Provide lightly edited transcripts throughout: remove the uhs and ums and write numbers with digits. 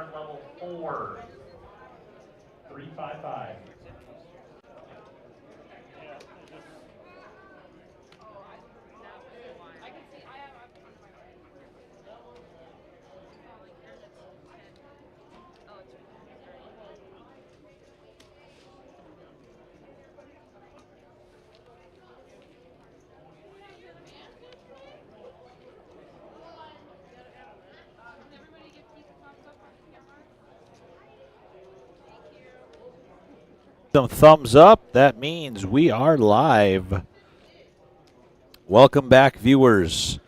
start level 4. 355. Some thumbs up. That means we are live. Welcome back, viewers.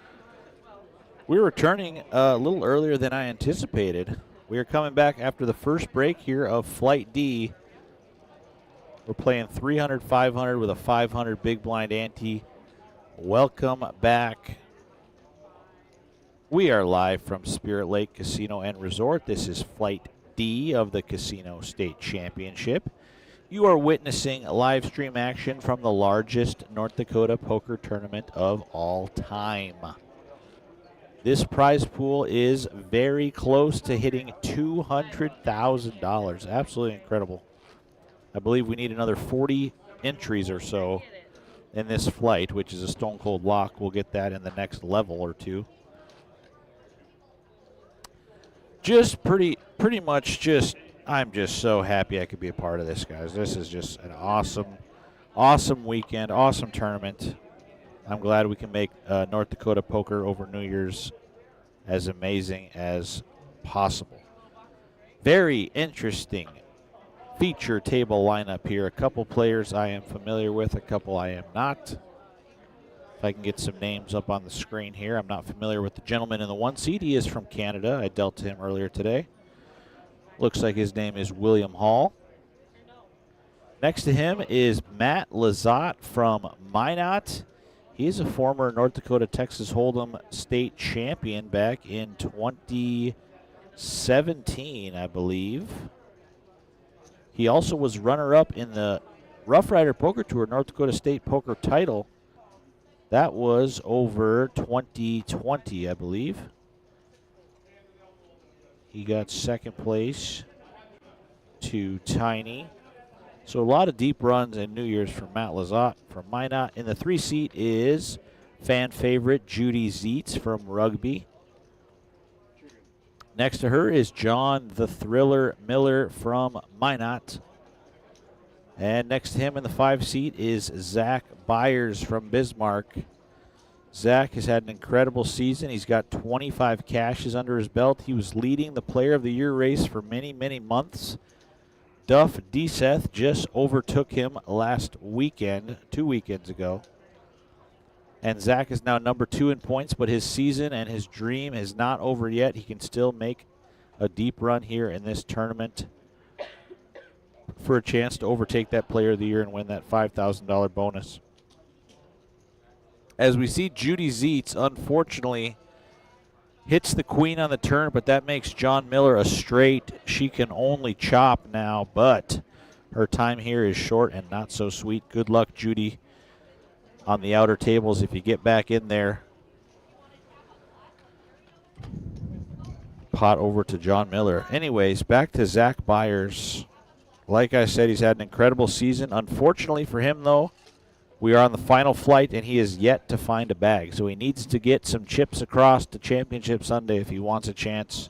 We're returning a little earlier than I anticipated. We are coming back after the first break here of Flight D. We're playing 300, 500 with a 500 big blind ante. Welcome back. We are live from Spirit Lake Casino and Resort. This is Flight D of the Casino State Championship. You are witnessing live stream action from the largest North Dakota poker tournament of all time. This prize pool is very close to hitting $200,000. Absolutely incredible. I believe we need another 40 entries or so in this flight, which is a stone cold lock. We'll get that in the next level or two. Just pretty much just, I'm just so happy I could be a part of this, guys. This is just an awesome weekend, awesome tournament. I'm glad we can make North Dakota poker over New Year's as amazing as possible. Very interesting feature table lineup here. A couple players I am familiar with, a couple I am not. If I can get some names up on the screen here. I'm not familiar with the gentleman in the 1 seat. He is from Canada. I dealt to him earlier today. Looks like his name is William Hall. Next to him is Matt Lizotte from Minot. He's a former North Dakota Texas Hold'em state champion back in 2017, I believe. He also was runner-up in the Rough Rider Poker Tour North Dakota State Poker title. That was over 2020, I believe. He got second place to Tiny. So a lot of deep runs in New Year's from Matt Lizotte from Minot. In the 3 seat is fan favorite Judy Zeitz from Rugby. Next to her is John the Thriller Miller from Minot. And next to him in the 5 seat is Zach Byers from Bismarck. Zach has had an incredible season. He's got 25 cashes under his belt. He was leading the Player of the Year race for many months. Duff DeSeth just overtook him last weekend, 2 weekends ago. And Zach is now number 2 in points, but his season and his dream is not over yet. He can still make a deep run here in this tournament for a chance to overtake that Player of the Year and win that $5,000 bonus. As we see, Judy Zeitz, unfortunately, hits the queen on the turn, but that makes John Miller a straight. She can only chop now, but her time here is short and not so sweet. Good luck, Judy, on the outer tables if you get back in there. Pot over to John Miller. Anyways, back to Zach Byers. Like I said, he's had an incredible season. Unfortunately for him, though, we are on the final flight, and he is yet to find a bag. So he needs to get some chips across to Championship Sunday if he wants a chance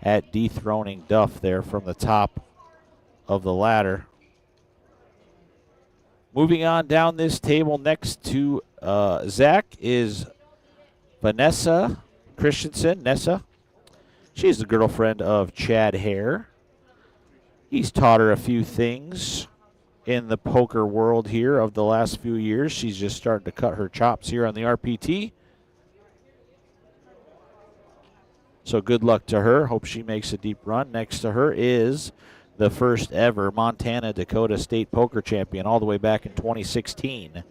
at dethroning Duff there from the top of the ladder. Moving on down this table next to Zach is Vanessa Christensen. Nessa. She's the girlfriend of Chad Hare. He's taught her a few things in the poker world here of the last few years. She's just starting to cut her chops here on the RPT. So good luck to her. Hope she makes a deep run. Next to her is the first ever Montana Dakota State Poker Champion all the way back in 2016.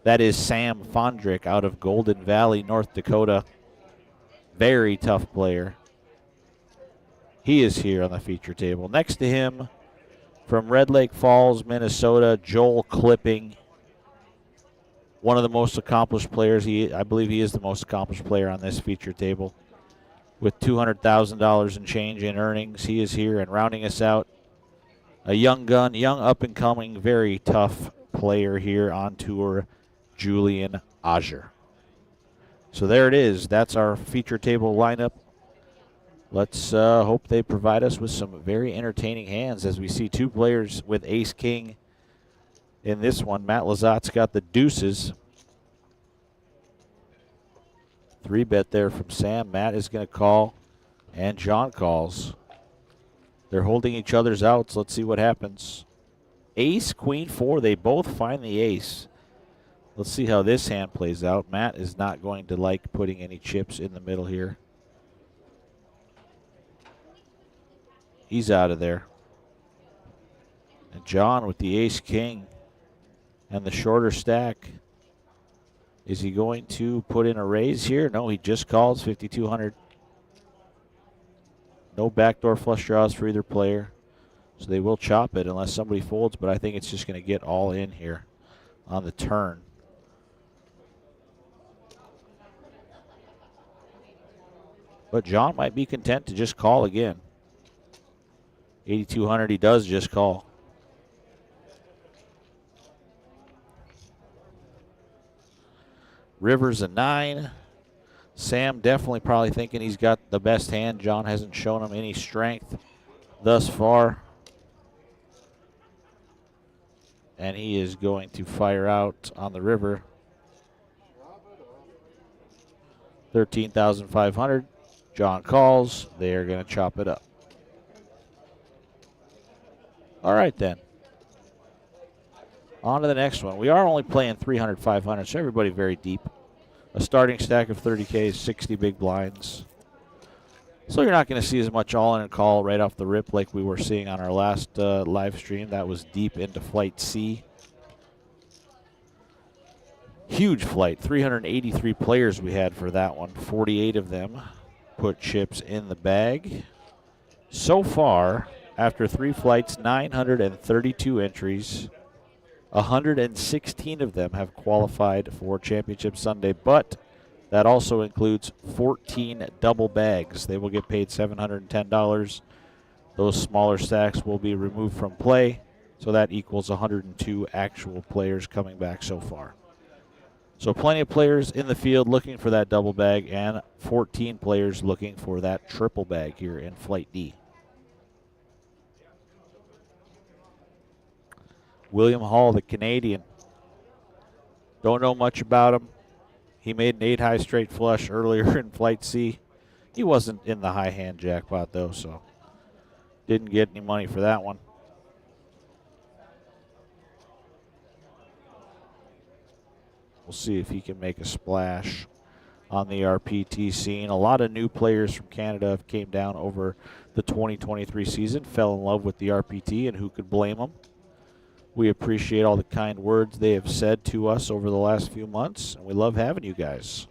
That is Sam Fondrick out of Golden Valley, North Dakota. Very tough player. He is here on the feature table. Next to him, from Red Lake Falls, Minnesota, Joel Clipping. One of the most accomplished players. I believe he is the most accomplished player on this feature table. with $200,000 in change in earnings. He is here and rounding us out. A young gun, young up-and-coming, very tough player here on tour, Julian Auger. So there it is. That's our feature table lineup. Let's hope they provide us with some very entertaining hands as we see two players with ace-king in this one. Matt Lazat's got the deuces. 3-bet there from Sam. Matt is going to call, and John calls. They're holding each other's outs. Let's see what happens. Ace, queen, 4. They both find the ace. Let's see how this hand plays out. Matt is not going to like putting any chips in the middle here. He's out of there. And John with the ace-king and the shorter stack. Is he going to put in a raise here? No, he just calls 5,200. No backdoor flush draws for either player. So they will chop it unless somebody folds, but I think it's just going to get all in here on the turn. But John might be content to just call again. 8,200, he does just call. River's a 9. Sam definitely probably thinking he's got the best hand. John hasn't shown him any strength thus far. And he is going to fire out on the river. 13,500. John calls. They are going to chop it up. All right, then. On to the next one. We are only playing 300, 500, so everybody very deep. A starting stack of 30K is 60 big blinds. So you're not going to see as much all-in and call right off the rip like we were seeing on our last live stream. That was deep into Flight C. Huge flight. 383 players we had for that one. 48 of them put chips in the bag. So far, after 3 flights, 932 entries. 116 of them have qualified for Championship Sunday, but that also includes 14 double bags. They will get paid $710. Those smaller stacks will be removed from play, so that equals 102 actual players coming back so far. So plenty of players in the field looking for that double bag, and 14 players looking for that triple bag here in Flight D. William Hall, the Canadian. Don't know much about him. He made an 8-high straight flush earlier in Flight C. He wasn't in the high hand jackpot, though, so didn't get any money for that one. We'll see if he can make a splash on the RPT scene. A lot of new players from Canada have came down over the 2023 season, fell in love with the RPT, and who could blame them? We appreciate all the kind words they have said to us over the last few months, and we love having you guys.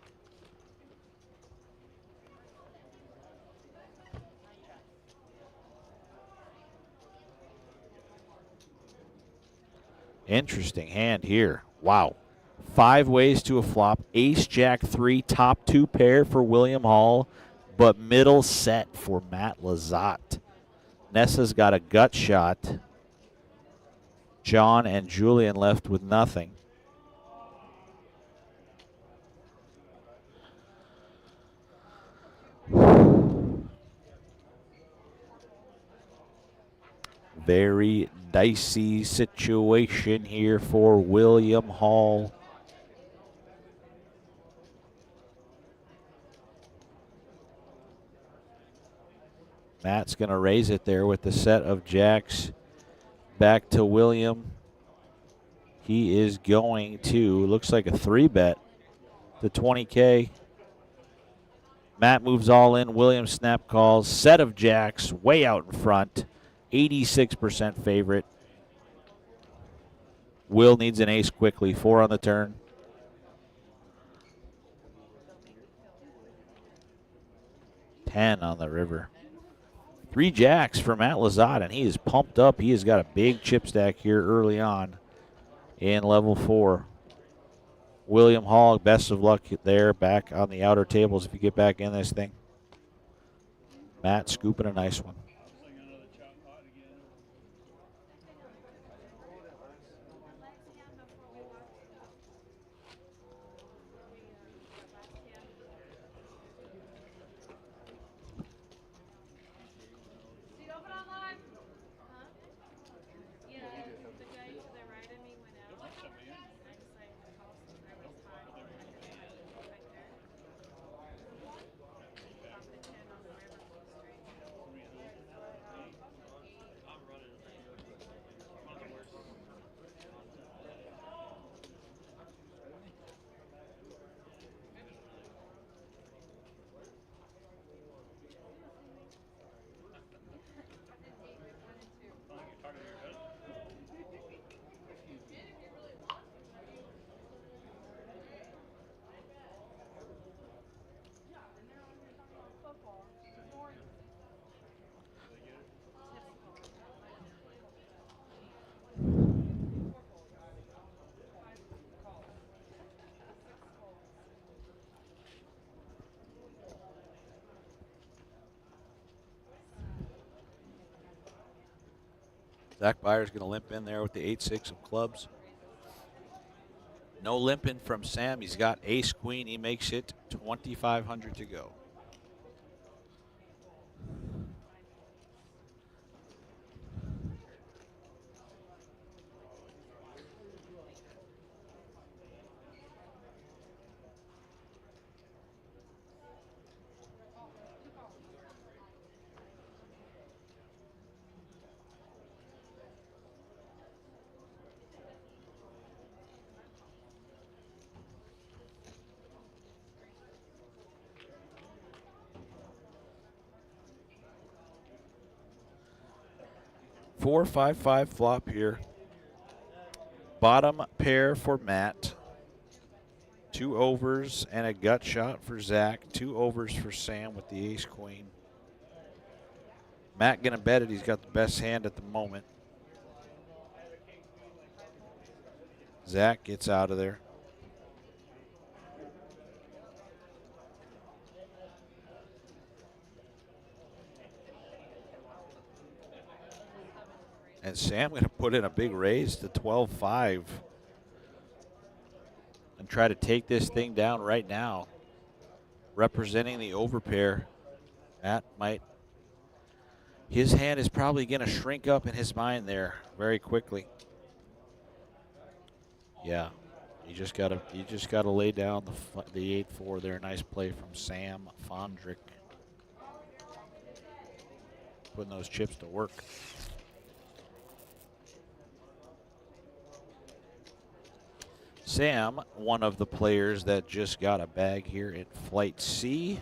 Interesting hand here. Wow. 5 ways to a flop. Ace, Jack, 3, top 2 pair for William Hall, but middle set for Matt Lazat. Nessa's got a gut shot. John and Julian left with nothing. Very dicey situation here for William Hall. Matt's going to raise it there with the set of jacks. Back to William. He is going to, looks like a 3-bet to 20K. Matt moves all in. William snap calls. Set of jacks way out in front. 86% favorite. Will needs an ace quickly. 4 on the turn. $10 on the river. 3 jacks for Matt Lazat, and he is pumped up. He has got a big chip stack here early on in level 4. William Hall, best of luck there back on the outer tables if you get back in this thing. Matt scooping a nice one. Zach Byers going to limp in there with the 8-6 of clubs. No limping from Sam. He's got ace queen. He makes it 2,500 to go. Four, 5-5 flop here. Bottom pair for Matt. 2 overs and a gut shot for Zach. 2 overs for Sam with the ace queen. Matt gonna bet it. He's got the best hand at the moment. Zach gets out of there. And Sam gonna put in a big raise to 12-5 and try to take this thing down right now. Representing the overpair. Matt might. His hand is probably going to shrink up in his mind there very quickly. Yeah, you just gotta lay down the 8-4 there. Nice play from Sam Fondrick, putting those chips to work. Sam, one of the players that just got a bag here in Flight C.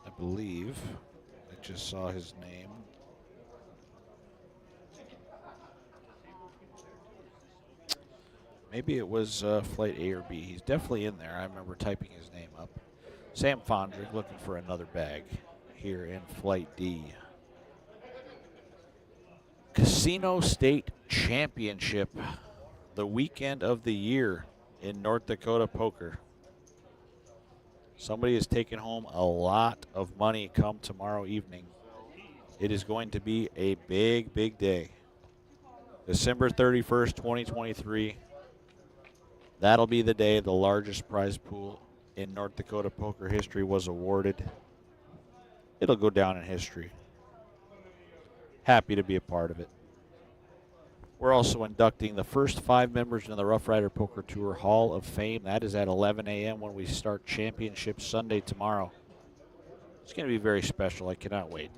I believe I just saw his name. Maybe it was Flight A or B. He's definitely in there. I remember typing his name up. Sam Fondrick looking for another bag here in Flight D. Casino State Championship, the weekend of the year in North Dakota poker. Somebody is taking home a lot of money come tomorrow evening. It is going to be a big, big day. December 31st, 2023. That'll be the day the largest prize pool in North Dakota poker history was awarded. It'll go down in history. Happy to be a part of it. We're also inducting the first 5 members into the Rough Rider Poker Tour Hall of Fame. That is at 11 a.m. when we start Championship Sunday tomorrow. It's going to be very special. I cannot wait.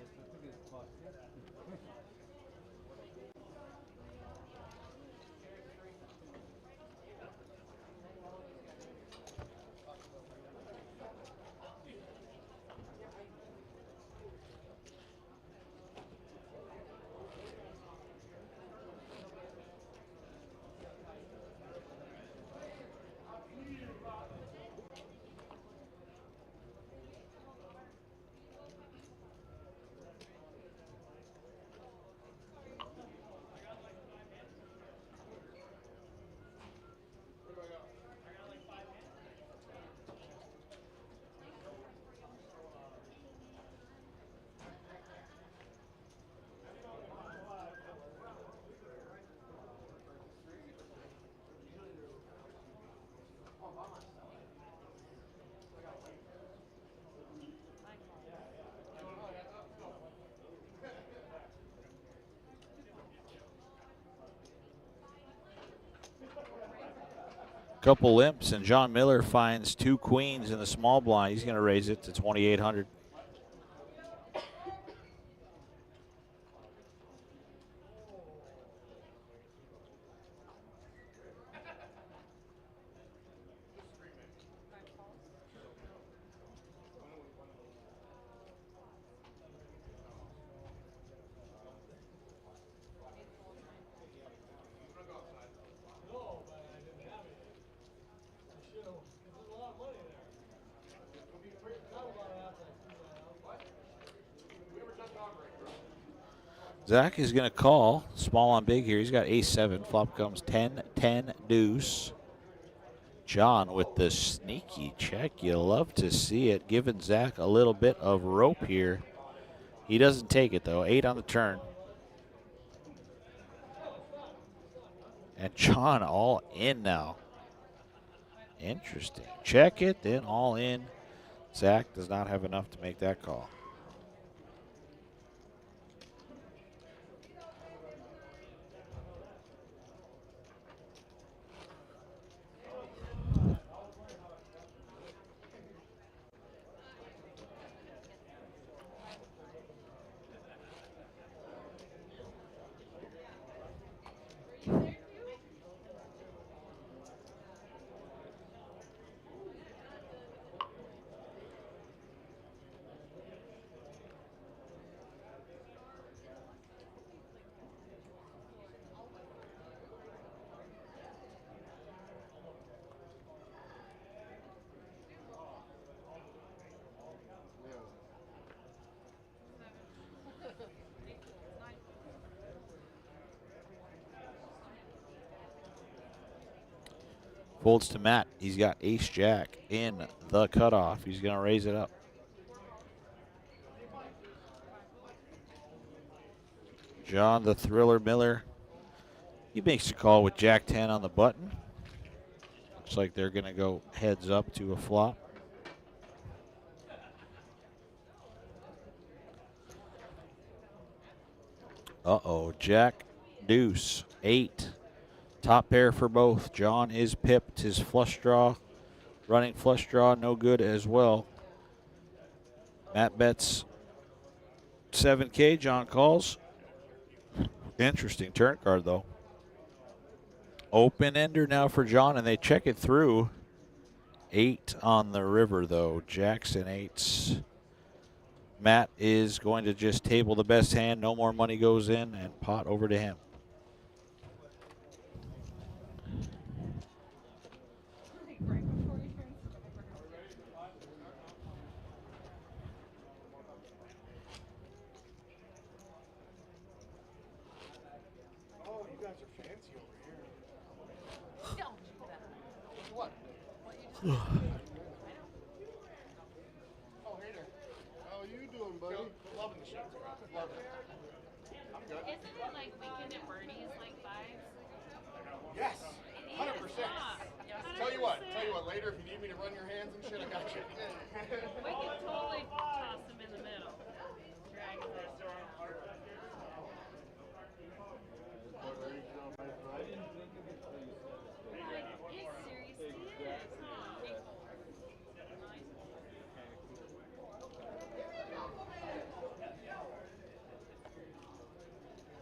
Couple limps, and John Miller finds 2 queens in the small blind. He's going to raise it to 2,800. Zach is going to call small on big here. He's got ace-7. Flop comes 10-10 deuce. John with the sneaky check. You love to see it, giving Zach a little bit of rope here. He doesn't take it, though. 8 on the turn. And John all in now. Interesting. Check it, then all in. Zach does not have enough to make that call. Folds to Matt. He's got ace-jack in the cutoff. He's going to raise it up. John the Thriller Miller. He makes a call with jack-10 on the button. Looks like they're going to go heads up to a flop. Uh-oh, jack, deuce, 8. Top pair for both. John is pipped. His flush draw, running flush draw, no good as well. Matt bets 7K. John calls. Interesting turn card, though. Open ender now for John, and they check it through. 8 on the river, though. Jacks and 8s. Matt is going to just table the best hand. No more money goes in, and pot over to him. Oh, hey there. How you doing, buddy? Loving the show. Loving it. I'm good. Isn't it like Weekend at Bernie's like vibes? Yes, 100%. Tell you what, later if you need me to run your hands and shit, I got you. We could totally toss them in the middle. Drag them. It seriously is, huh?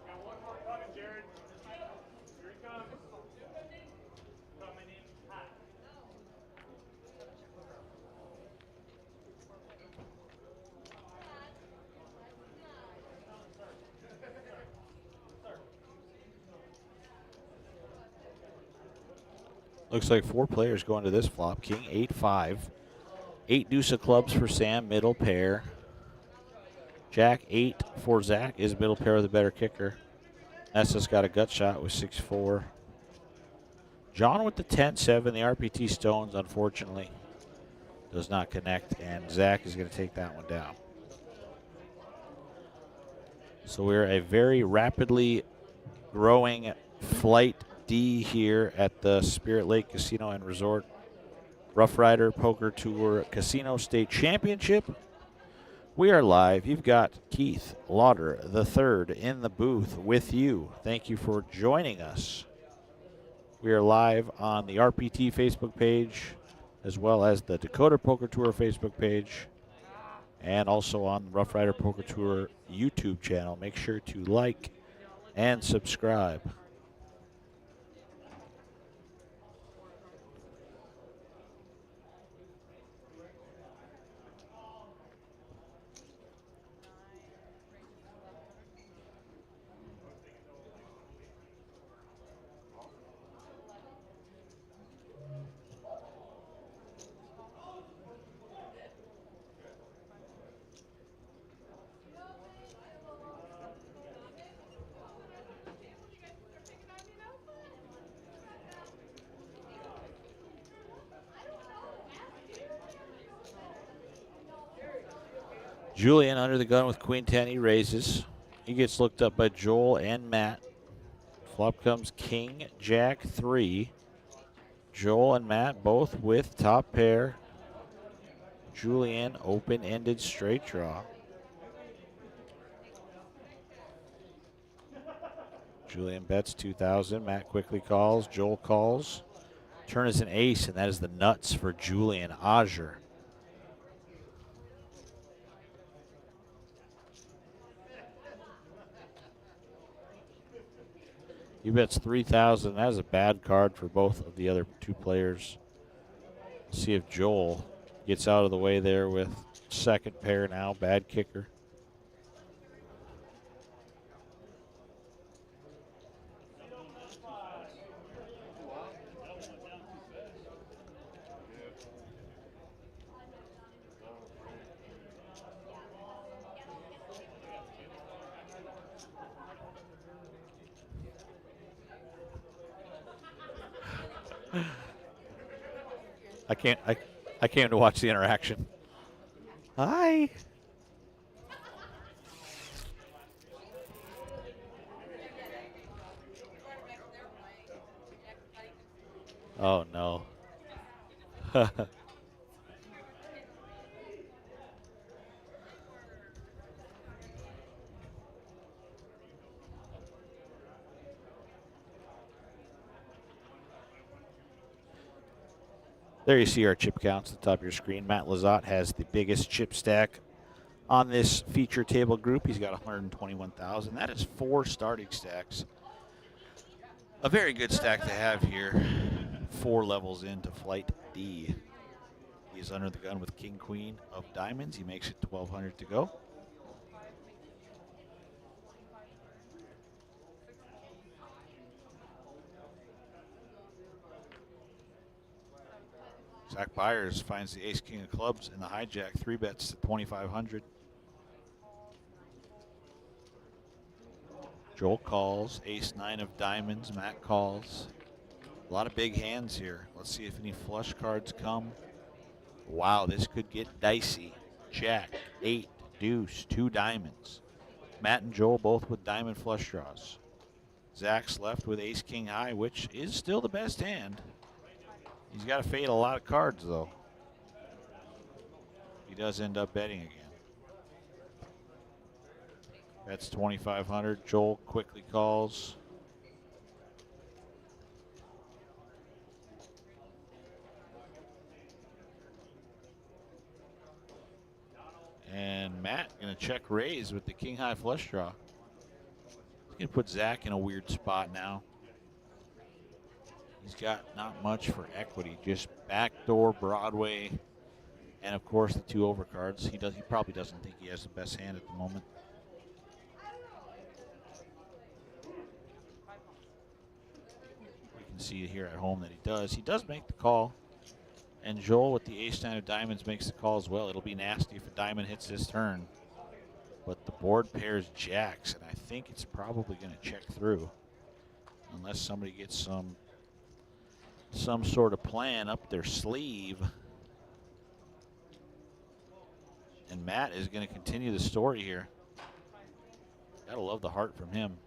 Got one more coming, Jared. Here he comes. Coming in hot. Looks like 4 players going to this flop. King 8-5. 8 deuce of clubs for Sam, middle pair. Jack 8 for Zach is middle pair with a better kicker. Nessa's got a gut shot with 6-4. John with the 10-7. The RPT stones, unfortunately, does not connect, and Zach is going to take that one down. So we're a very rapidly growing flight D here at the Spirit Lake Casino and Resort Rough Rider Poker Tour Casino State Championship. We are live. You've got Keith Lauder III in the booth with you. Thank you for joining us. We are live on the RPT Facebook page, as well as the Dakota Poker Tour Facebook page, and also on the Rough Rider Poker Tour YouTube channel. Make sure to like and subscribe. Julian under the gun with Queen 10. He raises. He gets looked up by Joel and Matt. Flop comes King, Jack, 3. Joel and Matt both with top pair. Julian open-ended straight draw. Julian bets 2,000. Matt quickly calls. Joel calls. Turn is an ace, and that is the nuts for Julian Odger. He bets 3,000. That is a bad card for both of the other two players. See if Joel gets out of the way there with second pair now. Bad kicker. I came to watch the interaction. Hi. Oh no. There you see our chip counts at the top of your screen. Matt Lizotte has the biggest chip stack on this feature table group. He's got 121,000. That is 4 starting stacks. A very good stack to have here. 4 levels into Flight D. He's under the gun with King Queen of diamonds. He makes it 1,200 to go. Zach Byers finds the ace king of clubs in the hijack. 3 bets to 2,500. Joel calls. Ace 9 of diamonds. Matt calls. A lot of big hands here. Let's see if any flush cards come. Wow, this could get dicey. Jack, 8, deuce, 2 diamonds. Matt and Joel both with diamond flush draws. Zach's left with ace king high, which is still the best hand. He's got to fade a lot of cards, though. He does end up betting again. That's 2,500. Joel quickly calls. And Matt going to check raise with the king high flush draw. He's going to put Zach in a weird spot now. He's got not much for equity, just backdoor Broadway, and of course the 2 overcards. He probably doesn't think he has the best hand at the moment. You can see here at home that he does. He does make the call, and Joel with the ace 9 of diamonds makes the call as well. It'll be nasty if a diamond hits this turn, but the board pairs jacks, and I think it's probably going to check through unless somebody gets some sort of plan up their sleeve. And Matt is going to continue the story here. Gotta love the heart from him.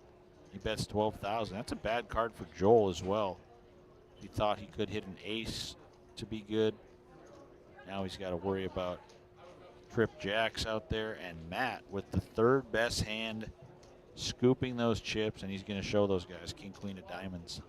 He bets 12,000. That's a bad card for Joel as well. He thought he could hit an ace to be good. Now he's got to worry about trip jacks out there. And Matt with the 3rd best hand, scooping those chips, and he's going to show those guys king queen of diamonds.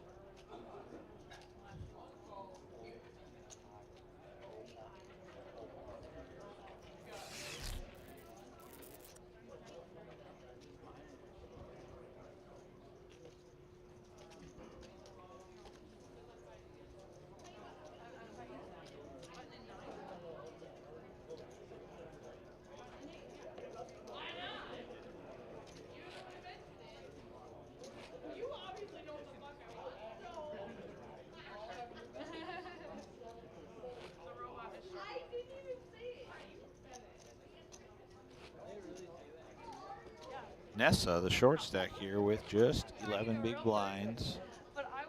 Nessa, the short stack here, with just 11 big blinds.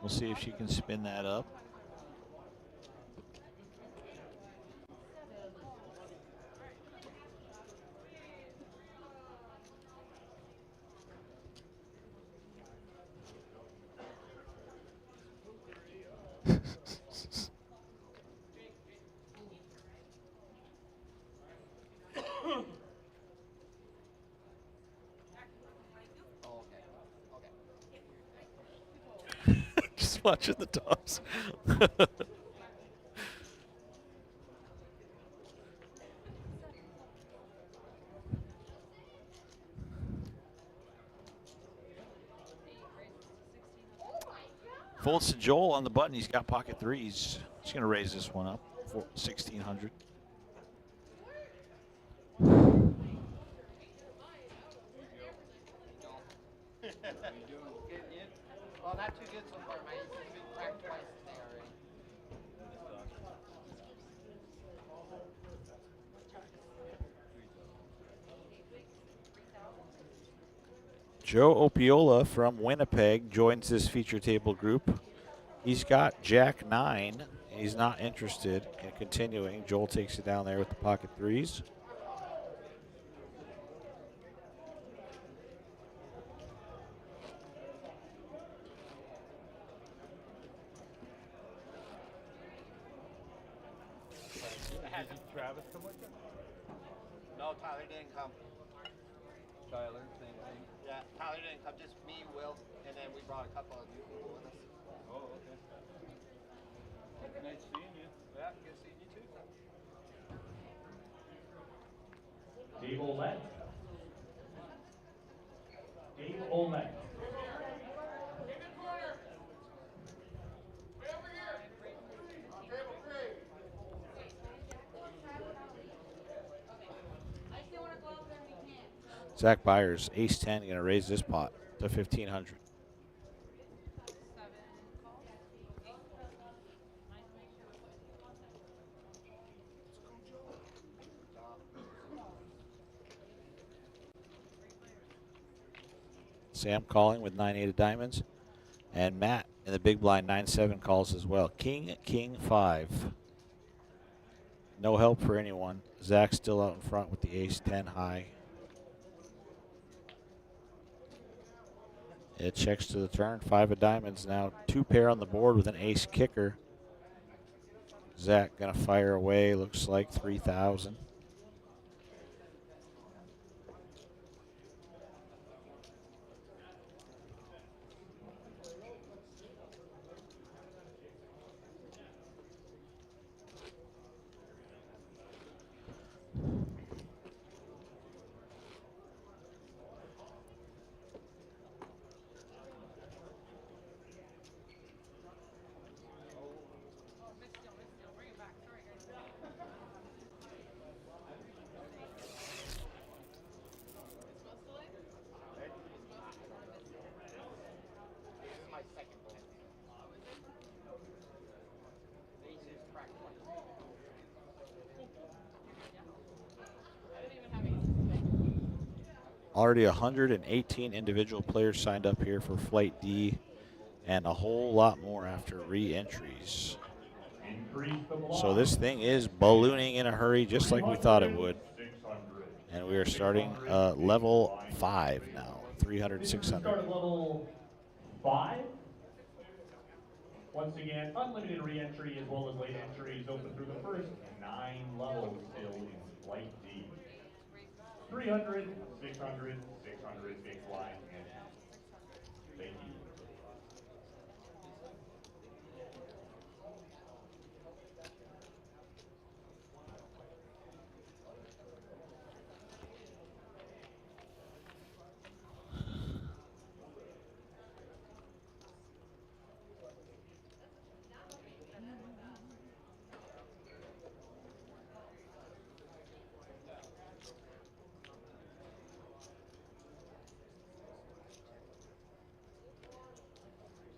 We'll see if she can spin that up. Just watching the toss. Folds to Joel on the button. He's got pocket threes. He's going to raise this one up for 1,600. Well, not too good so far, mate. You've been cracked twice today already. Joe Opiola from Winnipeg joins this feature table group. He's got Jack 9. He's not interested in continuing. Joel takes it down there with the pocket threes. Travis come with you? No, Tyler didn't come. Tyler, same thing. Yeah, Tyler didn't come. Just me, Will, and then we brought a couple of new people with us. Oh, okay. Nice seeing you. Yeah, good seeing you too. Dave Olette. Dave Olette. Zach Byers, ace 10, going to raise this pot to 1,500. Sam calling with 9-8 of diamonds. And Matt in the big blind 9-7 calls as well. King, King 5. No help for anyone. Zach still out in front with the ace 10 high. It checks to the turn. 5 of diamonds now. 2 pair on the board with an ace kicker. Zach gonna fire away. Looks like 3,000. This is my second blind. Ace is cracked twice. Already 118 individual players signed up here for Flight D, and a whole lot more after re-entries. So this thing is ballooning in a hurry, just like we thought it would. And we are starting level 5 now, 300, 600. Start at level 5. Once again, unlimited re-entry as well as late entries open through the first 9 levels still in Flight D. 300, 600, 600, big blind, and thank you.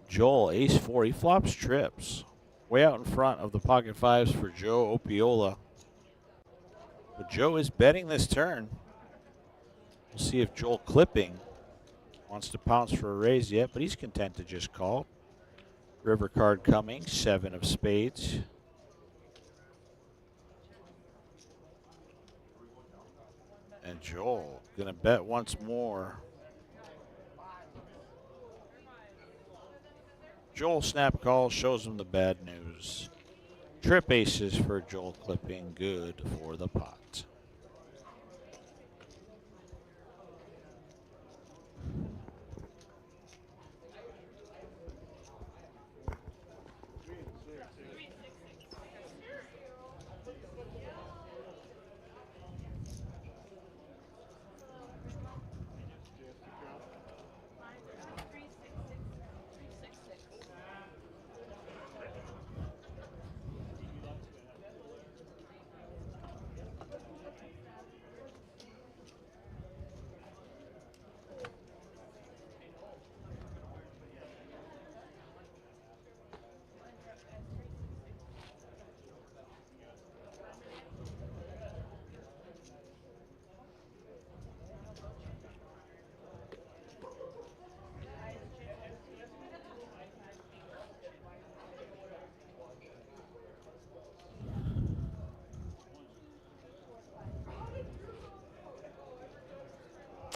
Joel, ace 4. He flops trips. Way out in front of the pocket fives for Joe Opiola. But Joe is betting this turn. We'll see if Joel clipping wants to pounce for a raise yet, but he's content to just call. River card coming, 7 of spades. And Joel gonna bet once more. Joel snap calls, shows him the bad news. Trip aces for Joel Clipping, good for the pot.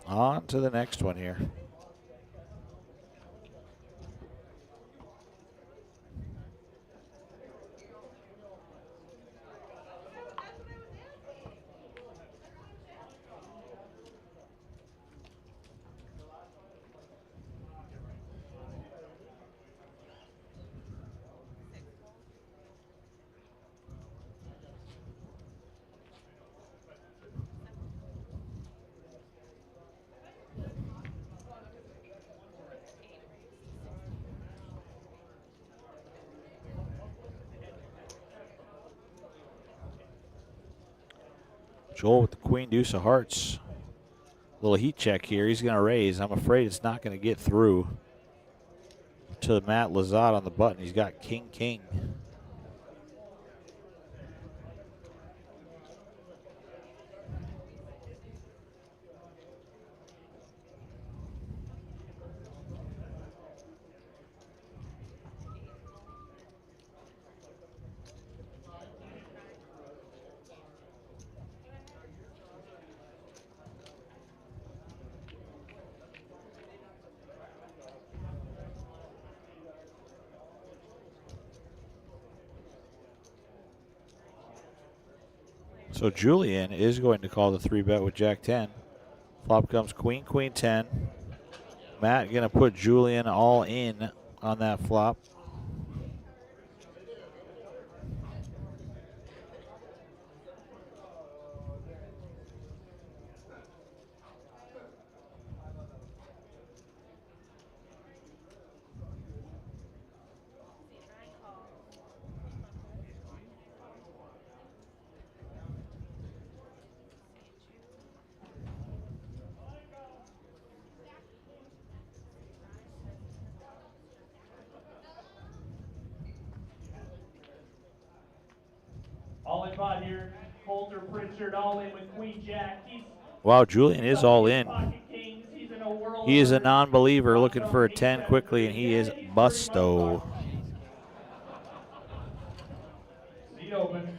On to the next one here. Joel with the queen deuce of hearts. Little heat check here. He's going to raise. I'm afraid it's not going to get through to Matt Lazat on the button. He's got king, king. So Julian is going to call the 3-bet with Jack 10. Flop comes queen, queen 10. Matt going to put Julian all in on that flop. All in pot here. Holter Pritchard all in with Queen Jack. Wow, Julian is all in. He's in a world He is a non-believer looking for a 10 quickly, and he is busto. Seat open.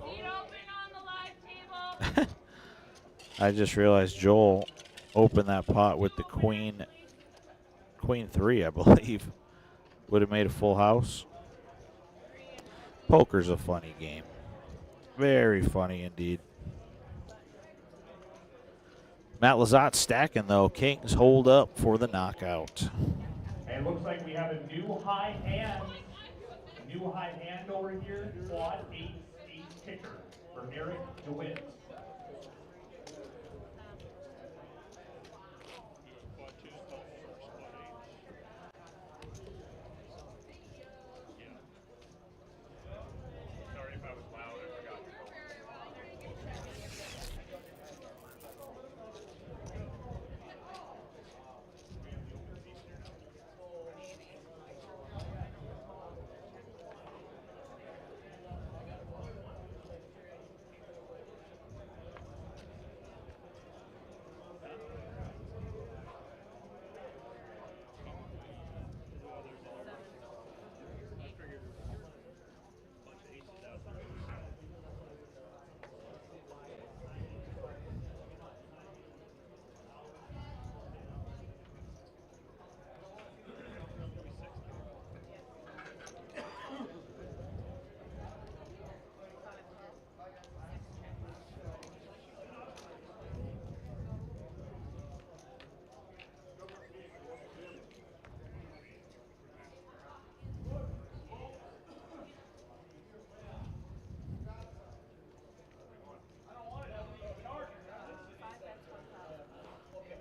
Seat open on the live table. I just realized Joel opened that pot with the queen 3, I believe. Would have made a full house. Poker's a funny game. Very funny indeed. Matt Lazat stacking, though. Kings hold up for the knockout. And looks like we have a new high hand. A new high hand over here. Quad ace kicker for Eric DeWitt.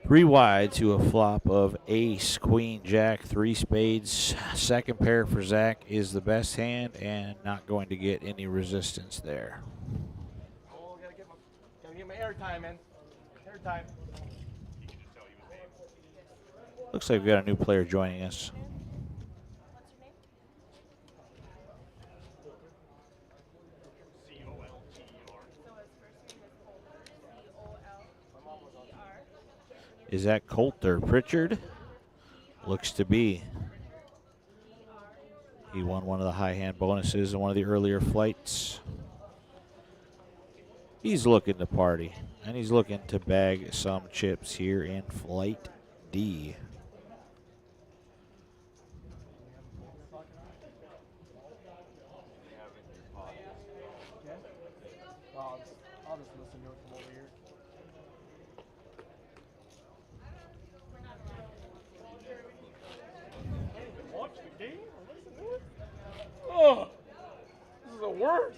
3 wide to a flop of ace, queen, jack, 3 spades. Second pair for Zach is the best hand and not going to get any resistance there. Oh, gotta get my airtime in. Airtime. Looks like we've got a new player joining us. Is that Colt or Pritchard? Looks to be. He won one of the high hand bonuses in one of the earlier flights. He's looking to party, and he's looking to bag some chips here in Flight D. I'll just listen to it from over here. Watch the game or listen to it? Oh, this is the worst.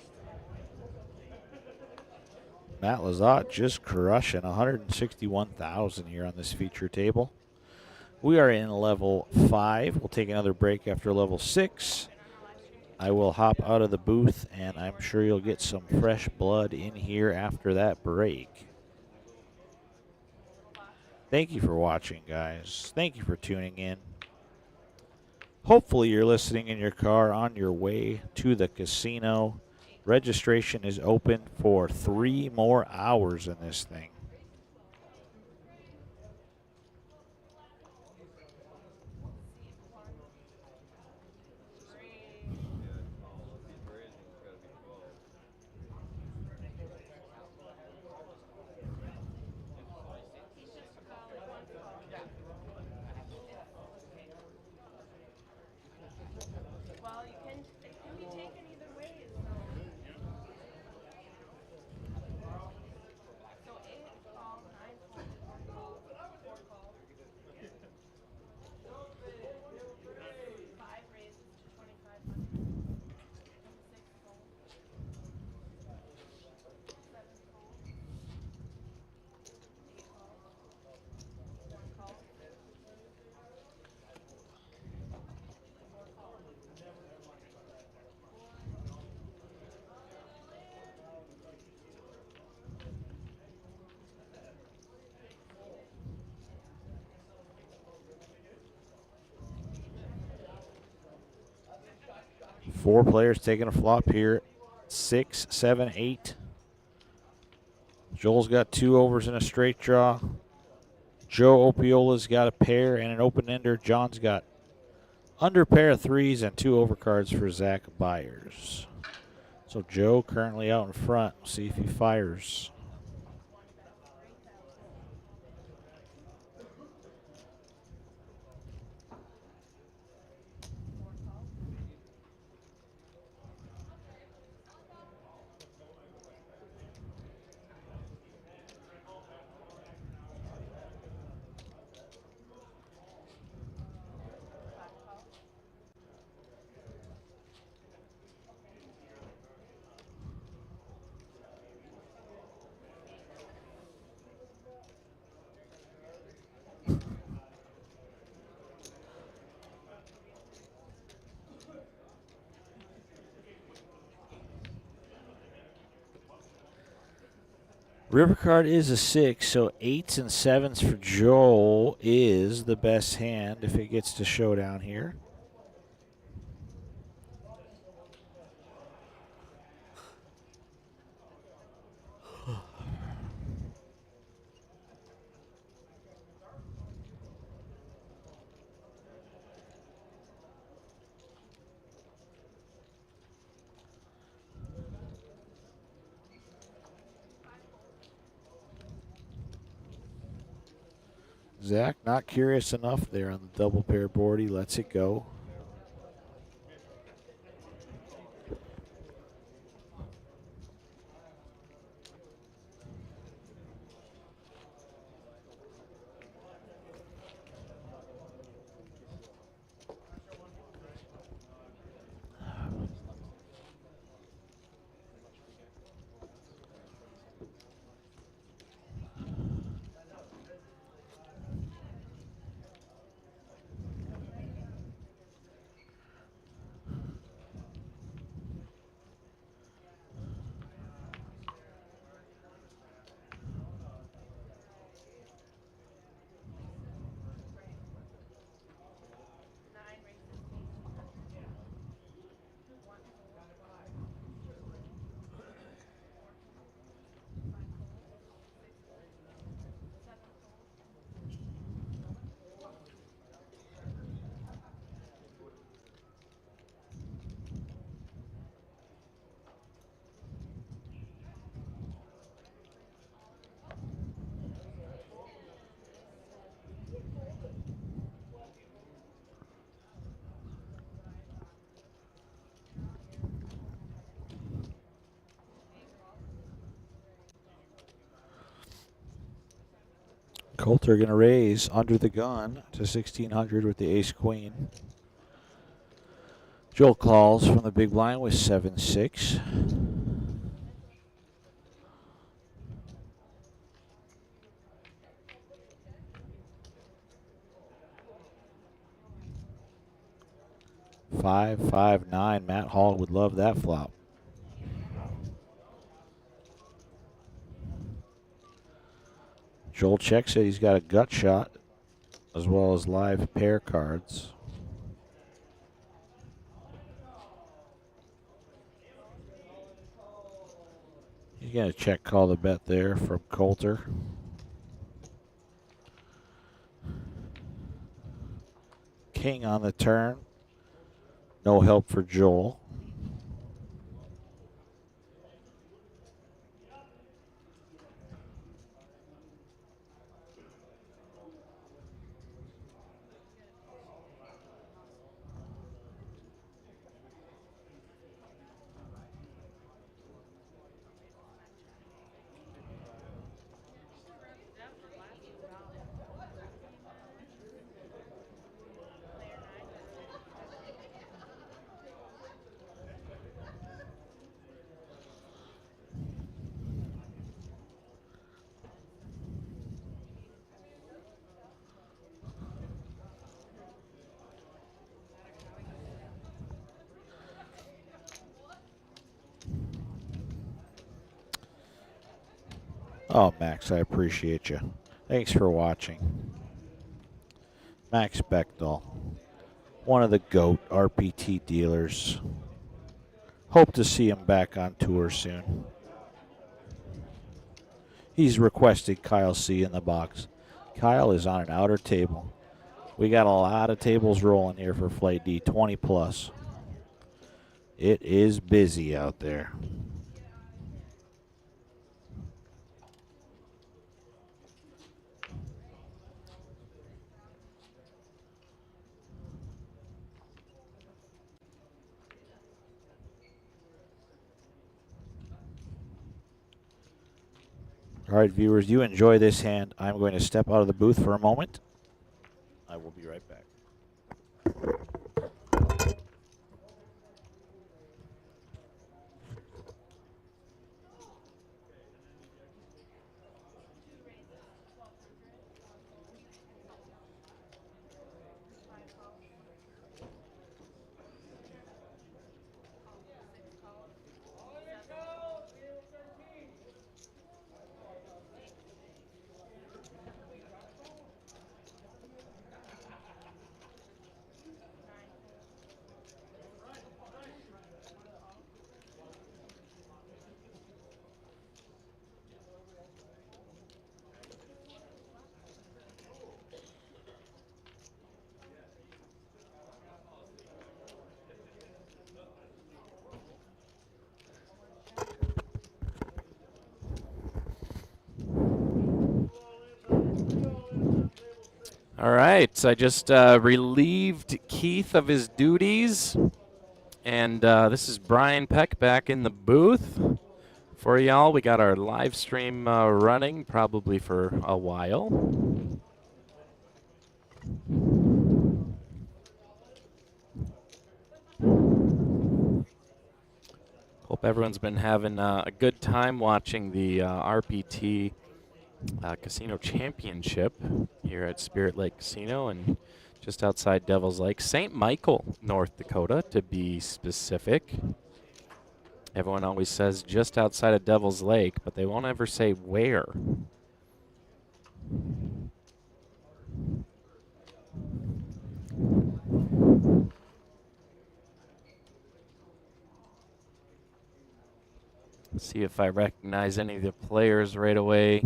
Matt Lazat just crushing 161,000 here on this feature table. We are in level 5. We'll take another break after level 6. I will hop out of the booth, and I'm sure you'll get some fresh blood in here after that break. Thank you for watching, guys. Thank you for tuning in. Hopefully you're listening in your car on your way to the casino. Registration is open for 3 more hours in this thing. Well, you can be taken either way. So 8 call, 9 call, 4 call, 4 call. 5 raises to 2,500. 6 call. 7 call. 8 call. 1 call. 4 call. Four players taking a flop here. 6, 7, 8. Joel's got 2 overs and a straight draw. Joe Opiola's got a pair and an open ender. John's got under pair of 3s and 2 overcards for Zach Byers. So Joe currently out in front. We'll see if he fires. River card is a 6, so 8s and 7s for Joel is the best hand if it gets to showdown here. Zach not curious enough there on the double pair board. He lets it go. Coulter going to raise under the gun to 1,600 with the ace-queen. Joel calls from the big blind with 7-6. Five, 5-9. Matt Hall would love that flop. Joel checks it. He's got a gut shot as well as live pair cards. He's going to check call the bet there from Coulter. King on the turn. No help for Joel. Oh, Max, I appreciate you. Thanks for watching. Max Bechtel, one of the GOAT RPT dealers. Hope to see him back on tour soon. He's requested Kyle C in the box. Kyle is on an outer table. We got a lot of tables rolling here for Flight D, 20 plus. It is busy out there. All right, viewers, you enjoy this hand. I'm going to step out of the booth for a moment. I will be right back. All right, I just relieved Keith of his duties, and this is Brian Peck back in the booth for y'all. We got our live stream running probably for a while. Hope everyone's been having a good time watching the RPT Casino Championship here at Spirit Lake Casino and just outside Devil's Lake, St. Michael, North Dakota, to be specific. Everyone always says just outside of Devil's Lake, but they won't ever say where. See if I recognize any of the players right away.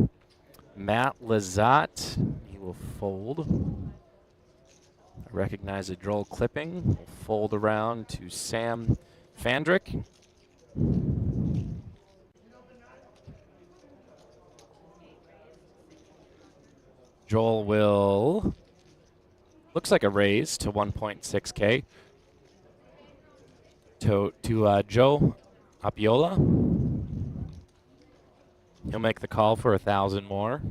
Matt Lazat, he will fold. I recognize a Joel Clipping. Will fold around to Sam Fandrick. Joel will, looks like a raise to 1.6K. To Joe Apiola. He'll make the call for 1,000 more.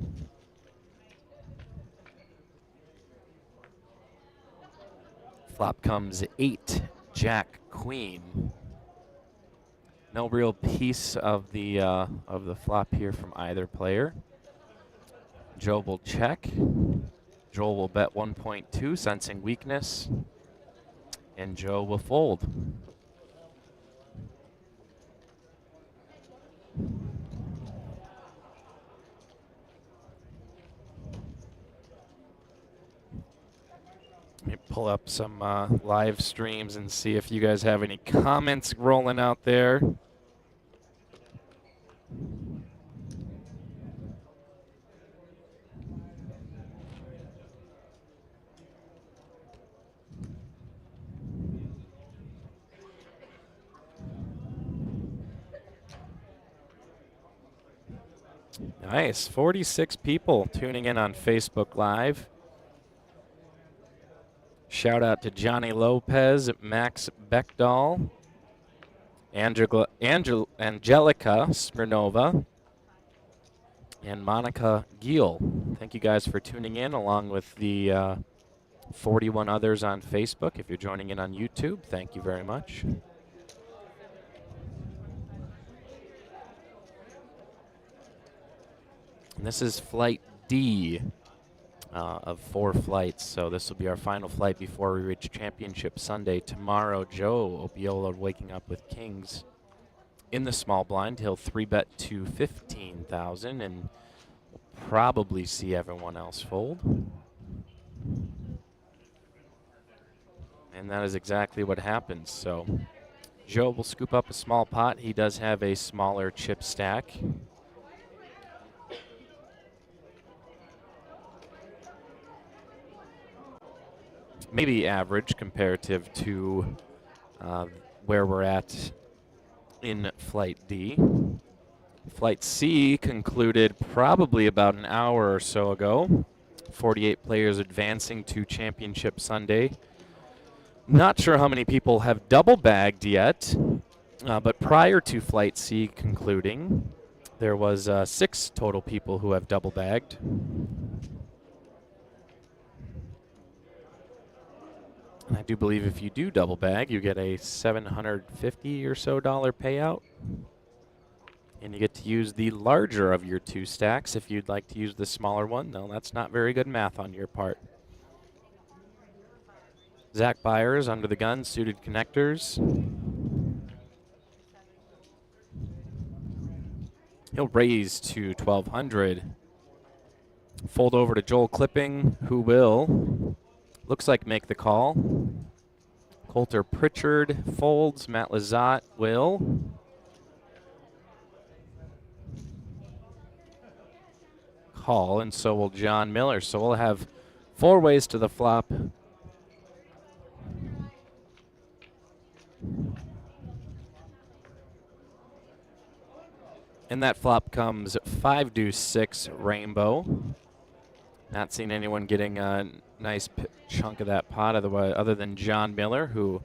Flop comes 8, Jack, Queen. No real piece of the flop here from either player. Joe will check. Joel will bet 1.2, sensing weakness. And Joe will fold. Let me pull up some live streams and see if you guys have any comments rolling out there. Nice, 46 people tuning in on Facebook Live. Shout out to Johnny Lopez, Max Beckdahl, Angelica Smirnova, and Monica Giel. Thank you guys for tuning in, along with the 41 others on Facebook. If you're joining in on YouTube, thank you very much. And this is flight D of 4 flights, so this will be our final flight before we reach Championship Sunday tomorrow. Joe Opiola waking up with kings in the small blind. He'll 3-bet to 15,000 and we'll probably see everyone else fold. And that is exactly what happens. So Joe will scoop up a small pot. He does have a smaller chip stack. Maybe average comparative to where we're at in Flight D. Flight C concluded probably about an hour or so ago. 48 players advancing to Championship Sunday. Not sure how many people have double bagged yet, but prior to Flight C concluding, there was 6 total people who have double bagged. And I do believe if you do double bag, you get a $750 or so payout. And you get to use the larger of your 2 stacks if you'd like to use the smaller one. No, that's not very good math on your part. Zach Byers under the gun, suited connectors. He'll raise to 1,200. Fold over to Joel Clipping, who will, looks like, make the call. Coulter Pritchard folds. Matt Lizotte will. Call, and so will John Miller. So we'll have 4 ways to the flop. And that flop comes 5-6 rainbow. Not seen anyone getting a nice chunk of that pot other than John Miller, who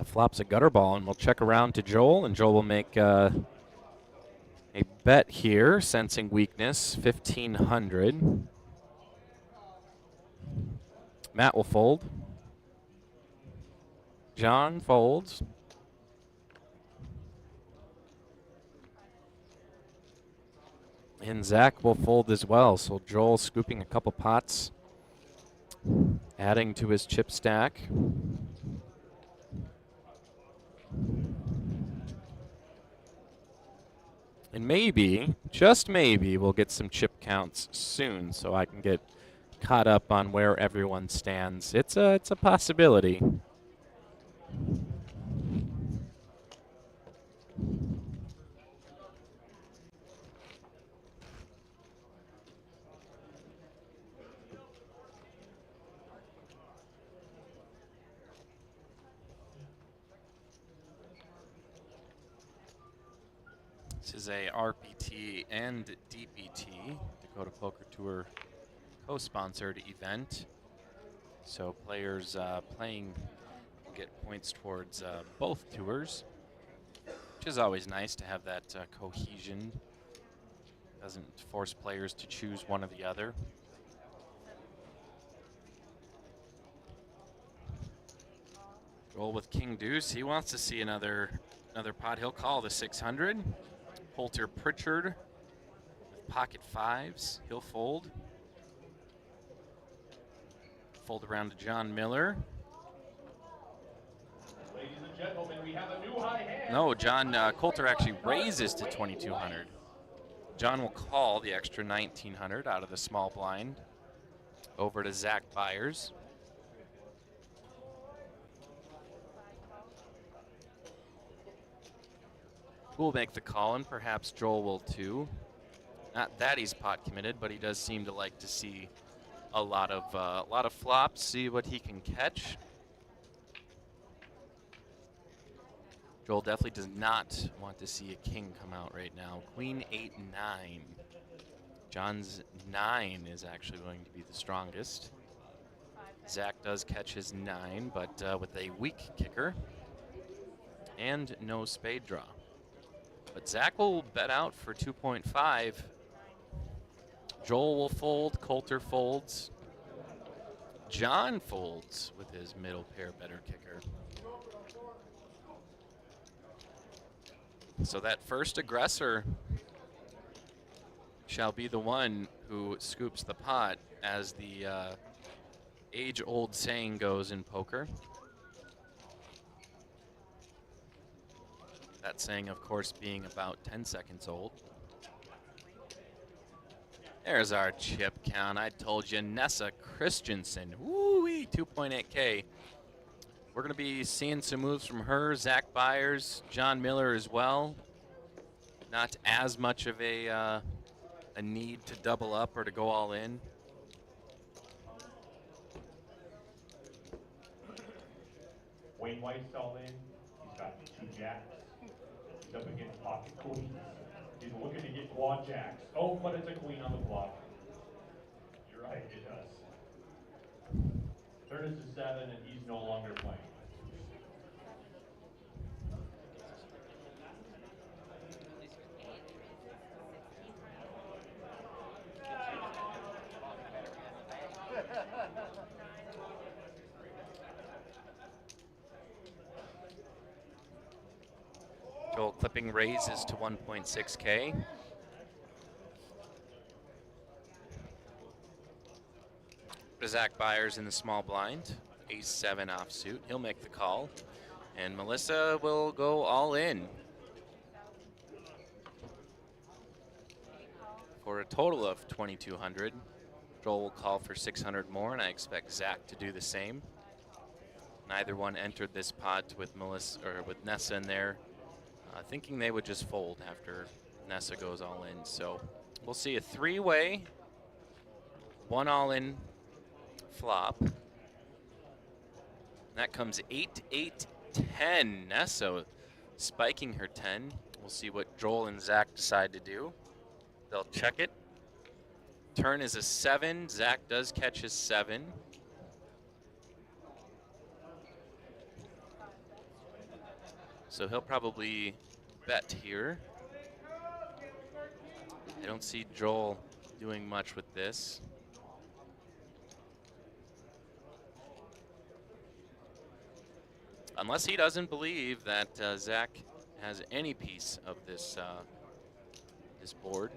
flops a gutter ball. And we'll check around to Joel, and Joel will make a bet here, sensing weakness, 1,500. Matt will fold. John folds. And Zach will fold as well. So Joel scooping a couple pots, adding to his chip stack. And maybe, just maybe, we'll get some chip counts soon so I can get caught up on where everyone stands. It's a possibility. This is a RPT and DPT, Dakota Poker Tour co-sponsored event. So players playing will get points towards both tours, which is always nice to have that cohesion. Doesn't force players to choose one or the other. Roll with King Deuce. He wants to see another pot. He'll call the 600. Poulter Pritchard with pocket fives. He'll fold. Fold around to John Miller. Ladies and gentlemen, we have a new high hand. No, John Coulter actually raises to 2,200. John will call the extra 1,900 out of the small blind over to Zach Byers. Who will make the call, and perhaps Joel will too. Not that he's pot committed, but he does seem to like to see a lot of flops, see what he can catch. Joel definitely does not want to see a king come out right now. Queen 8, 9. John's 9 is actually going to be the strongest. Zach does catch his 9, but with a weak kicker and no spade draw. But Zach will bet out for 2.5. Joel will fold, Coulter folds. John folds with his middle pair better kicker. So that first aggressor shall be the one who scoops the pot, as the age-old saying goes in poker. That saying, of course, being about 10 seconds old. There's our chip count. I told you, Nessa Christensen. Woo-wee, 2.8K. We're going to be seeing some moves from her, Zach Byers, John Miller as well. Not as much of a need to double up or to go all in. Wayne White's all in. He's got 2 jacks. He's up against pocket queens. He's looking to get quad jacks. Oh, but it's a queen on the block. You're right, it does. Turn it to 7, and he's no longer playing. Joel clipping raises to 1.6K. Zach Byers in the small blind, ace-7 offsuit. He'll make the call, and Melissa will go all in for a total of 2,200. Joel will call for 600 more, and I expect Zach to do the same. Neither one entered this pot with Melissa or with Nessa in there, thinking they would just fold after Nessa goes all in. So we'll see a 3-way, 1 all-in flop. That comes 8, 8, 10. Nessa spiking her 10. We'll see what Joel and Zach decide to do. They'll check it. Turn is a 7. Zach does catch his 7. So he'll probably bet here. I don't see Joel doing much with this. Unless he doesn't believe that Zach has any piece of this this board,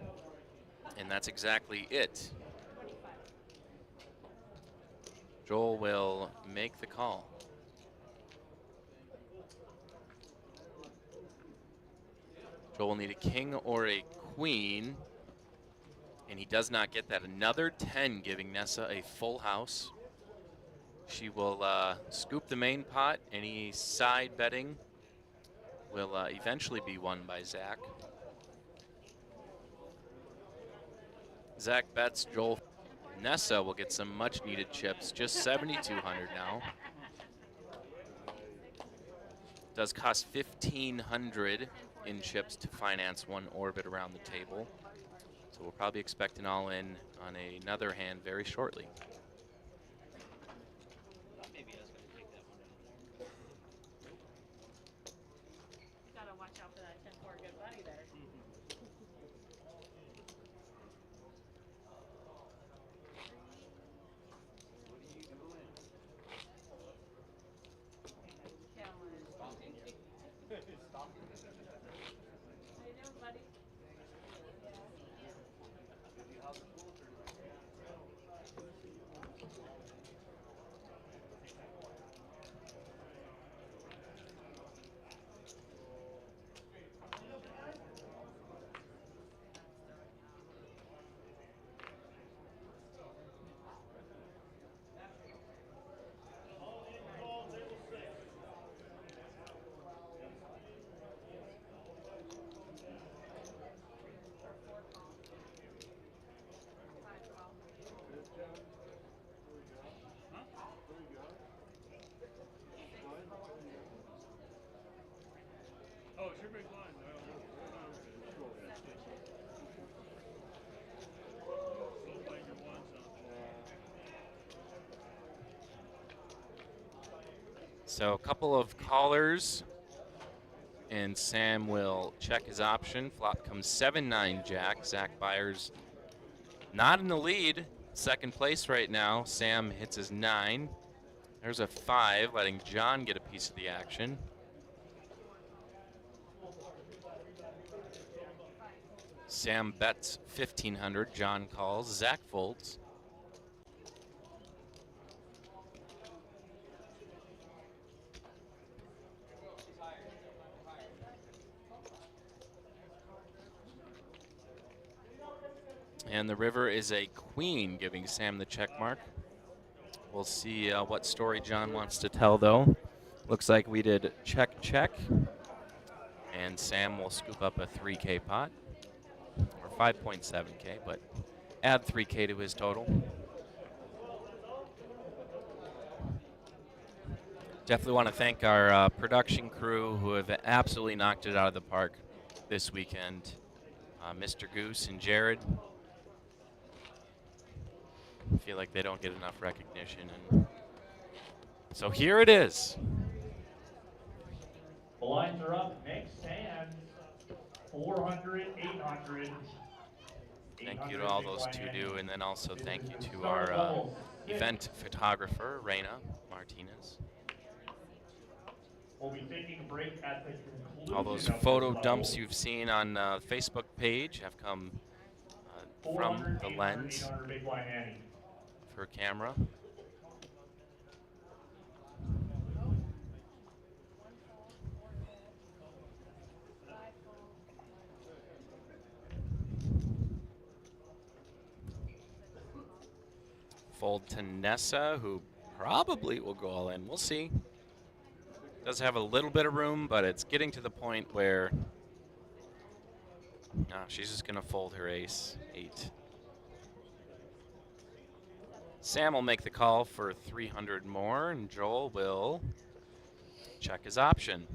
and that's exactly it. Joel will make the call. Joel will need a king or a queen, and he does not get that. Another 10, giving Nessa a full house. She will scoop the main pot. Any side betting will eventually be won by Zach. Zach bets, Joel. Nessa will get some much needed chips, just 7,200 now. Does cost 1,500 in chips to finance one orbit around the table. So we'll probably expect an all-in on another hand very shortly. Gotta watch out for that 10-4 good buddy there. So a couple of callers, and Sam will check his option. Flop comes 7-9 Jack. Zach Byers not in the lead. Second place right now. Sam hits his 9. There's a 5, letting John get a piece of the action. Sam bets 1,500. John calls. Zach folds. And the river is a queen, giving Sam the check mark. We'll see what story John wants to tell, though. Looks like we did check, check. And Sam will scoop up a 3K pot, or 5.7K, but add 3K to his total. Definitely want to thank our production crew who have absolutely knocked it out of the park this weekend. Mr. Goose and Jared. I feel like they don't get enough recognition. And so here it is. The lines are up. Next hands, 400, 800. Thank you to all those two do, and then also thank you to our event photographer, Reina Martinez. We'll be taking a break at the conclusion All those of this photo level. dumps you've seen on the Facebook page have come from 400, the 800, lens 800 big blind Annie. for camera. Fold to Nessa, who probably will go all in. We'll see. Does have a little bit of room, but it's getting to the point where she's just going to fold her ace 8. Sam will make the call for 300 more, and Joel will check his option.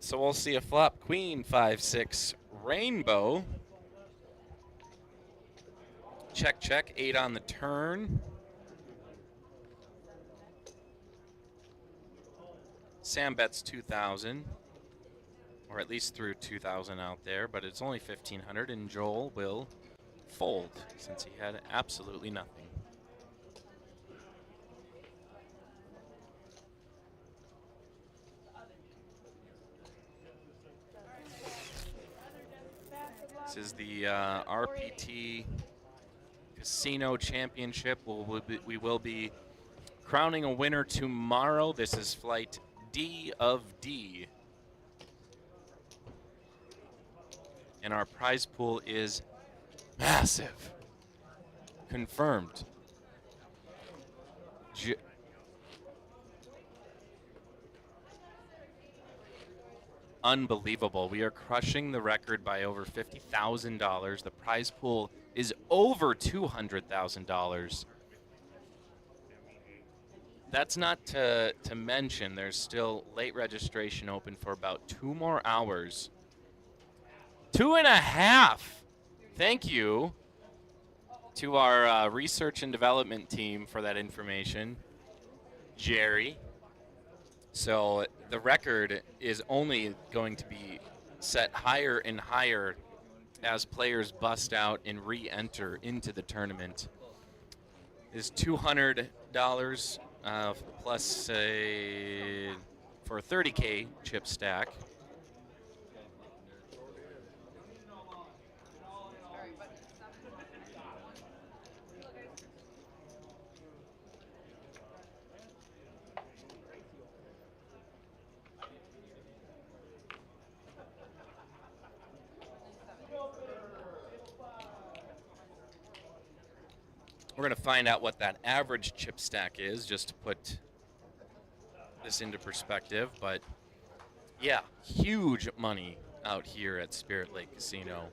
So we'll see a flop queen 5-6 rainbow. Check, check, 8 on the turn. Sam bets 2,000, or at least threw 2,000 out there, but it's only 1,500, and Joel will fold since he had absolutely nothing. This is the RPT Casino Championship. We will be crowning a winner tomorrow. This is flight D of D. And our prize pool is massive. Confirmed. Unbelievable. We are crushing the record by over $50,000. The prize pool is over $200,000. That's not to mention there's still late registration open for about 2 more hours. 2.5. Thank you to our research and development team for that information, Jerry. So the record is only going to be set higher and higher as players bust out and re-enter into the tournament. Is $200 plus for a 30K chip stack. We're going to find out what that average chip stack is, just to put this into perspective. But yeah, huge money out here at Spirit Lake Casino.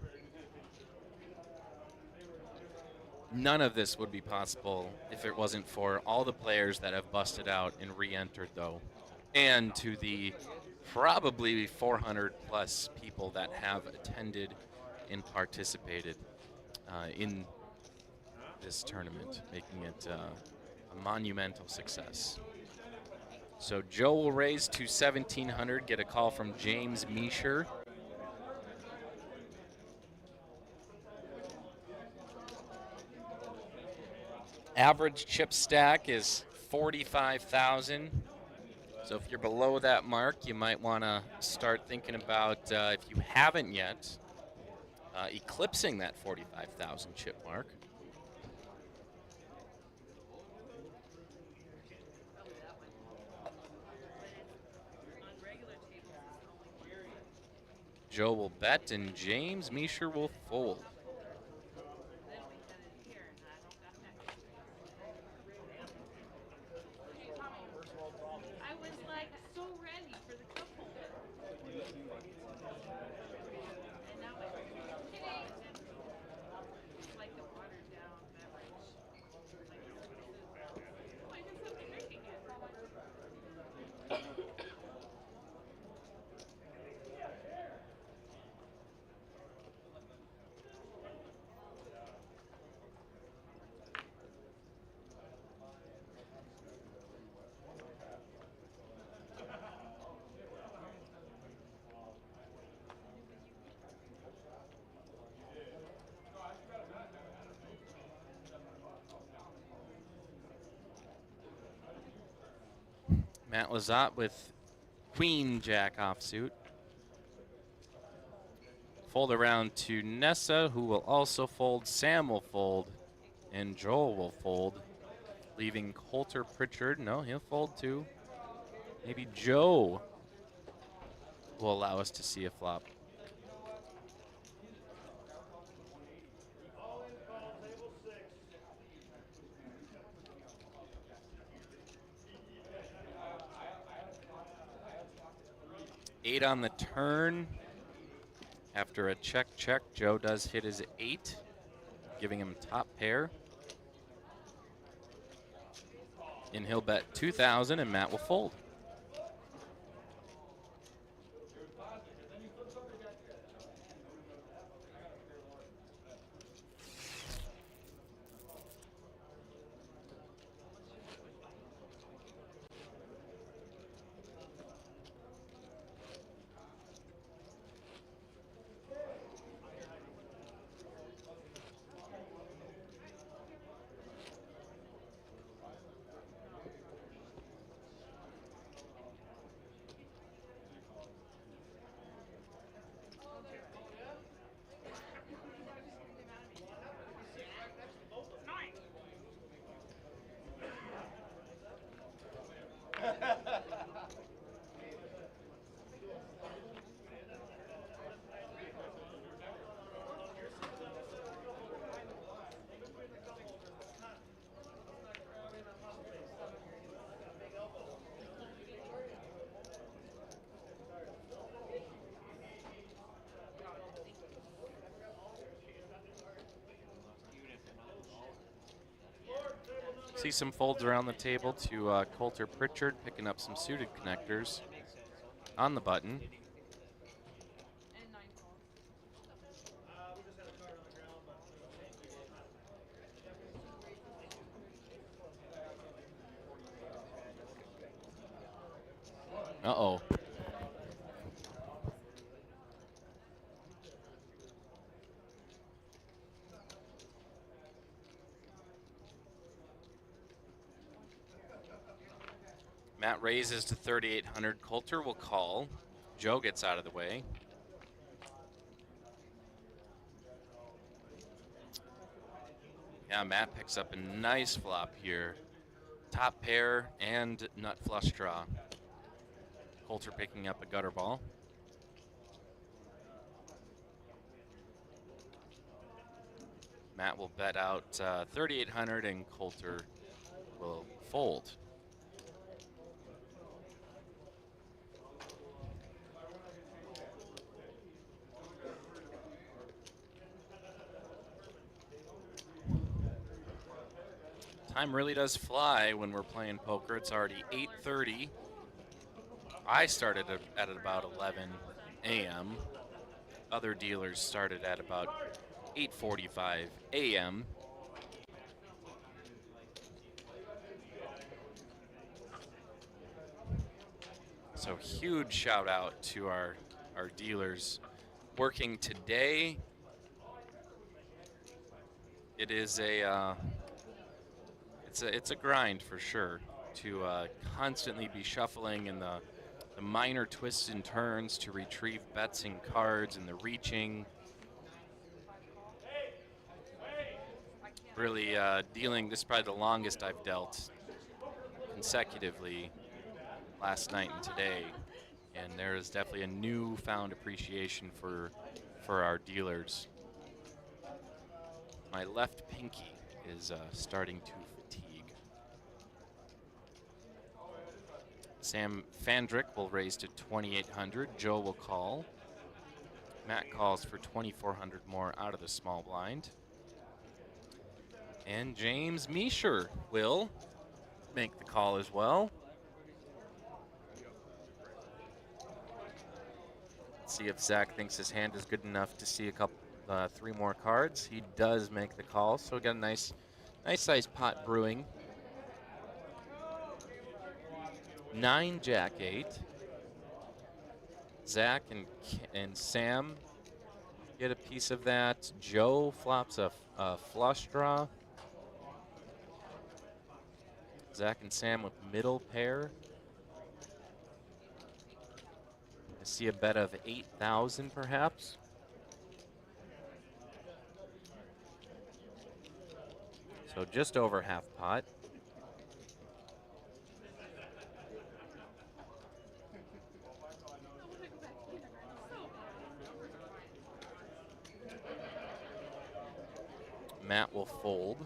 None of this would be possible if it wasn't for all the players that have busted out and re-entered, though, and to the probably 400 plus people that have attended and participated. in this tournament, making it a monumental success. So Joe will raise to 1,700, get a call from James Meisher. Average chip stack is 45,000. So if you're below that mark, you might want to start thinking about, if you haven't yet, eclipsing that 45,000 chip mark. Joe will bet and James Meisher will fold. I was like so ready for the cup holder. And now it's like the watered down beverage. Oh, I can stop drinking it. Matt Lazat with Queen Jack offsuit. Fold around to Nessa, who will also fold. Sam will fold, and Joel will fold, leaving Coulter Pritchard. No, he'll fold too. Maybe Joe will allow us to see a flop. Eight on the turn. After a check, Joe does hit his 8, giving him top pair. And he'll bet 2,000, and Matt will fold. See some folds around the table to Coulter Pritchard, picking up some suited connectors on the button. And 9 calls. Uh-oh. Matt raises to 3,800. Coulter will call. Joe gets out of the way. Yeah, Matt picks up a nice flop here. Top pair and nut flush draw. Coulter picking up a gutter ball. Matt will bet out 3,800 and Coulter will fold. Time really does fly when we're playing poker. It's already 8:30. I started at about 11 a.m. Other dealers started at about 8:45 a.m. So huge shout out to our dealers working today. It is it's a grind for sure to constantly be shuffling in the minor twists and turns to retrieve bets and cards and the reaching. Really dealing, this is probably the longest I've dealt consecutively last night and today. And there is definitely a newfound appreciation for our dealers. My left pinky is starting to fatigue. Sam Fandrick will raise to 2,800. Joe will call. Matt calls for 2,400 more out of the small blind. And James Meisher will make the call as well. Let's see if Zach thinks his hand is good enough to see a couple, 3 more cards. He does make the call, so we got a nice sized pot brewing. 9 Jack 8. Zach and Sam get a piece of that. Joe flops a flush draw. Zach and Sam with middle pair. I see a bet of 8,000 perhaps. So just over half pot. Matt will fold,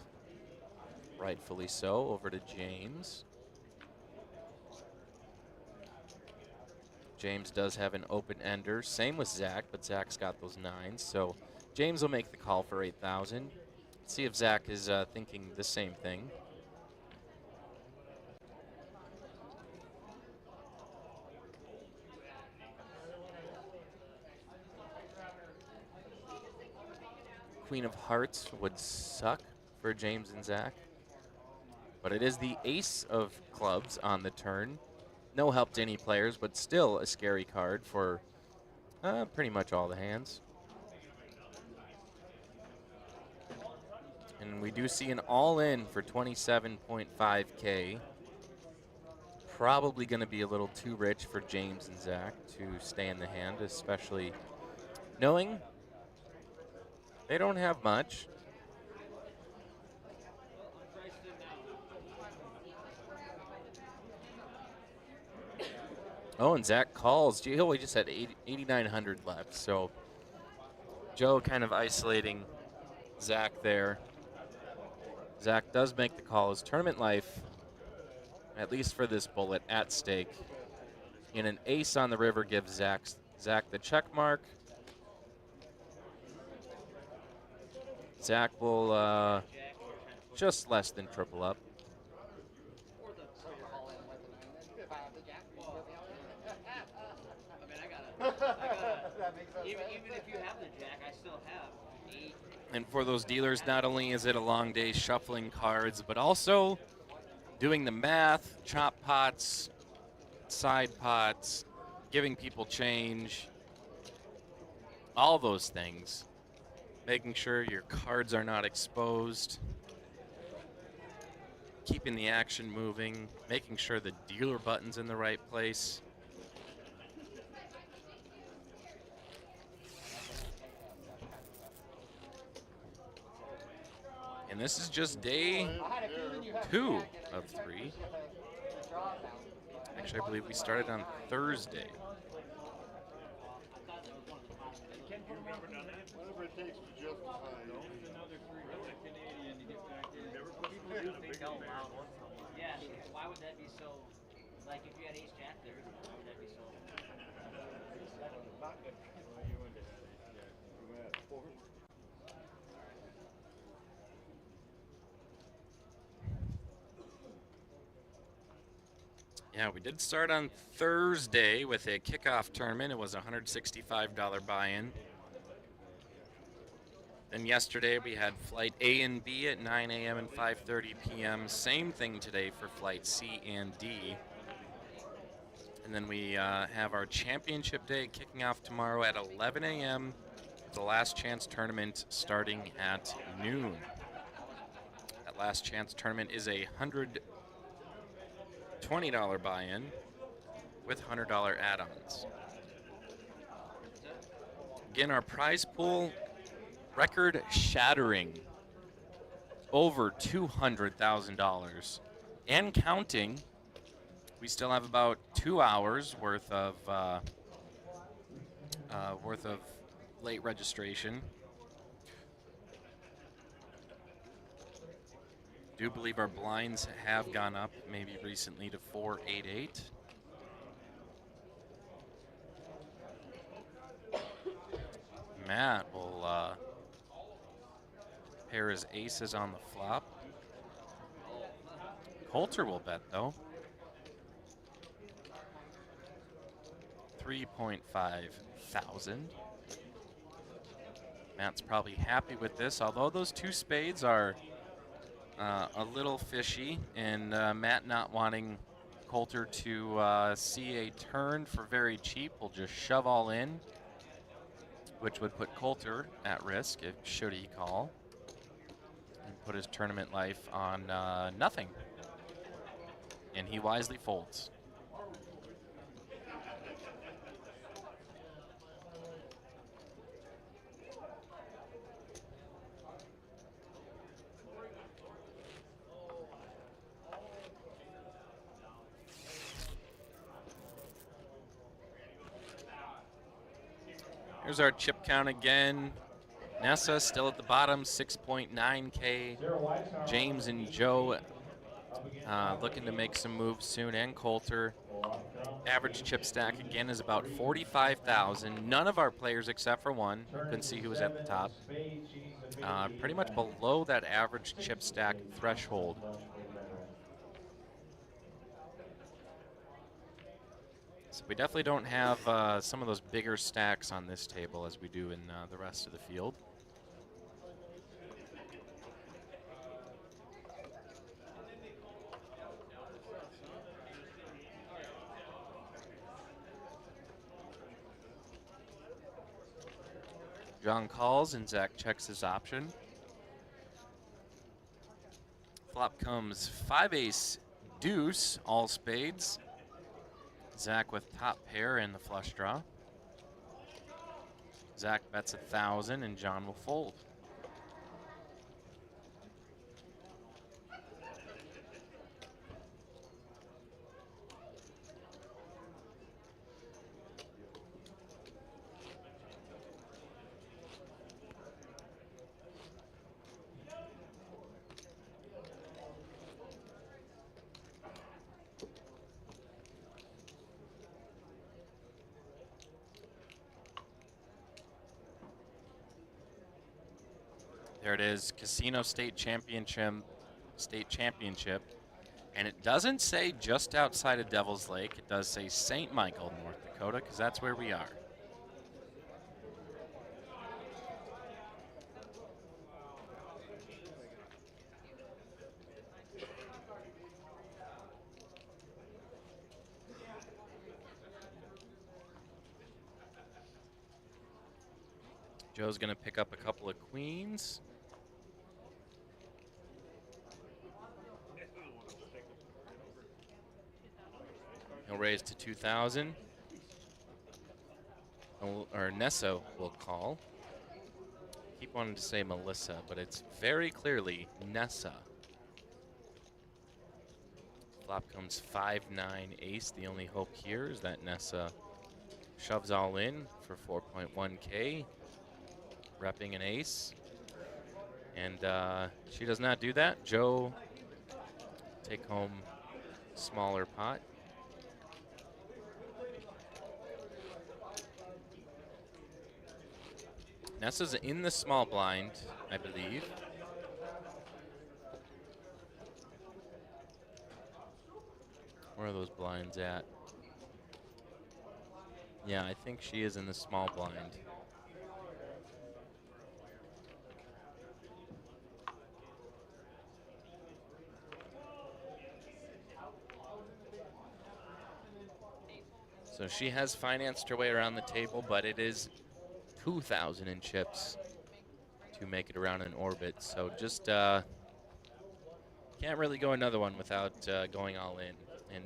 rightfully so, over to James. James does have an open ender, same with Zach, but Zach's got those 9s, so James will make the call for 8,000. See if Zach is thinking the same thing. Queen of Hearts would suck for James and Zach, but it is the Ace of Clubs on the turn. No help to any players, but still a scary card for pretty much all the hands. And we do see an all-in for 27.5K. Probably going to be a little too rich for James and Zach to stay in the hand, especially knowing they don't have much. Oh, and Zach calls. He only just had 8,900 left, so Joe kind of isolating Zach there. Zach does make the call. His tournament life, at least for this bullet, at stake. And an ace on the river gives Zach the check mark. Zach will just less than triple up. Even if you have the jack, I still have 8. And for those dealers, not only is it a long day shuffling cards, but also doing the math, chop pots, side pots, giving people change, all those things. Making sure your cards are not exposed, keeping the action moving, making sure the dealer button's in the right place. And this is just day 2 of 3. Actually, I believe we started on Thursday. Whatever it takes to justify it. Yeah, why would that be so? Like if you had ace jack there, why would that be so? Yeah, we did start on Thursday with a kickoff tournament. It was a $165 buy-in. And yesterday we had flight A and B at 9 a.m. and 5:30 p.m. Same thing today for flight C and D. And then we have our championship day kicking off tomorrow at 11 a.m. The last chance tournament starting at noon. That last chance tournament is a $120 buy-in with $100 add-ons. Again, our prize pool, record-shattering, over $200,000 and counting. We still have about 2 hours worth of late registration. Do believe our blinds have gone up maybe recently to 488. Matt will pair his aces on the flop. Coulter will bet though. 3.5 thousand. Matt's probably happy with this, although those two spades are a little fishy, and Matt not wanting Coulter to see a turn for very cheap will just shove all in, which would put Coulter at risk if should he call, and put his tournament life on nothing. And he wisely folds. Here's our chip count again. Nessa still at the bottom, 6.9K. James and Joe looking to make some moves soon, and Coulter. Average chip stack again is about 45,000. None of our players except for one, couldn't see who was at the top, pretty much below that average chip stack threshold. So we definitely don't have some of those bigger stacks on this table as we do in the rest of the field. John calls and Zach checks his option. Flop comes 5-ace deuce, all spades. Zach with top pair and the flush draw. Zach bets 1,000 and John will fold. There it is, Casino State Championship, and it doesn't say just outside of Devil's Lake. It does say St. Michael, North Dakota, because that's where we are. Joe's going to pick up a couple of queens. He'll raise to 2,000. Or Nessa will call. Keep wanting to say Melissa, but it's very clearly Nessa. Flop comes 5-9 ace. The only hope here is that Nessa shoves all in for 4.1K, repping an ace. And she does not do that. Joe take home smaller pot. Nessa's in the small blind, I believe. Where are those blinds at? Yeah, I think she is in the small blind. So she has financed her way around the table, but it is 2,000 in chips to make it around in orbit. So just can't really go another one without going all in. And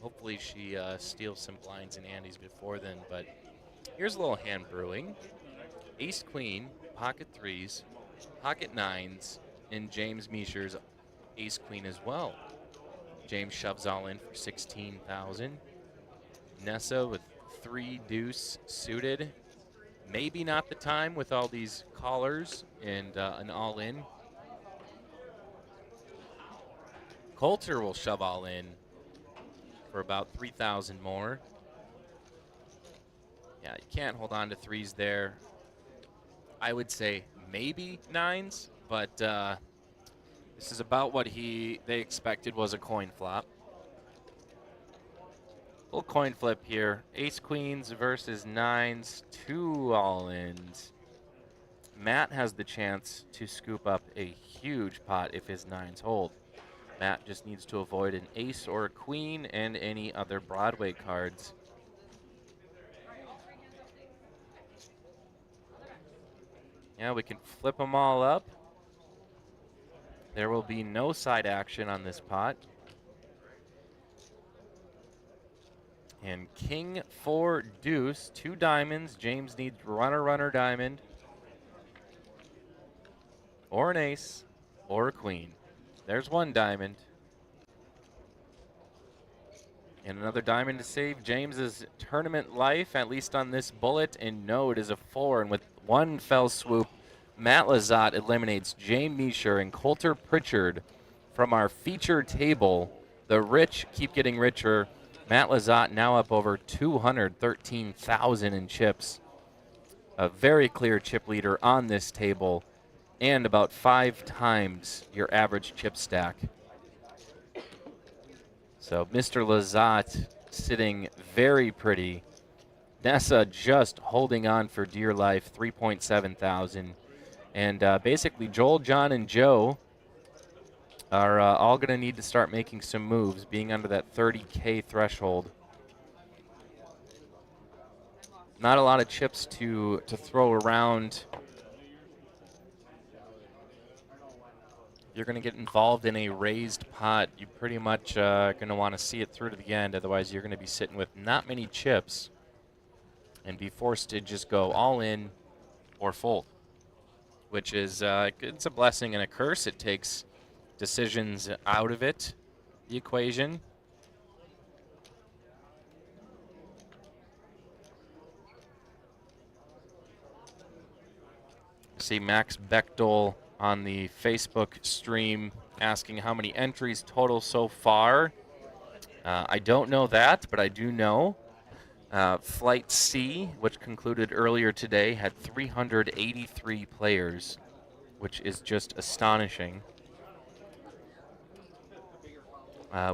hopefully she steals some blinds and andes before then. But here's a little hand brewing. Ace queen, pocket threes, pocket nines, and James Meisher's ace queen as well. James shoves all in for 16,000. Nessa with 3 deuce suited. Maybe not the time with all these callers and an all in. Coulter will shove all in for about 3,000 more. Yeah, you can't hold on to threes there. I would say maybe nines, but this is about what they expected was a coin flop. Little coin flip here. Ace queens versus nines, 2 all-ins. Matt has the chance to scoop up a huge pot if his nines hold. Matt just needs to avoid an ace or a queen and any other Broadway cards. Yeah, we can flip them all up. There will be no side action on this pot. And king 4 deuce, 2 diamonds. James needs runner diamond, or an ace, or a queen. There's 1 diamond. And another diamond to save James's tournament life, at least on this bullet. And no, it is a 4. And with 1 fell swoop, Matt Lizotte eliminates James Meisher and Coulter Pritchard from our feature table. The rich keep getting richer. Matt Lizotte now up over 213,000 in chips. A very clear chip leader on this table, and about 5 times your average chip stack. So Mr. Lizotte sitting very pretty. Nessa just holding on for dear life, 3.7 thousand. And basically Joel, John, and Joe are all going to need to start making some moves, being under that 30K threshold. Not a lot of chips to throw around. You're going to get involved in a raised pot. You pretty much going to want to see it through to the end. Otherwise, you're going to be sitting with not many chips and be forced to just go all in or fold, which is it's a blessing and a curse. It takes decisions out of the equation. See Max Bechtel on the Facebook stream asking how many entries total so far. I don't know that, but I do know Flight C, which concluded earlier today, had 383 players, which is just astonishing.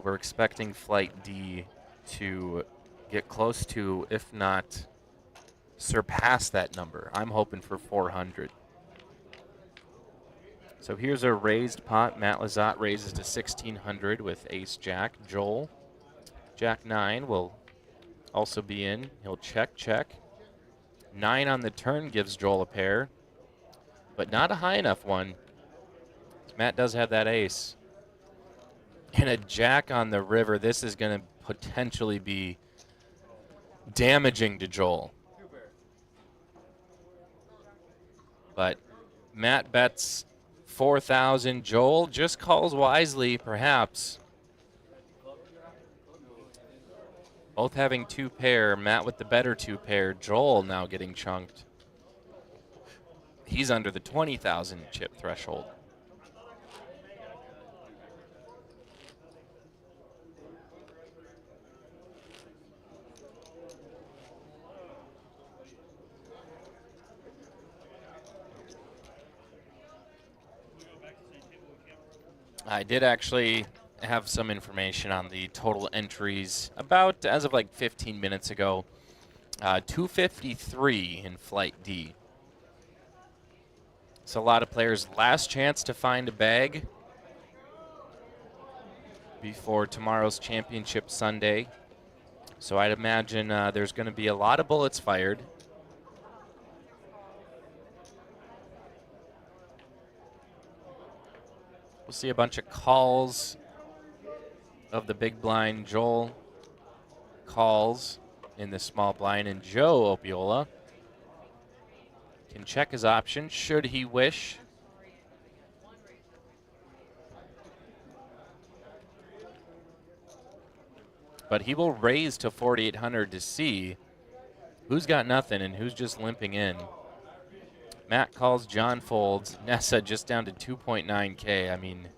We're expecting Flight D to get close to, if not surpass that number. I'm hoping for 400. So here's a raised pot. Matt Lizotte raises to 1,600 with ace-jack. Joel, jack-9 will also be in. He'll check. 9 on the turn gives Joel a pair, but not a high enough one. Matt does have that ace. And a jack on the river. This is going to potentially be damaging to Joel. But Matt bets 4,000. Joel just calls wisely, perhaps. Both having 2 pair. Matt with the better 2 pair. Joel now getting chunked. He's under the 20,000 chip threshold. I did actually have some information on the total entries about as of like 15 minutes ago. 253 in Flight D. So a lot of players' last chance to find a bag before tomorrow's championship Sunday. So I'd imagine there's going to be a lot of bullets fired. We'll see a bunch of calls of the big blind. Joel calls in the small blind, and Joe Opiola can check his options should he wish. But he will raise to 4,800 to see who's got nothing and who's just limping in. Matt calls, John folds. Nessa just down to 2.9K. I mean,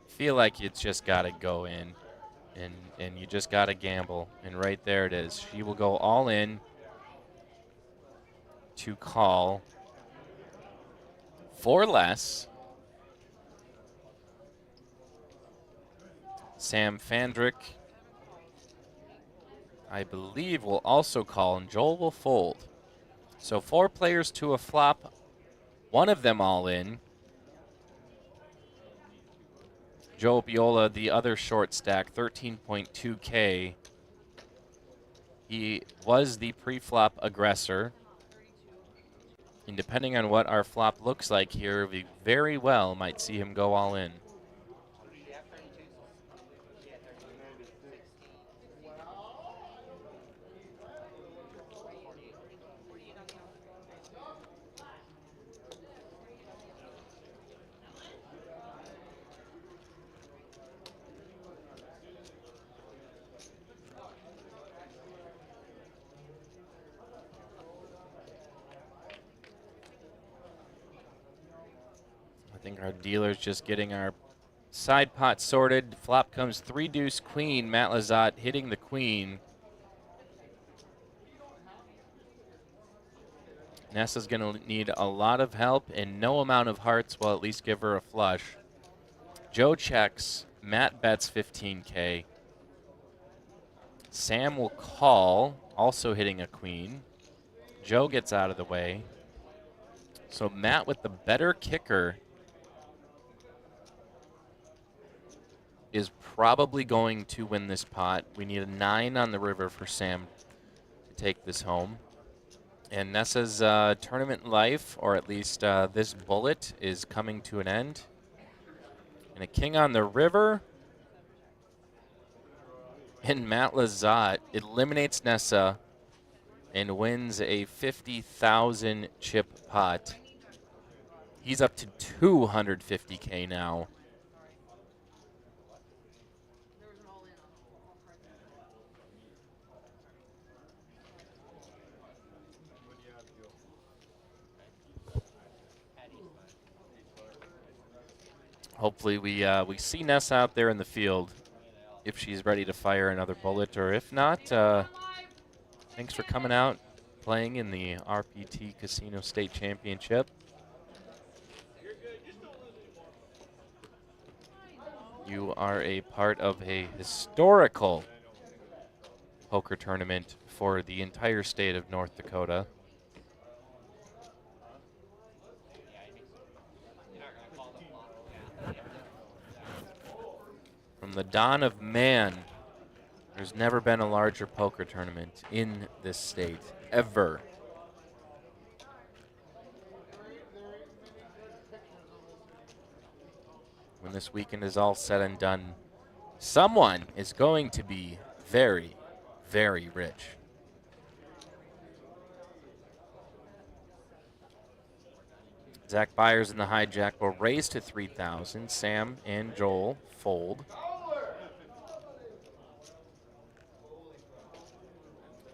feel like it's just got to go in, and you just got to gamble. And right there it is. She will go all in to call for less. Sam Fandrick, I believe, will also call, and Joel will fold. So 4 players to a flop, one of them all in. Joe Biola, the other short stack, 13.2K. He was the pre-flop aggressor. And depending on what our flop looks like here, we very well might see him go all in. I think our dealer's just getting our side pot sorted. Flop comes 3 deuce queen. Matt Lazat hitting the queen. Nessa's going to need a lot of help, and no amount of hearts will at least give her a flush. Joe checks. Matt bets 15K. Sam will call, also hitting a queen. Joe gets out of the way. So Matt with the better kicker is probably going to win this pot. We need a 9 on the river for Sam to take this home. And Nessa's tournament life, or at least this bullet, is coming to an end. And a king on the river. And Matt Lazat eliminates Nessa and wins a 50,000 chip pot. He's up to 250K now. Hopefully we see Nessa out there in the field if she's ready to fire another bullet, or if not, thanks for coming out, playing in the RPT Casino State Championship. You are a part of a historical poker tournament for the entire state of North Dakota. From the dawn of man, there's never been a larger poker tournament in this state, ever. When this weekend is all said and done, someone is going to be very, very rich. Zach Byers in the hijack will raise to 3,000. Sam and Joel fold.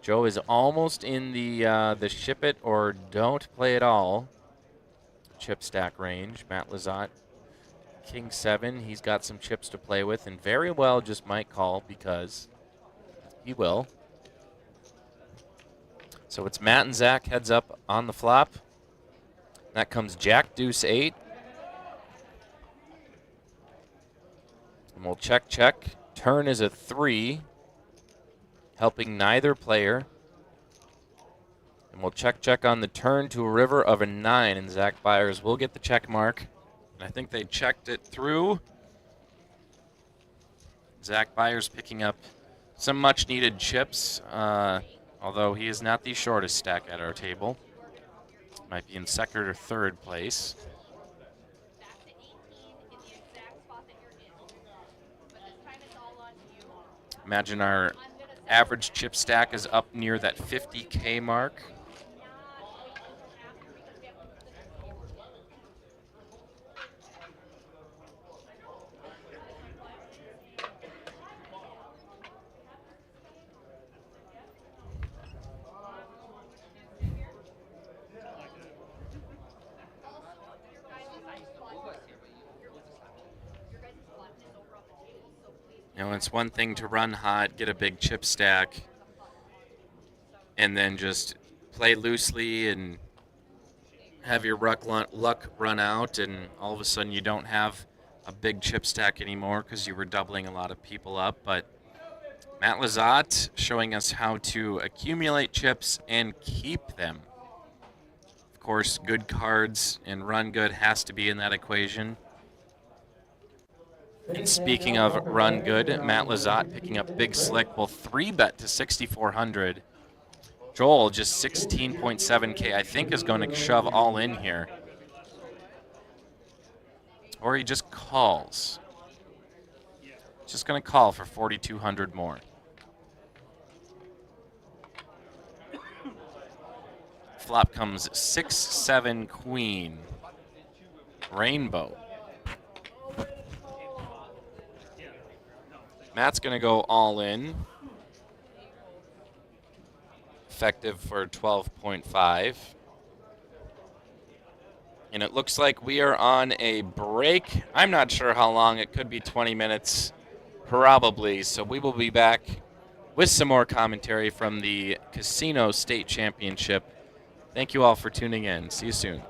Joe is almost in the ship it or don't play at all chip stack range. Matt Lazat, king 7. He's got some chips to play with, and very well just might call because he will. So it's Matt and Zach heads up on the flop. That comes Jack Deuce 8. And we'll check. Turn is a 3, helping neither player. And we'll check on the turn to a river of a 9, and Zach Byers will get the check mark. And I think they checked it through. Zach Byers picking up some much needed chips, although he is not the shortest stack at our table. Might be in second or third place. Imagine our average chip stack is up near that 50K mark. You know, it's one thing to run hot, get a big chip stack, and then just play loosely and have your luck run out, and all of a sudden you don't have a big chip stack anymore because you were doubling a lot of people up. But Matt Lazat showing us how to accumulate chips and keep them. Of course, good cards and run good has to be in that equation. And speaking of run good, Matt Lazat picking up Big Slick will 3-bet to 6,400. Joel just 16.7K, I think is going to shove all in here. Or he just calls. Just going to call for 4,200 more. Flop comes 6-7 queen. Rainbow. Matt's going to go all in. Effective for 12.5. And it looks like we are on a break. I'm not sure how long. It could be 20 minutes, probably. So we will be back with some more commentary from the Casino State Championship. Thank you all for tuning in. See you soon.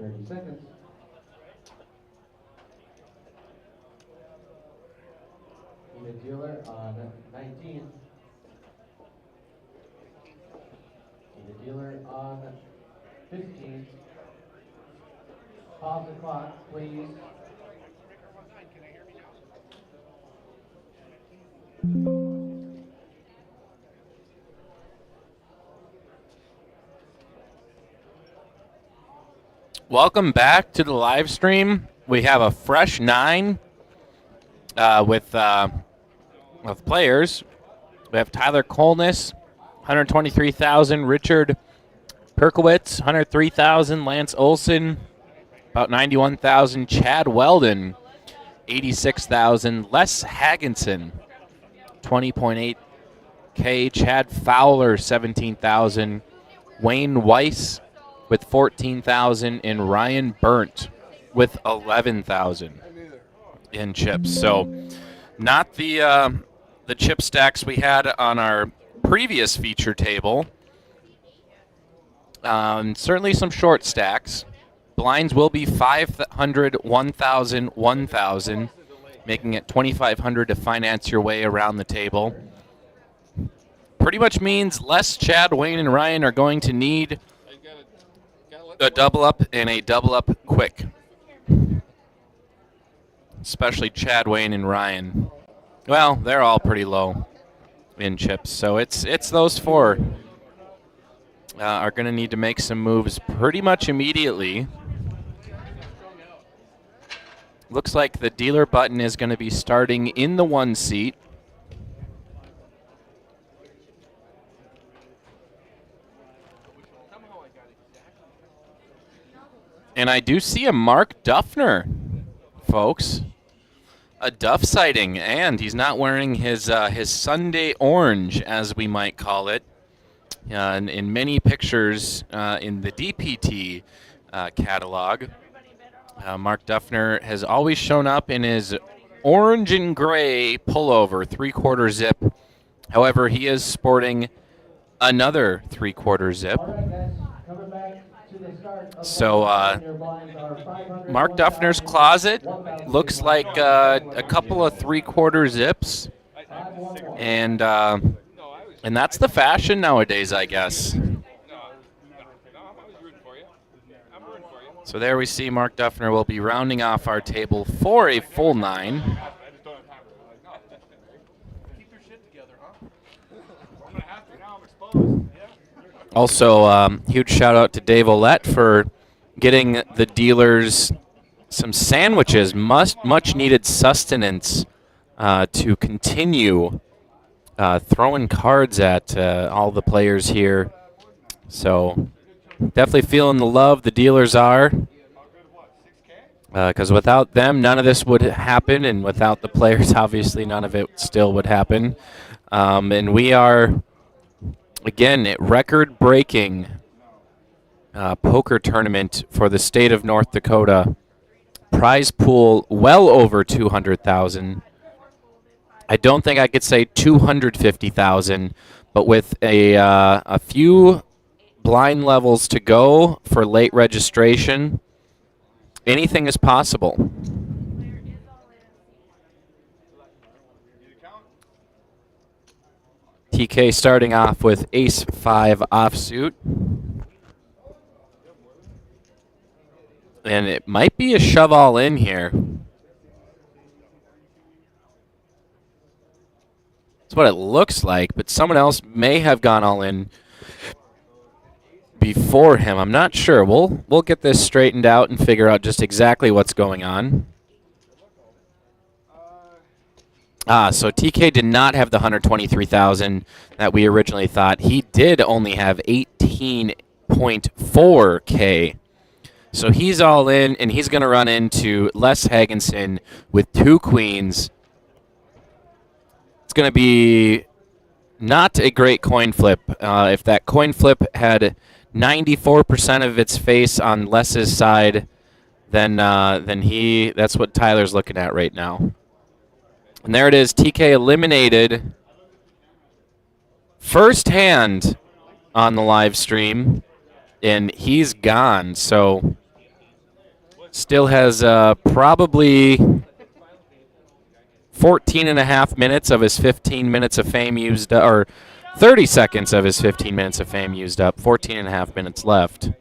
30 seconds. Need a dealer on 19. Need a dealer on 15. Pause the clock, please. Welcome back to the live stream. We have a fresh 9 with players. We have Tyler Kolness, 123,000. Richard Perkowitz, 103,000. Lance Olson, about 91,000. Chad Weldon, 86,000. Les Hagginson, 20.8K. Chad Fowler, 17,000. Wayne Weiss with 14,000, and Ryan Burnt with 11,000 in chips. So not the chip stacks we had on our previous feature table. Certainly some short stacks. Blinds will be 500, 1,000, 1,000, making it 2,500 to finance your way around the table. Pretty much means Les, Chad, Wayne, and Ryan are going to need a double up and a double up quick. Especially Chad, Wayne, and Ryan. Well, they're all pretty low in chips, so it's those 4 are going to need to make some moves pretty much immediately. Looks like the dealer button is going to be starting in the 1 seat. And I do see a Mark Duffner, folks. A Duff sighting, and he's not wearing his Sunday orange, as we might call it. In many pictures in the DPT catalog, Mark Duffner has always shown up in his orange and gray pullover, 3/4 zip. However, he is sporting another 3/4 zip. So Mark Duffner's closet looks like a couple of 3/4 zips, and that's the fashion nowadays, I guess. So there we see Mark Duffner will be rounding off our table for a full 9. Also, huge shout out to Dave Olette for getting the dealers some sandwiches, much needed sustenance to continue throwing cards at all the players here. So definitely feeling the love, the dealers are. Because without them, none of this would happen, and without the players, obviously, none of it still would happen. And we are, again, at record-breaking poker tournament for the state of North Dakota. Prize pool well over 200,000. I don't think I could say 250,000, but with a few blind levels to go for late registration, anything is possible. TK starting off with ace-5 offsuit. And it might be a shove all in here. That's what it looks like, but someone else may have gone all in before him. I'm not sure. We'll get this straightened out and figure out just exactly what's going on. So TK did not have the 123,000 that we originally thought. He did only have 18.4K. So he's all in, and he's going to run into Les Hagginson with 2 queens. It's going to be not a great coin flip. If that coin flip had 94% of its face on Les's side, then that's what Tyler's looking at right now. And there it is. TK eliminated first hand on the live stream, and he's gone. So Still has probably 14 and a half minutes of his 15 minutes of fame used, or 30 seconds of his 15 minutes of fame used up. 14 and a half minutes left.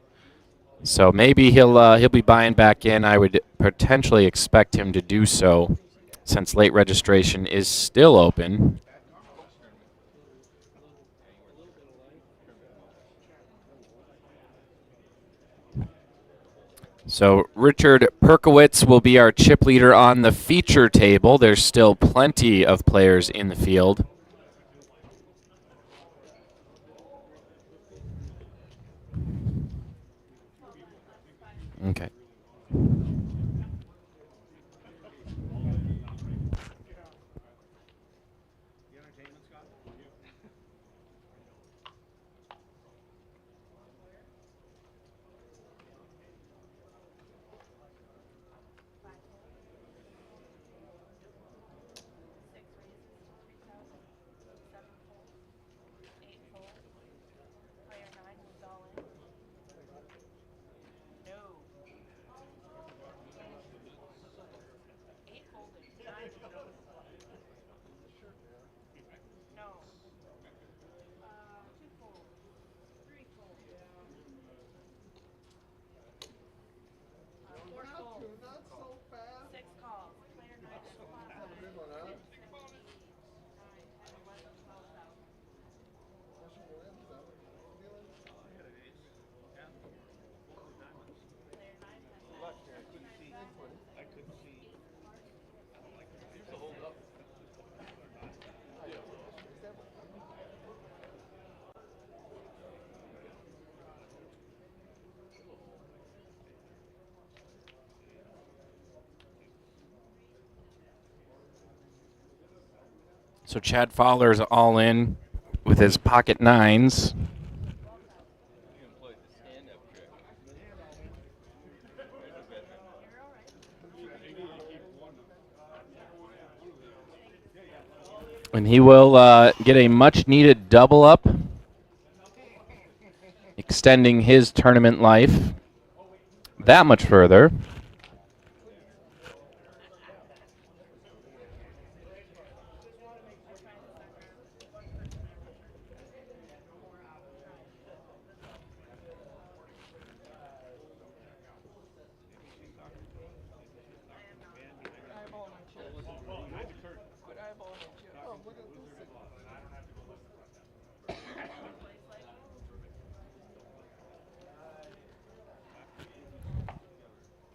So maybe he'll be buying back in. I would potentially expect him to do so, since late registration is still open. So Richard Perkowitz will be our chip leader on the feature table. There's still plenty of players in the field. Okay. So Chad Fowler's all in with his pocket nines. And he will get a much-needed double up, extending his tournament life that much further.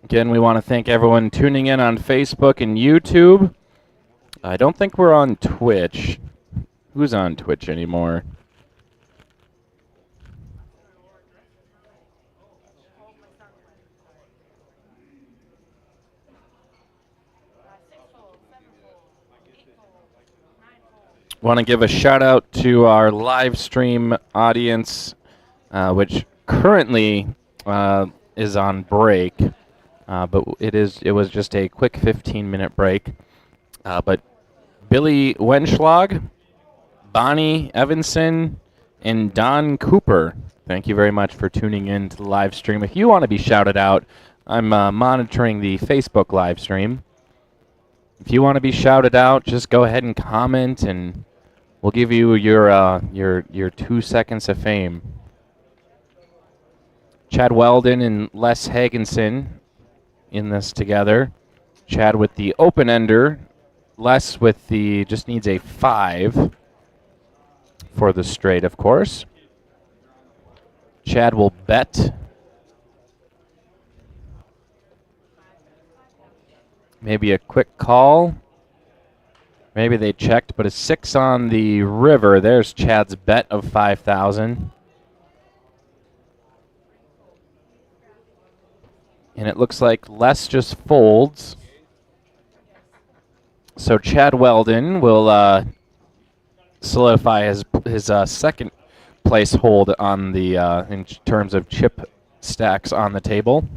Again, we want to thank everyone tuning in on Facebook and YouTube. I don't think we're on Twitch. Who's on Twitch anymore? Want to give a shout out to our live stream audience, which currently is on break, but it was just a quick 15-minute break. But Billy Wenschlag, Bonnie Evanson, and Don Cooper, thank you very much for tuning in to the live stream. If you want to be shouted out, I'm monitoring the Facebook live stream. If you want to be shouted out, just go ahead and comment, and we'll give you your 2 seconds of fame. Chad Weldon and Les Hagenson in this together. Chad with the open ender. Les with the just needs a 5 for the straight, of course. Chad will bet. Maybe a quick call. Maybe they checked, but a 6 on the river. There's Chad's bet of 5,000. And it looks like Les just folds. So Chad Weldon will solidify his second place hold on the in terms of chip stacks on the table.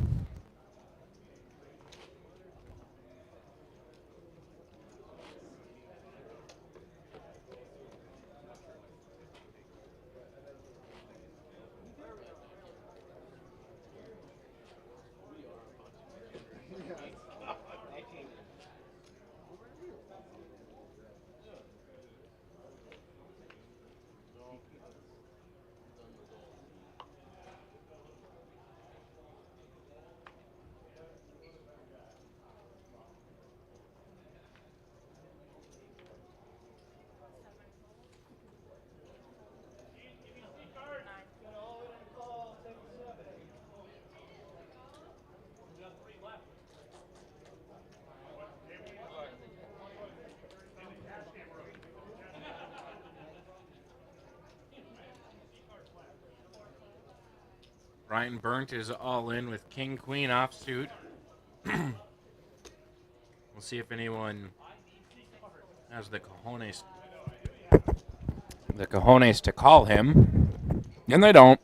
Ryan Burnt is all in with King Queen offsuit. We'll see if anyone has the cojones to call him, and they don't.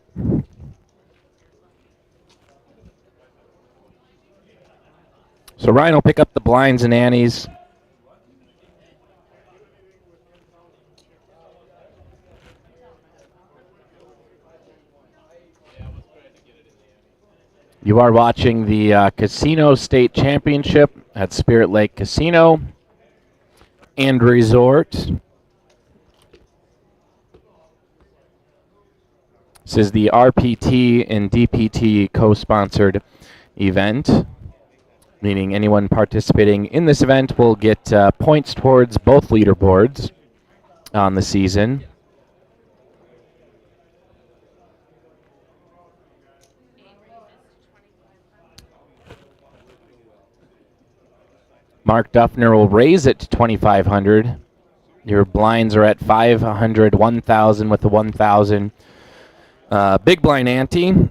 So Ryan will pick up the blinds and antes. You are watching the Casino State Championship at Spirit Lake Casino and Resort. This is the RPT and DPT co-sponsored event, meaning anyone participating in this event will get points towards both leaderboards on the season. Mark Duffner will raise it to 2,500. Your blinds are at 500, 1,000 with the 1,000. Big blind ante.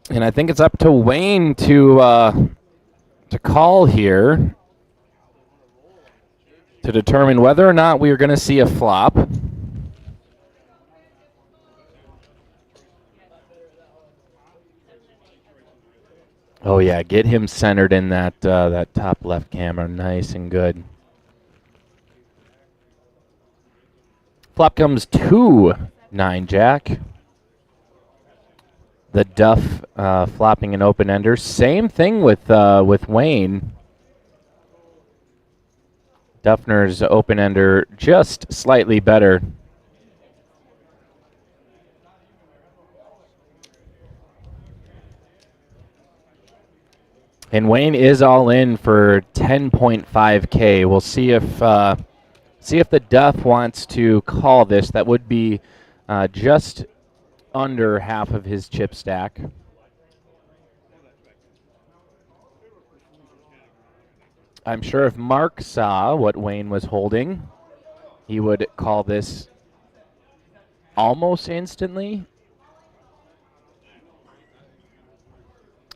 And I think it's up to Wayne to call here to determine whether or not we are going to see a flop. Oh yeah, get him centered in that that top left camera, nice and good. Flop comes 2 9-jack. The Duff flopping an open ender. Same thing with Wayne. Duffner's open ender just slightly better. And Wayne is all in for 10.5K. We'll see if the Duff wants to call this. That would be just under half of his chip stack. I'm sure if Mark saw what Wayne was holding, he would call this almost instantly.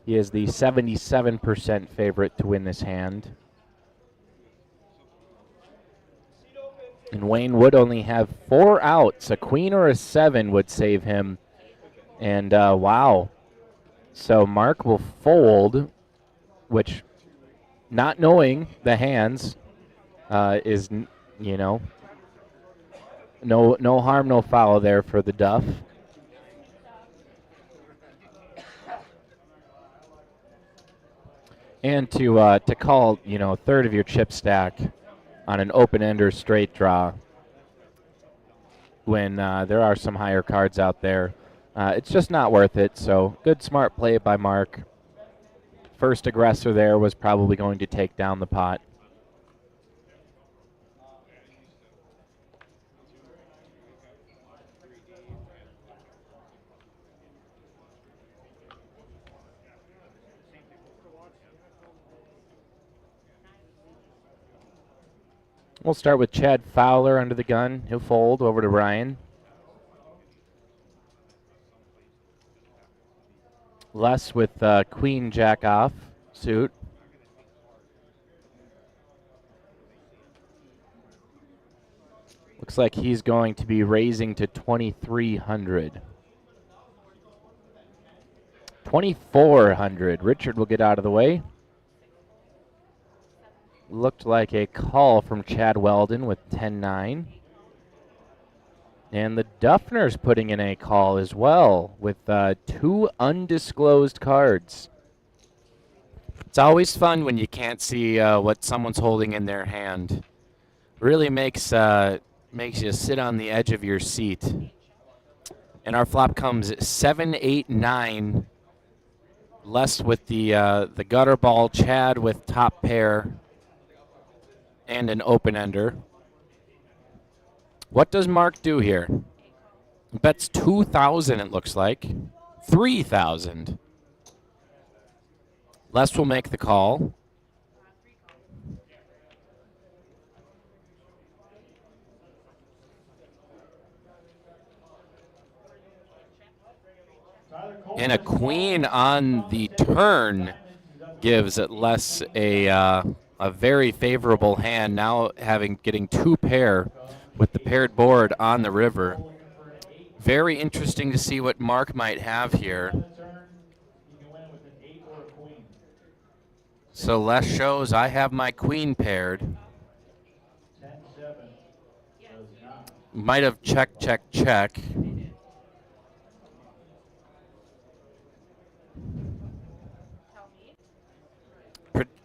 He is the 77% favorite to win this hand. And Wayne would only have 4 outs. A queen or a 7 would save him. And wow. So Mark will fold, which, not knowing the hands, is, you know, no harm, no foul there for the Duff. And to call, you know, a third of your chip stack on an open-ender straight draw when there are some higher cards out there, it's just not worth it. So good, smart play by Mark. First aggressor there was probably going to take down the pot. We'll start with Chad Fowler under the gun. He'll fold over to Ryan. Les with Queen Jack off suit. Looks like he's going to be raising to 2,300. 2,400. Richard will get out of the way. Looked like a call from Chad Weldon with 10-9. And the Duffner's putting in a call as well with 2 undisclosed cards. It's always fun when you can't see what someone's holding in their hand. Really makes you sit on the edge of your seat. And our flop comes 7, 8, 9. Les with the gutter ball, Chad with top pair, and an open ender. What does Mark do here? Bets 2,000, it looks like. 3,000. Les will make the call. And a queen on the turn gives Les a very favorable hand, now getting 2 pair with the paired board on the river. Very interesting to see what Mark might have here. So Les shows I have my queen paired. Might have check, check, check.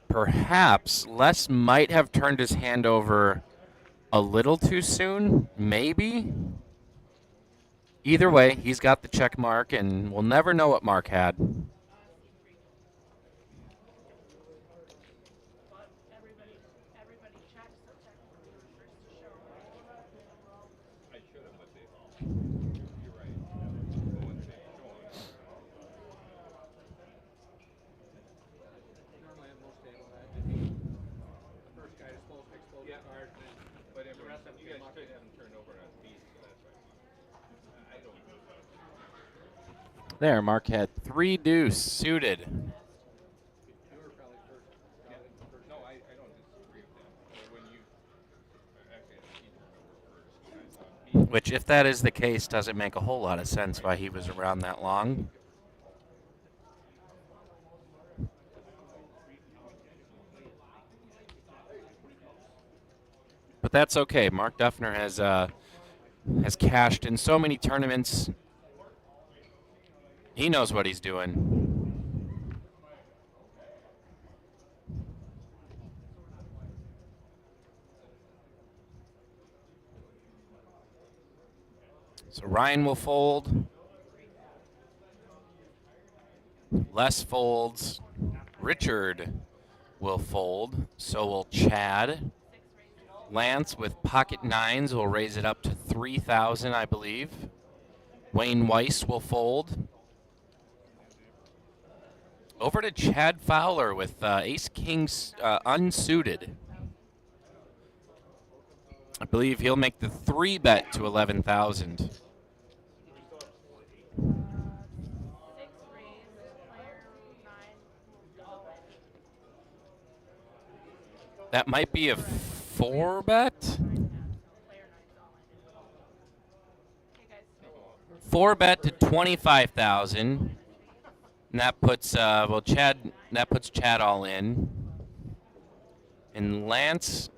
Perhaps Les might have turned his hand over a little too soon, maybe. Either way, he's got the check mark, and we'll never know what Mark had. There, Mark had 3 deuce suited. Which, if that is the case, doesn't make a whole lot of sense why he was around that long. But that's okay. Mark Duffner has cashed in so many tournaments. He knows what he's doing. So Ryan will fold. Les folds. Richard will fold. So will Chad. Lance with pocket nines will raise it up to 3,000, I believe. Wayne Weiss will fold. Over to Chad Fowler with ace kings unsuited. I believe he'll make the 3-bet to 11,000. That might be a 4-bet. 4-bet to 25,000. And that puts Chad all in. And Lance,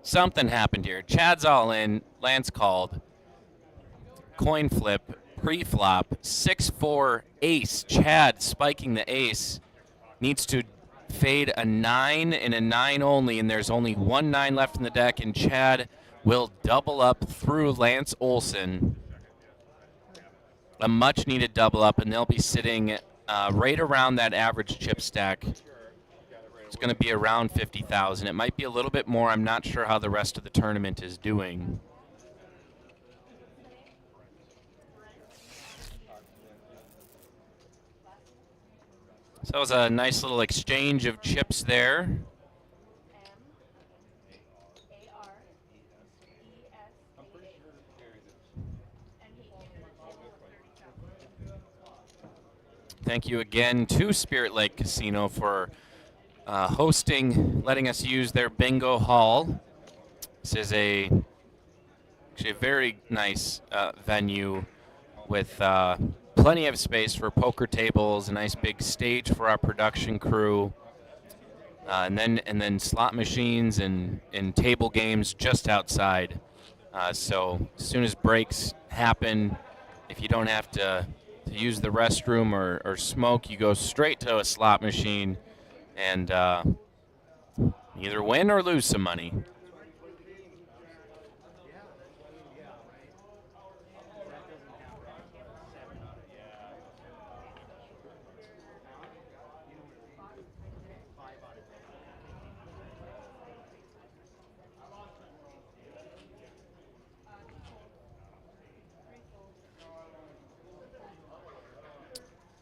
something happened here. Chad's all in, Lance called. Coin flip, pre-flop, 6-4 ace. Chad spiking the ace. Needs to fade a 9 and a 9 only, and there's only 1 9 left in the deck, and Chad will double up through Lance Olson. A much-needed double up, and they'll be sitting right around that average chip stack. It's going to be around 50,000. It might be a little bit more. I'm not sure how the rest of the tournament is doing. So that was a nice little exchange of chips there. Thank you again to Spirit Lake Casino for letting us use their bingo hall. This is actually a very nice venue with plenty of space for poker tables, a nice big stage for our production crew, and then slot machines and table games just outside. So as soon as breaks happen, if you don't have to use the restroom or smoke, you go straight to a slot machine and either win or lose some money.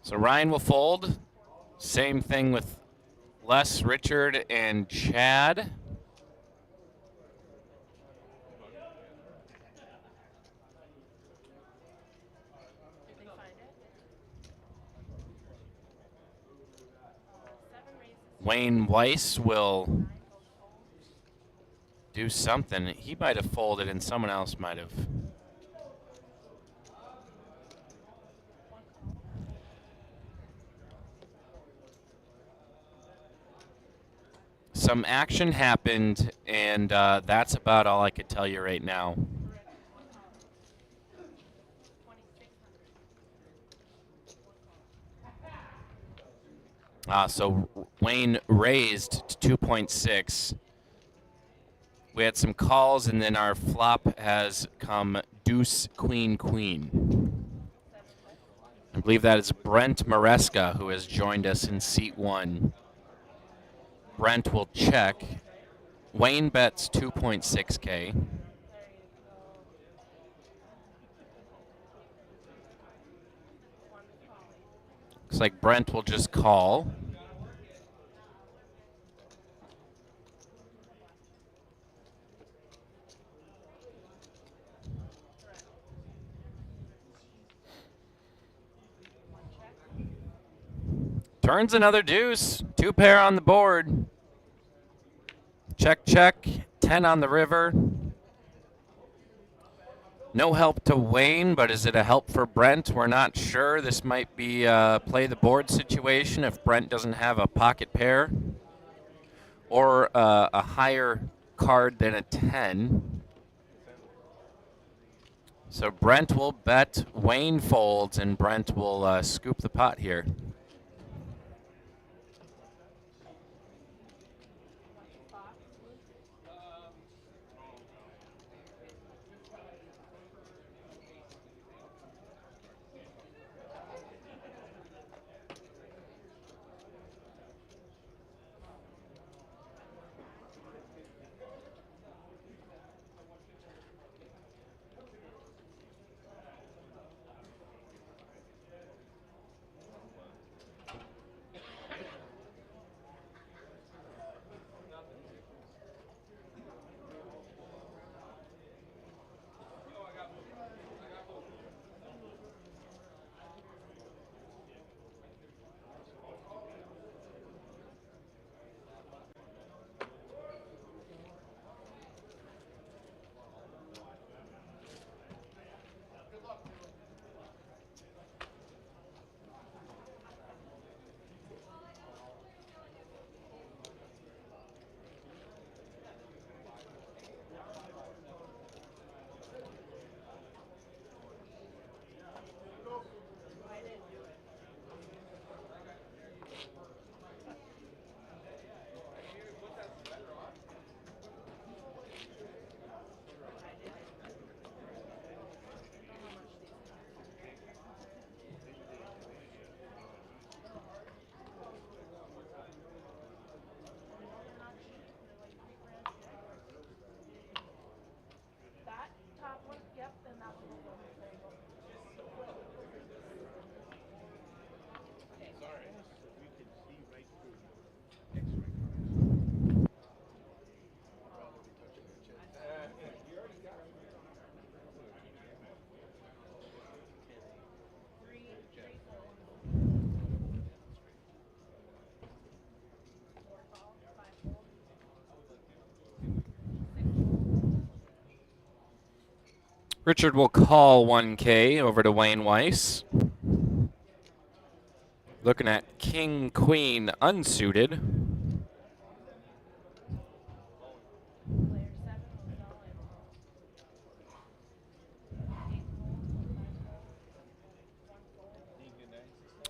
So Ryan will fold. Same thing with Les, Richard, and Chad. Wayne Weiss will do something. He might have folded and someone else might have. Some action happened, and that's about all I could tell you right now. So Wayne raised to 2.6. We had some calls, and then our flop has come deuce, queen, queen. I believe that is Brent Maresca, who has joined us in seat 1. Brent will check. Wayne bets 2.6K. Looks like Brent will just call. Turns another deuce. 2 pair on the board. Check, check. 10 on the river. No help to Wayne, but is it a help for Brent? We're not sure. This might be a play the board situation if Brent doesn't have a pocket pair or a higher card than a 10. So Brent will bet, Wayne folds, and Brent will scoop the pot here. Richard will call 1K over to Wayne Weiss. Looking at King, Queen unsuited.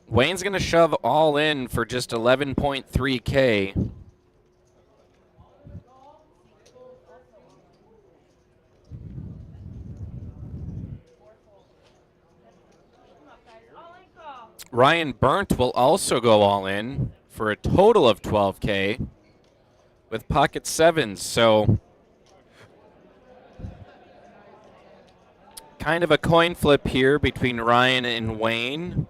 Wayne's going to shove all in for just 11.3K. Ryan Burnt will also go all in for a total of 12K with pocket sevens. So kind of a coin flip here between Ryan and Wayne.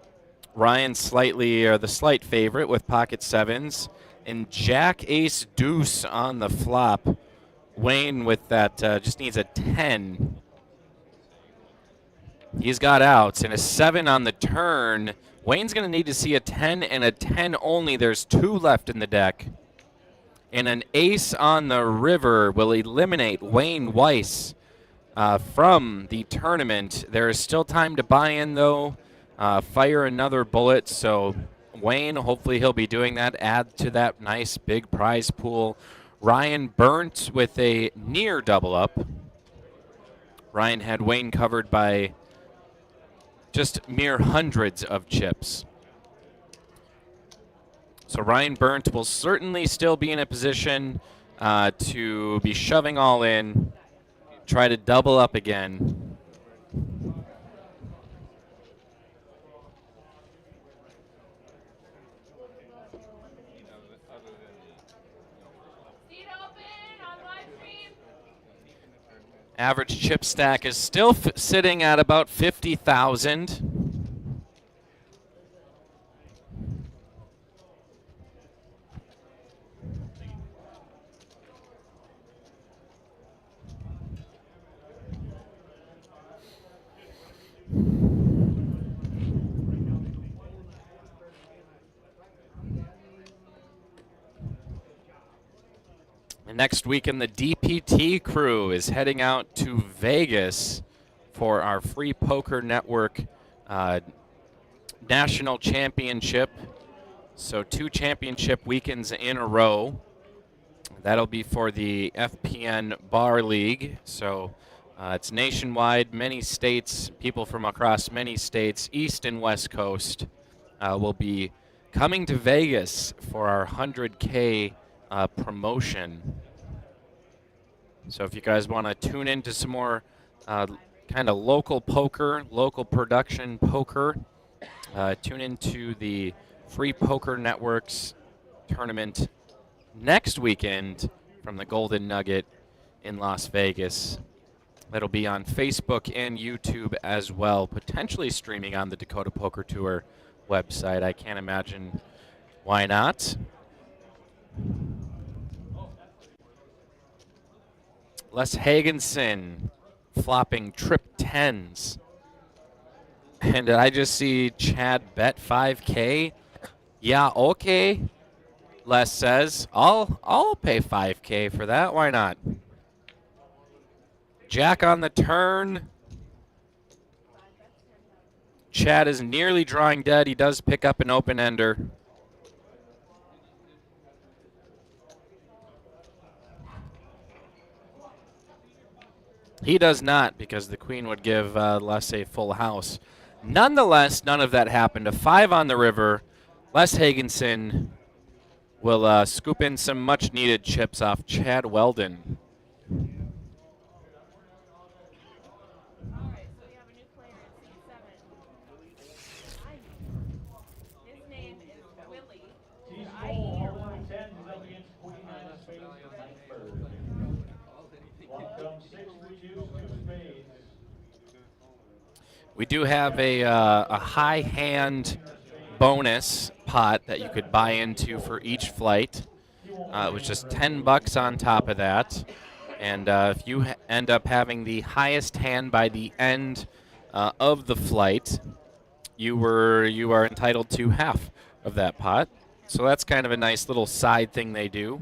Ryan the slight favorite with pocket sevens, and Jack Ace Deuce on the flop. Wayne with that just needs a 10. He's got outs and a 7 on the turn. Wayne's going to need to see a 10 and a 10 only. There's 2 left in the deck. And an ace on the river will eliminate Wayne Weiss from the tournament. There is still time to buy in, though. Fire another bullet. So Wayne, hopefully he'll be doing that. Add to that nice big prize pool. Ryan Burnt with a near double up. Ryan had Wayne covered by just mere hundreds of chips. So Ryan Burnt will certainly still be in a position to be shoving all in, try to double up again. Average chip stack is still sitting at about 50,000. And next weekend, the DPT crew is heading out to Vegas for our Free Poker Network National Championship. So 2 championship weekends in a row. That'll be for the FPN Bar League. So it's nationwide, many states, people from across many states, East and West Coast, will be coming to Vegas for our 100K promotion. So if you guys want to tune into some more kind of local poker, local production poker, tune into the Free Poker Networks tournament next weekend from the Golden Nugget in Las Vegas. That'll be on Facebook and YouTube as well, potentially streaming on the Dakota Poker Tour website. I can't imagine why not. Les Hagenson flopping trip 10s. And I just see Chad bet 5K. Yeah, okay. Les says, I'll pay 5K for that. Why not? Jack on the turn. Chad is nearly drawing dead. He does pick up an open-ender. He does not, because the queen would give Les a full house. Nonetheless, none of that happened. A 5 on the river. Les Hagenson will scoop in some much-needed chips off Chad Weldon. We do have a high hand bonus pot that you could buy into for each flight. It was just $10 on top of that. And if you end up having the highest hand by the end of the flight, you are entitled to half of that pot. So that's kind of a nice little side thing they do.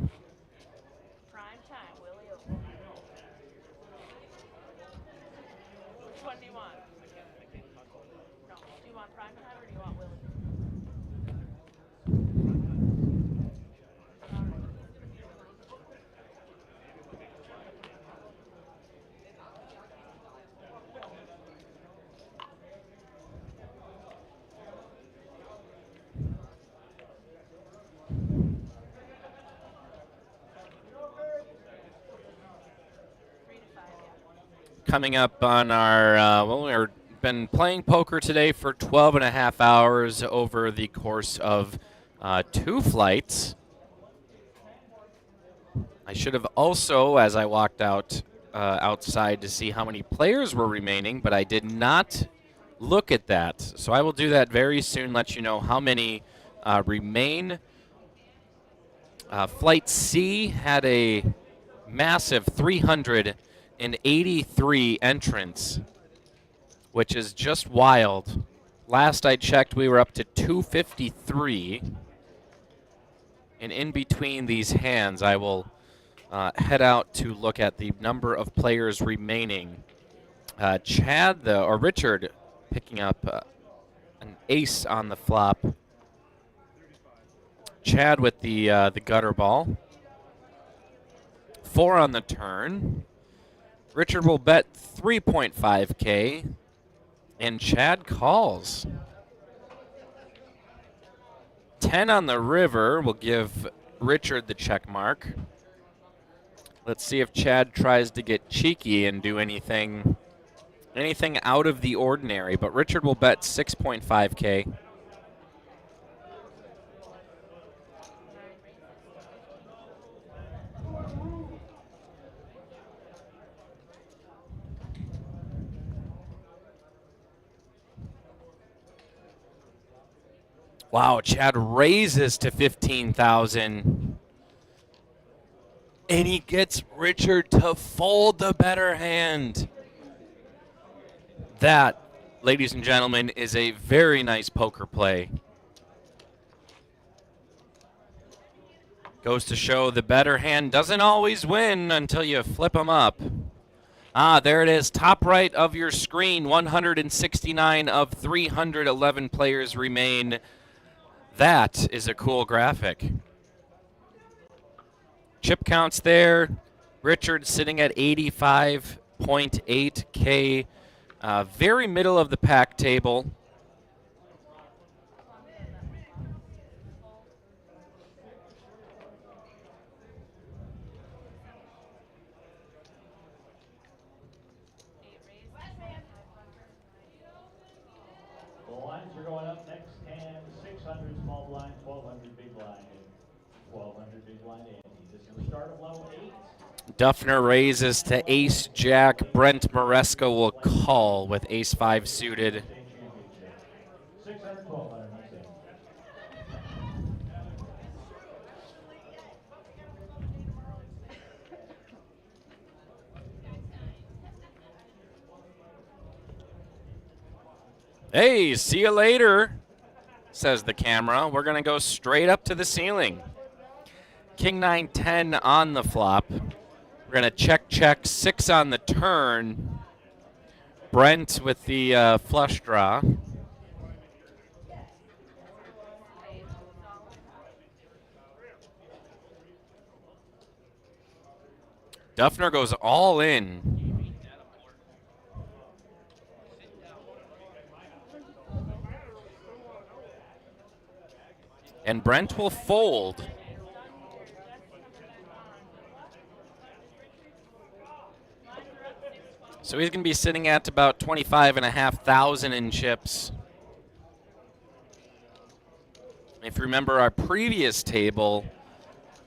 Coming up on our, we've been playing poker today for 12 and a half hours over the course of 2 flights. I should have also, as I walked out outside to see how many players were remaining, but I did not look at that. So I will do that very soon, let you know how many remain. Flight C had a massive 383 entrants, which is just wild. Last I checked, we were up to 253. And in between these hands, I will head out to look at the number of players remaining. Richard picking up an ace on the flop. Chad with the gutter ball. 4 on the turn. Richard will bet 3.5K, and Chad calls. 10 on the river will give Richard the check mark. Let's see if Chad tries to get cheeky and do anything out of the ordinary, but Richard will bet 6.5K. Wow, Chad raises to 15,000. And he gets Richard to fold the better hand. That, ladies and gentlemen, is a very nice poker play. Goes to show the better hand doesn't always win until you flip them up. There it is, top right of your screen. 169 of 311 players remain. That is a cool graphic. Chip counts there. Richard sitting at 85.8K. Very middle of the pack table. The lines are going up next hand, 600 small blind, 1200 big blind, and 1200 big blind ante. This is the start of level 8. Duffner raises to ace-jack. Brent Maresca will call with ace-5 suited. 600, 1200, that's it. Hey, see you later, says the camera. We're going to go straight up to the ceiling. King 9-10 on the flop. We're going to check, 6 on the turn. Brent with the flush draw. Duffner goes all in. And Brent will fold. So he's going to be sitting at about 25,500 in chips. If you remember our previous table,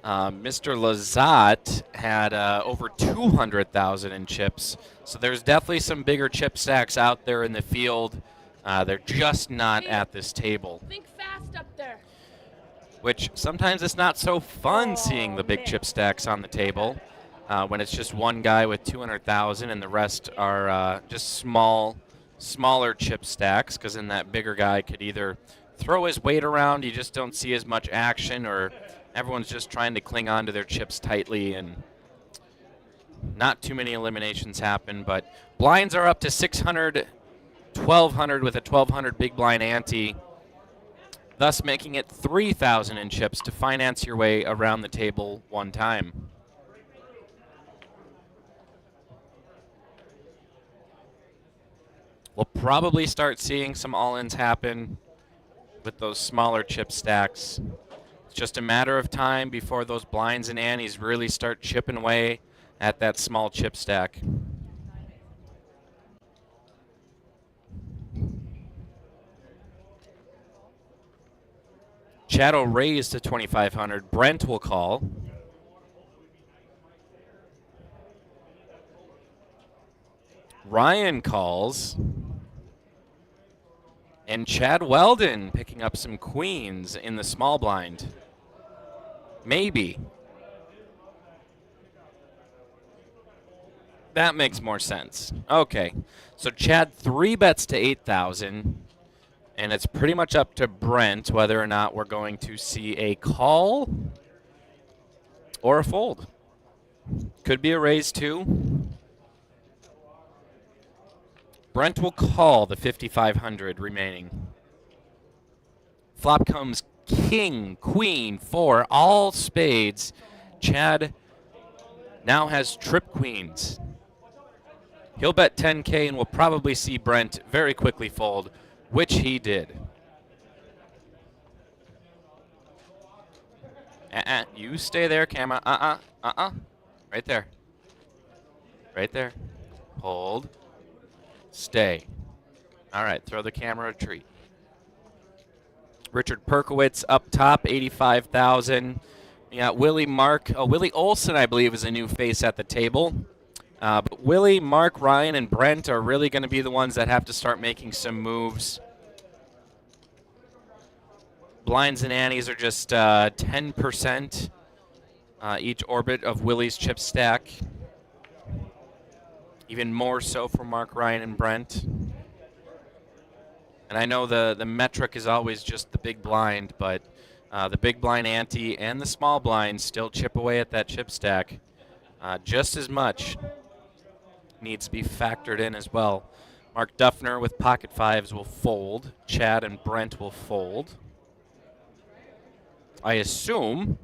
Mr. Lazat had over 200,000 in chips. So there's definitely some bigger chip stacks out there in the field. They're just not at this table. Think fast up there. Which sometimes it's not so fun seeing the big chip stacks on the table. When it's just one guy with 200,000 and the rest are just smaller chip stacks, because then that bigger guy could either throw his weight around, you just don't see as much action, or everyone's just trying to cling on to their chips tightly and not too many eliminations happen. But blinds are up to 600, 1,200 with a 1,200 big blind ante, thus making it 3,000 in chips to finance your way around the table one time. We'll probably start seeing some all-ins happen with those smaller chip stacks. It's just a matter of time before those blinds and antes really start chipping away at that small chip stack. Chad will raise to 2,500. Brent will call. Ryan calls. And Chad Weldon picking up some queens in the small blind. Maybe. That makes more sense. Okay. So Chad 3 bets to 8,000, and it's pretty much up to Brent whether or not we're going to see a call or a fold. Could be a raise too. Brent will call the 5,500 remaining. Flop comes king, queen, 4, all spades. Chad now has trip queens. He'll bet 10K and we'll probably see Brent very quickly fold, which he did. You stay there, camera. Right there. Right there. Hold. Stay. All right, throw the camera a treat. Richard Perkowitz up top, 85,000. You got Willie Olson, I believe, is a new face at the table. But Willie, Mark, Ryan, and Brent are really going to be the ones that have to start making some moves. Blinds and Annies are just 10% each orbit of Willie's chip stack. Even more so for Mark, Ryan, and Brent. And I know the metric is always just the big blind, but the big blind ante and the small blind still chip away at that chip stack just as much. Needs to be factored in as well. Mark Duffner with pocket fives will fold. Chad and Brent will fold. I assume.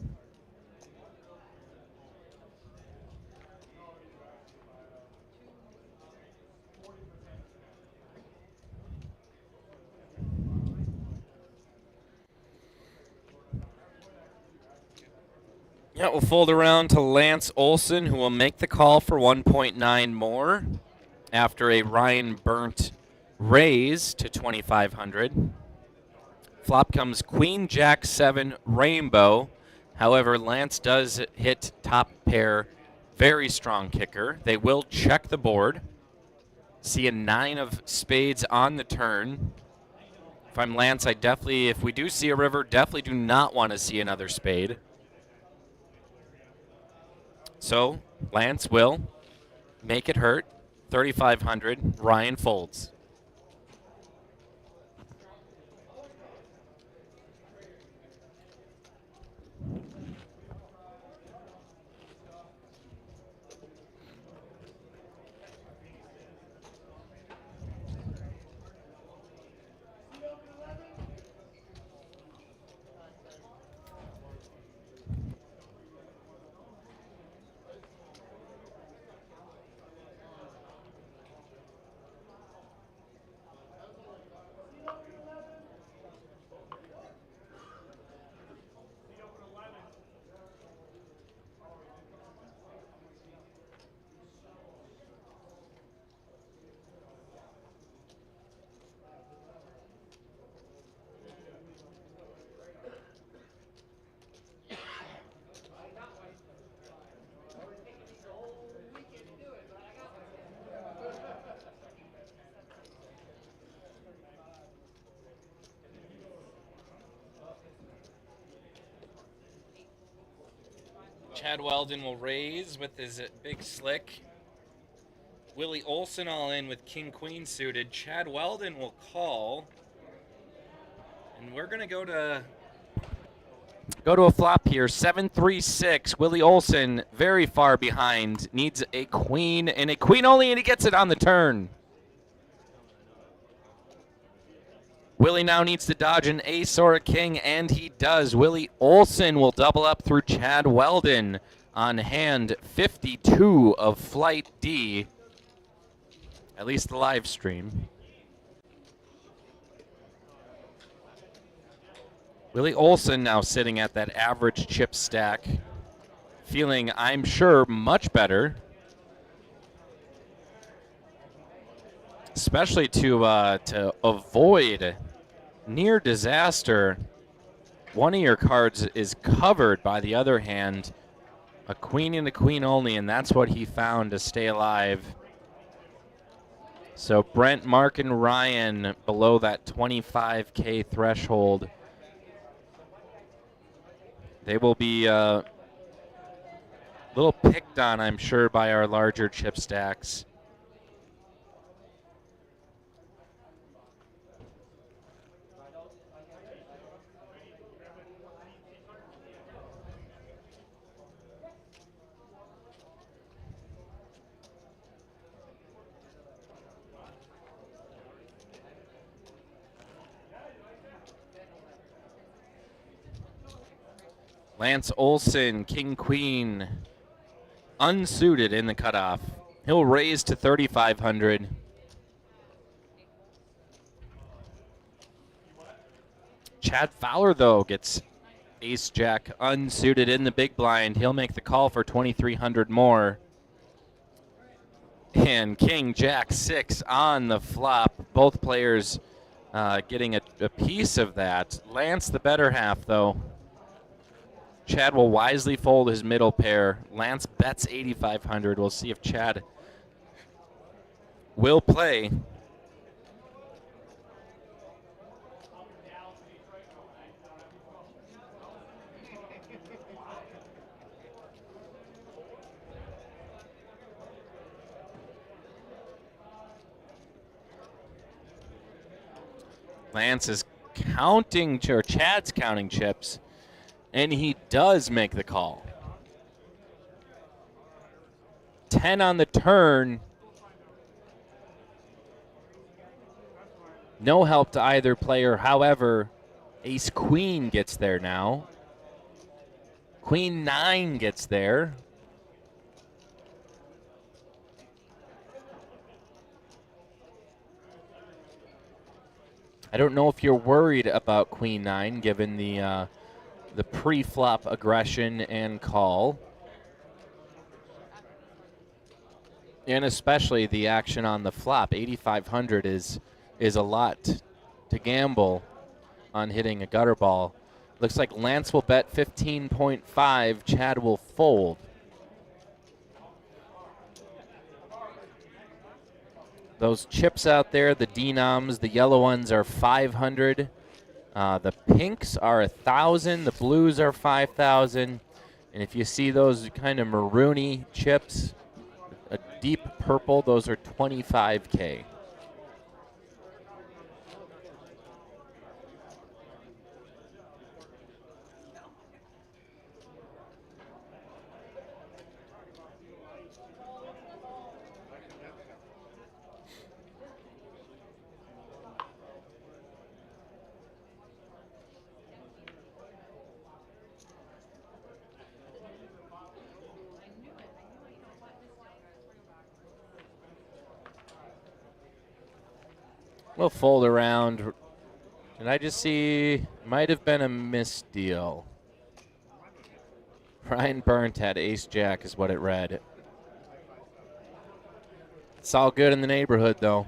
Yeah, we'll fold around to Lance Olson, who will make the call for 1.9 more after a Ryan Burnt raise to 2,500. Flop comes Queen, Jack, 7, Rainbow. However, Lance does hit top pair, very strong kicker. They will check the board. See a 9 of spades on the turn. If I'm Lance, I definitely, if we do see a river, definitely do not want to see another spade. So Lance will make it hurt. 3,500. Ryan folds. Chad Weldon will raise with his big slick. Willie Olson all in with king-queen suited. Chad Weldon will call. And we're going to go to a flop here. 7-3-6. Willie Olson very far behind. Needs a queen and a queen only, and he gets it on the turn. Willie now needs to dodge an ace or a king, and he does. Willie Olson will double up through Chad Weldon on hand 52 of Flight D, at least the live stream. Willie Olson now sitting at that average chip stack, feeling, I'm sure, much better. Especially to avoid near disaster. One of your cards is covered by the other hand. A queen and a queen only, and that's what he found to stay alive. So Brent, Mark, and Ryan below that 25K threshold. They will be looking little picked on, I'm sure, by our larger chip stacks. Lance Olson, King Queen, unsuited in the cutoff. He'll raise to 3,500. Chad Fowler, though, gets Ace Jack unsuited in the big blind. He'll make the call for 2,300 more. And King Jack 6 on the flop. Both players getting a piece of that. Lance, the better half, though. Chad will wisely fold his middle pair. Lance bets 8,500. We'll see if Chad will play. Lance is counting, or Chad's counting chips, and he does make the call. 10 on the turn. No help to either player. However, Ace Queen gets there now. Queen 9 gets there. I don't know if you're worried about Queen 9 given the pre-flop aggression and call. And especially the action on the flop. 8,500 is a lot to gamble on hitting a gutter ball. Looks like Lance will bet 15.5. Chad will fold. Those chips out there, the denoms, the yellow ones are 500. The pinks are 1,000. The blues are 5,000. And if you see those kind of maroony chips, a deep purple, those are 25K. We'll fold around. Did I just see? Might have been a misdeal. Ryan Burnt had ace jack is what it read. It's all good in the neighborhood, though.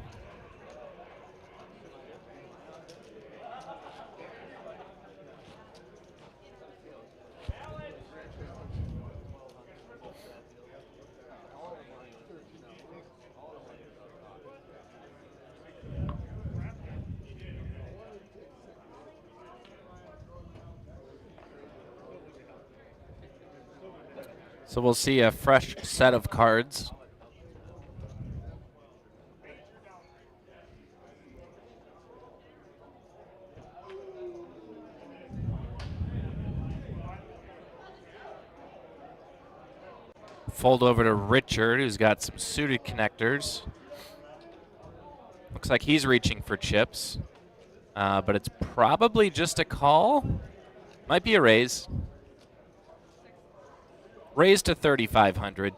So we'll see a fresh set of cards. Fold over to Richard, who's got some suited connectors. Looks like he's reaching for chips, but it's probably just a call. Might be a raise. Raise to 3,500.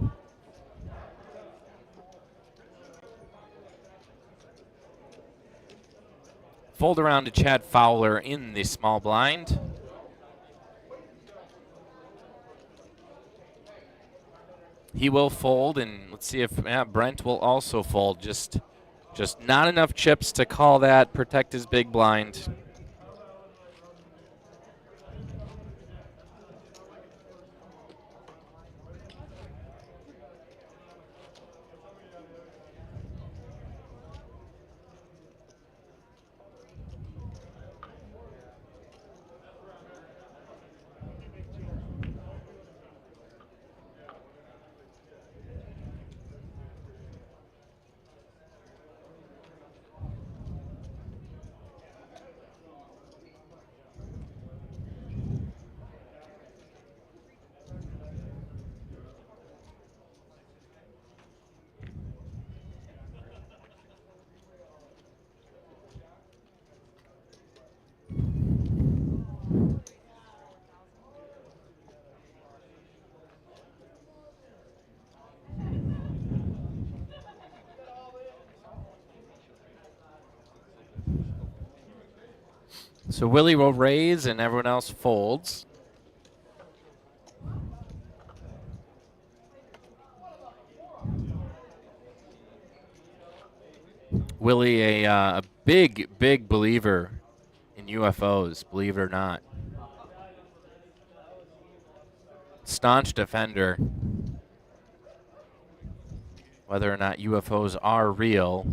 Fold around to Chad Fowler in the small blind. He will fold, and let's see if Brent will also fold. Just not enough chips to call that, protect his big blind. So Willie will raise and everyone else folds. Willie, a big, big believer in UFOs, believe it or not. Staunch defender. Whether or not UFOs are real,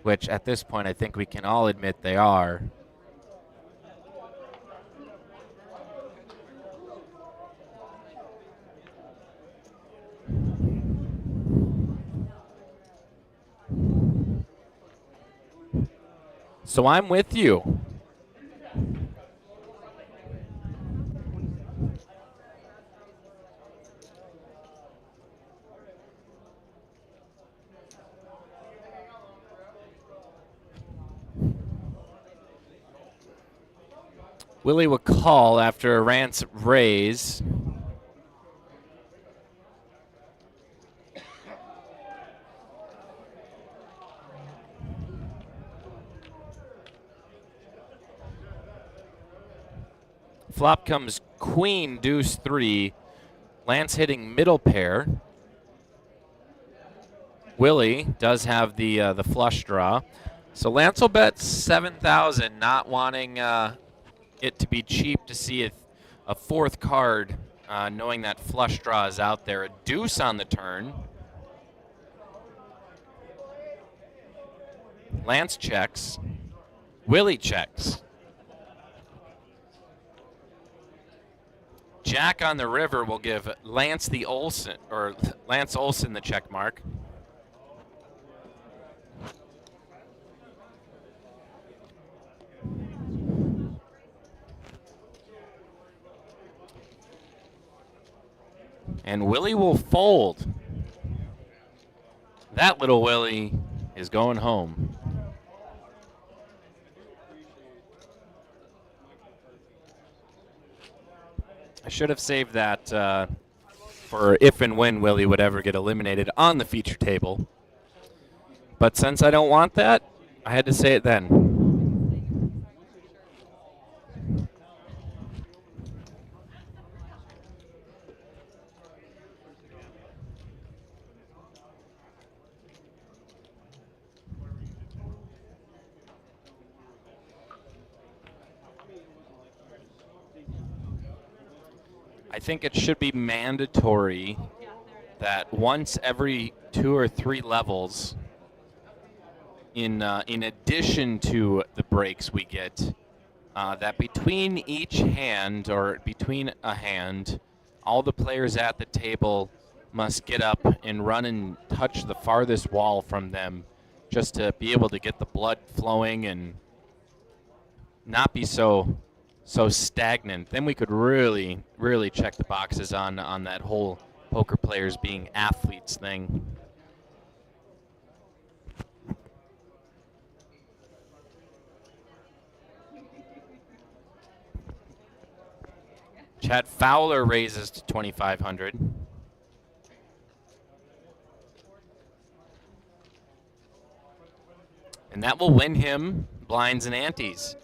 which at this point I think we can all admit they are. So I'm with you. Willie would call after a Rance raise. Flop comes queen, deuce, 3. Lance hitting middle pair. Willie does have the flush draw. So Lance will bet 7,000, not wanting it to be cheap to see a fourth card, knowing that flush draw is out there. A deuce on the turn. Lance checks. Willie checks. Jack on the river will give Lance Olson the check mark. And Willie will fold. That little Willie is going home. I should have saved that for if and when Willie would ever get eliminated on the feature table. But since I don't want that, I had to say it then. I think it should be mandatory that once every 2 or 3 levels, in addition to the breaks we get, that between each hand or between a hand, all the players at the table must get up and run and touch the farthest wall from them just to be able to get the blood flowing and not be so stagnant. Then we could really, really check the boxes on that whole poker players being athletes thing. Chad Fowler raises to 2,500. And that will win him blinds and antes.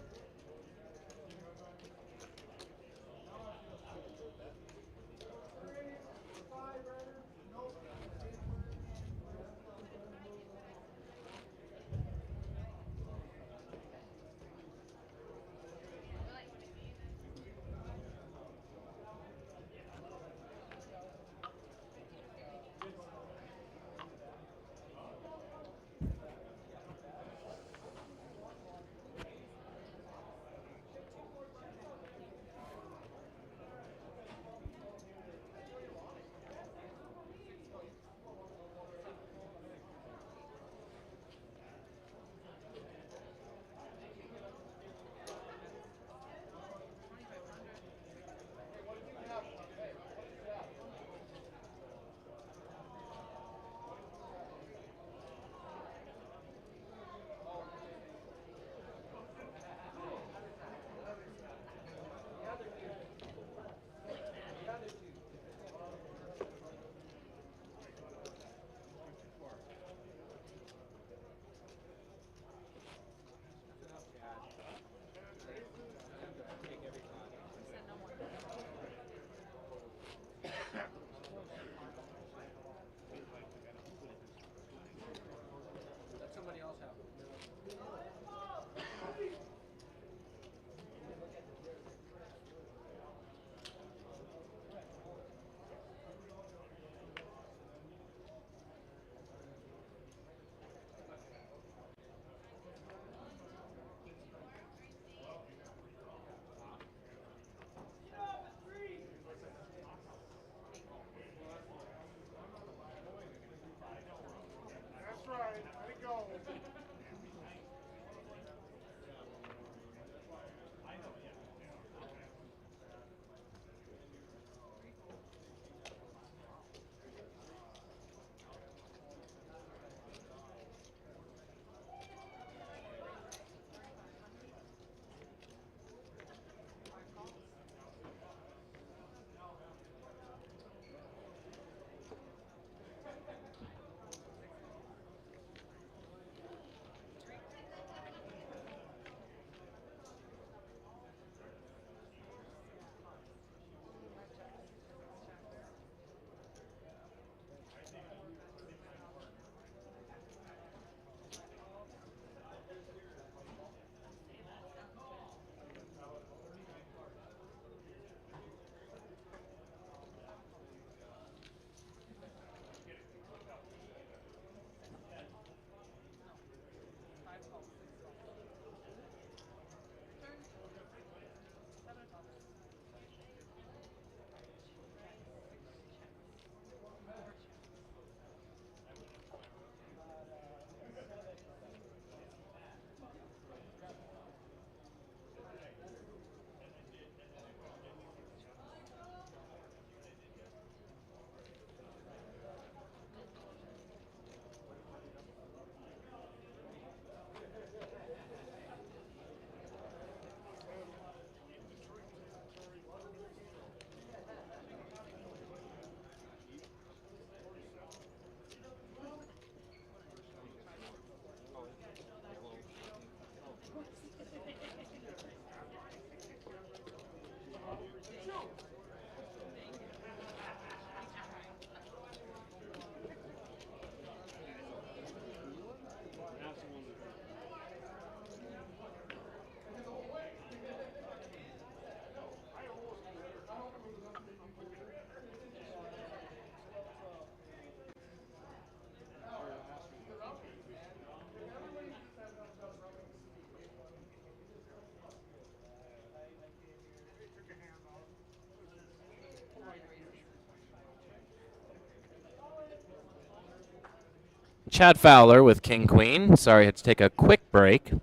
Chad Fowler with King Queen. Sorry, I had to take a quick break.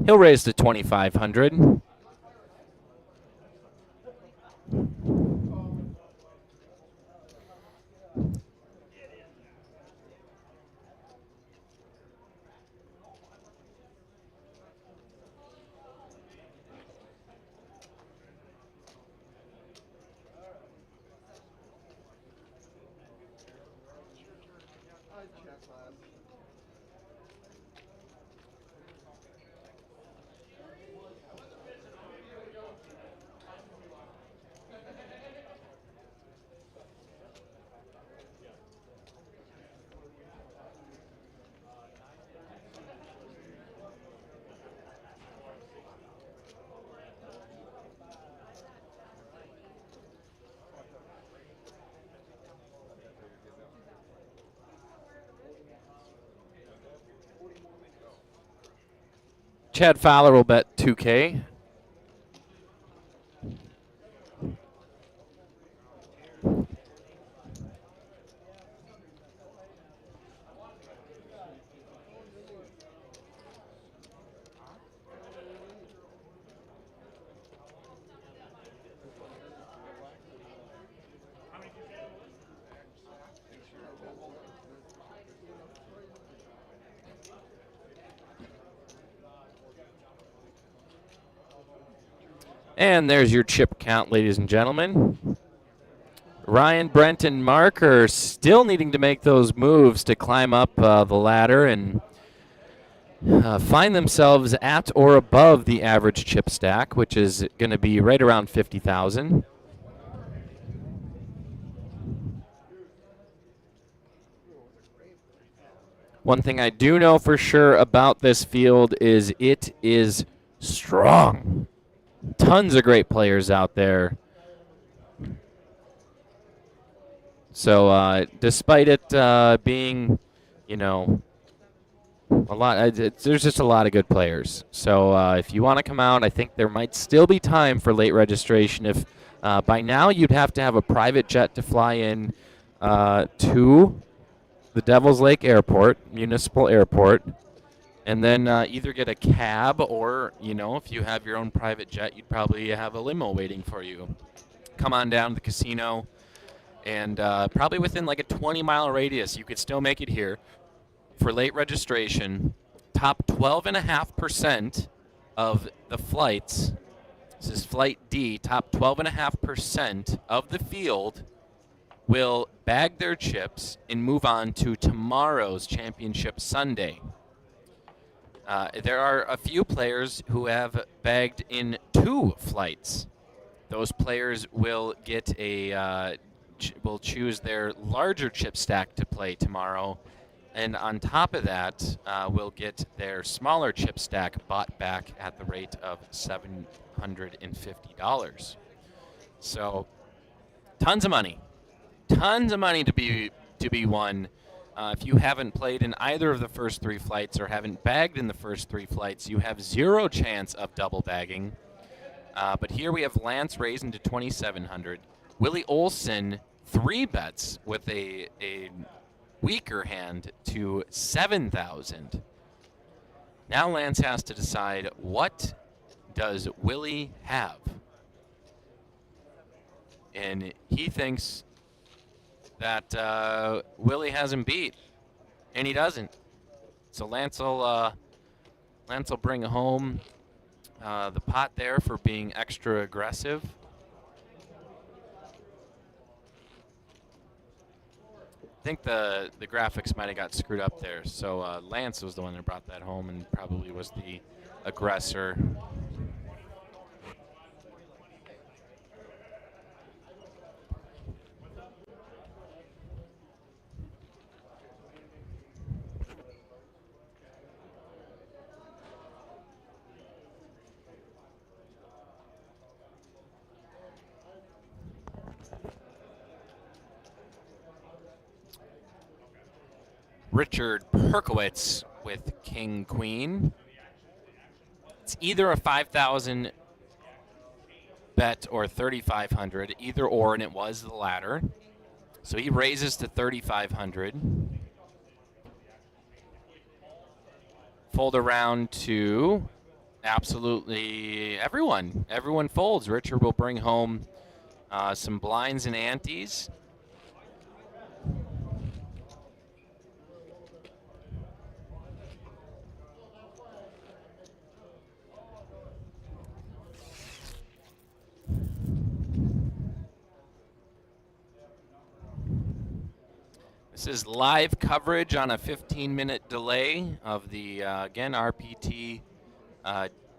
He'll raise to 2,500. Chad Fowler will bet 2K. And there's your chip count, ladies and gentlemen. Ryan, Brent, and Mark are still needing to make those moves to climb up the ladder and find themselves at or above the average chip stack, which is going to be right around 50,000. One thing I do know for sure about this field is it is strong. Tons of great players out there. So despite it being, you know, a lot, there's just a lot of good players. So if you want to come out, I think there might still be time for late registration. If by now you'd have to have a private jet to fly in to the Devil's Lake Airport, Municipal Airport, and then either get a cab or, you know, if you have your own private jet, you'd probably have a limo waiting for you. Come on down to the casino, and probably within like a 20-mile radius, you could still make it here for late registration. Top 12.5% of the flights, this is Flight D, top 12.5% of the field will bag their chips and move on to tomorrow's Championship Sunday. There are a few players who have bagged in 2 flights. Those players will get will choose their larger chip stack to play tomorrow, and on top of that, will get their smaller chip stack bought back at the rate of $750. So, tons of money to be won. If you haven't played in either of the first 3 flights or haven't bagged in the first 3 flights, you have 0 chance of double bagging. But here we have Lance raising to 2,700. Willie Olson 3 bets with a weaker hand to 7,000. Now Lance has to decide, what does Willie have? And he thinks that Willie has him beat, and he doesn't. So Lance will bring home the pot there for being extra aggressive. I think the graphics might have got screwed up there. So Lance was the one that brought that home and probably was the aggressor. Richard Perkowitz with King Queen. It's either a 5,000 bet or 3,500, either or, and it was the latter. So he raises to 3,500. fold around to absolutely everyone. Everyone folds. Richard will bring home some blinds and antes. This is live coverage on a 15-minute delay of the, again, RPT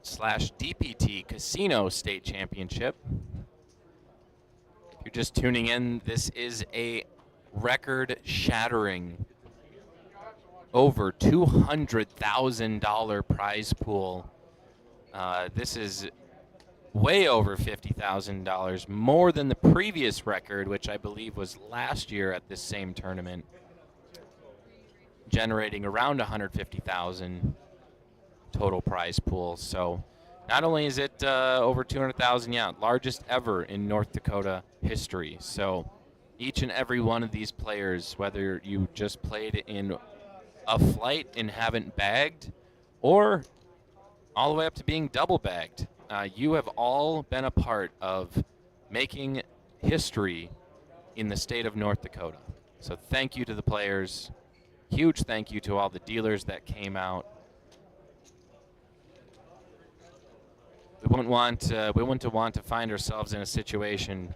slash DPT Casino State Championship. If you're just tuning in, this is a record-shattering over $200,000 prize pool. This is way over $50,000, more than the previous record, which I believe was last year at this same tournament, generating around $150,000 total prize pool. So not only is it over 200,000, yeah, largest ever in North Dakota history. So each and every one of these players, whether you just played in a flight and haven't bagged, or all the way up to being double bagged, you have all been a part of making history in the state of North Dakota. So thank you to the players. Huge thank you to all the dealers that came out. We wouldn't want to find ourselves in a situation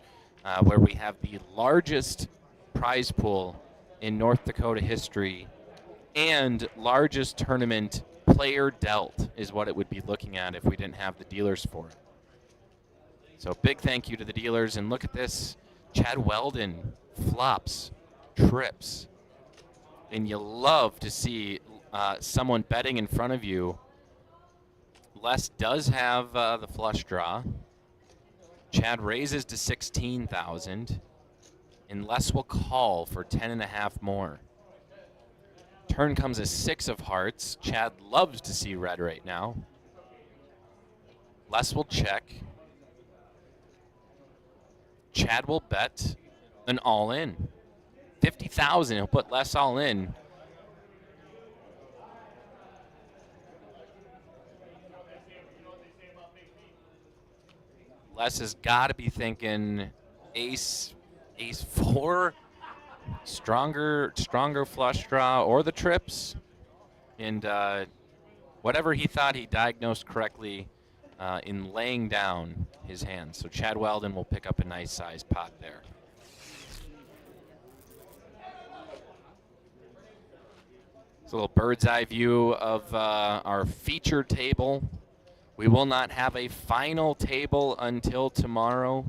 where we have the largest prize pool in North Dakota history and largest tournament player dealt is what it would be looking at if we didn't have the dealers for it. So big thank you to the dealers, and look at this. Chad Weldon flops, trips, and you love to see someone betting in front of you. Les does have the flush draw. Chad raises to 16,000, and Les will call for 10.5 more. Turn comes a 6 of hearts. Chad loves to see red right now. Les will check. Chad will bet an all-in. 50,000, he'll put Les all in. Les has got to be thinking ace 4, stronger flush draw, or the trips, and whatever he thought he diagnosed correctly in laying down his hands. So Chad Weldon will pick up a nice size pot there. It's a little bird's eye view of our feature table. We will not have a final table until tomorrow.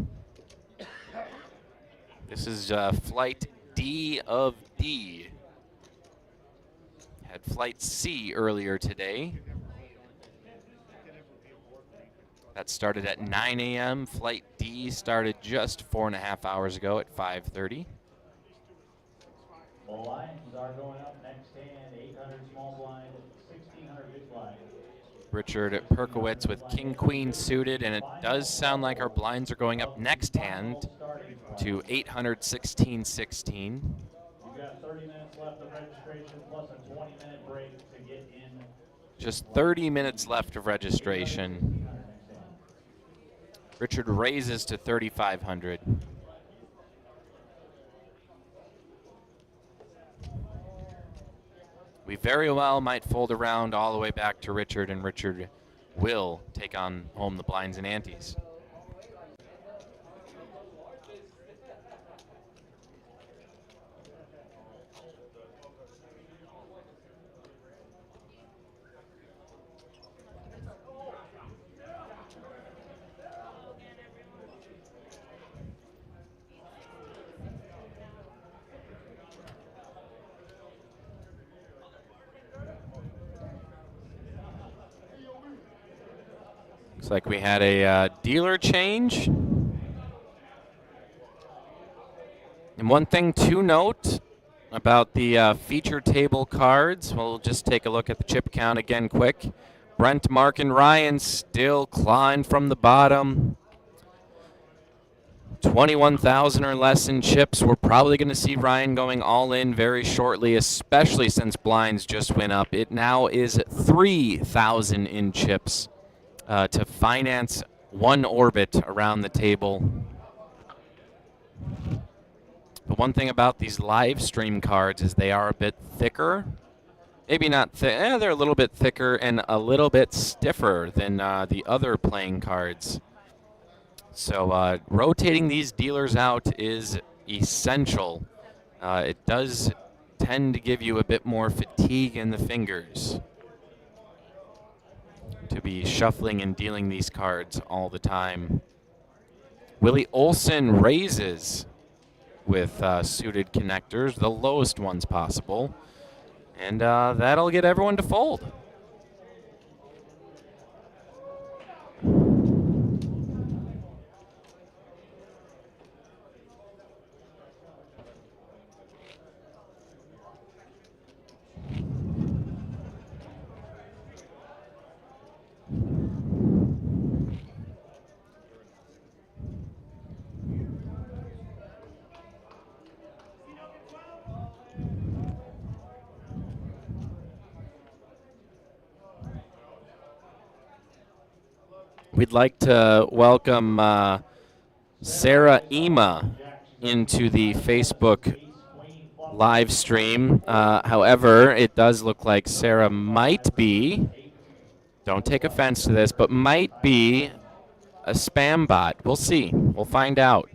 This is flight D of D. Had flight C earlier today. That started at 9 a.m. Flight D started just 4.5 hours ago at 5:30. Blinds are going up next hand, 800 small blind, 1600 big blind. Richard Perkowitz with King Queen suited, and it does sound like our blinds are going up next hand to 800 16-16. You've got 30 minutes left of registration plus a 20-minute break to get in. Just 30 minutes left of registration. Richard raises to 3,500. We very well might fold around all the way back to Richard, and Richard will take on home the blinds and antes. Looks like we had a dealer change. And one thing to note about the feature table cards, we'll just take a look at the chip count again quick. Brent, Mark, and Ryan still clawing from the bottom. 21,000 or less in chips. We're probably going to see Ryan going all in very shortly, especially since blinds just went up. It now is 3,000 in chips to finance one orbit around the table. The one thing about these live stream cards is they are a bit thicker. Maybe not thick. They're a little bit thicker and a little bit stiffer than the other playing cards. So rotating these dealers out is essential. It does tend to give you a bit more fatigue in the fingers to be shuffling and dealing these cards all the time. Willie Olson raises with suited connectors, the lowest ones possible. And that'll get everyone to fold. We'd like to welcome Sarah Ema into the Facebook live stream. However, it does look like Sarah might be, don't take offense to this, but might be a spam bot. We'll see. We'll find out.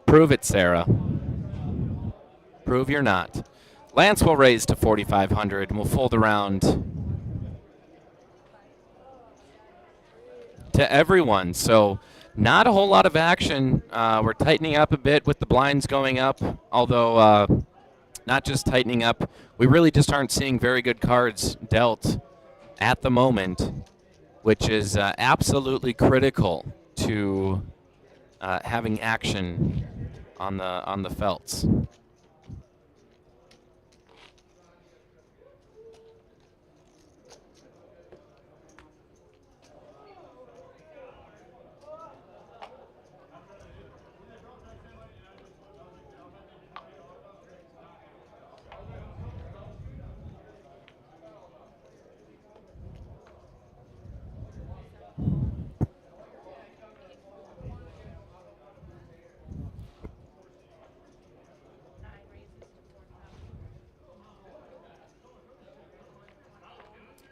Prove it, Sarah. Prove you're not. Lance will raise to 4,500 and we'll fold around to everyone. So not a whole lot of action. We're tightening up a bit with the blinds going up, although not just tightening up. We really just aren't seeing very good cards dealt at the moment, which is absolutely critical to having action on the felts.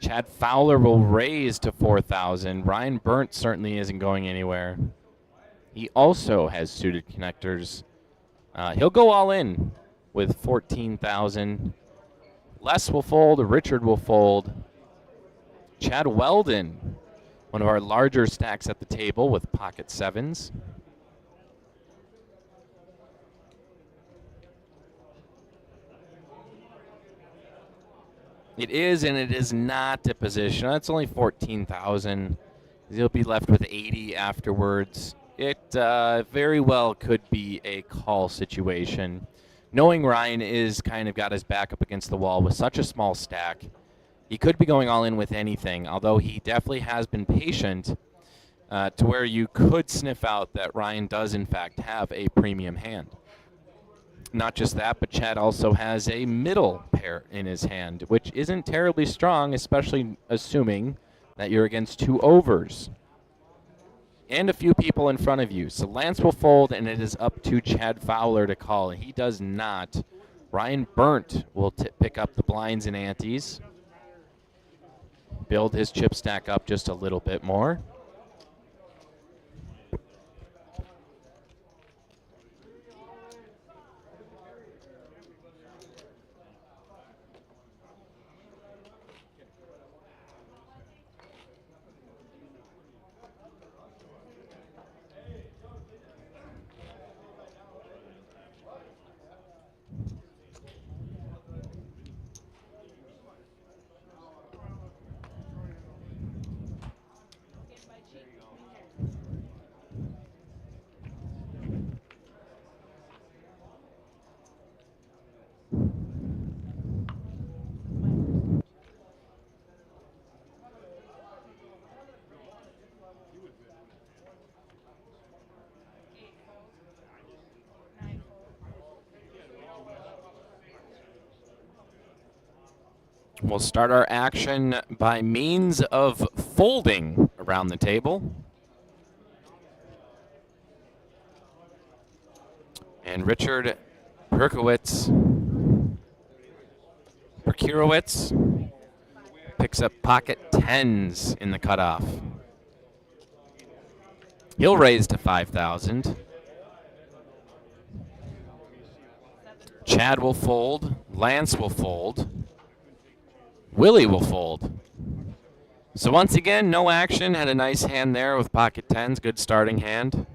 Chad Fowler will raise to 4,000. Ryan Burnt certainly isn't going anywhere. He also has suited connectors. He'll go all in with 14,000. Les will fold. Richard will fold. Chad Weldon, one of our larger stacks at the table with pocket sevens. It is and it is not a position. That's only 14,000. He'll be left with 80 afterwards. It very well could be a call situation. Knowing Ryan is kind of got his back up against the wall with such a small stack, he could be going all in with anything, although he definitely has been patient to where you could sniff out that Ryan does in fact have a premium hand. Not just that, but Chad also has a middle pair in his hand, which isn't terribly strong, especially assuming that you're against two overs and a few people in front of you. So Lance will fold, and it is up to Chad Fowler to call. He does not. Ryan Burnt will pick up the blinds and antes, build his chip stack up just a little bit more. We'll start our action by means of folding around the table. And Richard Perkowitz picks up pocket tens in the cutoff. He'll raise to 5,000. Chad will fold. Lance will fold. Willie will fold. So once again, no action. Had a nice hand there with pocket tens. Good starting hand.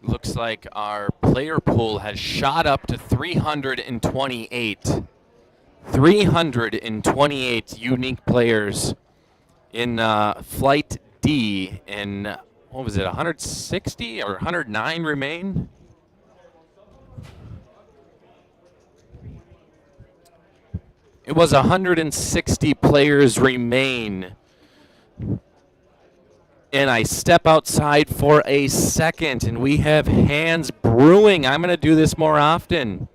Looks like our player pool has shot up to 328. 328 unique players in Flight D, and what was it, 160 or 109 remain? It was 160 players remain. And I step outside for a second, and we have hands brewing. I'm going to do this more often.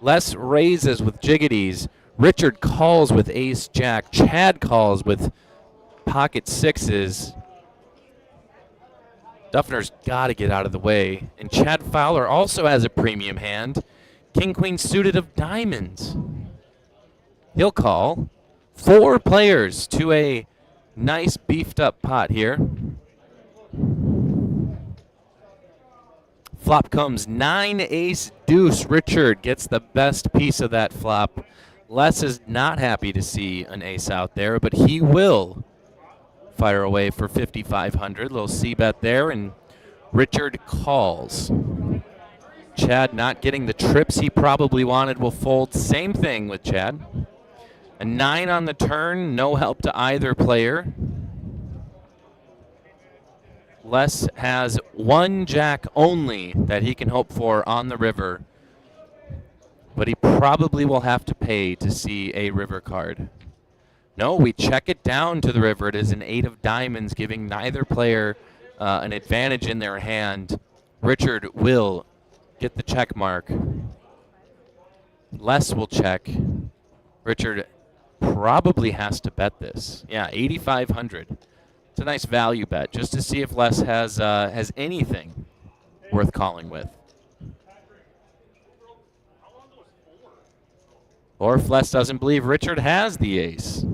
Les raises with jiggities. Richard calls with ace-jack. Chad calls with pocket sixes. Duffner's got to get out of the way. And Chad Fowler also has a premium hand. King-queen suited of diamonds. He'll call. 4 players to a nice beefed up pot here. Flop comes 9 ace deuce. Richard gets the best piece of that flop. Les is not happy to see an ace out there, but he will fire away for 5,500. Little C bet there, and Richard calls. Chad not getting the trips he probably wanted will fold. Same thing with Chad. A 9 on the turn, no help to either player. Les has 1 jack only that he can hope for on the river, but he probably will have to pay to see a river card. No, we check it down to the river. It is an 8 of diamonds, giving neither player an advantage in their hand. Richard will get the check mark. Les will check. Richard probably has to bet this. Yeah, 8,500. It's a nice value bet, just to see if Les has anything worth calling with. Or if Les doesn't believe Richard has the ace.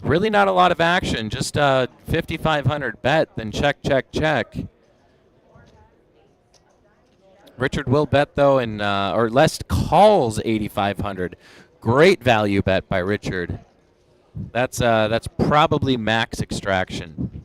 Really not a lot of action, just 5,500 bet, then check, check, check. Richard will bet though, and or Les calls 8,500. Great value bet by Richard. That's probably max extraction.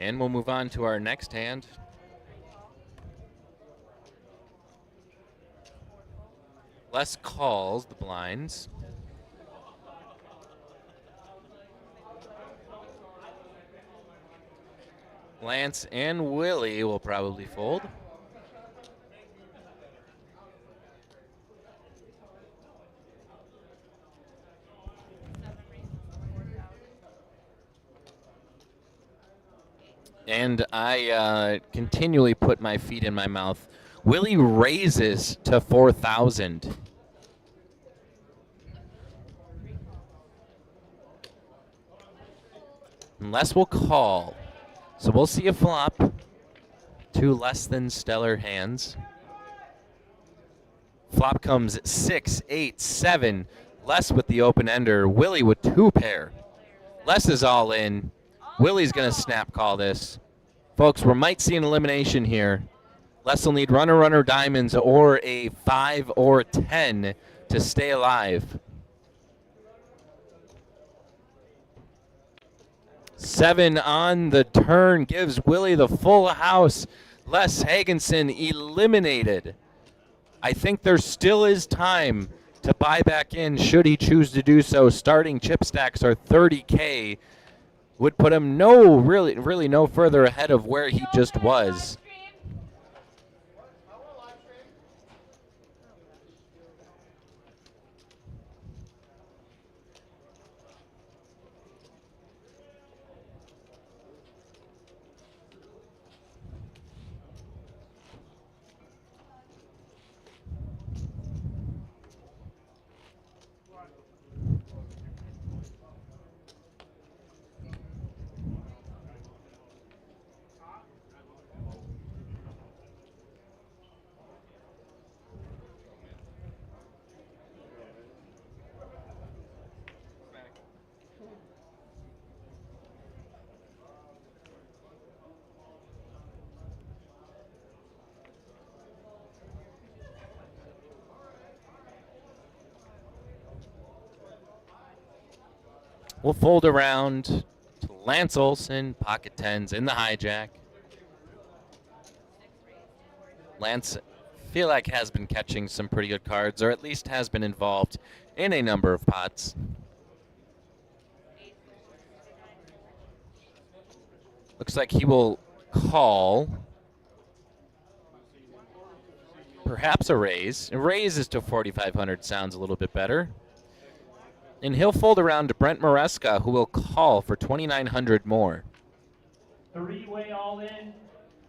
And we'll move on to our next hand. Les calls the blinds. Lance and Willie will probably fold. And I continually put my feet in my mouth. Willie raises to 4,000. Unless we'll call. So we'll see a flop. 2 less than stellar hands. Flop comes 6, 8, 7. Les with the open ender. Willie with 2 pair. Les is all in. Willie's going to snap call this. Folks, we might see an elimination here. Les will need runner, runner, diamonds, or a 5 or 10 to stay alive. 7 on the turn gives Willie the full house. Les Hagenson eliminated. I think there still is time to buy back in should he choose to do so. Starting chip stacks are 30K. Would put him really no further ahead of where he just was. We'll fold around to Lance Olson, pocket tens in the hijack. Lance, feel like has been catching some pretty good cards, or at least has been involved in a number of pots. Looks like he will call. Perhaps a raise. A raise is to 4,500 sounds a little bit better. And he'll fold around to Brent Maresca, who will call for 2,900 more. 3-way all in.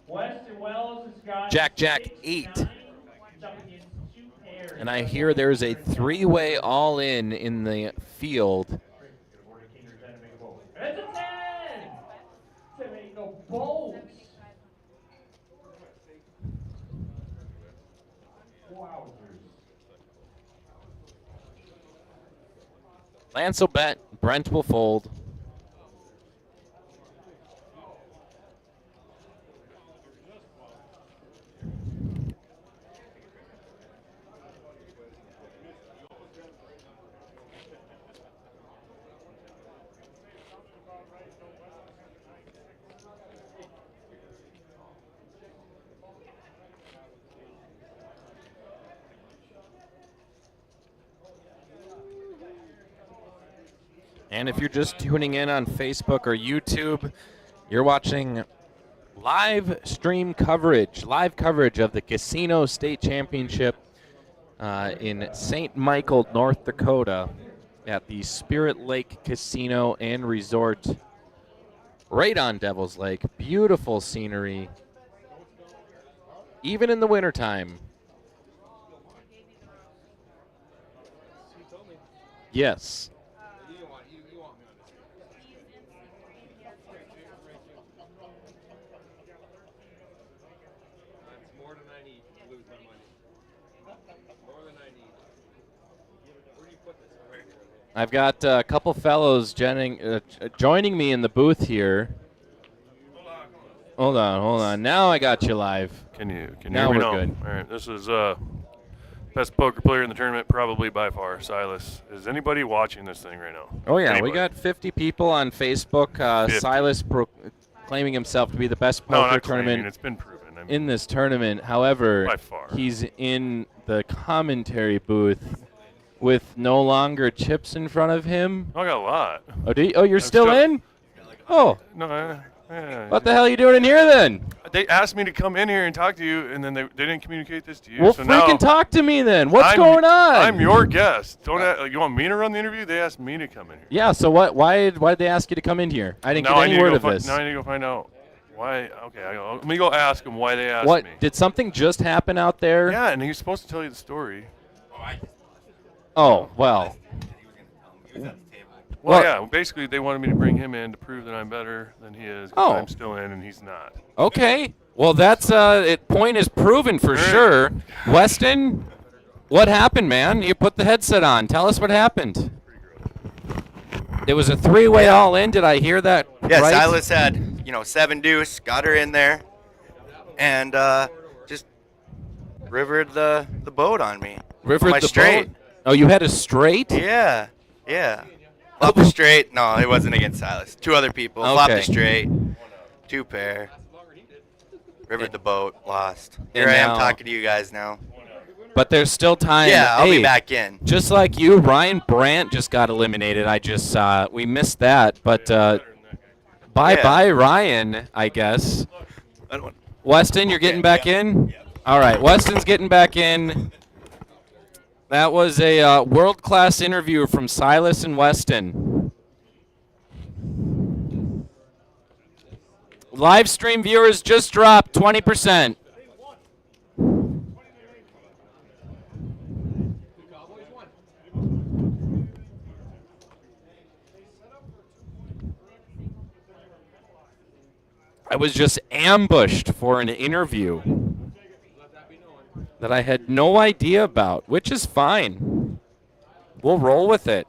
Weston Wells has got Jack, 8. And I hear there's a 3-way all in the field. It's a 10! To make no balls. Wowzers. Lance will bet, Brent will fold. And if you're just tuning in on Facebook or YouTube, you're watching live coverage of the Casino State Championship in St. Michael, North Dakota at the Spirit Lake Casino and Resort right on Devil's Lake. Beautiful scenery, even in the wintertime. Yes. I've got a couple fellows joining me in the booth here. Hold on. Now I got you live. Can you now hear me we're now? good. All right, this is best poker player in the tournament, probably by far, Silas. Is anybody watching this thing right now? Oh yeah, Anybody? we got 50 people on Facebook. 50. Silas claiming himself to be the best No, poker not claiming. tournament It's been proven. I mean, in this tournament. However, by far. he's in the commentary booth with no longer chips in front of him. I got a lot. Oh, you're still in? Oh, No, what the hell are you doing in here then? They asked me to come in here and talk to you, and then they didn't communicate this to you. Well, so now freaking talk to me then. What's I'm- going on? I'm your guest. You want me to run the interview? They asked me to come in here. Yeah. So what? Why did they ask you to come in here? I didn't Now get I any need to word go of fi- this. Now I need to go find out. Why? Okay, let me go ask him why they asked What me. did something just happen out there? Yeah, and he's supposed to tell you the story. Oh well. Well, Well- yeah. Basically, they wanted me to bring him in to prove that I'm better than he is. 'Cause Oh. I'm still in and he's not. Okay. Well, that's point is proven for All right. sure. Weston, what happened, man? You put the headset on. Tell us what happened. It was a three-way all-in. Did I hear that Yeah, right? Silas had, 7 deuce, got her in there, and just rivered the boat on me. Rivered On my the straight. boat? Oh, you had a straight? Yeah. Flopped the straight. No, it wasn't against Silas. 2 other people. Flopped Okay. the straight. 2 pair. Rivered the boat. Lost. Here And I am now- talking to you guys now. But there's still time. Yeah, I'll Hey, be back in. Just like you, Ryan Brandt just got eliminated. I just saw. We missed that, but bye-bye, Ryan, I guess. I don't want- Weston, you're getting back in? All right, Weston's getting back in. That was a world-class interview from Silas and Weston. Live stream viewers just dropped 20%. I was just ambushed for an interview that I had no idea about, which is fine. We'll roll with it.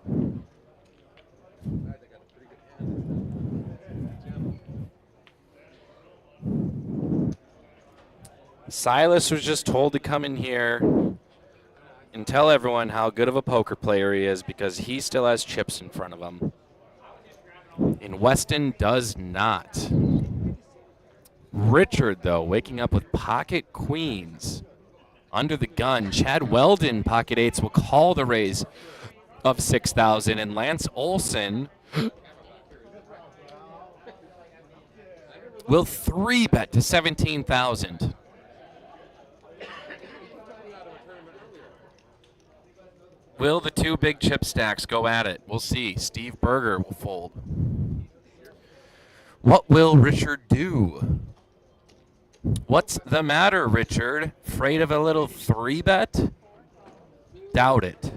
Silas was just told to come in here and tell everyone how good of a poker player he is because he still has chips in front of him. And Weston does not. Richard, though, waking up with pocket queens. Under the gun, Chad Weldon, pocket eights, will call the raise of 6,000. And Lance Olson will 3-bet to 17,000. Will the 2 big chip stacks go at it? We'll see. Steve Berger will fold. What will Richard do? What's the matter, Richard? Afraid of a little 3-bet? Doubt it.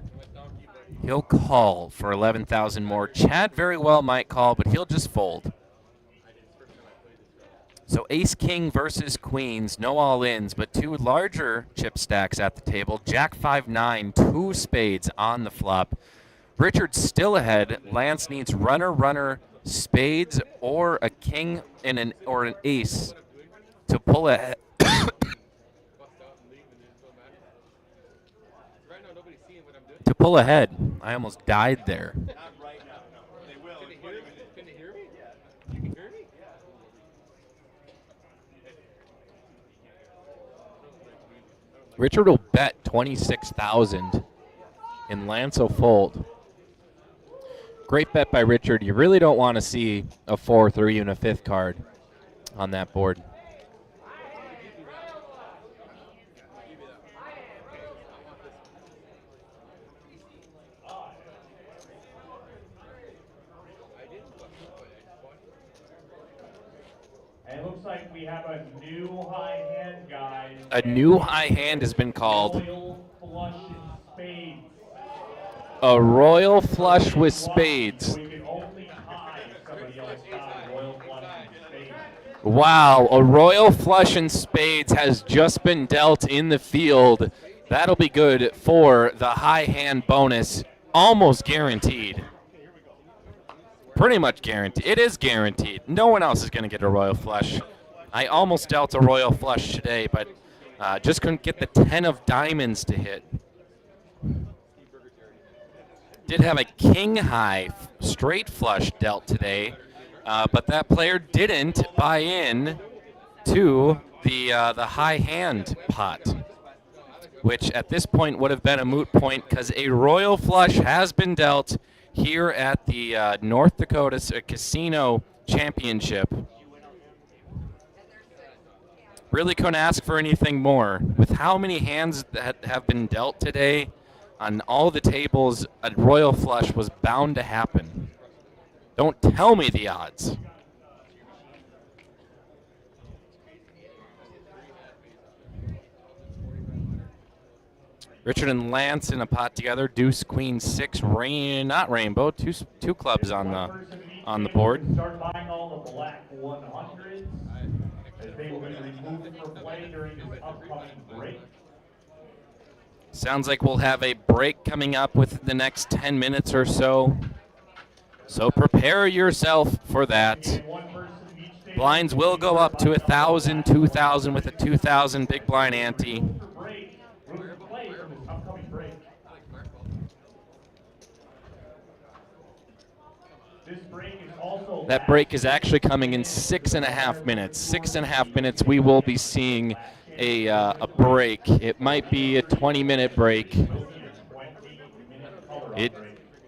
He'll call for 11,000 more. Chad very well might call, but he'll just fold. So ace-king versus queens, no all-ins, but 2 larger chip stacks at the table. Jack 5-9, 2 spades on the flop. Richard's still ahead. Lance needs runner, spades, or a king and an ace to pull ahead. To pull ahead. I almost died there. Richard will bet 26,000 and Lance will fold. Great bet by Richard. You really don't want to see a 4, 3, and a 5th card on that board. And it looks like we have a new high hand, guys. A new high hand has been called. Royal flush spades. A royal flush with spades. We can only tie if somebody else got a royal flush and spades. Wow, a royal flush and spades has just been dealt in the field. That'll be good for the high hand bonus. Almost guaranteed. Pretty much guaranteed. It is guaranteed. No one else is going to get a royal flush. I almost dealt a royal flush today, but just couldn't get the 10 of diamonds to hit. Did have a king high straight flush dealt today, but that player didn't buy in to the high hand pot, which at this point would have been a moot point because a royal flush has been dealt here at the North Dakota Casino Championship. Really couldn't ask for anything more. With how many hands that have been dealt today on all the tables, a royal flush was bound to happen. Don't tell me the odds. Richard and Lance in a pot together. Deuce, Queen, 6, not rainbow. Two clubs on the board. Start buying all the black 100s as they will be removed for play during this upcoming break. Sounds like we'll have a break coming up within the next 10 minutes or so. So prepare yourself for that. Blinds will go up to 1,000, 2,000 with a 2,000 big blind ante. That break is actually coming in 6.5 minutes. 6.5 minutes, we will be seeing a break. It might be a 20-minute break. It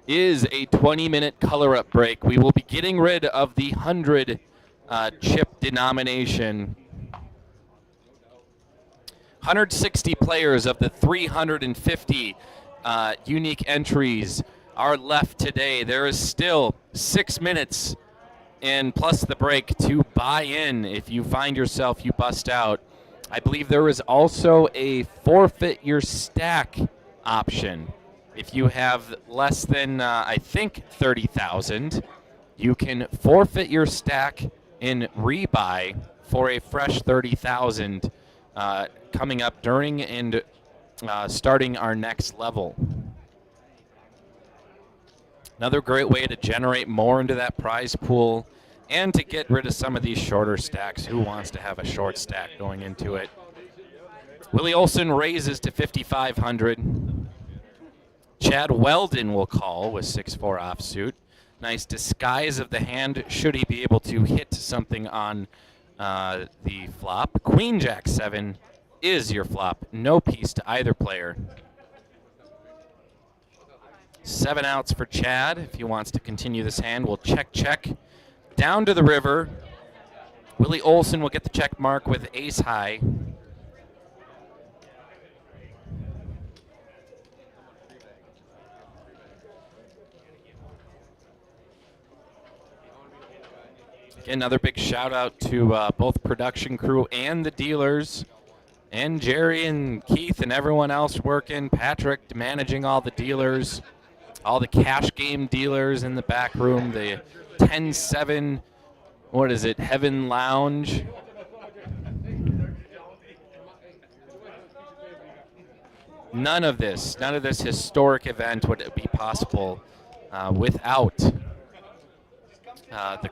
is a 20-minute color-up break. We will be getting rid of the 100 chip denomination. 160 players of the 350 unique entries are left today. There is still 6 minutes and plus the break to buy in. If you find yourself, you bust out. I believe there is also a forfeit your stack option. If you have less than, I think, 30,000, you can forfeit your stack and rebuy for a fresh 30,000 coming up during and starting our next level. Another great way to generate more into that prize pool and to get rid of some of these shorter stacks. Who wants to have a short stack going into it? Willie Olson raises to 5,500. Chad Weldon will call with 6-4 offsuit. Nice disguise of the hand should he be able to hit something on the flop. Queen Jack 7 is your flop. No piece to either player. 7 outs for Chad. If he wants to continue this hand, we'll check. Down to the river. Willie Olson will get the check mark with ace high. Again, another big shout out to both production crew and the dealers, and Jerry and Keith and everyone else working. Patrick managing all the dealers, all the cash game dealers in the back room, the 10-7, what is it, Heaven Lounge. None of this historic event would be possible without the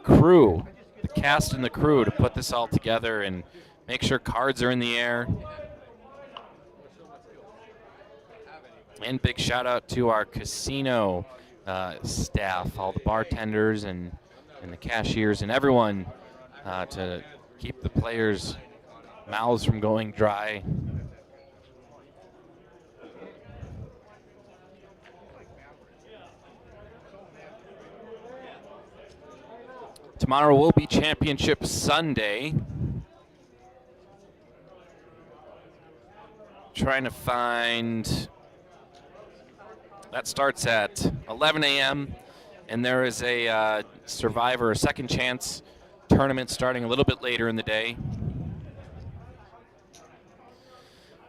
crew, the cast and the crew, to put this all together and make sure cards are in the air. And big shout out to our casino staff, all the bartenders and the cashiers and everyone to keep the players' mouths from going dry. Tomorrow will be Championship Sunday. Trying to find... That starts at 11 a.m. and there is a Survivor, a second chance tournament starting a little bit later in the day.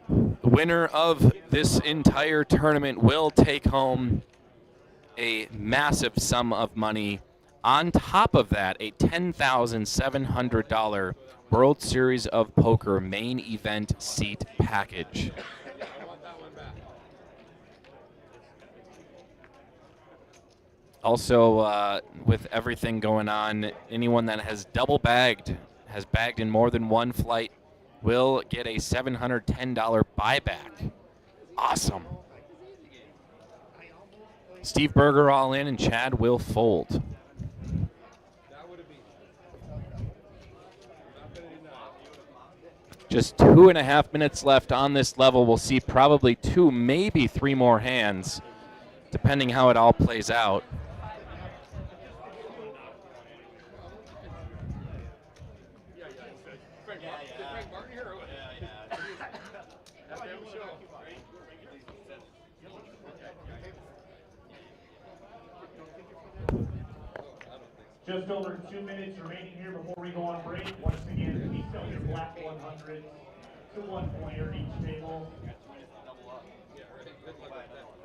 The winner of this entire tournament will take home a massive sum of money. On top of that, a $10,700 World Series of Poker main event seat package. Also, with everything going on, anyone that has double bagged, has bagged in more than one flight, will get a $710 buyback. Awesome. Steve Berger all in, and Chad will fold. Just 2.5 minutes left on this level. We'll see probably 2, maybe 3 more hands, depending how it all plays out. Just over 2 minutes remaining here before we go on break. Once again, please sell your black 100s to one player each table.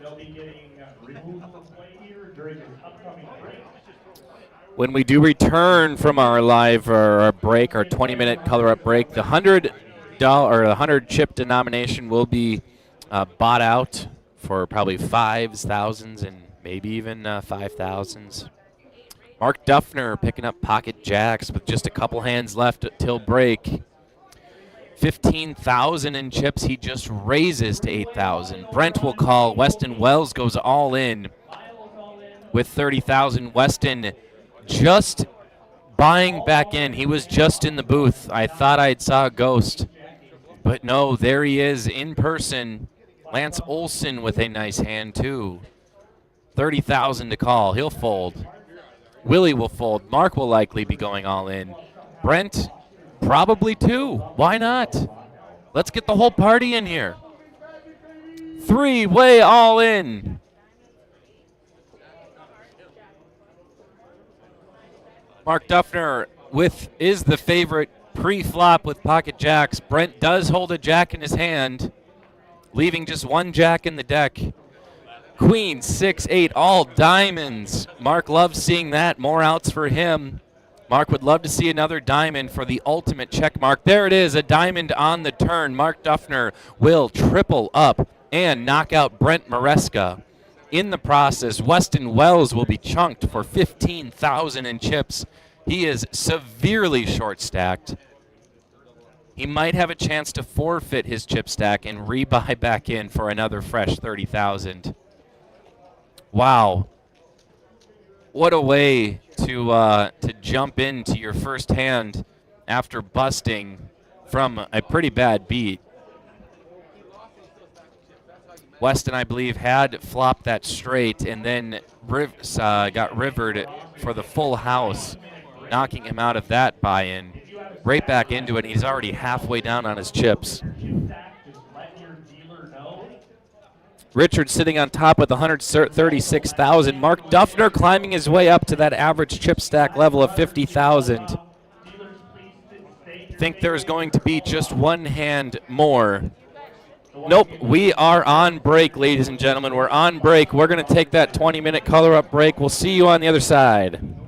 They'll be getting removed from play here during this upcoming break. When we do return from our live or our break, our 20-minute color-up break, the $100 or the 100 chip denomination will be bought out for probably fives, thousands, and maybe even 5,000s. Mark Duffner picking up pocket jacks with just a couple hands left till break. 15,000 in chips. He just raises to 8,000. Brent will call. Weston Wells goes all in with 30,000. Weston just buying back in. He was just in the booth. I thought I saw a ghost, but no, there he is in person. Lance Olson with a nice hand too. 30,000 to call. He'll fold. Willie will fold. Mark will likely be going all in. Brent probably too. Why not? Let's get the whole party in here. Three-way all in. Mark Duffner is the favorite pre-flop with pocket jacks. Brent does hold a jack in his hand, leaving just one jack in the deck. Queen, 6-8, all diamonds. Mark loves seeing that. More outs for him. Mark would love to see another diamond for the ultimate check mark. There it is, a diamond on the turn. Mark Duffner will triple up and knock out Brent Maresca. In the process, Weston Wells will be chunked for 15,000 in chips. He is severely short-stacked. He might have a chance to forfeit his chip stack and rebuy back in for another fresh 30,000. Wow. What a way to jump into your first hand after busting from a pretty bad beat. Weston, I believe, had flopped that straight and then got rivered for the full house, knocking him out of that buy-in. Right back into it, and he's already halfway down on his chips. Richard sitting on top with 136,000. Mark Duffner climbing his way up to that average chip stack level of 50,000. Think there's going to be just one hand more. Nope, we are on break, ladies and gentlemen. We're on break. We're going to take that 20-minute color-up break. We'll see you on the other side.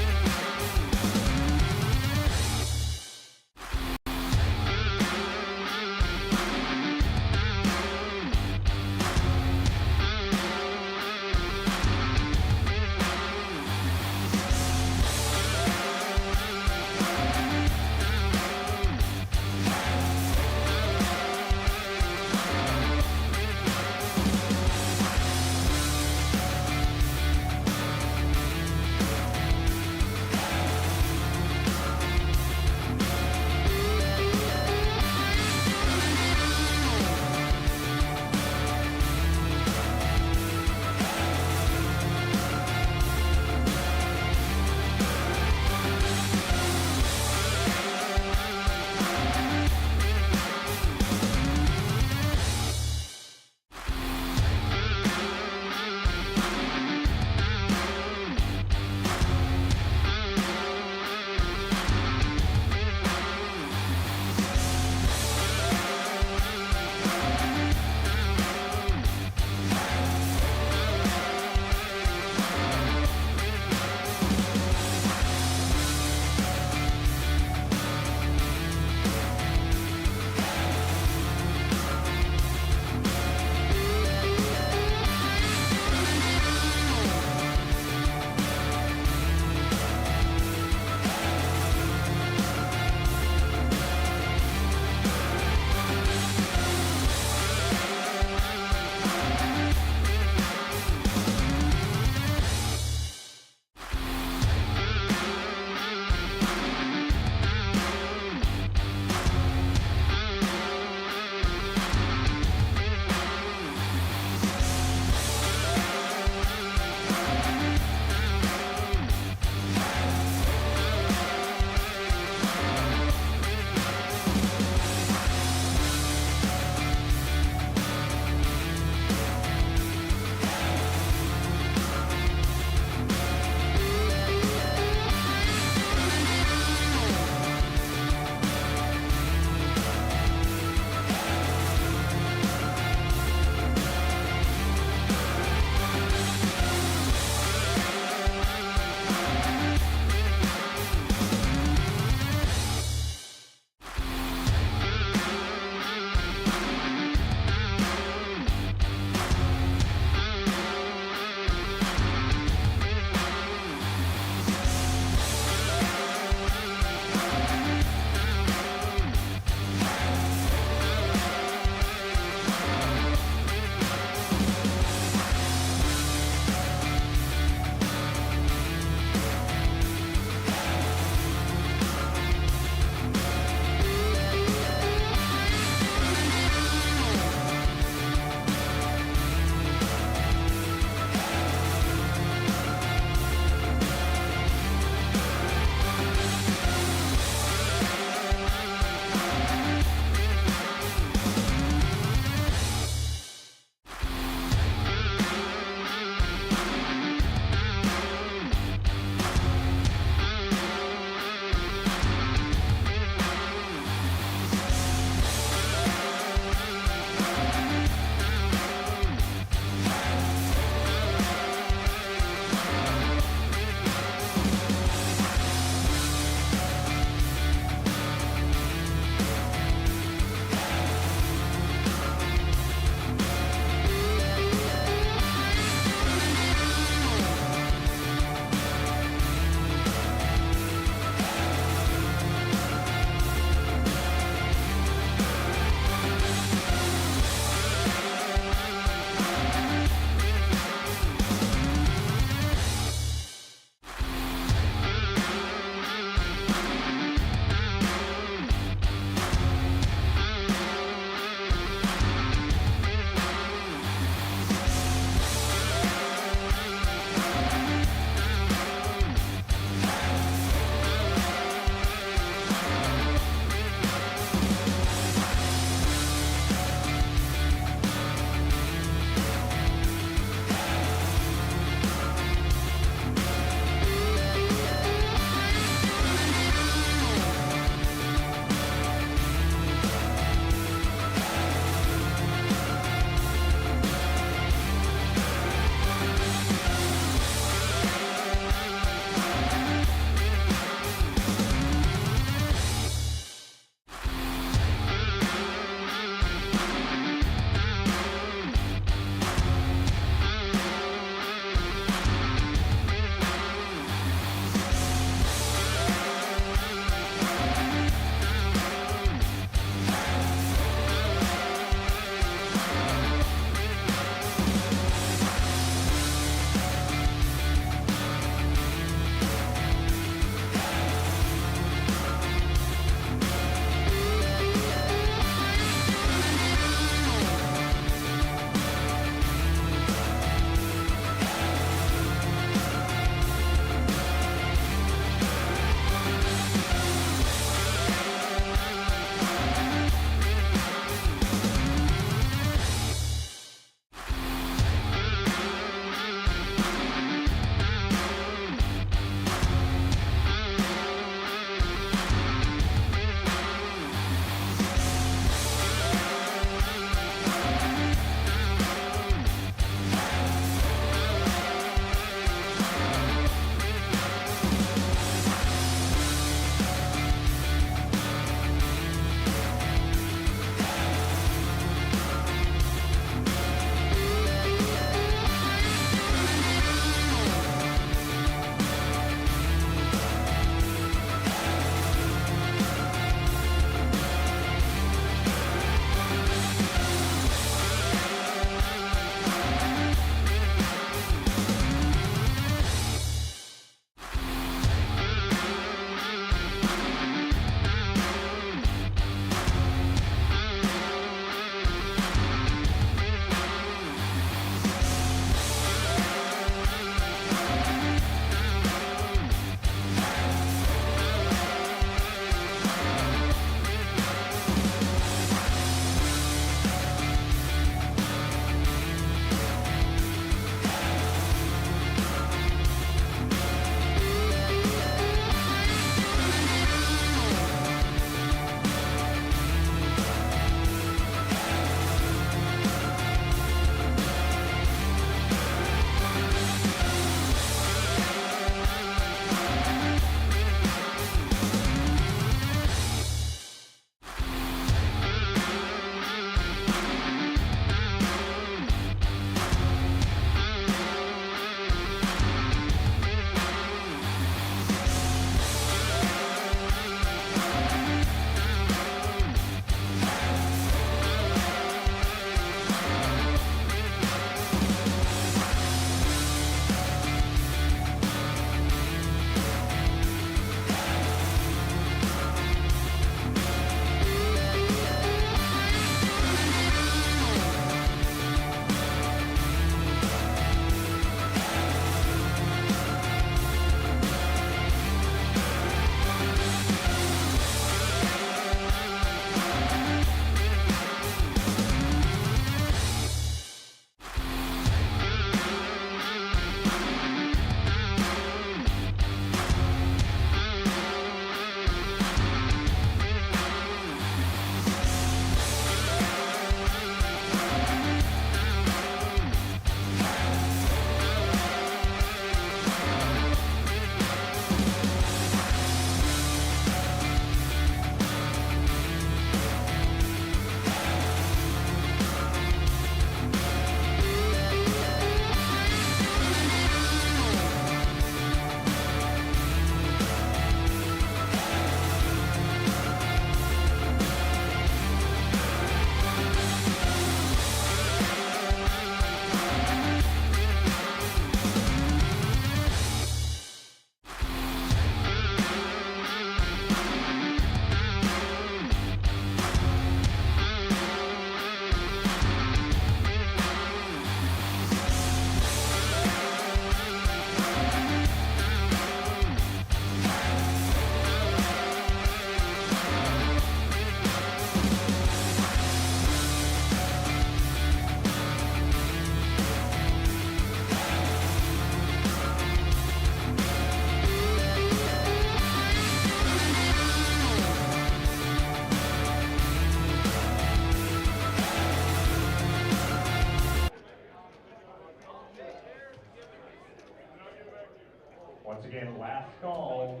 call.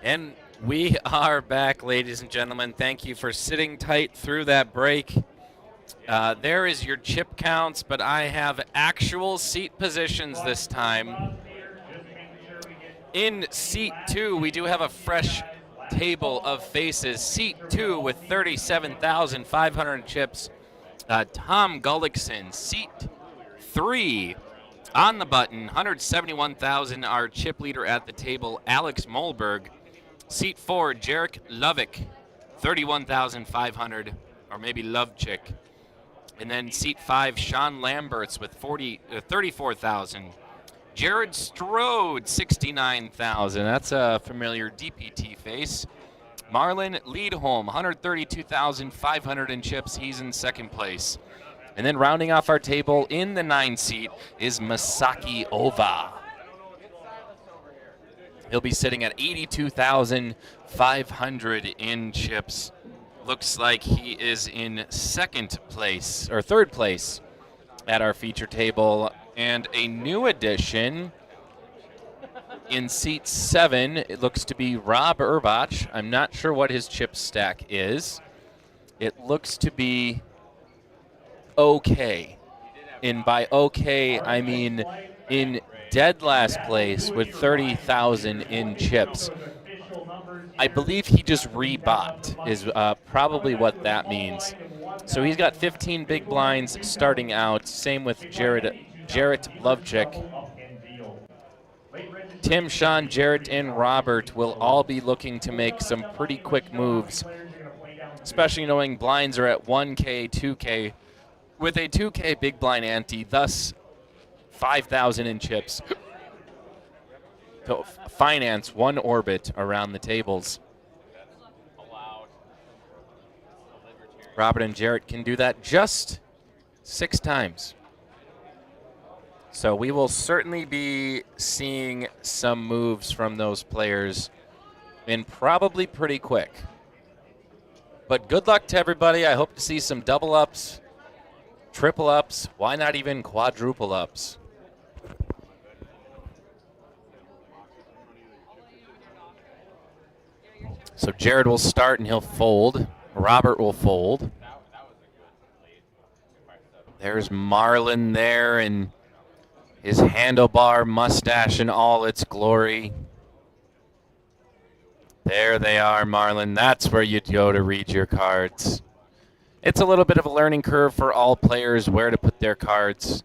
And we are back, ladies and gentlemen. Thank you for sitting tight through that break. There is your chip counts, but I have actual seat positions this time. In seat 2, we do have a fresh table of faces. Seat 2 with 37,500 chips, Tom Gullickson. Seat 3 on the button, 171,000, our chip leader at the table, Alex Molberg. Seat 4, Jarek Lovick, 31,500, or maybe Lovechick. And then seat 5, Sean Lamberts with 34,000. Jared Strode, 69,000. That's a familiar DPT face. Marlon Leadholm, 132,500 in chips. He's in second place. And then rounding off our table in the 9 seat is Masaki Ova. He'll be sitting at 82,500 in chips. Looks like he is in second place, or third place at our feature table. And a new addition in seat 7, it looks to be Rob Urbach. I'm not sure what his chip stack is. It looks to be okay. And by okay, I mean in dead last place with 30,000 in chips. I believe he just rebought is probably what that means. So he's got 15 big blinds starting out. Same with Jarrett Lovechick. Tim, Sean, Jarrett, and Robert will all be looking to make some pretty quick moves, especially knowing blinds are at 1K, 2K, with a 2K big blind ante, thus 5,000 in chips to finance one orbit around the tables. Robert and Jarrett can do that just 6 times. So we will certainly be seeing some moves from those players, and probably pretty quick. But good luck to everybody. I hope to see some double ups, triple ups, why not even quadruple ups? So Jared will start and he'll fold. Robert will fold. There's Marlon there and his handlebar mustache in all its glory. There they are, Marlon. That's where you go to read your cards. It's a little bit of a learning curve for all players where to put their cards.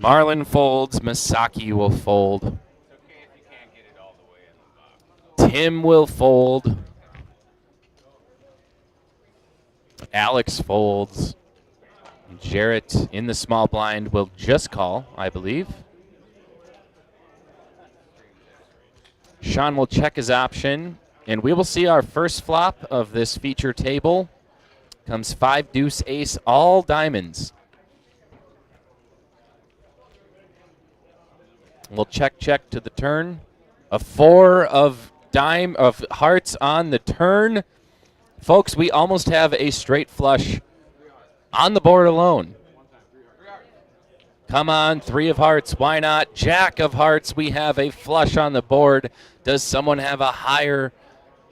Marlon folds. Masaki will fold. Tim will fold. Alex folds. Jarrett in the small blind will just call, I believe. Sean will check his option, and we will see our first flop of this feature table. Comes 5 deuce ace, all diamonds. We'll check to the turn. A 4 of hearts on the turn. Folks, we almost have a straight flush on the board alone. Come on, 3 of hearts, why not? Jack of hearts, we have a flush on the board. Does someone have a higher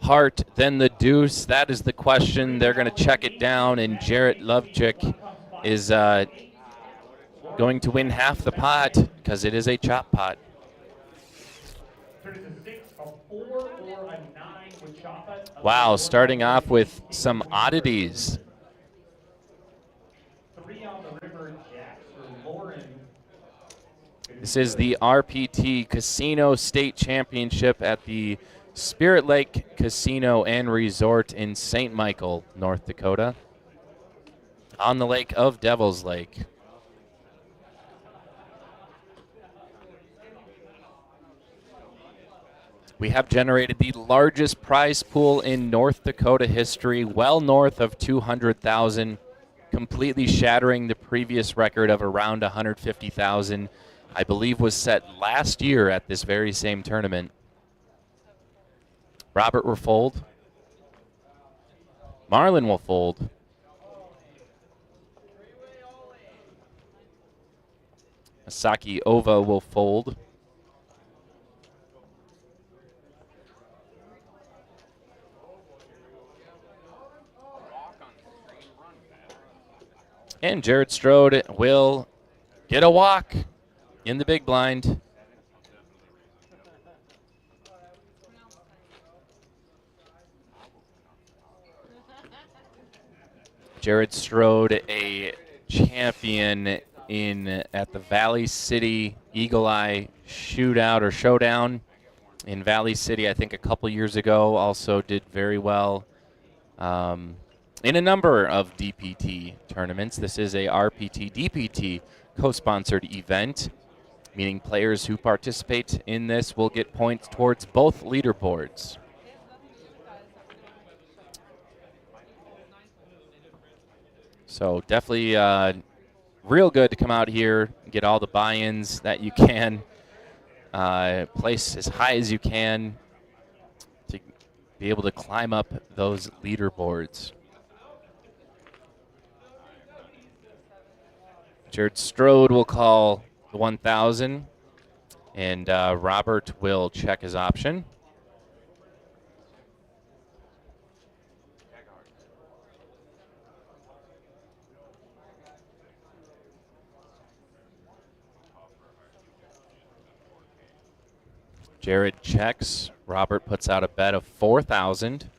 heart than the deuce? That is the question. They're going to check it down, and Jarrett Lovechick is going to win half the pot because it is a chop pot. 4 or a 9 with chocolate. Wow, starting off with some oddities. 3 on the river, Jacks for Lauren. This is the RPT Casino State Championship at the Spirit Lake Casino and Resort in St. Michael, North Dakota, on the lake of Devil's Lake. We have generated the largest prize pool in North Dakota history, well north of 200,000, completely shattering the previous record of around 150,000, I believe was set last year at this very same tournament. Robert will fold. Marlon will fold. Asaki Ova will fold. And Jared Strode will get a walk in the big blind. Jared Strode, a champion at the Valley City Eagle Eye Shootout or Showdown in Valley City, I think a couple years ago. Also did very well in a number of DPT tournaments. This is a RPT DPT co-sponsored event, meaning players who participate in this will get points towards both leaderboards. So definitely real good to come out here, get all the buy-ins that you can, place as high as you can to be able to climb up those leaderboards. Jared Strode will call the 1,000, and Robert will check his option. Jared checks. Robert puts out a bet of 4,000.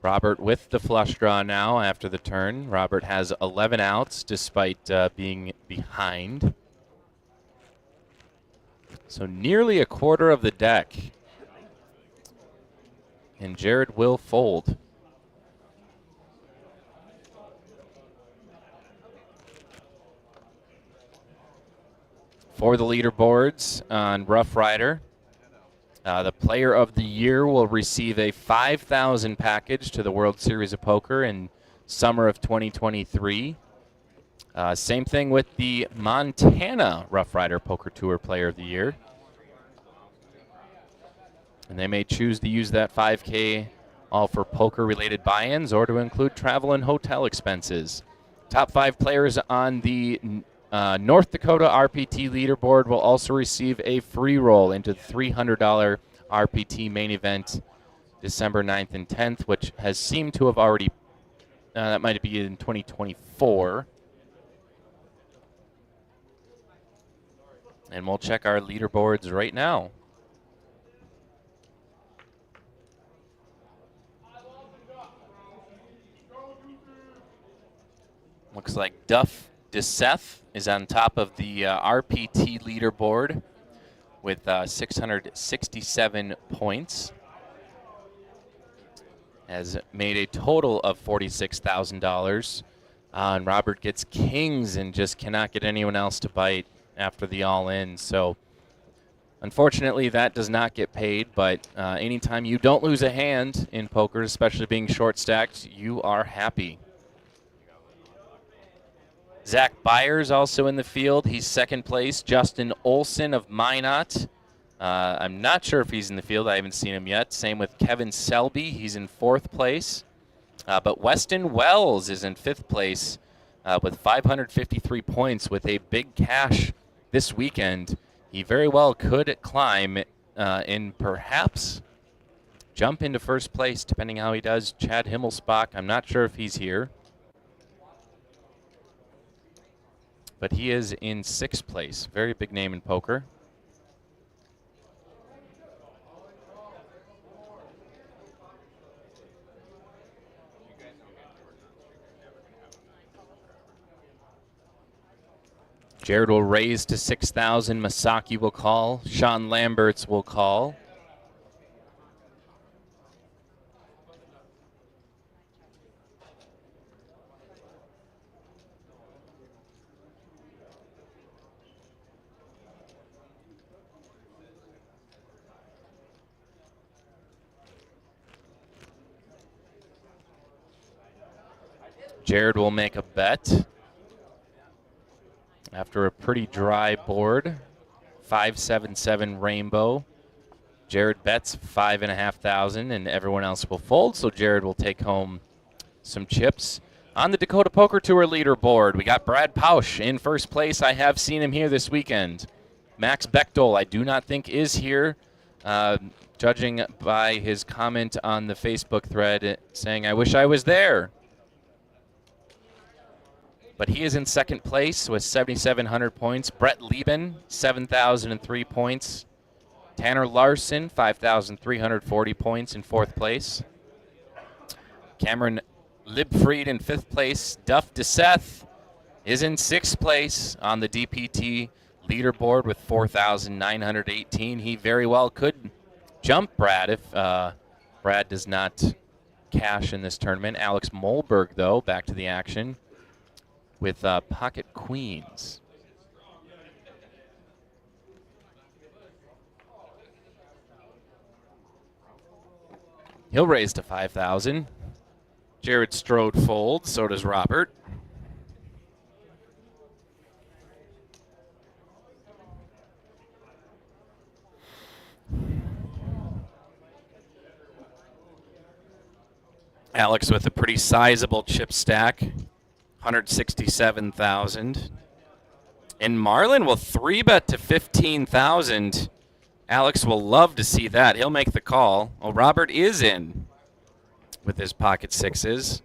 Robert with the flush draw now after the turn. Robert has 11 outs despite being behind. So nearly a quarter of the deck. And Jared will fold. For the leaderboards on Rough Rider, the Player of the Year will receive a 5,000 package to the World Series of Poker in summer of 2023. Same thing with the Montana Rough Rider Poker Tour Player of the Year. And they may choose to use that 5K all for poker-related buy-ins or to include travel and hotel expenses. Top 5 players on the North Dakota RPT leaderboard will also receive a free roll into the $300 RPT main event December 9th and 10th, which has seemed to have already, that might be in 2024. And we'll check our leaderboards right now. Looks like Duff DeSeth is on top of the RPT leaderboard with 667 points. Has made a total of $46,000. And Robert gets kings and just cannot get anyone else to bite after the all-in. So unfortunately, that does not get paid, but anytime you don't lose a hand in poker, especially being short-stacked, you are happy. Zach Byers also in the field. He's second place. Justin Olson of Minot. I'm not sure if he's in the field. I haven't seen him yet. Same with Kevin Selby. He's in fourth place. But Weston Wells is in fifth place with 553 points with a big cash this weekend. He very well could climb and perhaps jump into first place, depending how he does. Chad Himmelsbach, I'm not sure if he's here. But he is in sixth place. Very big name in poker. Jared will raise to 6,000. Masaki will call. Sean Lamberts will call. Jared will make a bet after a pretty dry board. 577 rainbow. Jared bets 5,500 and everyone else will fold, so Jared will take home some chips. On the Dakota Poker Tour leaderboard, we got Brad Pausch in first place. I have seen him here this weekend. Max Bechtel, I do not think is here, judging by his comment on the Facebook thread saying, I wish I was there. But he is in second place with 7,700 points. Brett Lieben, 7,003 points. Tanner Larson, 5,340 points in fourth place. Cameron Libfried in fifth place. Duff DeSeth is in sixth place on the DPT leaderboard with 4,918. He very well could jump Brad if Brad does not cash in this tournament. Alex Molberg, though, back to the action with pocket queens. He'll raise to 5,000. Jared Strode folds, so does Robert. Alex with a pretty sizable chip stack. 167,000. And Marlin will 3-bet to 15,000. Alex will love to see that. He'll make the call. Oh, Robert is in with his pocket sixes.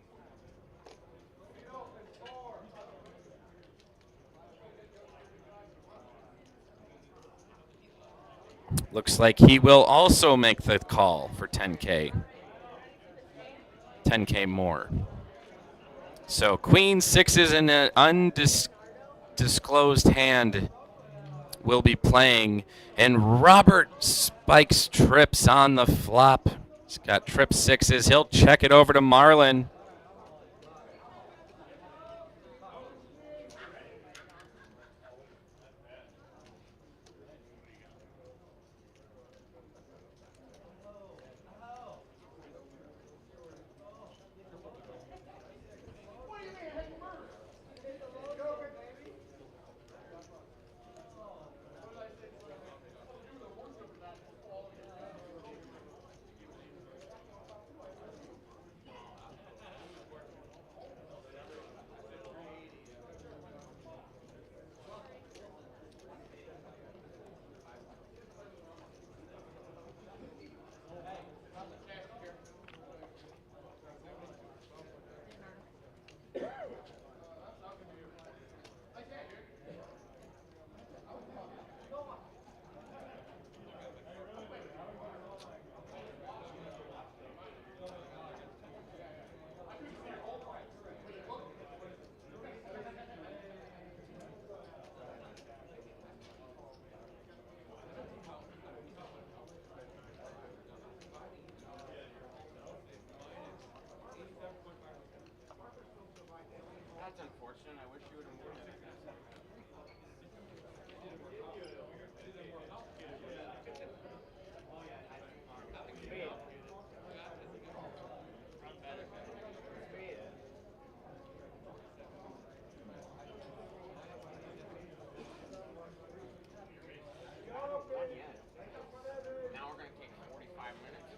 Looks like he will also make the call for 10K. 10K more. So queen sixes in an undisclosed hand will be playing, and Robert spikes trips on the flop. He's got trip sixes. He'll check it over to Marlin. That's unfortunate. I wish you would have moved it. Now we're going to take 45 minutes.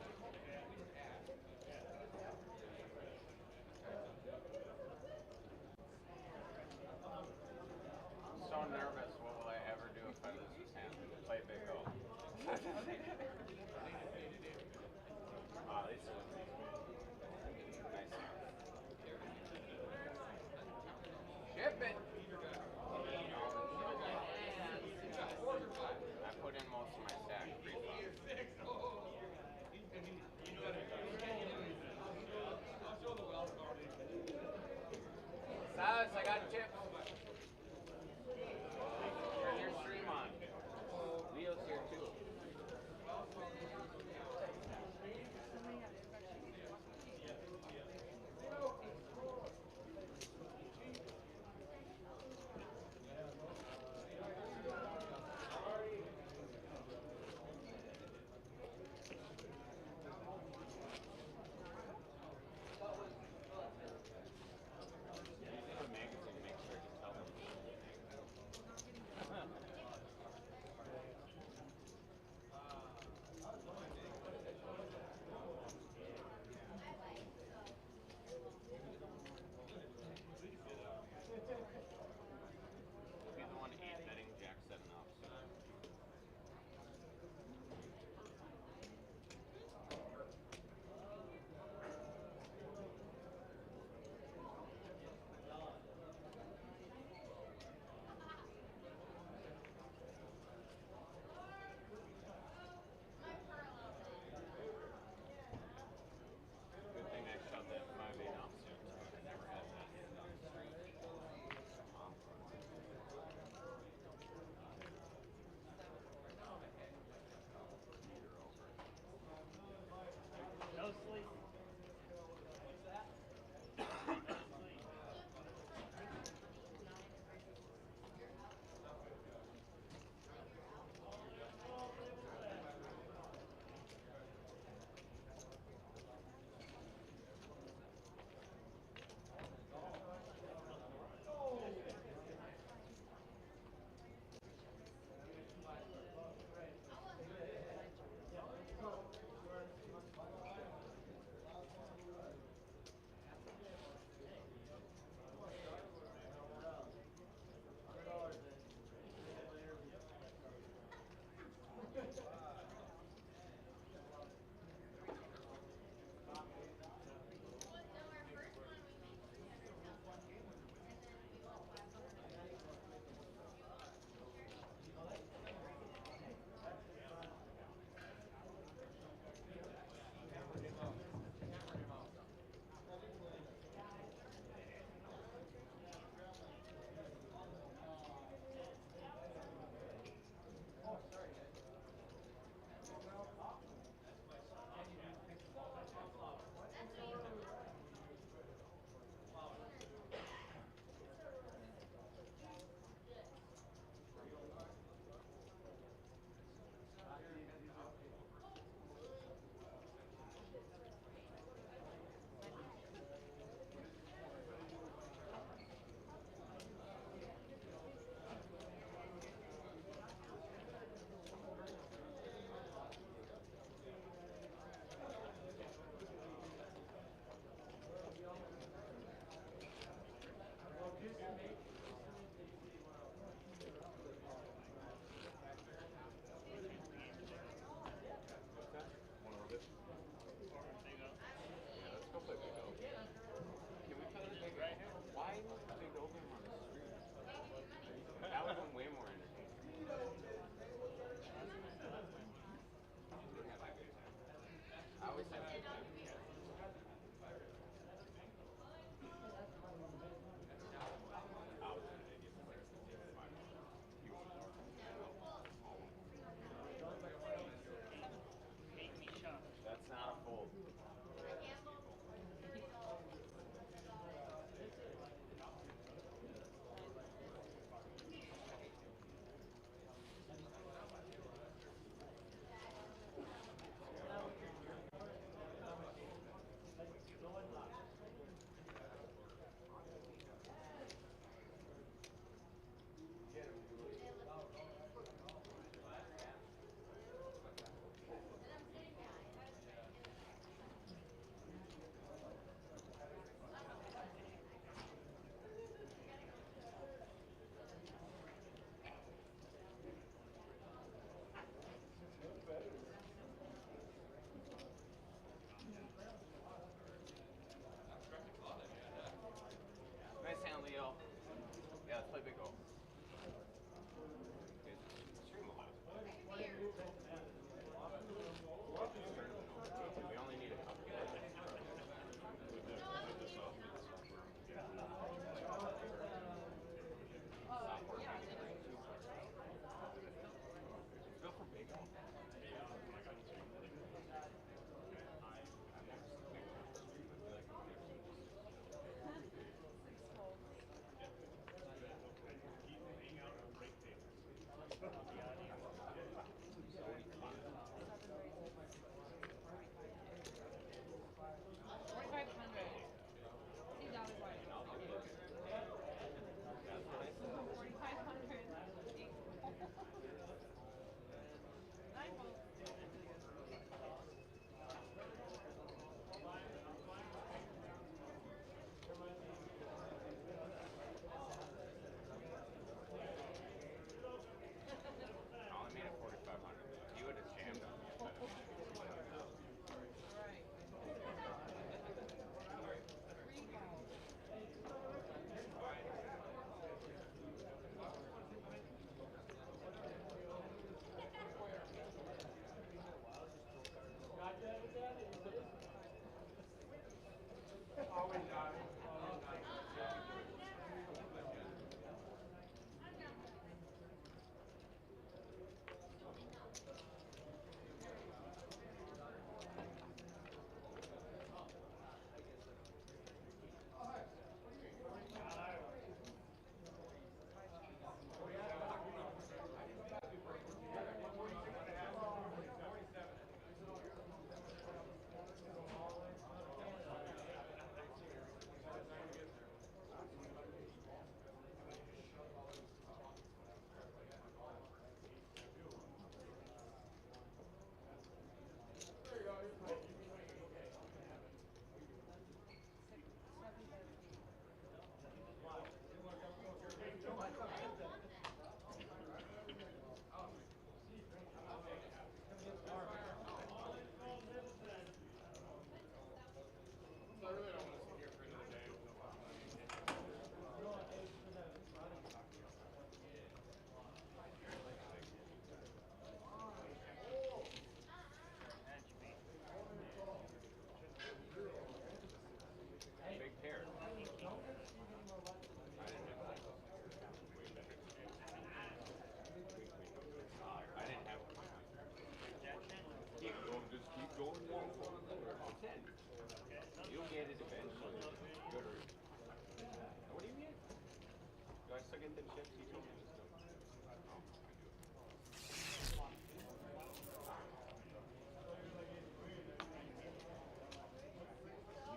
also get the chips you told me to do?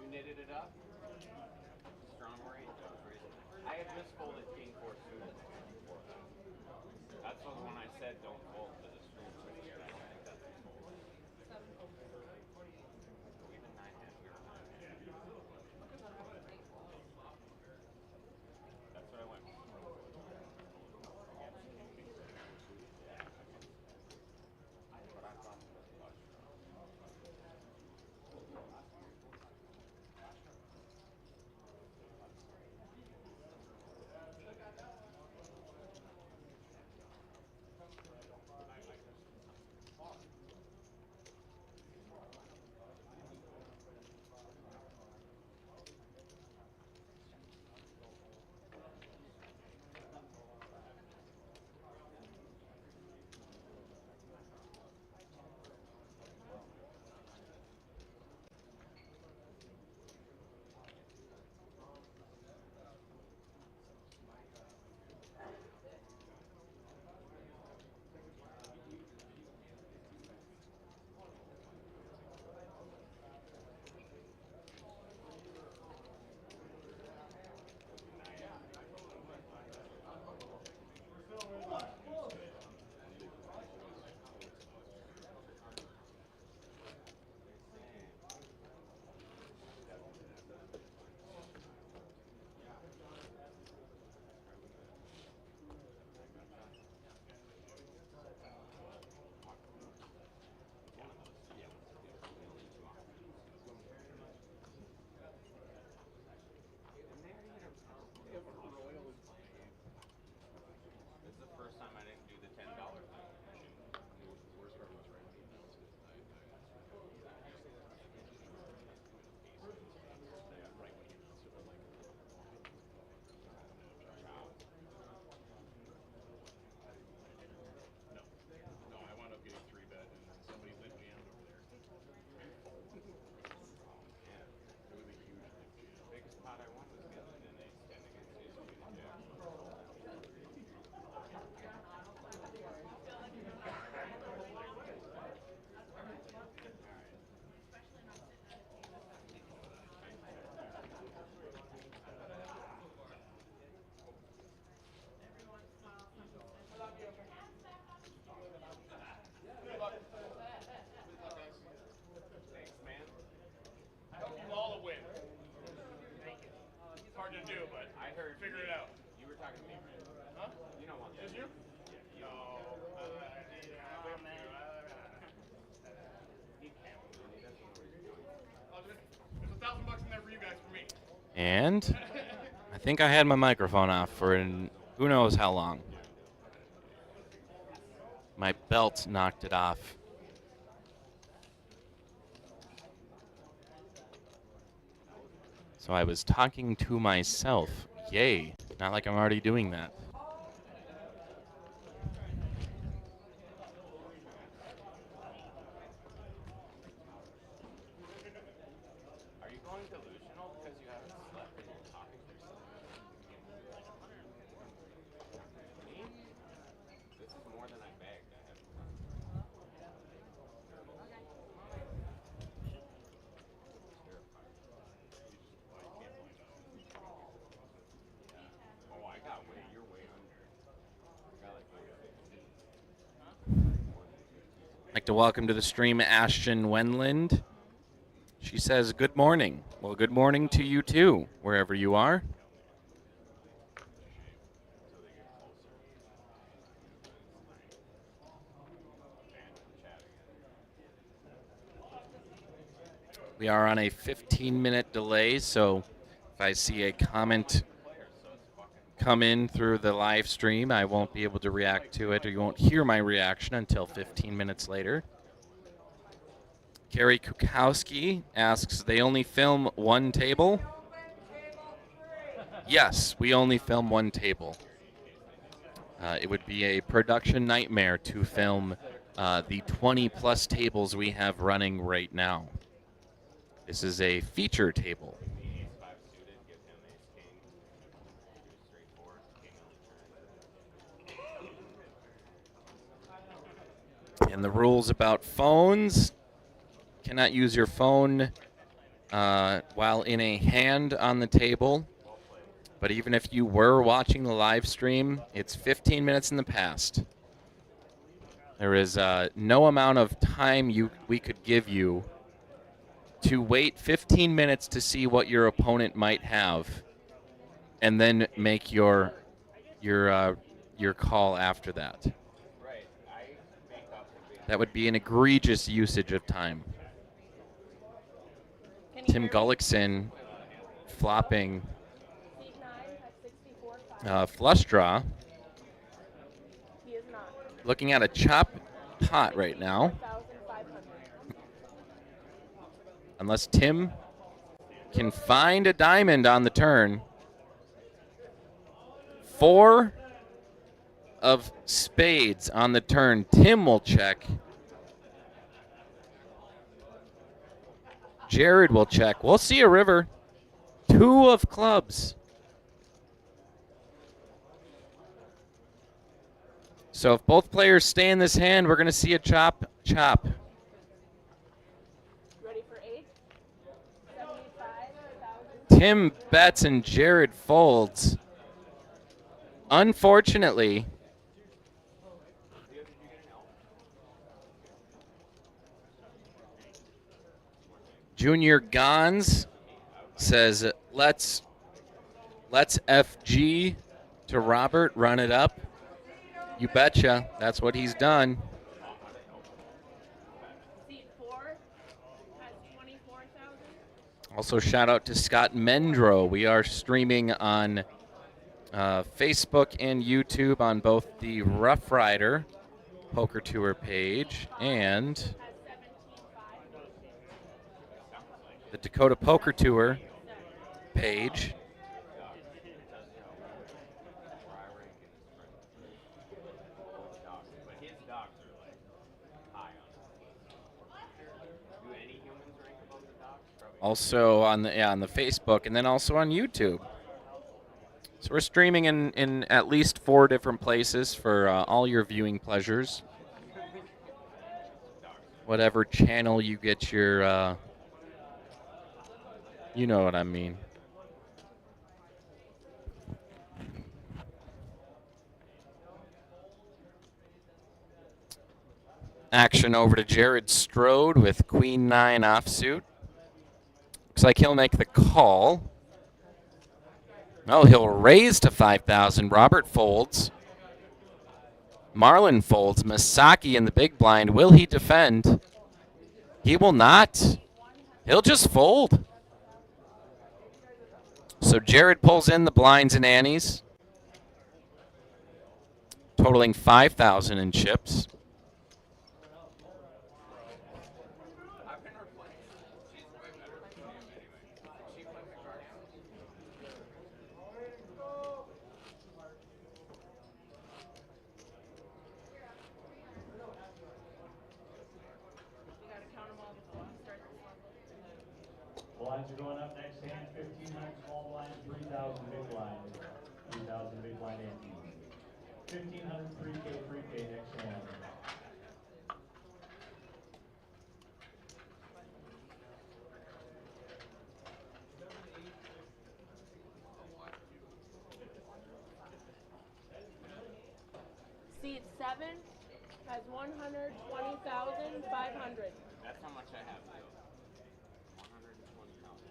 You knitted it up? Strong worry? I have just folded king four suited before. That's the one I said don't fold to the stream. I don't think that's a fold. Even nine hand, we were nine hand. That's what I went. But I thought it was flush. This is the first time I didn't do the $10 thing. Worst part was right when he announced it. No, I wound up getting 3-bet and then somebody lit jammed over there. Yeah. It was a huge lit jam. Biggest pot I won was getting an ace 10 against ace queen jack. Good luck. Good luck, guys. Thanks, man. I hope you all win. Thank you. It's hard to do, but I heard figure it out. You were talking to me, right? Huh? You don't want that. Just you? Yeah. No. He can't win. He doesn't know what he's doing. There's $1,000 in there for you guys for me. And I think I had my microphone off for who knows how long. My belt knocked it off. So I was talking to myself. Yay. Not like I'm already doing that. Are you going delusional because you haven't slept and you're talking to yourself? Me? This is more than I begged. I have Oh, I got way, you're way under. I got like 15. I'd like to welcome to the stream Ashton Wenland. She says, good morning. Well, good morning to you too, wherever you are. We are on a 15-minute delay, so if I see a comment come in through the live stream, I won't be able to react to it, or you won't hear my reaction until 15 minutes later. Carrie Kukowski asks, they only film one table? Yes, we only film one table. It would be a production nightmare to film the 20-plus tables we have running right now. This is a feature table. And the rules about phones: cannot use your phone while in a hand on the table. But even if you were watching the live stream, it's 15 minutes in the past. There is no amount of time we could give you to wait 15 minutes to see what your opponent might have, and then make your call after that. That would be an egregious usage of time. Tim Gullickson flopping flush draw. Looking at a chop pot right now. Unless Tim can find a diamond on the turn. 4 of spades on the turn. Tim will check. Jared will check. We'll see a river. 2 of clubs. So if both players stay in this hand, we're going to see a chop. Ready for 8? Tim bets and Jared folds. Unfortunately, Junior Gons says, let's FG to Robert, run it up. You betcha. That's what he's done. Seat 4 has 24,000. Also, shout out to Scott Mendro. We are streaming on Facebook and YouTube on both the Rough Rider Poker Tour page and the Dakota Poker Tour page. Also on the Facebook, and then also on YouTube. So we're streaming in at least 4 different places for all your viewing pleasures. Whatever channel you get your, you know what I mean. Action over to Jared Strode with Queen 9 offsuit. Looks like he'll make the call. Oh, he'll raise to 5,000. Robert folds. Marlon folds. Masaki in the big blind. Will he defend? He will not. He'll just fold. So Jared pulls in the blinds and annies, totaling 5,000 in chips. Blinds are going up next hand. 1,500 small blind, 3,000 big blind, 3,000 big blind ante. 1,500 3K next hand. Seat 7 has 120,500. That's how much I have. 120,000.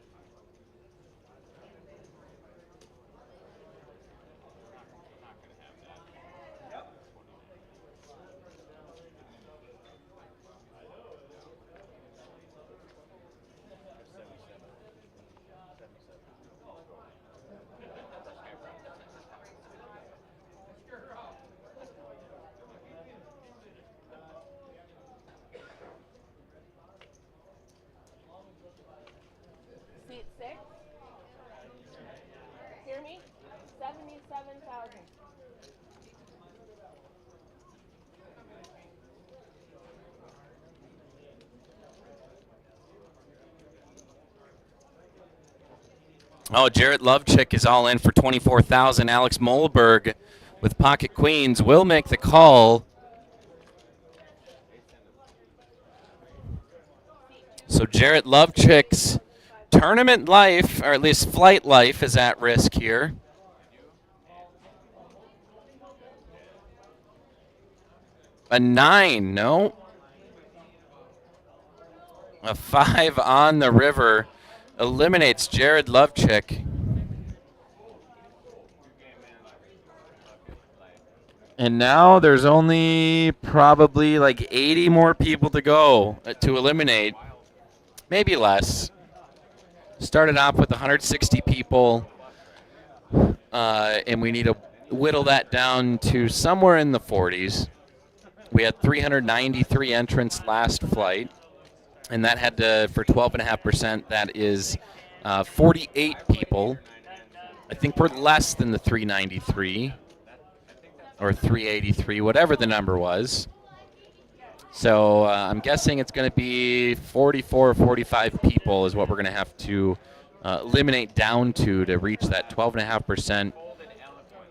Seat 6. Hear me? 77,000. Oh, Jarrett Lovechick is all in for 24,000. Alex Mohlberg with pocket queens will make the call. So Jarrett Lovechick's tournament life, or at least flight life, is at risk here. A 9, no. A 5 on the river eliminates Jared Lovechick. And now there's only probably like 80 more people to go to eliminate. Maybe less. Started off with 160 people, and we need to whittle that down to somewhere in the 40s. We had 393 entrants last flight, and that had to, for 12.5%, that is 48 people. I think we're less than the 393 or 383, whatever the number was. So I'm guessing it's going to be 44 or 45 people is what we're going to have to eliminate down to reach that 12.5%.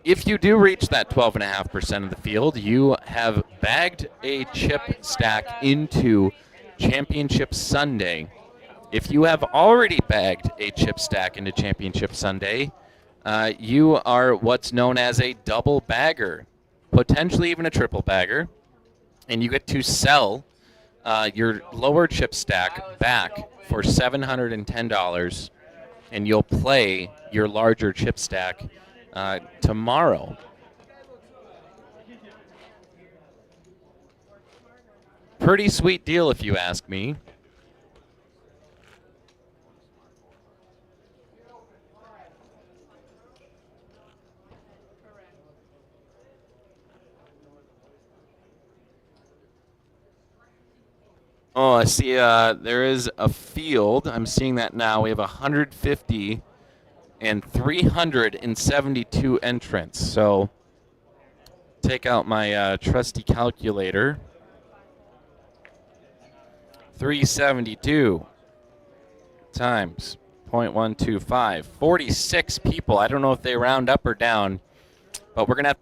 If you do reach that 12.5% of the field, you have bagged a chip stack into Championship Sunday. If you have already bagged a chip stack into Championship Sunday, you are what's known as a double bagger, potentially even a triple bagger. And you get to sell your lower chip stack back for $710, and you'll play your larger chip stack tomorrow. Pretty sweet deal, if you ask me. Oh, I see there is a field. I'm seeing that now. We have 150 and 372 entrants. So take out my trusty calculator. 372 times 0.125. 46 people. I don't know if they round up or down, but we're going to have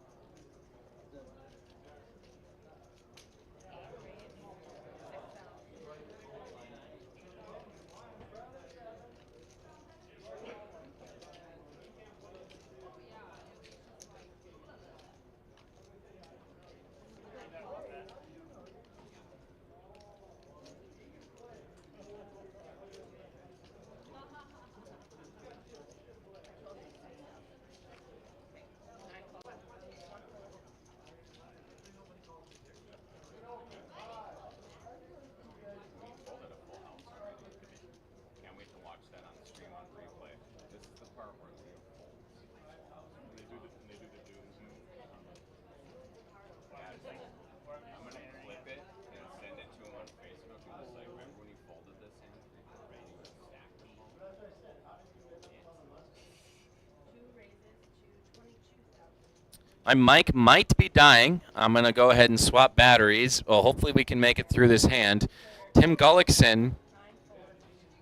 my mic might be dying. I'm going to go ahead and swap batteries. Well, hopefully we can make it through this hand. Tim Gullickson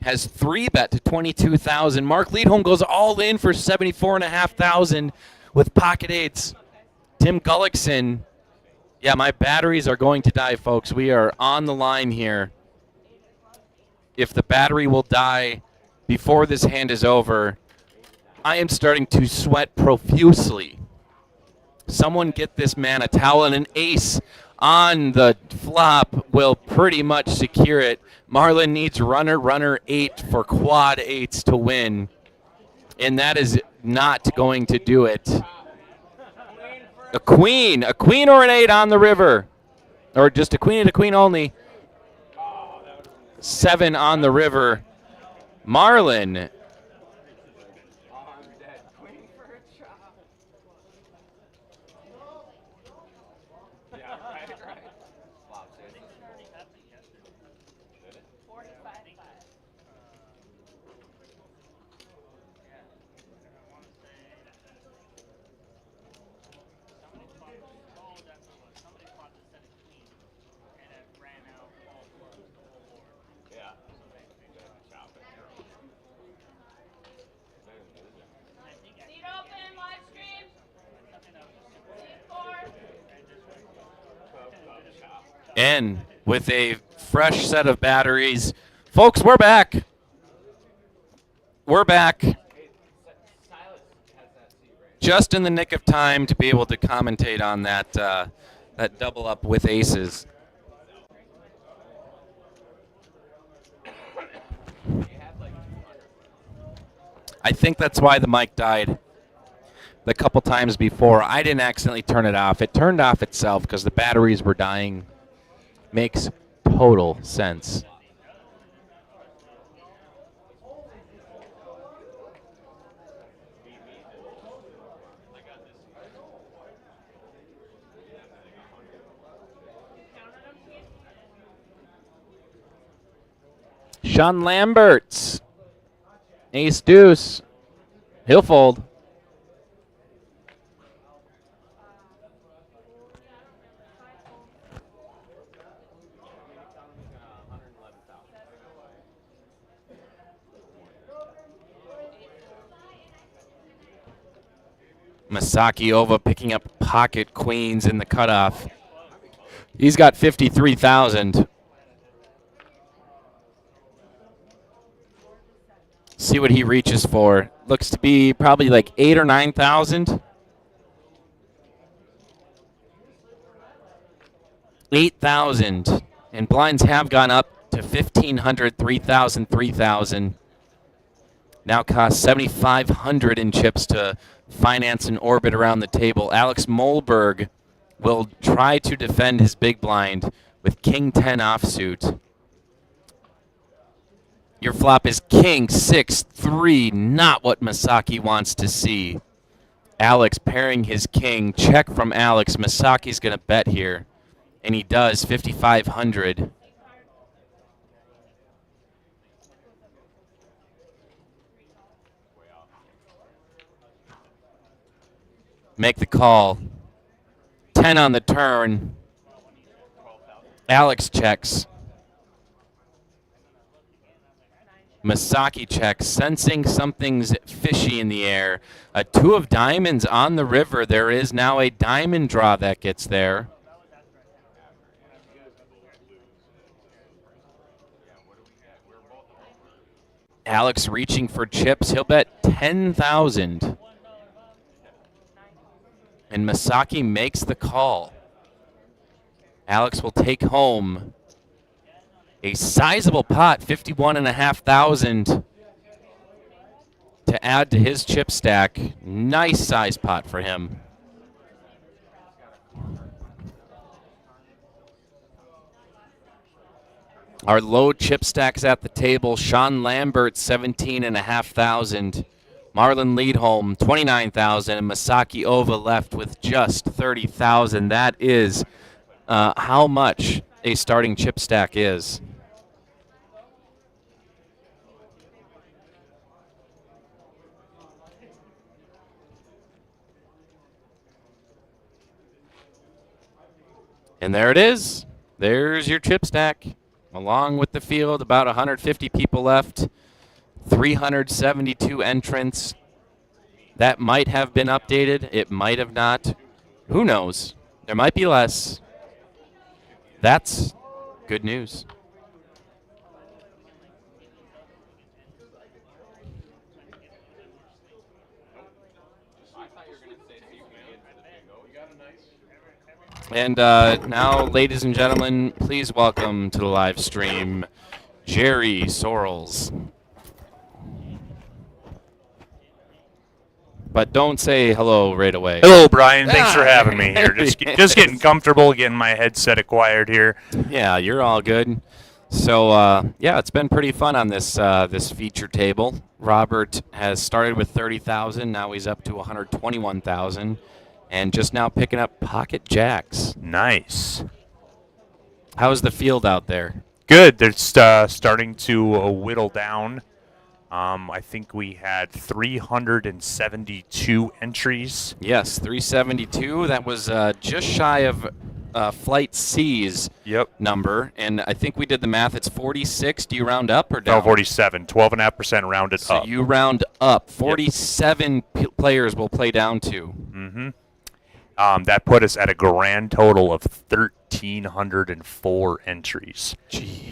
has 3-bet to 22,000. Mark Leadholm goes all in for 74,500 with pocket eights. Tim Gullickson, yeah, my batteries are going to die, folks. We are on the line here. If the battery will die before this hand is over, I am starting to sweat profusely. Someone get this man a towel, and an ace on the flop will pretty much secure it. Marlon needs runner 8 for quad 8s to win, and that is not going to do it. A queen or an 8 on the river, or just a queen and a queen only. 7 on the river. Marlon. And with a fresh set of batteries Folks, we're back. We're back. Just in the nick of time to be able to commentate on that that double up with aces. I think that's why the mic died the couple times before. I didn't accidentally turn it off. It turned off itself because the batteries were dying. Makes total sense. Sean Lamberts. Ace deuce. He'll fold. Masaki Ova picking up pocket queens in the cutoff. He's got 53,000. See what he reaches for. Looks to be probably like 8,000 or 9,000. 8,000. And blinds have gone up to 1,500, 3,000, 3,000. Now costs 7,500 in chips to finance an orbit around the table. Alex Molberg will try to defend his big blind with King 10 offsuit. Your flop is King 6-3, not what Masaki wants to see. Alex pairing his king. Check from Alex. Masaki's going to bet here. And he does, 5,500. Make the call. 10 on the turn. Alex checks. Masaki checks, sensing something's fishy in the air. A 2 of diamonds on the river. There is now a diamond draw that gets there. Alex reaching for chips. He'll bet 10,000. And Masaki makes the call. Alex will take home a sizable pot, 51,500 to add to his chip stack. Nice size pot for him. Our low chip stacks at the table. Sean Lambert, 17,500. Marlon Leadholm, 29,000. And Masaki Ova left with just 30,000. That is how much a starting chip stack is. And there it is. There's your chip stack. Along with the field, about 150 people left. 372 entrants. That might have been updated. It might have not. Who knows? There might be less. That's good news. And now, ladies and gentlemen, please welcome to the live stream, Jerry Sorrells. But don't say hello right away. Hello, Brian. Thanks for having me here. Just getting comfortable, getting my headset acquired here. Yeah, you're all good. So, yeah, it's been pretty fun on this this feature table. Robert has started with 30,000. Now he's up to 121,000. And just now picking up pocket jacks. Nice. How's the field out there? Good. They're starting to whittle down. I think we had 372 entries. Yes, 372. That was just shy of Flight C's number. And I think we did the math. It's 46. Do you round up or down? No, 47. 12.5% rounded up. So you round up. 47 players will play down to. Mm-hmm. That put us at a grand total of 13 1,404 entries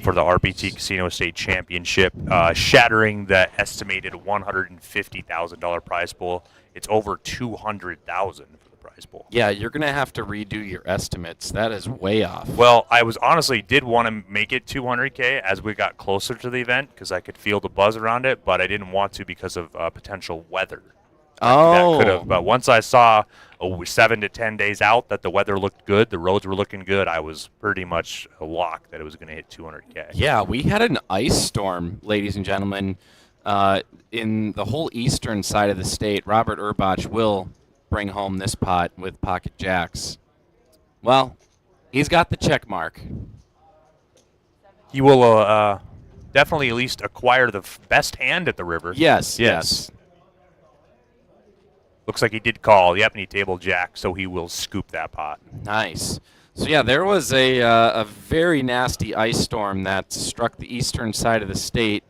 for the RPT Casino State Championship, shattering the estimated $150,000 prize pool. It's over $200,000 for the prize pool. Yeah, you're going to have to redo your estimates. That is way off. Well, I was honestly did want to make it 200K as we got closer to the event because I could feel the buzz around it, but I didn't want to because of potential weather. That could have. But once I saw 7 to 10 days out that the weather looked good, the roads were looking good, I was pretty much a lock that it was going to hit 200K. Yeah, we had an ice storm, ladies and gentlemen, in the whole eastern side of the state. Robert Urbach will bring home this pot with Pocket Jacks. Well, he's got the check mark. He will definitely at least acquire the best hand at the river. Yes. Looks like he did call. Yep, and he tabled Jack, so he will scoop that pot. Nice. So, yeah, there was a very nasty ice storm that struck the eastern side of the state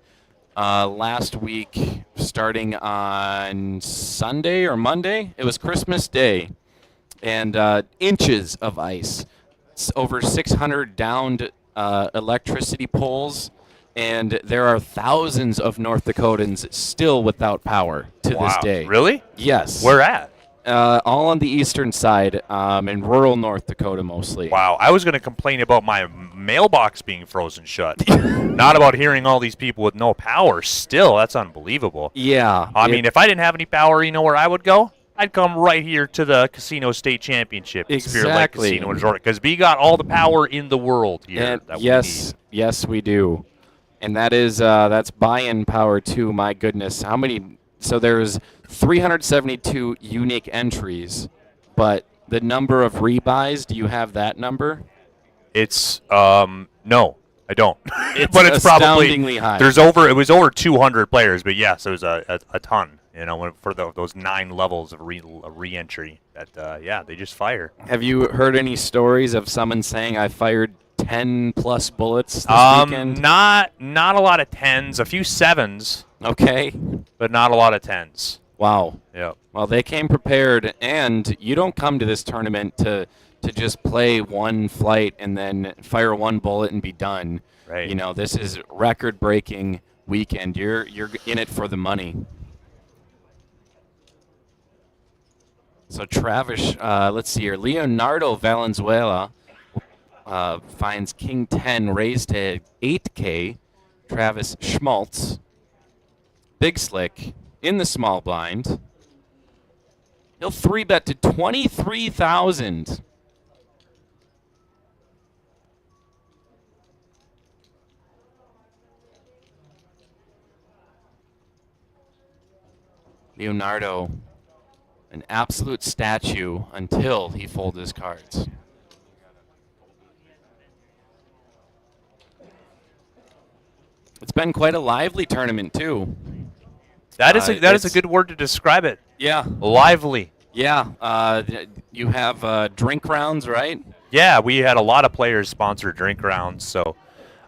last week, starting on Sunday or Monday. It was Christmas Day, and inches of ice. It's over 600 downed electricity poles, and there are thousands of North Dakotans still without power to this day. Really? Yes. Where at? All on the eastern side, in rural North Dakota mostly. Wow. I was going to complain about my mailbox being frozen shut. Not about hearing all these people with no power. Still, that's unbelievable. Yeah. I mean, if I didn't have any power, you know where I would go? I'd come right here to the Casino State Championship. Exactly. Casino Resort, because we got all the power in the world here. And that yes, we do. And that is that's buy-in power too. My goodness, how many? So there's 372 unique entries, but the number of rebuys. Do you have that number? It's no, I don't. It's but it's astoundingly probably high. It was over 200 players, but yes, it was a ton. You know, for those 9 levels of re-entry. That they just fire. Have you heard any stories of someone saying I fired 10 plus bullets this weekend? Not a lot of 10s, a few 7s. Okay. But not a lot of 10s. Wow. Yeah. Well, they came prepared, and you don't come to this tournament to just play one flight and then fire one bullet and be done. Right. You know, this is record-breaking weekend. You're in it for the money. So Travis, let's see here. Leonardo Valenzuela finds King 10 raised to 8K. Travis Schmaltz, Big Slick in the small blind. He'll 3-bet to 23,000. Leonardo, an absolute statue until he folds his cards. It's been quite a lively tournament too. That is a good word to describe it. Yeah. Lively. Yeah. You have drink rounds, right? Yeah, we had a lot of players sponsor drink rounds. So,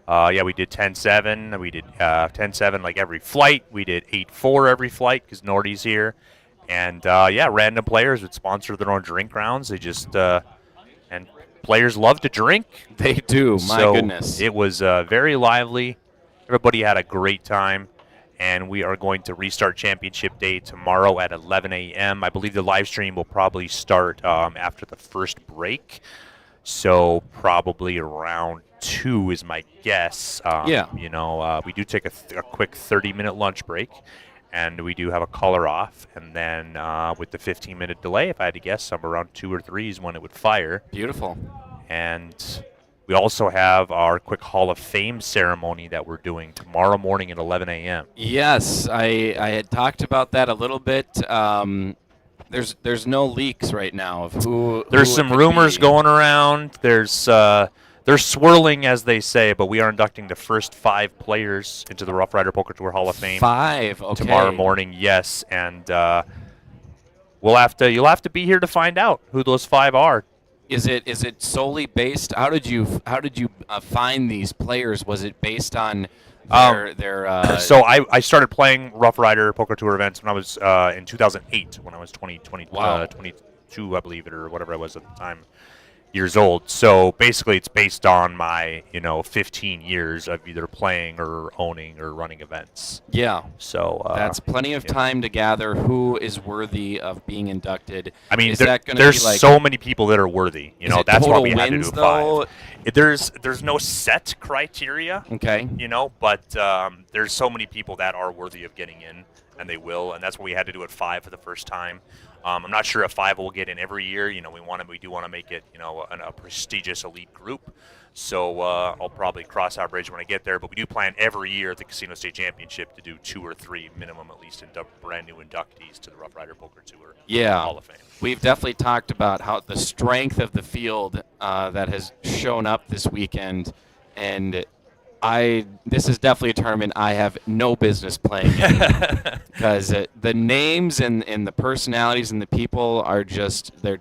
we did 10-7. We did 10-7 like every flight. We did 8-4 every flight because Nordy's here. And, random players would sponsor their own drink rounds. They just and players love to drink. They do, my goodness. It was very lively. Everybody had a great time. And we are going to restart Championship Day tomorrow at 11 a.m. I believe the live stream will probably start after the first break. So probably around 2 is my guess. We do take a quick 30-minute lunch break. And we do have a caller off. And then with the 15-minute delay, if I had to guess, somewhere around 2 or 3 is when it would fire. Beautiful. And we also have our quick Hall of Fame ceremony that we're doing tomorrow morning at 11 a.m. Yes, I had talked about that a little bit. There's no leaks right now of who. There's some rumors going around. They're swirling, as they say, but we are inducting the first 5 players into the Rough Rider Poker Tour Hall of Fame. 5, okay. Tomorrow morning, yes, and you'll have to be here to find out who those 5 are. Is it solely based? How did you find these players? Was it based on their? So I started playing Rough Rider Poker Tour events when I was in 2008, when I was 22, I believe it, or whatever I was at the time. years old. So basically, it's based on my 15 years of either playing or owning or running events. Yeah. So that's plenty of time to gather who is worthy of being inducted. I mean, is that gonna there's be like, so many people that are worthy. Is it That's why total we had to wins, do though? 5. There's no set criteria. Okay. But there's so many people that are worthy of getting in, and they will, and that's why we had to do it 5 for the first time. I'm not sure if 5 will get in every year. We do want to make it a prestigious elite group. So I'll probably cross that bridge when I get there. But we do plan every year at the Casino State Championship to do 2 or 3 minimum, at least, brand new inductees to the Rough Rider Poker Tour Hall of Fame. We've definitely talked about how the strength of the field that has shown up this weekend, and this is definitely a tournament I have no business playing because the names and the personalities and the people are they're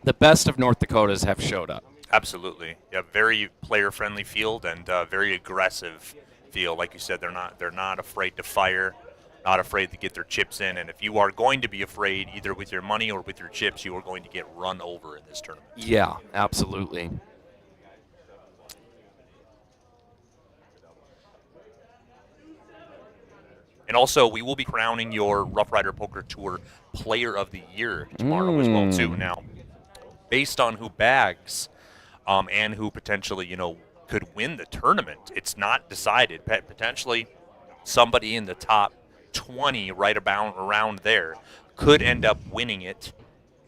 the best of North Dakotas have showed up. Absolutely, yeah. Very player-friendly field and very aggressive field. Like you said, they're not afraid to fire, not afraid to get their chips in. And if you are going to be afraid, either with your money or with your chips, you are going to get run over in this tournament. Yeah, absolutely. And also, we will be crowning your Rough Rider Poker Tour Player of the Year tomorrow as well, too. Now, based on who bags and who potentially, could win the tournament, it's not decided. Potentially, somebody in the top 20, right around there, could end up winning it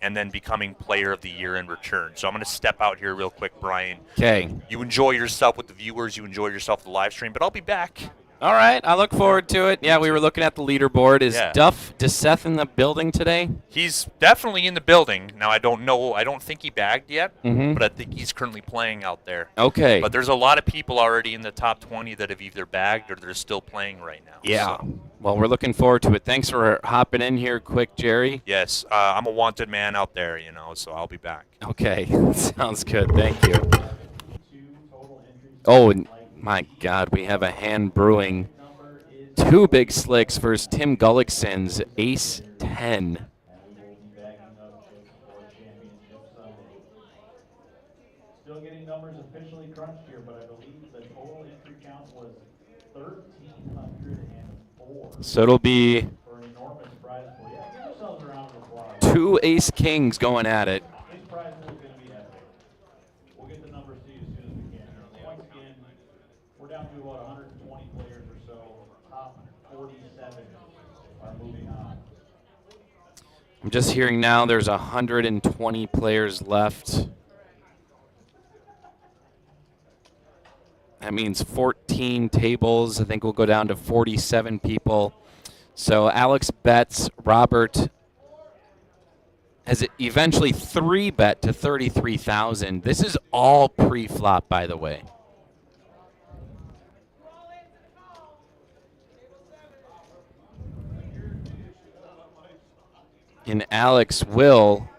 and then becoming Player of the Year in return. So I'm going to step out here real quick, Brian. Okay. You enjoy yourself with the viewers. You enjoy yourself with the live stream, but I'll be back. All right, I look forward to it. Yeah, we were looking at the leaderboard. Is Duff DeSeth in the building today? He's definitely in the building. Now, I don't know. I don't think he bagged yet, Mhm. but I think he's currently playing out there. Okay. But there's a lot of people already in the top 20 that have either bagged or they're still playing right now. Yeah. So, Well, we're looking forward to it. Thanks for hopping in here quick, Jerry. yes, I'm a wanted man out there, so I'll be back. Okay, sounds good. Thank you. Oh, my God, we have a hand brewing. 2 big slicks versus Tim Gullickson's Ace 10. Still getting numbers officially crunched here, but I believe the total entry count was 1,304. So it'll be For an enormous prize pool. Yeah, give yourselves a round of applause. 2 Ace Kings going at it. This prize pool is going to be epic. We'll get the numbers to you as soon as we can. Once again, we're down to about 120 players or so. Top 47 are moving on. I'm just hearing now there's 120 players left. That means 14 tables. I think we'll go down to 47 people. So Alex bets, Robert has eventually 3-bet to 33,000. This is all pre-flop, by the way. And Alex will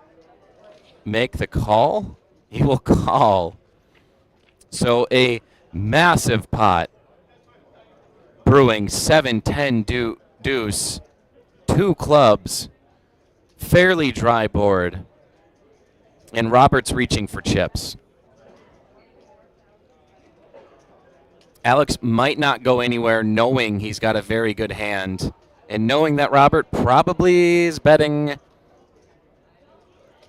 make the call. He will call. So a massive pot brewing, 7-10 deuce, 2 clubs, fairly dry board, and Robert's reaching for chips. Alex might not go anywhere knowing he's got a very good hand and knowing that Robert probably is betting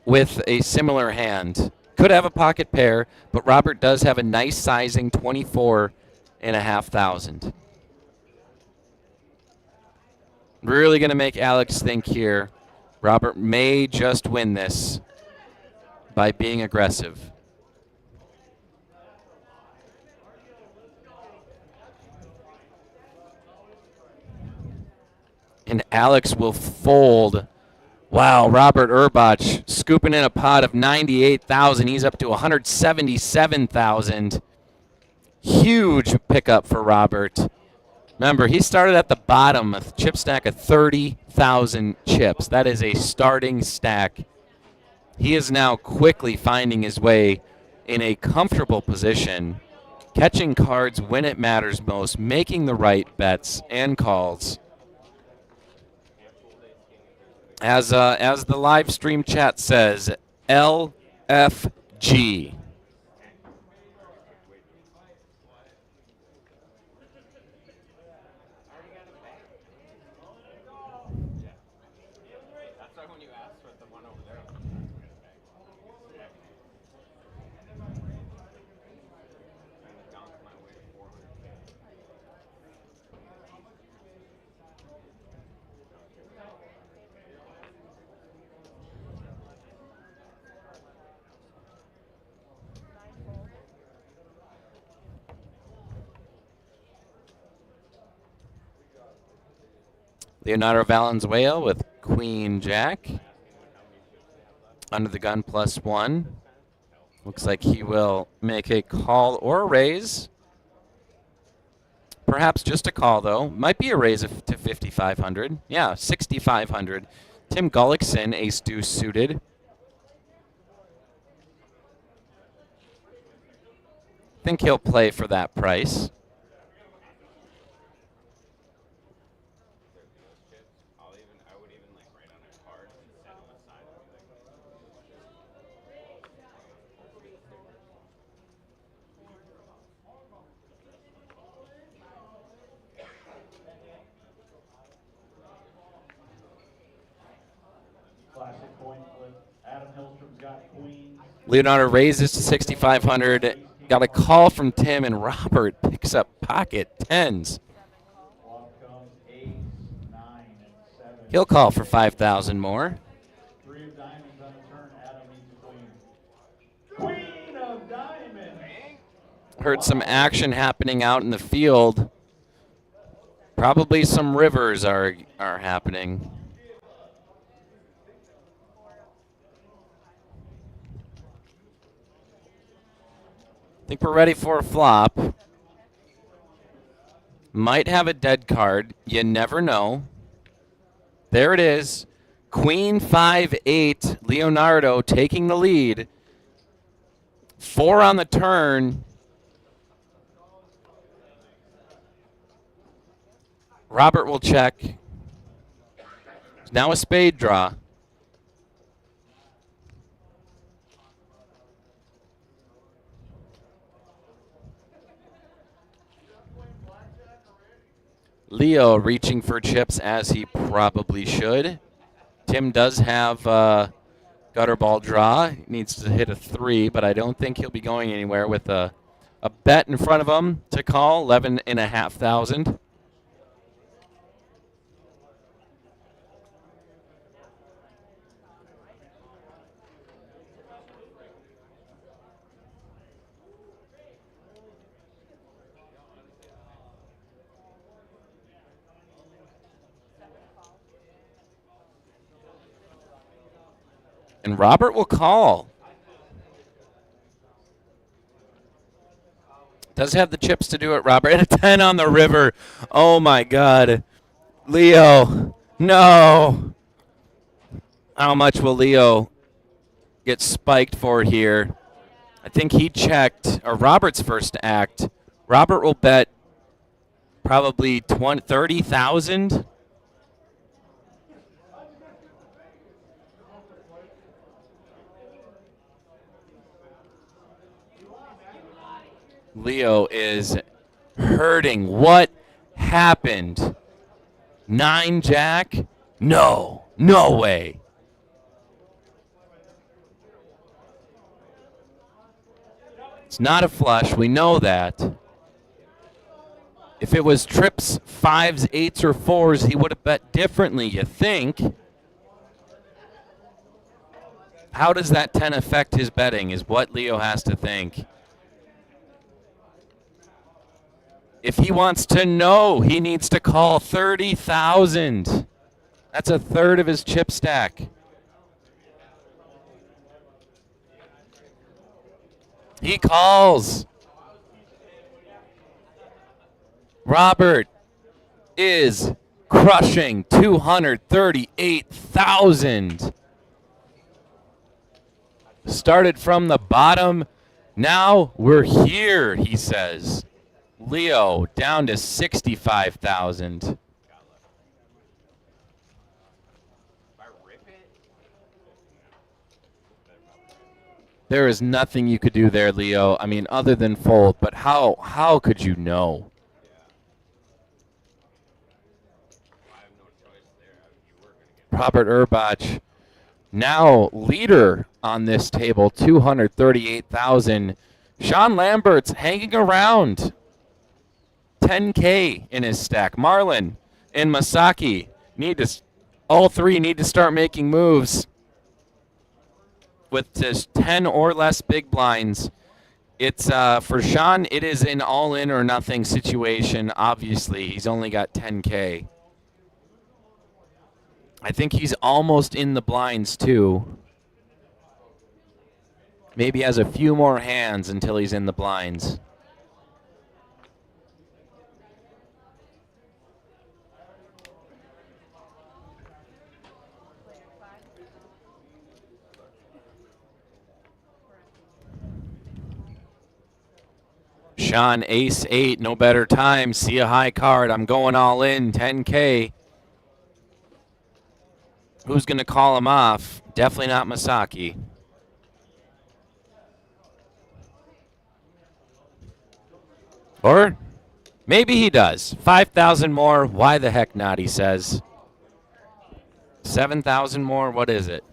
with a similar hand. Could have a pocket pair, but Robert does have a nice sizing 24,500. Really going to make Alex think here. Robert may just win this by being aggressive. And Alex will fold. Wow, Robert Urbach scooping in a pot of 98,000. He's up to 177,000. Huge pickup for Robert. Remember, he started at the bottom, a chip stack of 30,000 chips. That is a starting stack. He is now quickly finding his way in a comfortable position, catching cards when it matters most, making the right bets and calls. As the live stream chat says, LFG G. That's why when you asked for the one over there, trying to dunk my way to 400K. Leonardo Valenzuela with Queen Jack. Under the gun +1. Looks like he will make a call or a raise. Perhaps just a call, though. Might be a raise to 5,500. Yeah, 6,500. Tim Gullickson, ace-deuce suited. Think he'll play for that price. I would even like write on a card and set them aside and be like, Classic coin flip. Adam Hillstrom's got queens. Leonardo raises to 6,500. Got a call from Tim, and Robert picks up pocket tens. Off comes ace, 9, and 7. He'll call for 5,000 more. 3 of diamonds on the turn. Adam needs a queen. Queen of diamonds. Heard some action happening out in the field. Probably some rivers are happening. I think we're ready for a flop. Might have a dead card. You never know. There it is. Queen 5-8. Leonardo taking the lead. 4 on the turn. Robert will check. Now a spade draw. Leo reaching for chips as he probably should. Tim does have gutter ball draw. He needs to hit a 3, but I don't think he'll be going anywhere with a bet in front of him to call, 11,500. And Robert will call. Does have the chips to do it, Robert. And a 10 on the river. Oh, my God. Leo. No. How much will Leo get spiked for here? I think he checked, or Robert's first act. Robert will bet probably 30,000. Leo is hurting. What happened? 9 jack? No. No way. It's not a flush. We know that. If it was trips, 5s, 8s, or 4s, he would have bet differently, you think. How does that 10 affect his betting is what Leo has to think. If he wants to know, he needs to call 30,000. That's a third of his chip stack. He calls. Robert is crushing 238,000. Started from the bottom. Now we're here, he says. Leo down to 65,000. There is nothing you could do there, Leo. I mean, other than fold. But how could you know? Robert Urbach, now leader on this table, 238,000. Sean Lambert's hanging around. 10K in his stack. Marlin and Masaki all three need to start making moves with just 10 or less big blinds. It's for Sean, it is an all in or nothing situation. Obviously, he's only got 10K. I think he's almost in the blinds too. Maybe has a few more hands until he's in the blinds. Sean, ace 8, no better time. See a high card. I'm going all in, 10K. Who's going to call him off? Definitely not Masaki. Or maybe he does. 5,000 more. Why the heck not, he says. 7,000 more. What is it?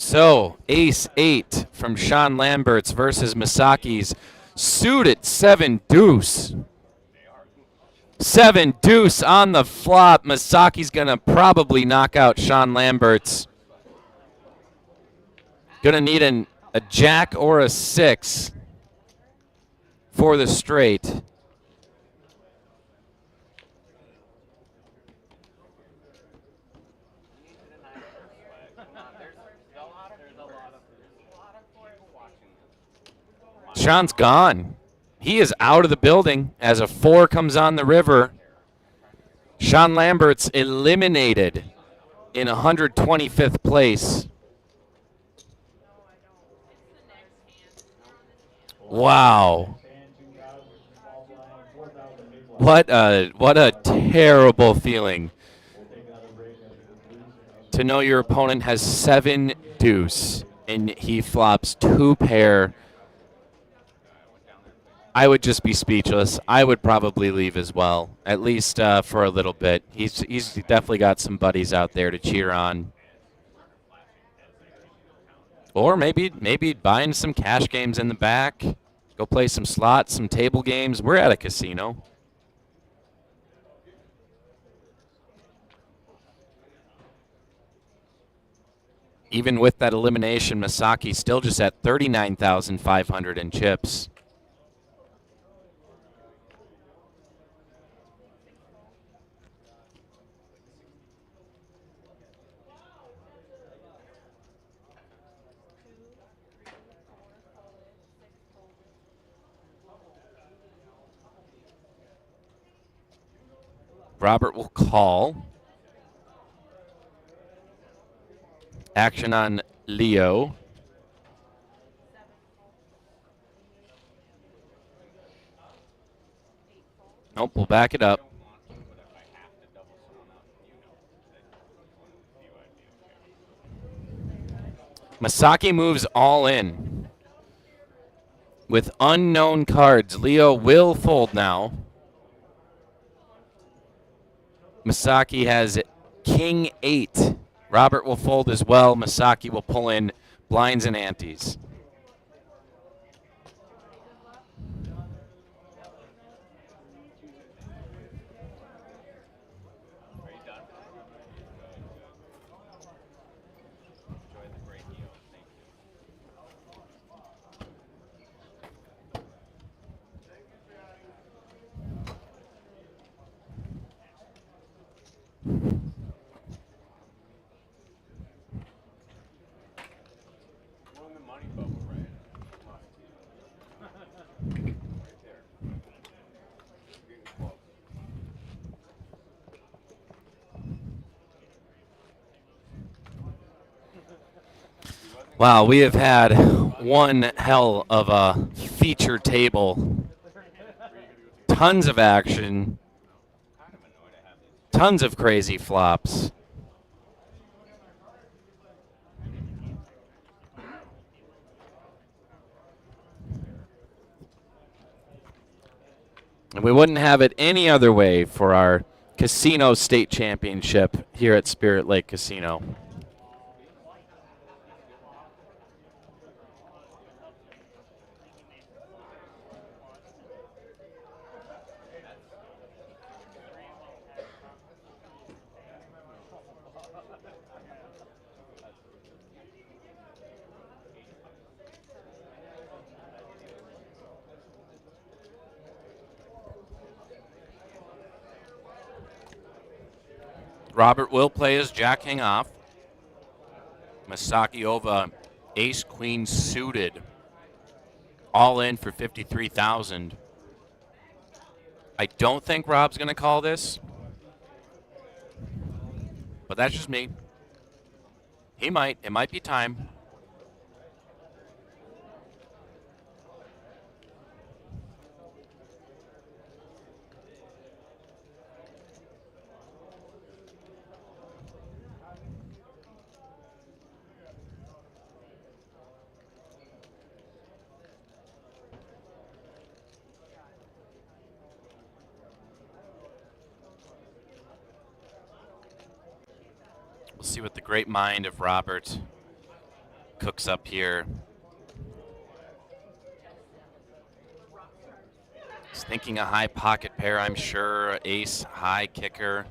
So, ace 8 from Sean Lamberts versus Masaki's suited 7 deuce. 7 deuce on the flop. Masaki's going to probably knock out Sean Lamberts. Going to need a jack or a 6 for the straight. Sean's gone. He is out of the building as a 4 comes on the river. Sean Lambert's eliminated in 125th place. Wow. What a terrible feeling to know your opponent has 7 deuce and he flops 2 pair. I would just be speechless. I would probably leave as well, at least for a little bit. He's definitely got some buddies out there to cheer on. Or maybe buying some cash games in the back. Go play some slots, some table games. We're at a casino. Even with that elimination, Masaki's still just at 39,500 in chips. Robert will call. Action on Leo. Nope, we'll back it up. Masaki moves all in. With unknown cards, Leo will fold now. Masaki has King 8. Robert will fold as well. Masaki will pull in blinds and antes. Wow, we have had one hell of a feature table. Tons of action. Tons of crazy flops. And we wouldn't have it any other way for our Casino State Championship here at Spirit Lake Casino. Robert will play his jack hang off. Masaki Ova, ace queen suited, all in for 53,000. I don't think Rob's going to call this, but that's just me. He might. It might be time. We'll see what the great mind of Robert cooks up here. He's thinking a high pocket pair, I'm sure. Ace high kicker.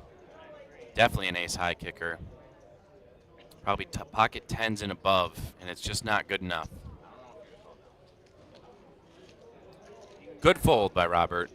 Definitely an ace high kicker. Probably pocket tens and above, and it's just not good enough. Good fold by Robert.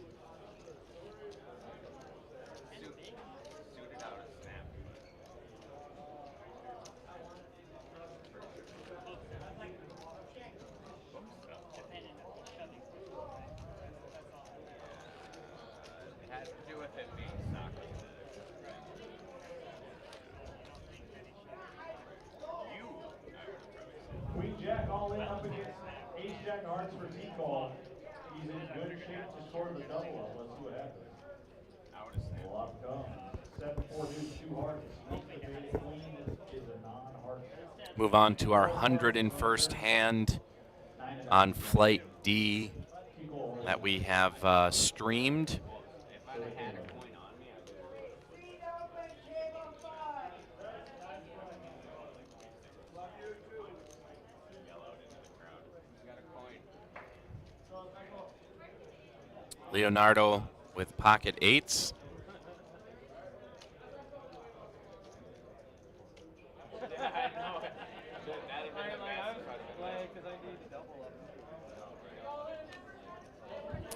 Queen Jack all in up against Ace Jack hearts for T-call. He's in good shape to score the double up. Let's see what happens. Flop comes. 7-4 deuce, 2 hearts. The queen is a non-heart. Move on to our 101st hand on flight D that we have streamed. Leonardo with pocket eights.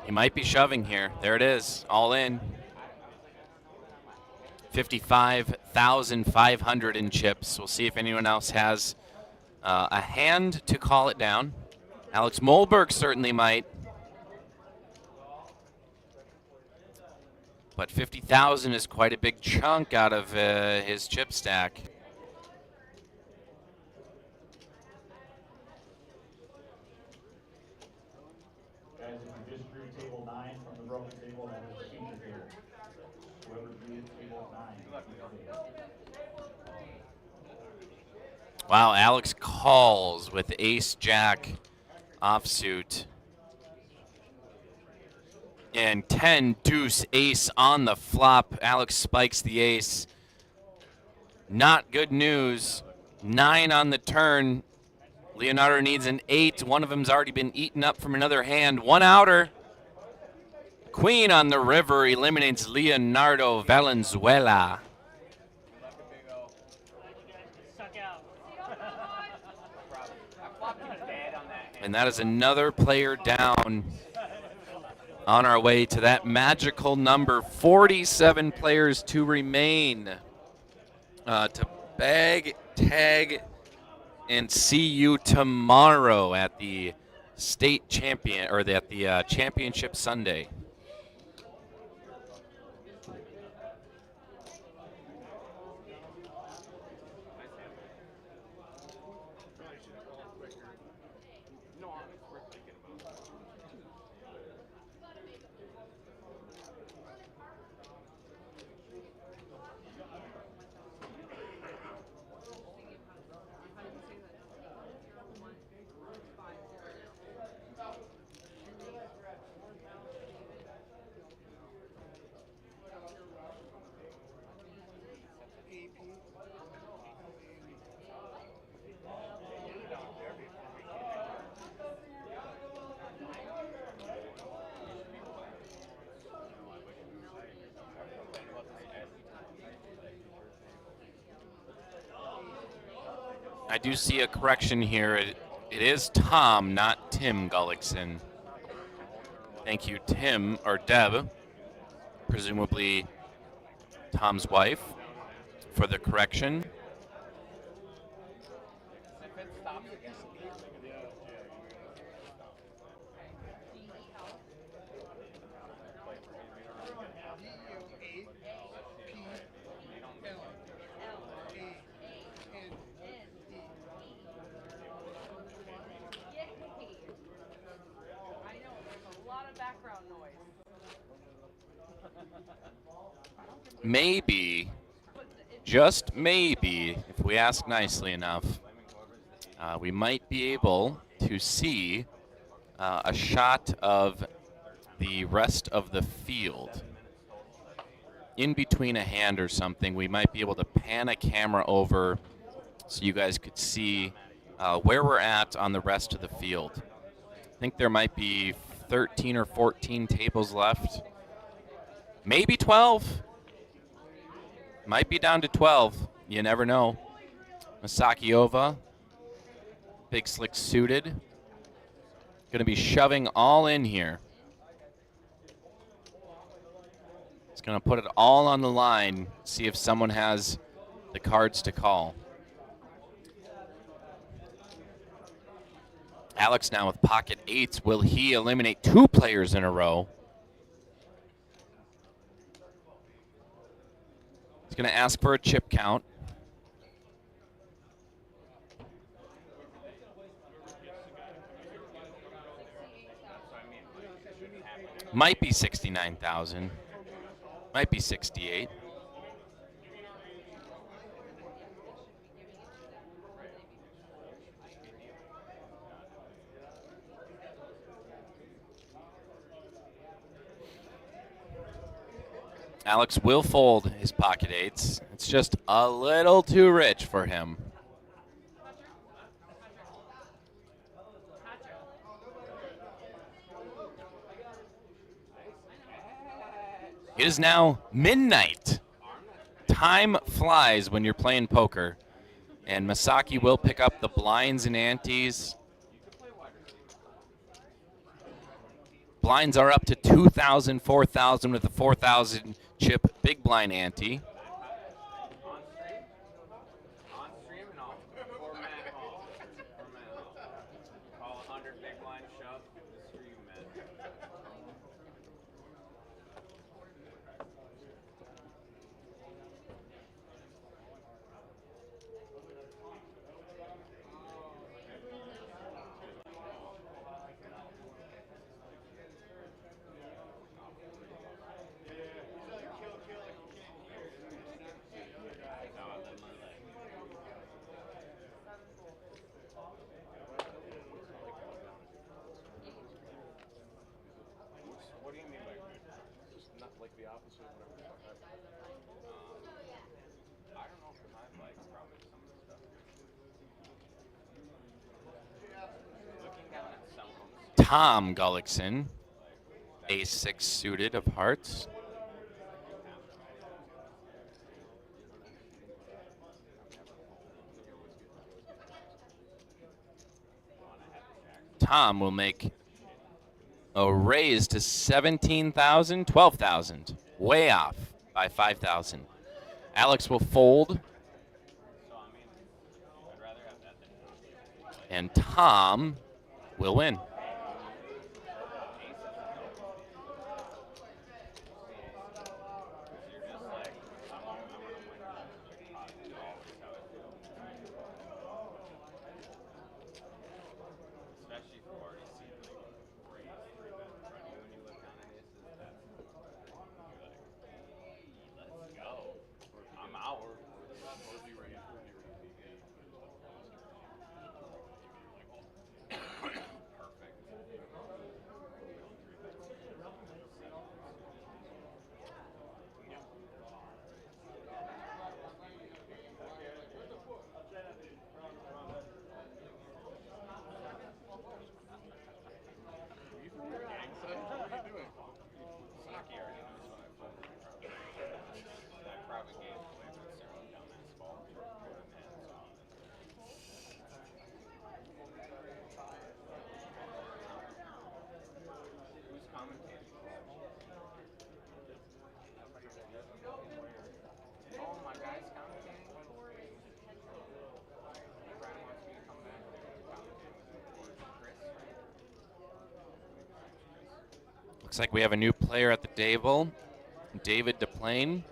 He might be shoving here. There it is, all in. 55,500 in chips. We'll see if anyone else has a hand to call it down. Alex Molberg certainly might. But 50,000 is quite a big chunk out of his chip stack. Guys, if you just drew table 9 from the broken table, that is the feature table. Whoever drew table 9. Wow, Alex calls with ace jack offsuit. And 10 deuce ace on the flop. Alex spikes the ace. Not good news. 9 on the turn. Leonardo needs an 8. One of them's already been eaten up from another hand. One outer. Queen on the river eliminates Leonardo Valenzuela. And that is another player down. On our way to that magical number, 47 players to remain to bag, tag, and see you tomorrow at the state champion or at the championship Sunday. I do see a correction here. It is Tom, not Tim Gullickson. Thank you, Tim, or Deb, presumably Tom's wife, for the correction. Maybe, just maybe, if we ask nicely enough, we might be able to see a shot of the rest of the field. In between a hand or something, we might be able to pan a camera over so you guys could see where we're at on the rest of the field. I think there might be 13 or 14 tables left. Maybe 12. Might be down to 12. You never know. Masakiova, big slick suited. Going to be shoving all in here. It's going to put it all on the line, see if someone has the cards to call. Alex now with pocket eights. Will he eliminate 2 players in a row? He's going to ask for a chip count. Might be 69,000. Might be 68. Alex will fold his pocket eights. It's just a little too rich for him. It is now midnight. Time flies when you're playing poker. And Masaki will pick up the blinds and antes. Blinds are up to 2,000, 4,000 with a 4,000 chip big blind ante. Tom Gullickson, ace-6 suited of hearts. Tom will make a raise to 17,000, 12,000. Way off by 5,000. Alex will fold. And Tom will win. Looks like we have a new player at the table, David DePlane.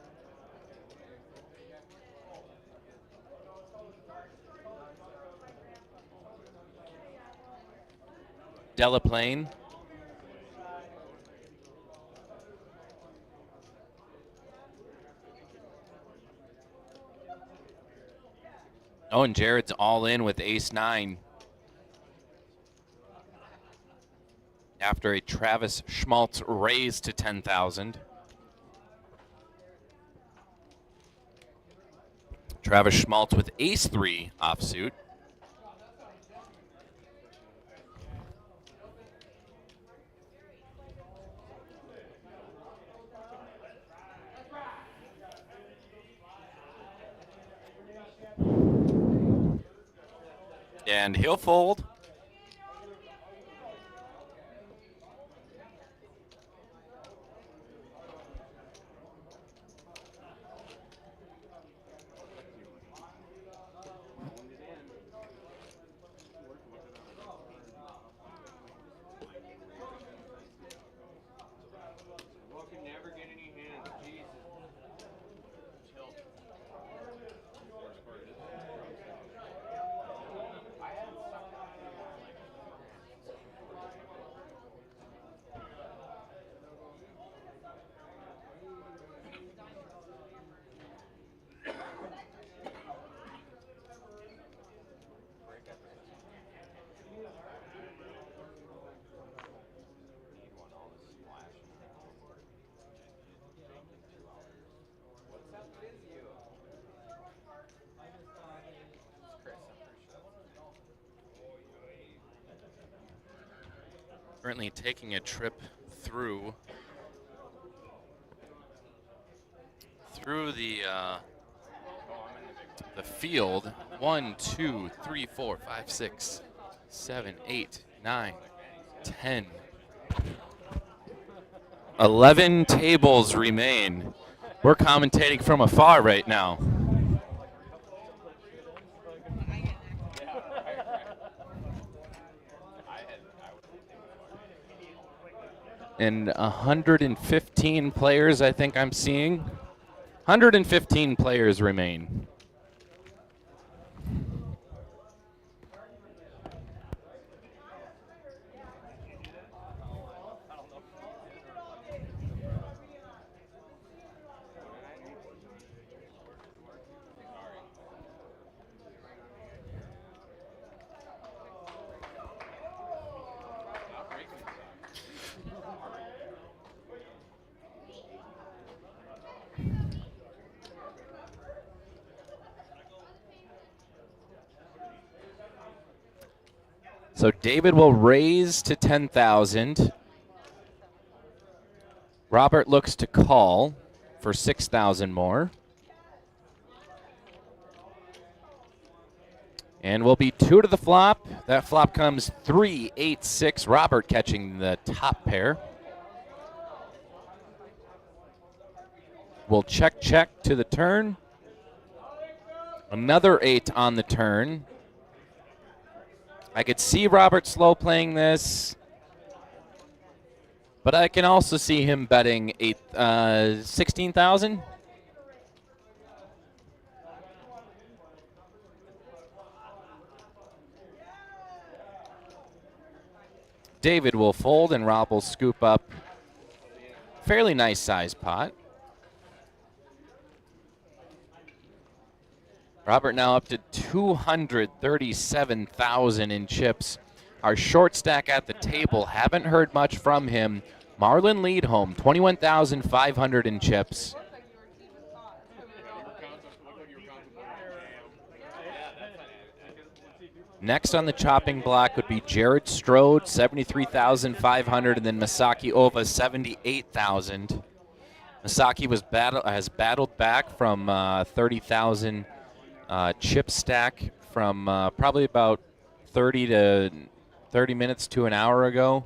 Delaplane. Oh, and Jared's all in with ace-9. After a Travis Schmaltz raise to 10,000. Travis Schmaltz with ace-3 offsuit. And he'll fold. Currently taking a trip through the field. 1, 2, 3, 4, 5, 6, 7, 8, 9, 10. 11 tables remain. We're commentating from afar right now. And 115 players, I think I'm seeing. 115 players remain. So David will raise to 10,000. Robert looks to call for 6,000 more. And will be 2 to the flop. That flop comes 3, 8, 6. Robert catching the top pair. We'll check to the turn. Another 8 on the turn. I could see Robert slow playing this, but I can also see him betting 16,000. David will fold and Rob will scoop up fairly nice size pot. Robert now up to 237,000 in chips. Our short stack at the table, haven't heard much from him. Marlon Leadholm, 21,500 in chips. Next on the chopping block would be Jared Strode, 73,500, and then Masaki Ova, 78,000. Masaki has battled back from 30,000 chip stack from probably about 30 minutes to an hour ago.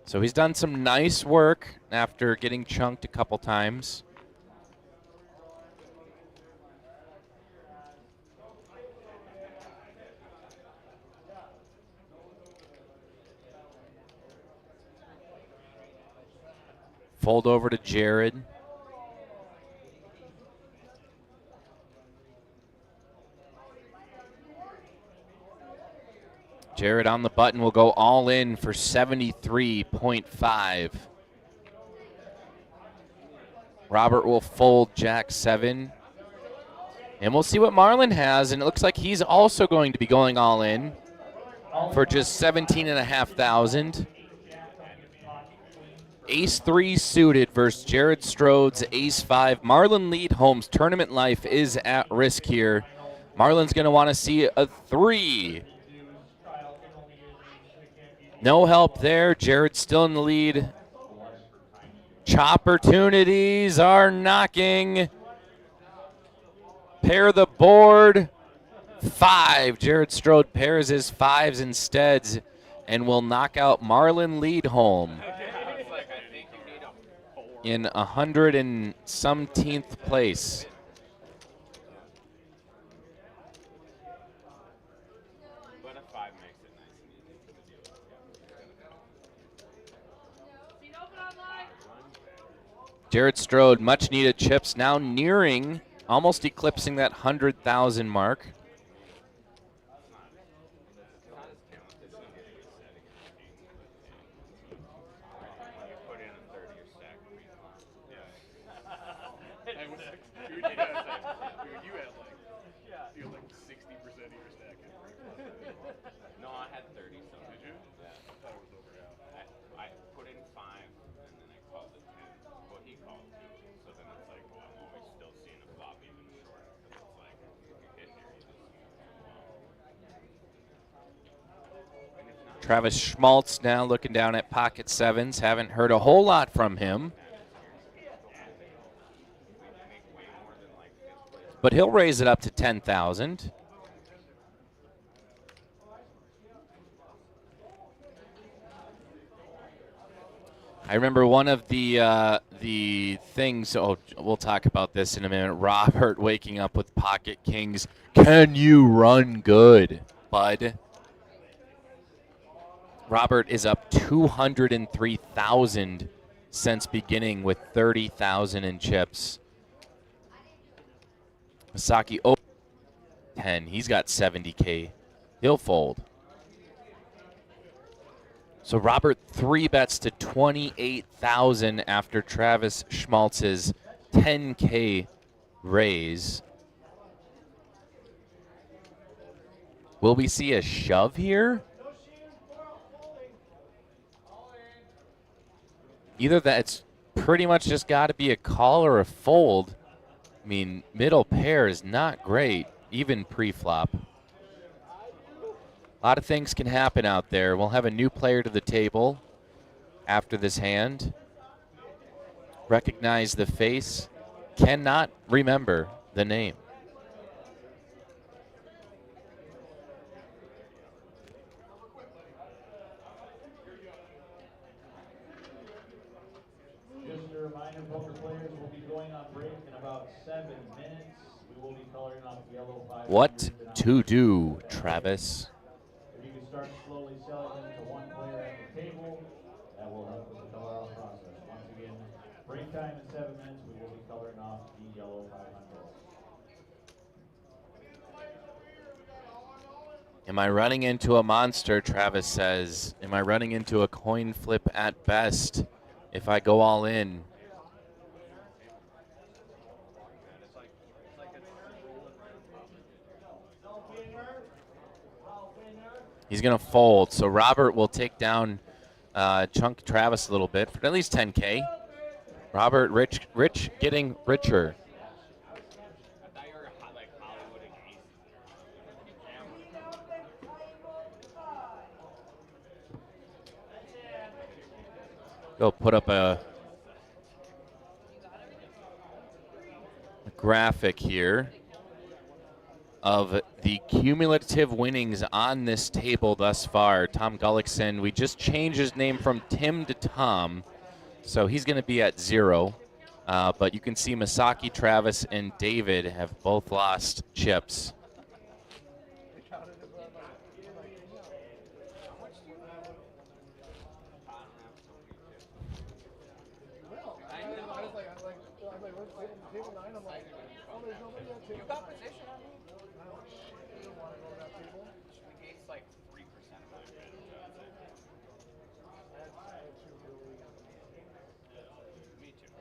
So he's done some nice work after getting chunked a couple times. Fold over to Jared. Jared on the button will go all in for 73.5. Robert will fold Jack 7. And we'll see what Marlon has, and it looks like he's also going to be going all in for just 17,500. Ace 3 suited versus Jared Strode's Ace 5. Marlon Leadholm's tournament life is at risk here. Marlon's going to want to see a 3. No help there. Jared's still in the lead. Chopportunities are knocking. Pair the board. 5. Jared Strode pairs his 5s instead and will knock out Marlon Leadholm in 100 and somethingth place. Jared Strode, much needed chips, now nearing, almost eclipsing that 100,000 mark. No, I had 30 something. Did you? Yeah. I thought it was over half. I put in 5 and then I called it 10. Well, he called 2. So then it's like, well, I'm always still seeing a flop even short. Because it's like, if you get here, you just. Travis Schmaltz now looking down at pocket 7s. Haven't heard a whole lot from him. But he'll raise it up to 10,000. I remember one of the things. Oh, we'll talk about this in a minute. Robert waking up with pocket kings. Can you run good, bud? Robert is up 203,000 since beginning with 30,000 in chips. Masaki 10. He's got 70K. He'll fold. So Robert 3 bets to 28,000 after Travis Schmaltz's 10K raise. Will we see a shove here? Either that's pretty much just got to be a call or a fold. I mean, middle pair is not great, even pre-flop. A lot of things can happen out there. We'll have a new player to the table after this hand. Recognize the face, cannot remember the name. Just a reminder, poker players will be going on break in about 7 minutes. We will be coloring off yellow 500. What to do, Travis? If you can start slowly selling them to one player at the table, that will help with the color off process. Once again, break time in 7 minutes. We will be coloring off the yellow 500. Am I running into a monster, Travis says. Am I running into a coin flip at best if I go all in? He's going to fold, so Robert will take down Chunk Travis a little bit for at least 10K. Robert, rich getting richer. Go put up a graphic here of the cumulative winnings on this table thus far. Tom Gullickson, we just changed his name from Tim to Tom, so he's going to be at 0. But you can see Masaki, Travis, and David have both lost chips. You got position on me? It's like 3% of my bid. Me too.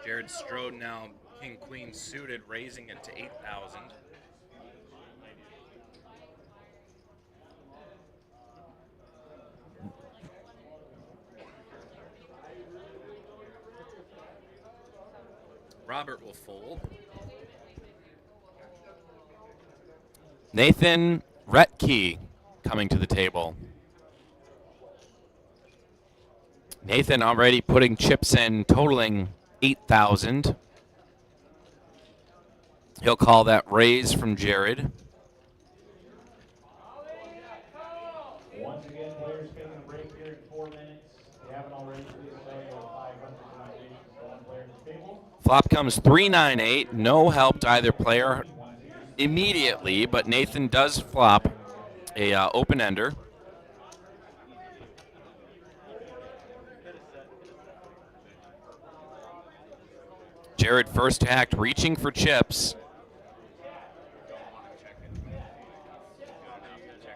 Jared Strode now king queen suited, raising it to 8,000. Robert will fold. Nathan Retke coming to the table. Nathan already putting chips in, totaling 8,000. He'll call that raise from Jared. Once again, players taking a break here in 4 minutes. If you haven't already, please sell your 500 denominations to one player at the table. Flop comes 3-9-8. No help to either player immediately, but Nathan does flop a open-ender. Jared first hacked, reaching for chips.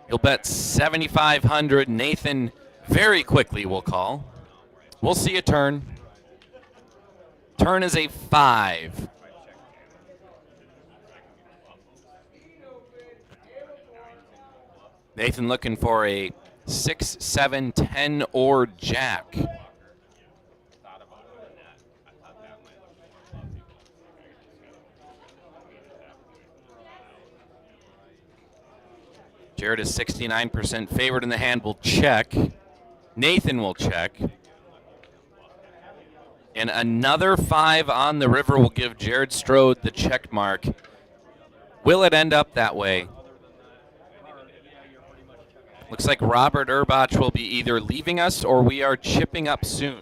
He'll bet 7,500. Nathan very quickly will call. We'll see a turn. Turn is a 5. Nathan looking for a 6, 7, 10, or jack. Jared is 69% favored in the hand. Will check. Nathan will check. And another 5 on the river will give Jared Strode the check mark. Will it end up that way? Looks like Robert Urbach will be either leaving us or we are chipping up soon.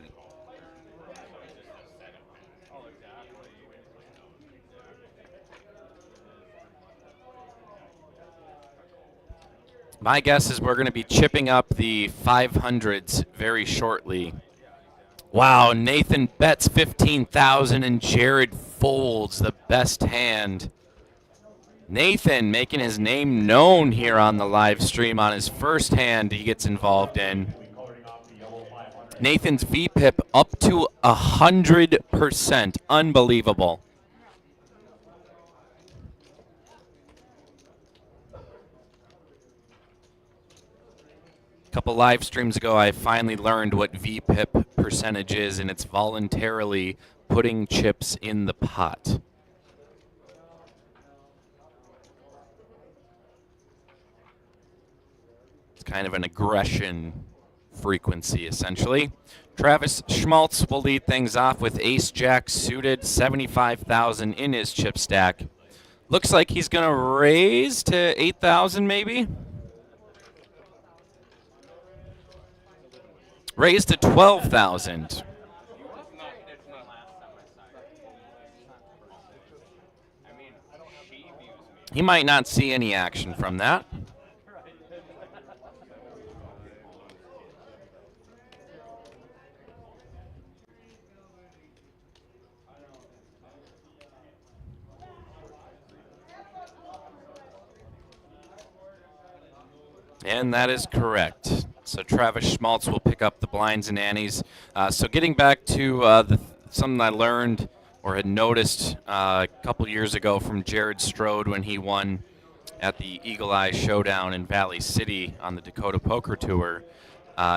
My guess is we're going to be chipping up the 500s very shortly. Wow, Nathan bets 15,000 and Jared folds the best hand. Nathan making his name known here on the live stream on his first hand he gets involved in. Nathan's VPIP up to 100%. Unbelievable. A couple live streams ago, I finally learned what VPIP percentage is, and it's voluntarily putting chips in the pot. It's kind of an aggression frequency, essentially. Travis Schmaltz will lead things off with ace-jack suited, 75,000 in his chip stack. Looks like he's going to raise to 8,000 maybe. Raised to 12,000. He might not see any action from that. And that is correct. So Travis Schmaltz will pick up the blinds and antes. So getting back to something I learned or had noticed a couple years ago from Jared Strode when he won at the Eagle Eye Showdown in Valley City on the Dakota Poker Tour,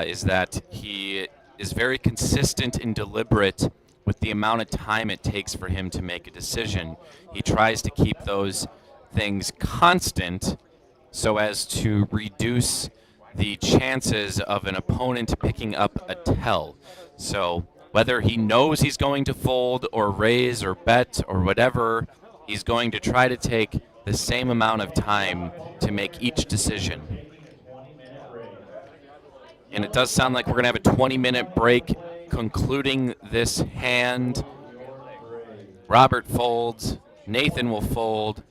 is that he is very consistent and deliberate with the amount of time it takes for him to make a decision. He tries to keep those things constant so as to reduce the chances of an opponent picking up a tell. So Whether he knows he's going to fold or raise or bet or whatever, he's going to try to take the same amount of time to make each decision. And it does sound like we're going to have a 20-minute break concluding this hand. Robert folds. Nathan will fold.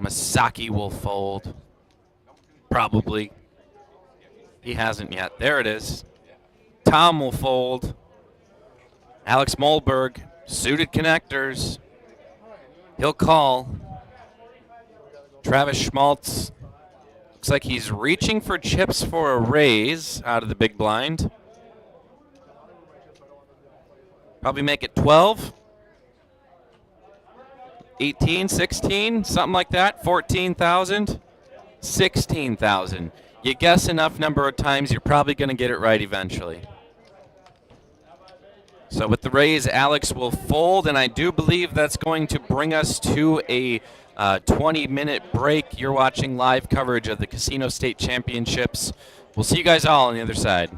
Masaki will fold. Probably. He hasn't yet. There it is. Tom will fold. Alex Molberg, suited connectors. He'll call. Travis Schmaltz looks like he's reaching for chips for a raise out of the big blind. Probably make it 12. 18, 16, something like that. 14,000, 16,000. You guess enough number of times, you're probably going to get it right eventually. So with the raise, Alex will fold, and I do believe that's going to bring us to a 20-minute break. You're watching live coverage of the Casino State Championships. We'll see you guys all on the other side.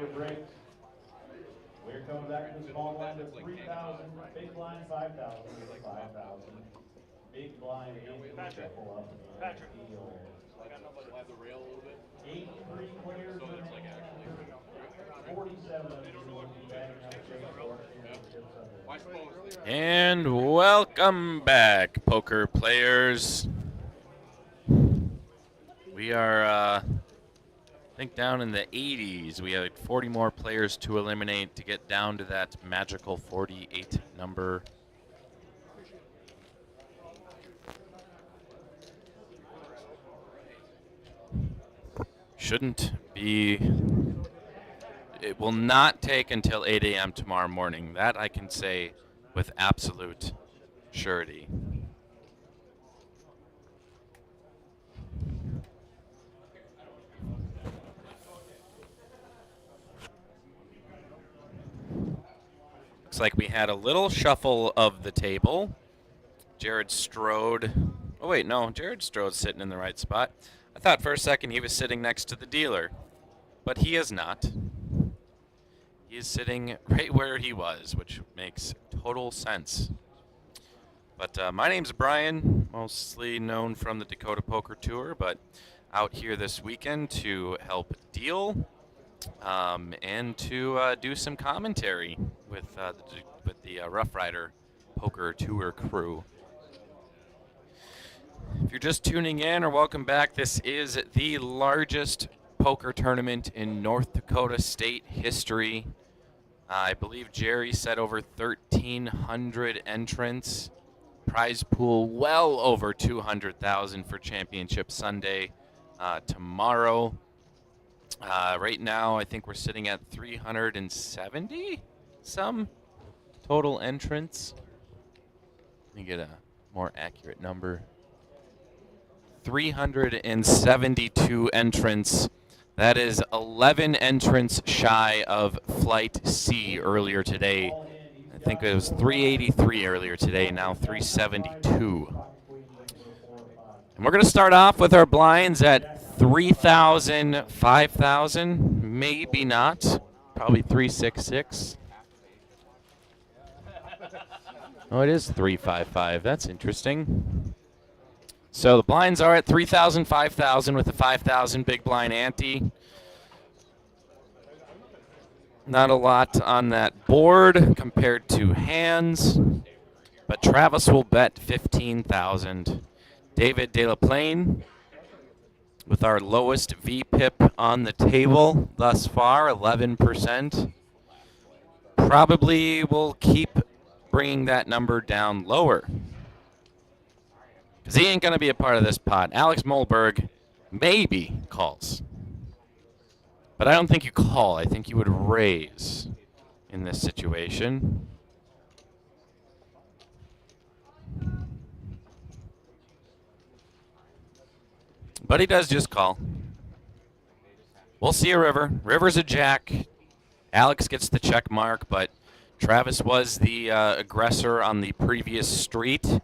it breaks. Here comes back to the small blind of 3,000, big blind 5,000, 5,000. Big blind 8 shuffle up and deal. 83 players remain after 47 of you will be batting up six for championships under. And welcome back, poker players. We are, I think, down in the 80s. We have 40 more players to eliminate to get down to that magical 48 number. Shouldn't be. It will not take until 8 a.m. tomorrow morning. That I can say with absolute surety. Looks like we had a little shuffle of the table. Jared Strode. Oh, wait, no. Jared Strode's sitting in the right spot. I thought for a second he was sitting next to the dealer, but he is not. He is sitting right where he was, which makes total sense. But my name's Brian, mostly known from the Dakota Poker Tour, but out here this weekend to help deal and to do some commentary with the Rough Rider Poker Tour crew. If you're just tuning in or welcome back, this is the largest poker tournament in North Dakota state history. I believe Jerry said over 1,300 entrants. Prize pool well over 200,000 for Championship Sunday tomorrow. Right now, I think we're sitting at 370 some total entrants. Let me get a more accurate number. 372 entrants. That is 11 entrants shy of Flight C earlier today. I think it was 383 earlier today, now 372. And we're going to start off with our blinds at 3,000, 5,000, maybe not, probably 366. Oh, it is 355. That's interesting. So the blinds are at 3,000, 5,000 with the 5,000 big blind ante. Not a lot on that board compared to hands, but Travis will bet 15,000. David De La Plane with our lowest VPIP on the table thus far, 11%. Probably will keep bringing that number down lower, because he ain't going to be a part of this pot. Alex Molberg maybe calls. But I don't think you call. I think you would raise in this situation. But he does just call. We'll see a river. River's a jack. Alex gets the check mark, but Travis was the aggressor on the previous street.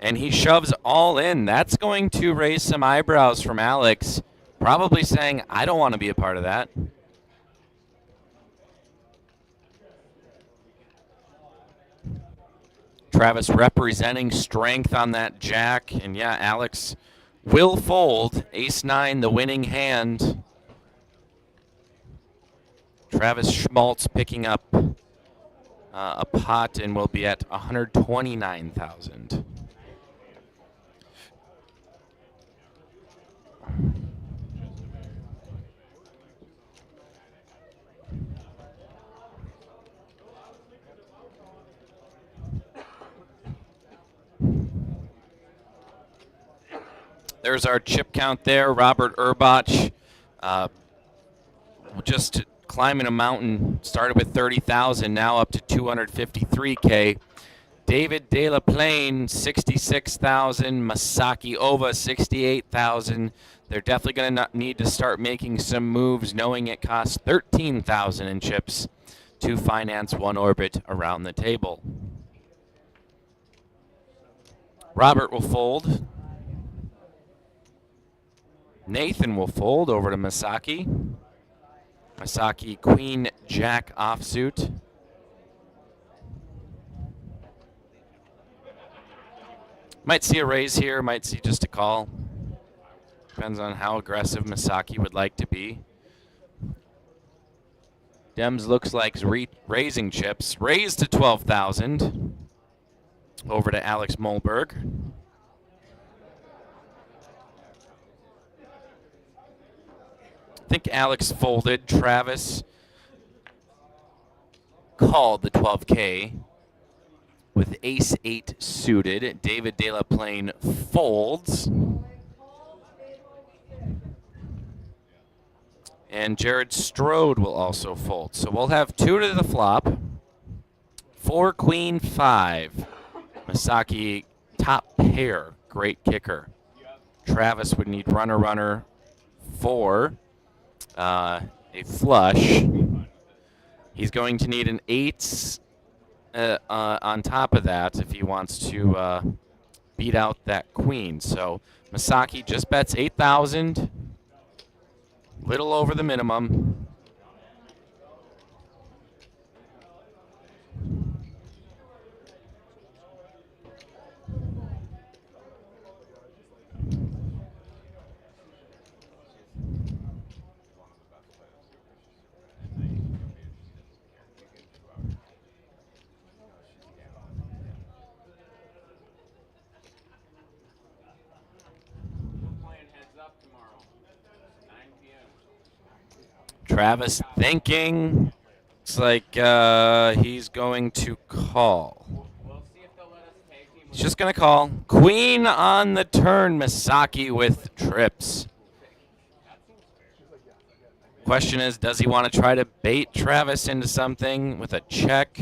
And he shoves all in. That's going to raise some eyebrows from Alex, probably saying, I don't want to be a part of that. Travis representing strength on that jack. And yeah, Alex will fold. Ace-9, the winning hand. Travis Schmaltz picking up a pot and will be at 129,000. There's our chip count there. Robert Urbach just climbing a mountain. Started with 30,000, now up to 253K. David De La Plane, 66,000. Masaki Ova, 68,000. They're definitely going to need to start making some moves, knowing it costs 13,000 in chips to finance one orbit around the table. Robert will fold. Nathan will fold over to Masaki. Masaki Queen Jack offsuit. Might see a raise here, might see just a call. Depends on how aggressive Masaki would like to be. Dems looks like raising chips. Raise to 12,000. Over to Alex Molberg. I think Alex folded. Travis called the 12K with ace-8 suited. David De La Plane folds. And Jared Strode will also fold. So we'll have 2 to the flop. 4 queen 5. Masaki top pair. Great kicker. Travis would need runner for a flush. He's going to need an 8 on top of that if he wants to beat out that queen. So Masaki just bets 8,000. Little over the minimum. Travis thinking. Looks like he's going to call. He's just going to call. Queen on the turn, Masaki with trips. Question is, does he want to try to bait Travis into something with a check?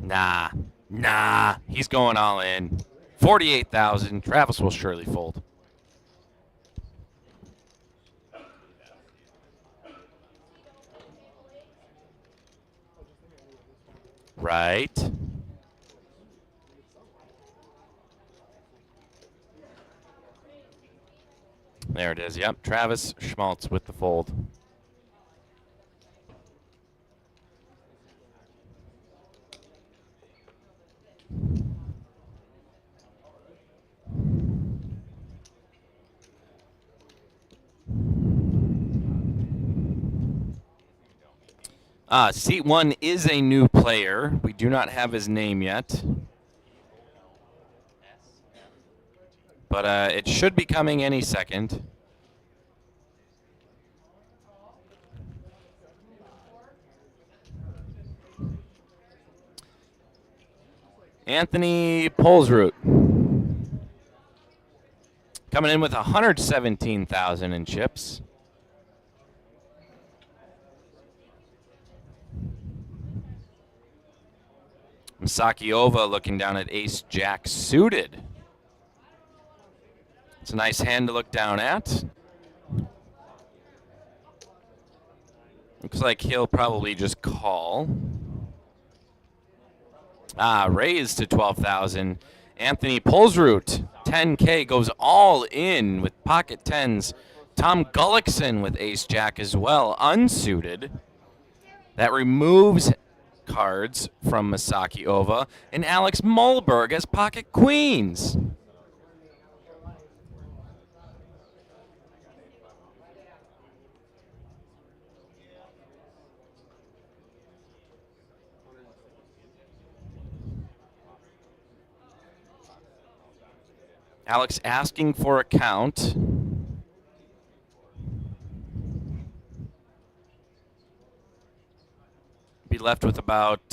Nah. He's going all in. 48,000. Travis will surely fold. Right. There it is. Yep. Travis Schmaltz with the fold. Seat 1 is a new player. We do not have his name yet. But it should be coming any second. Anthony Polsroot. Coming in with 117,000 in chips. Masaki Ova looking down at ace-jack suited. It's a nice hand to look down at. Looks like he'll probably just call. Raised to 12,000. Anthony Polsroot, 10K, goes all in with pocket tens. Tom Gullickson with ace-jack as well, unsuited. That removes cards from Masaki Ova, and Alex Molberg as pocket queens. Alex asking for a count. Be left with about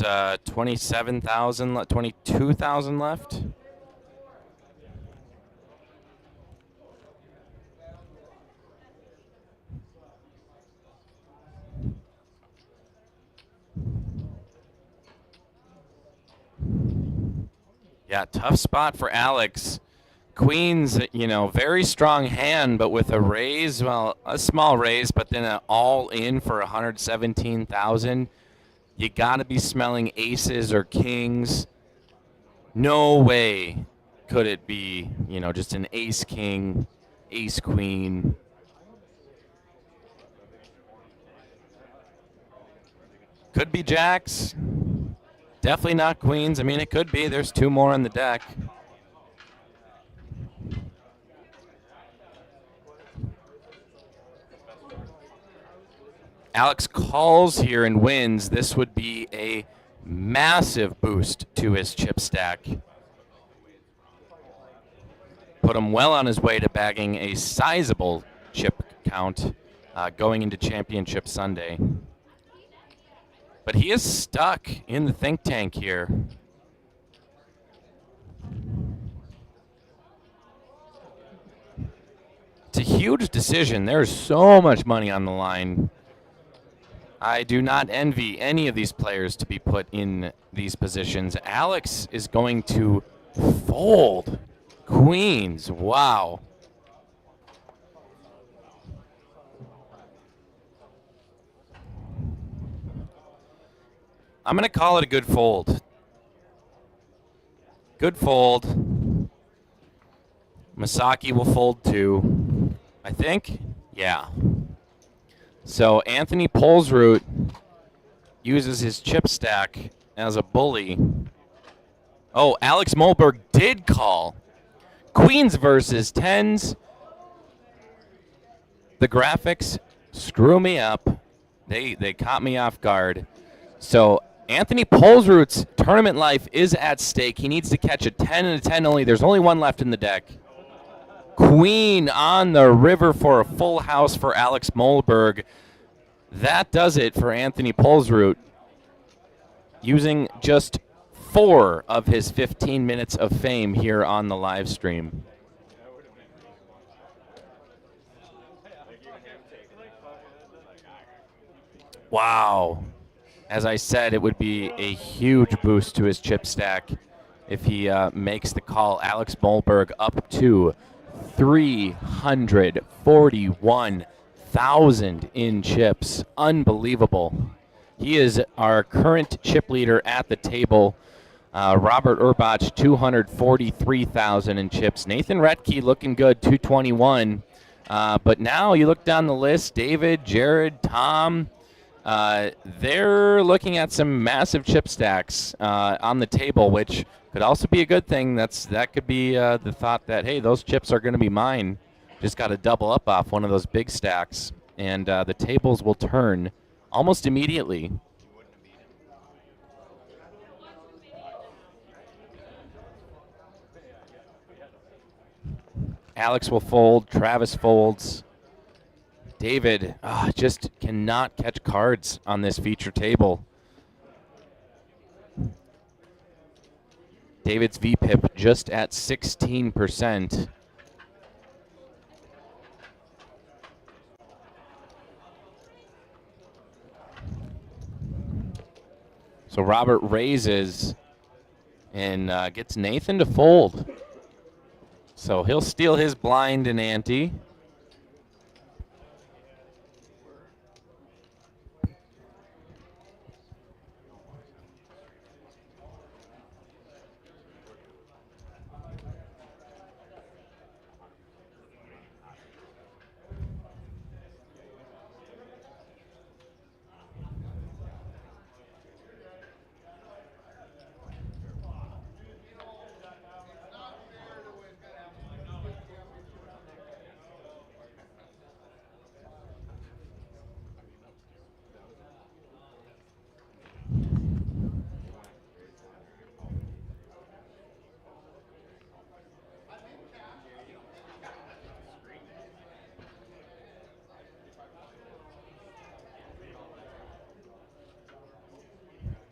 27,000, 22,000 left. Yeah, tough spot for Alex. Queens, very strong hand, but with a raise, well, a small raise, but then an all-in for 117,000. You got to be smelling aces or kings. No way could it be, just an ace-king, ace-queen, Could be jacks. Definitely not queens. I mean, it could be. There's 2 more on the deck. Alex calls here and wins. This would be a massive boost to his chip stack. Put him well on his way to bagging a sizable chip count going into Championship Sunday. But he is stuck in the think tank here. It's a huge decision. There's so much money on the line. I do not envy any of these players to be put in these positions. Alex is going to fold queens. Wow. I'm going to call it a good fold. Good fold. Masaki will fold too, I think. Yeah. So Anthony Polsroot uses his chip stack as a bully. Oh, Alex Molberg did call. Queens versus tens. The graphics screw me up. They caught me off guard. So Anthony Polsroot's tournament life is at stake. He needs to catch a 10 and a 10 only. There's only 1 left in the deck. Queen on the river for a full house for Alex Molberg. That does it for Anthony Polsroot, using just 4 of his 15 minutes of fame here on the live stream. Wow. As I said, it would be a huge boost to his chip stack if he makes the call. Alex Molberg up to 341,000 in chips. Unbelievable. He is our current chip leader at the table. Robert Urbach, 243,000 in chips. Nathan Retke looking good, 221. But now you look down the list, David, Jared, Tom, they're looking at some massive chip stacks on the table, which could also be a good thing. That could be the thought that, hey, those chips are going to be mine. Just got to double up off one of those big stacks, and the tables will turn almost immediately. Alex will fold. Travis folds. David just cannot catch cards on this feature table. David's VPIP just at 16%. So Robert raises and gets Nathan to fold. So he'll steal his blind and ante.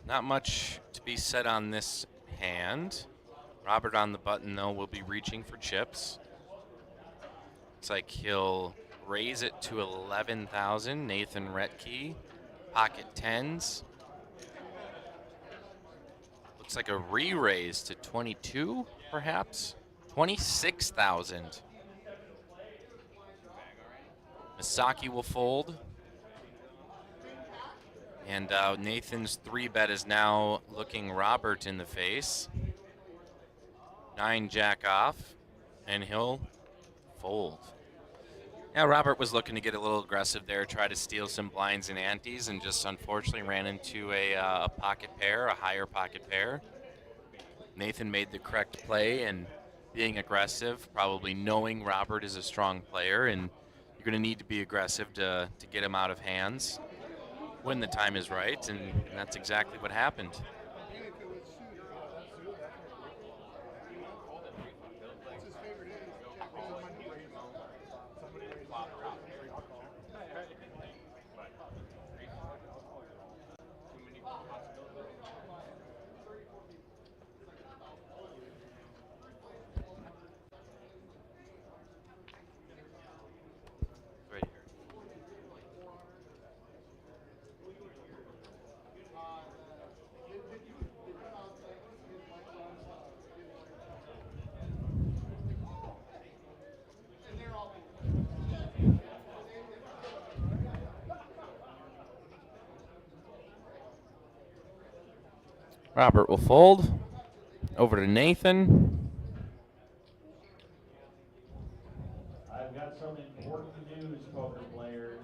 Not much to be said on this hand. Robert on the button, though, will be reaching for chips. Looks like he'll raise it to 11,000. Nathan Retke, pocket tens. Looks like a re-raise to 22, perhaps. 26,000. Misaki will fold. And Nathan's 3-bet is now looking Robert in the face. 9 jack off, and he'll fold. Yeah, Robert was looking to get a little aggressive there, try to steal some blinds and antes, and just unfortunately ran into a pocket pair, a higher pocket pair. Nathan made the correct play and being aggressive, probably knowing Robert is a strong player, and you're going to need to be aggressive to get him out of hands when the time is right, and that's exactly what happened. Robert will fold. Over to Nathan. I've got some important news, poker players.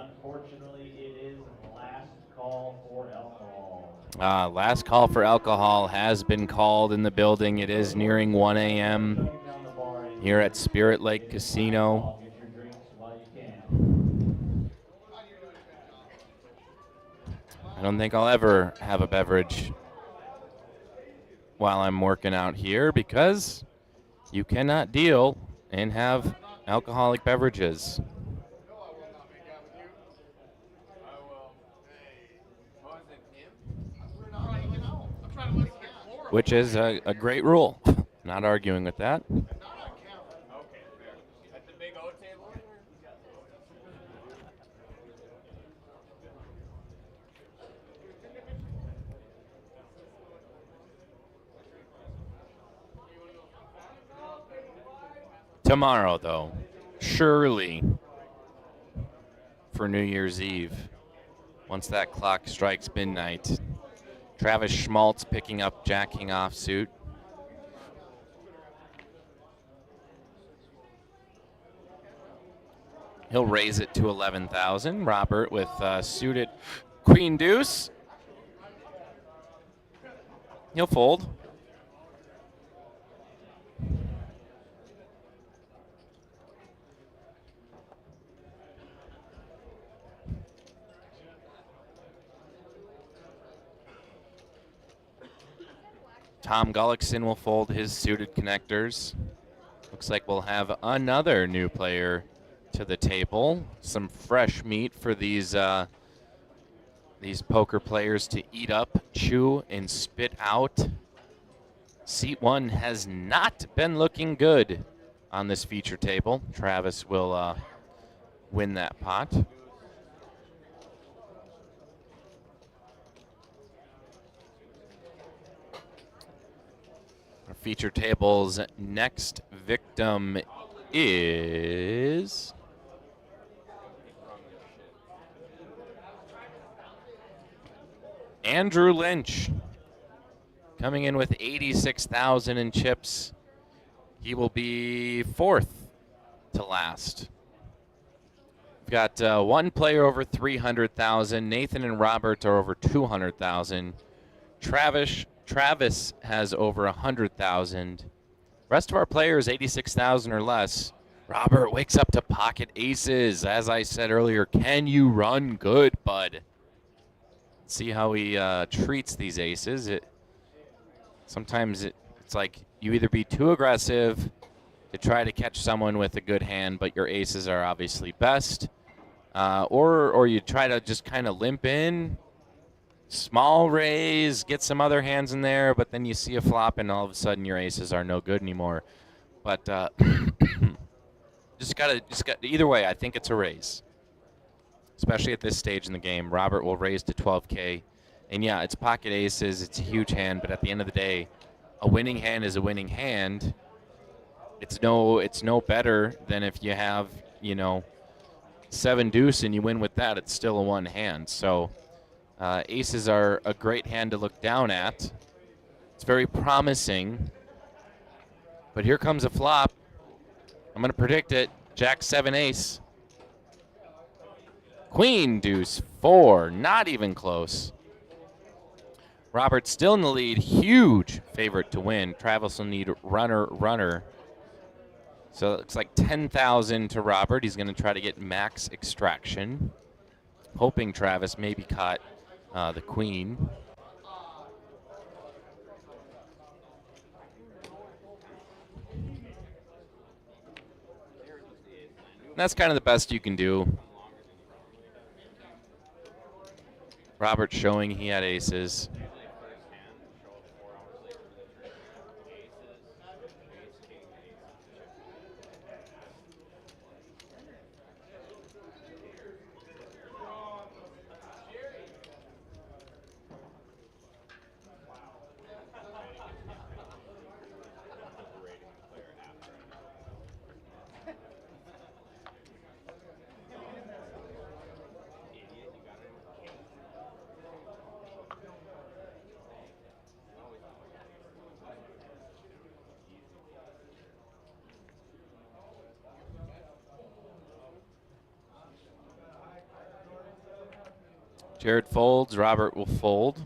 Unfortunately, it is last call for alcohol. Last call for alcohol has been called in the building. It is nearing 1 a.m. here at Spirit Lake Casino. Get your drinks while you can. I don't think I'll ever have a beverage while I'm working out here because you cannot deal and have alcoholic beverages. Which is a great rule. Not arguing with that. Tomorrow, though, surely for New Year's Eve, once that clock strikes midnight, Travis Schmaltz picking up jacking offsuit. He'll raise it to 11,000. Robert with suited queen deuce. He'll fold. Tom Gullickson will fold his suited connectors. Looks like we'll have another new player to the table. Some fresh meat for these poker players to eat up, chew, and spit out. Seat 1 has not been looking good on this feature table. Travis will win that pot. Our feature table's next victim is Andrew Lynch, coming in with 86,000 in chips. He will be fourth to last. We've got one player over 300,000. Nathan and Robert are over 200,000. Travis has over 100,000. Rest of our players 86,000 or less. Robert wakes up to pocket aces. As I said earlier, can you run good, bud? See how he treats these aces. Sometimes it's like you either be too aggressive to try to catch someone with a good hand, but your aces are obviously best, or you try to just kind of limp in, small raise, get some other hands in there, but then you see a flop and all of a sudden your aces are no good anymore. But either way, I think it's a raise. Especially at this stage in the game. Robert will raise to 12K. And yeah, it's pocket aces, it's a huge hand, but at the end of the day, a winning hand is a winning hand. It's no better than if you have, 7 deuce and you win with that, it's still a one hand. So aces are a great hand to look down at. It's very promising. But here comes a flop. I'm going to predict it. Jack 7 ace. Queen deuce 4, not even close. Robert still in the lead, huge favorite to win. Travis will need runner. So it looks like 10,000 to Robert. He's going to try to get max extraction, hoping Travis maybe caught the queen. That's kind of the best you can do. Robert showing he had aces. Jared folds, Robert will fold.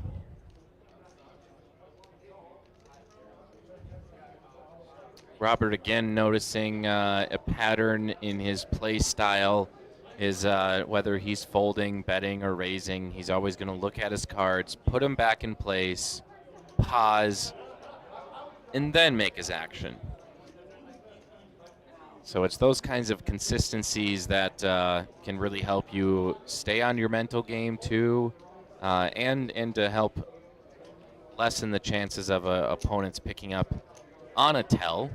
Robert again noticing a pattern in his play style is whether he's folding, betting, or raising. He's always going to look at his cards, put them back in place, pause, and then make his action. So it's those kinds of consistencies that can really help you stay on your mental game too, and to help lessen the chances of opponents picking up on a tell,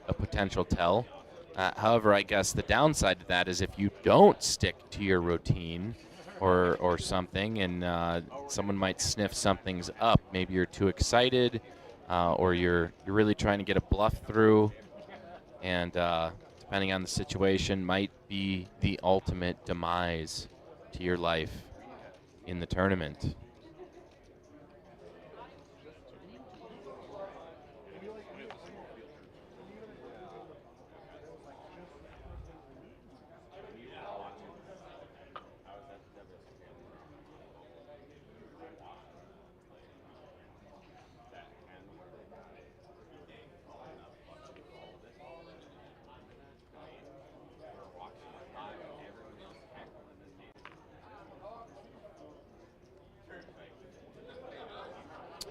a potential tell. However, I guess the downside to that is if you don't stick to your routine or something, and someone might sniff something's up. Maybe you're too excited, or you're really trying to get a bluff through. And depending on the situation, might be the ultimate demise to your life in the tournament.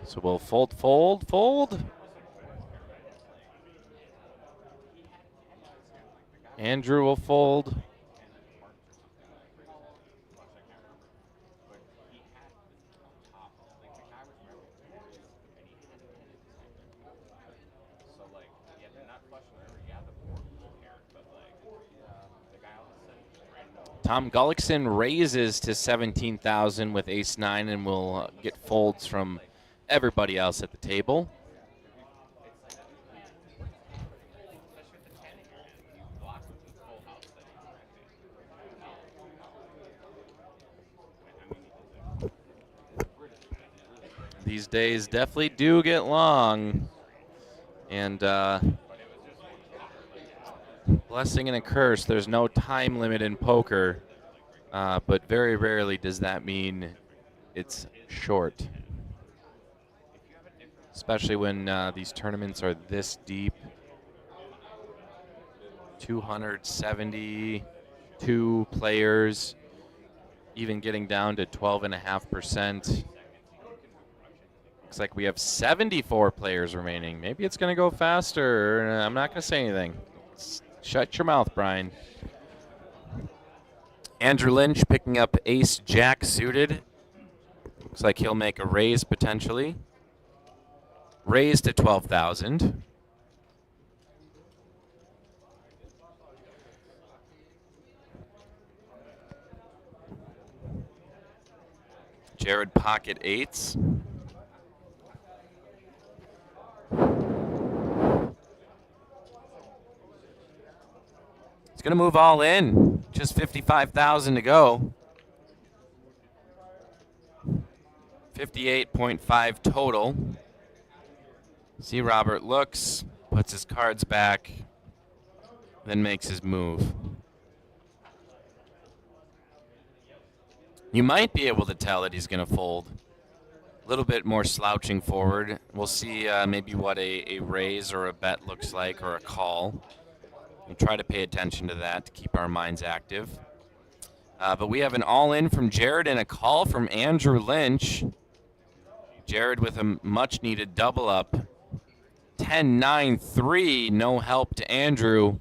So we'll fold. Andrew will fold. Tom Gullickson raises to 17,000 with ace-9 and will get folds from everybody else at the table. These days definitely do get long, and blessing and a curse. There's no time limit in poker, but very rarely does that mean it's short. Especially when these tournaments are this deep. 272 players, even getting down to 12.5%. Looks like we have 74 players remaining. Maybe it's going to go faster. I'm not going to say anything. Shut your mouth, Brian. Andrew Lynch picking up ace-jack suited. Looks like he'll make a raise potentially. Raise to 12,000. Jared pocket eights. It's going to move all in. Just 55,000 to go. 58.5 total. See, Robert looks, puts his cards back, then makes his move. You might be able to tell that he's going to fold. A little bit more slouching forward. We'll see maybe what a raise or a bet looks like, or a call. We'll try to pay attention to that to keep our minds active. But we have an all-in from Jared and a call from Andrew Lynch. Jared with a much-needed double-up. 10-9-3, no help to Andrew.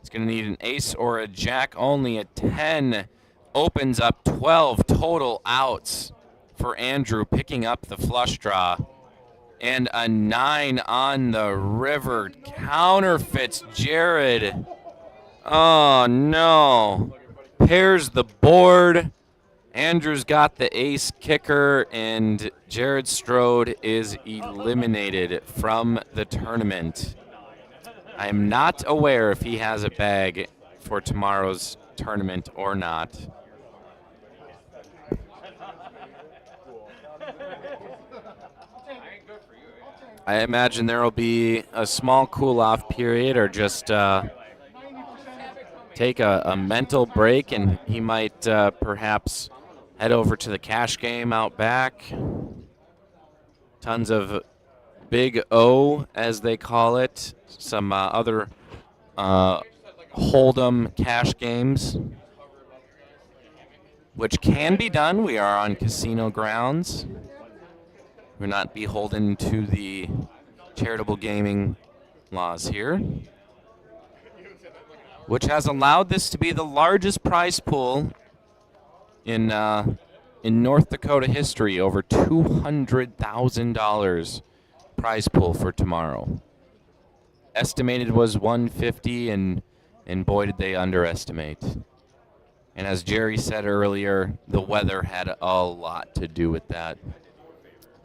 He's going to need an ace or a jack only. A 10 opens up 12 total outs for Andrew, picking up the flush draw. And a 9 on the river. Counterfeits Jared. Oh, no. Pairs the board. Andrew's got the ace kicker, and Jared Strode is eliminated from the tournament. I am not aware if he has a bag for tomorrow's tournament or not. I imagine there will be a small cool-off period, or just take a mental break, and he might perhaps head over to the cash game out back. Tons of Big O, as they call it. Some other Hold'em cash games, which can be done. We are on casino grounds. We're not beholden to the charitable gaming laws here, which has allowed this to be the largest prize pool in North Dakota history. Over $200,000 prize pool for tomorrow. Estimated was 150, and boy did they underestimate. And as Jerry said earlier, the weather had a lot to do with that.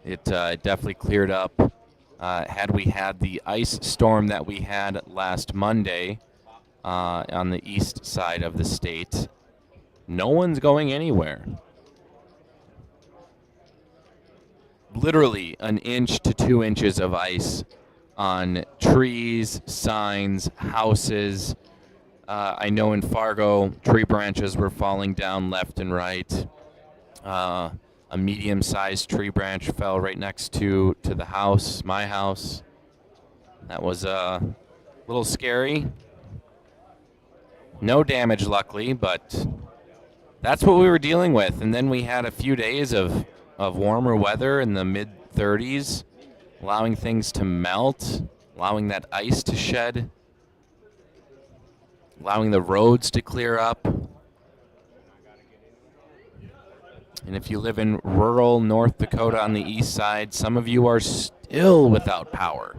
It definitely cleared up. Had we had the ice storm that we had last Monday on the east side of the state, no one's going anywhere. Literally 1 inch to 2 inches of ice on trees, signs, houses. I know in Fargo, tree branches were falling down left and right. A medium-sized tree branch fell right next to the house, my house. That was a little scary. No damage, luckily, but that's what we were dealing with. And then we had a few days of warmer weather in the mid-30s, allowing things to melt, allowing that ice to shed, allowing the roads to clear up. And if you live in rural North Dakota on the east side, some of you are still without power.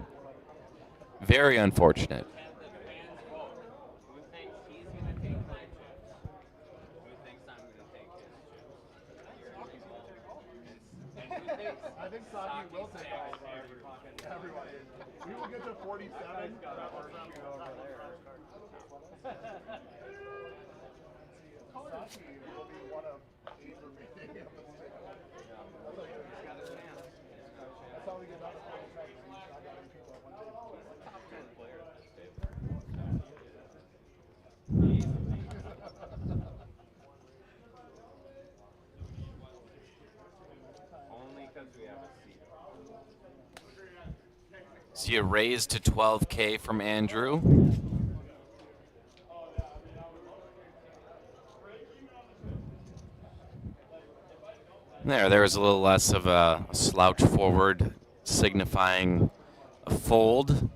Very unfortunate. I think Saki will take all of everybody. We will get to 47. Saki will be one of 8 remaining. That's how we get out of 47. Top 10 player at this table. See a raise to 12K from Andrew. There was a little less of a slouch forward, signifying a fold,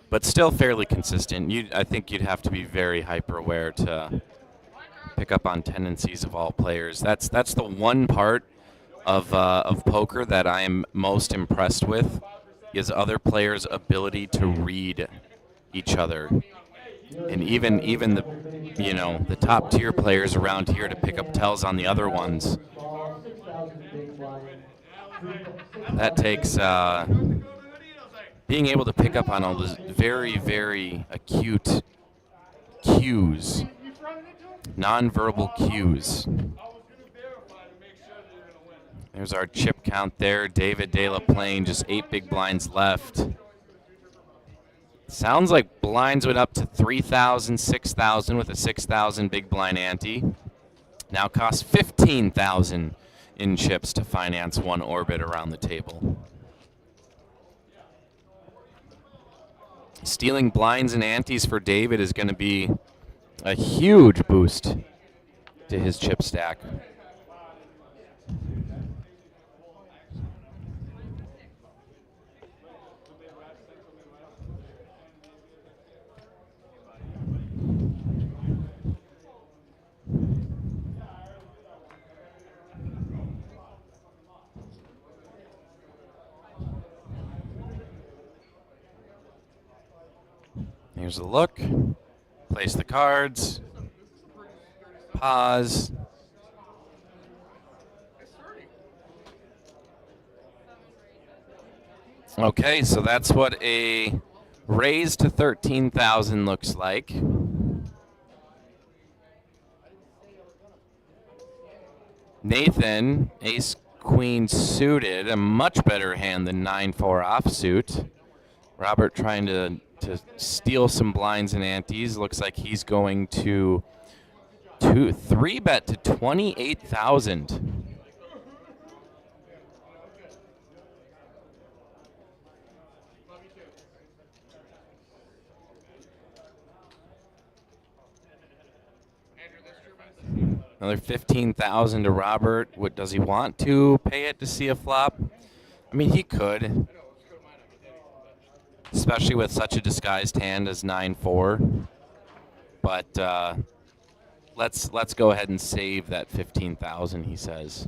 but still fairly consistent. I think you'd have to be very hyper aware to pick up on tendencies of all players. That's the one part of poker that I am most impressed with, is other players' ability to read each other, and even the top tier players around here to pick up tells on the other ones. That takes being able to pick up on all those very, very acute cues, nonverbal cues. There's our chip count there. David De La Plane, just 8 big blinds left. Sounds like blinds went up to 3,000, 6,000 with a 6,000 big blind ante. Now costs 15,000 in chips to finance one orbit around the table. Stealing blinds and antes for David is going to be a huge boost to his chip stack. Here's a look. Place the cards. Pause. Okay, so that's what a raise to 13,000 looks like. Nathan, ace queen suited, a much better hand than 9-4 offsuit. Robert trying to steal some blinds and antes. Looks like he's going to 3-bet to 28,000. Another 15,000 to Robert. What does he want to pay it to see a flop? I mean, he could, especially with such a disguised hand as 9-4. But let's go ahead and save that 15,000. He says.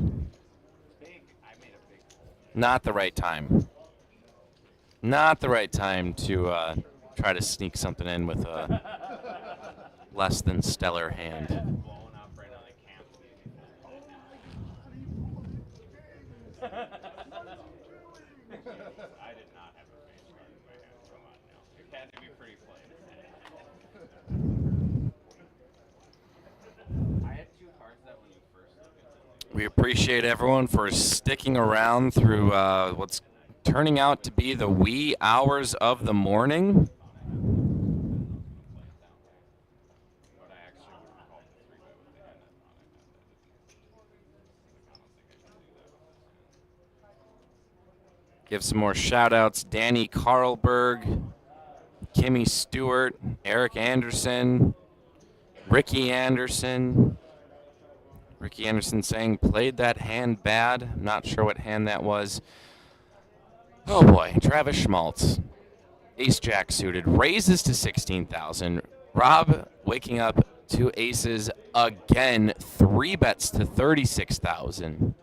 Not the right time. Not the right time to try to sneak something in with a less than stellar hand. I did not have a face card in my hand. Come on now. It had to be pretty plain. I had two cards that when you first looked at them. We appreciate everyone for sticking around through what's turning out to be the wee hours of the morning. Give some more shout-outs. Danny Carlberg, Kimmy Stewart, Eric Anderson, Ricky Anderson. Ricky Anderson saying, played that hand bad. Not sure what hand that was. Oh boy, Travis Schmaltz. Ace-Jack suited. Raises to 16,000. Rob waking up to aces again. 3-bets to 36,000.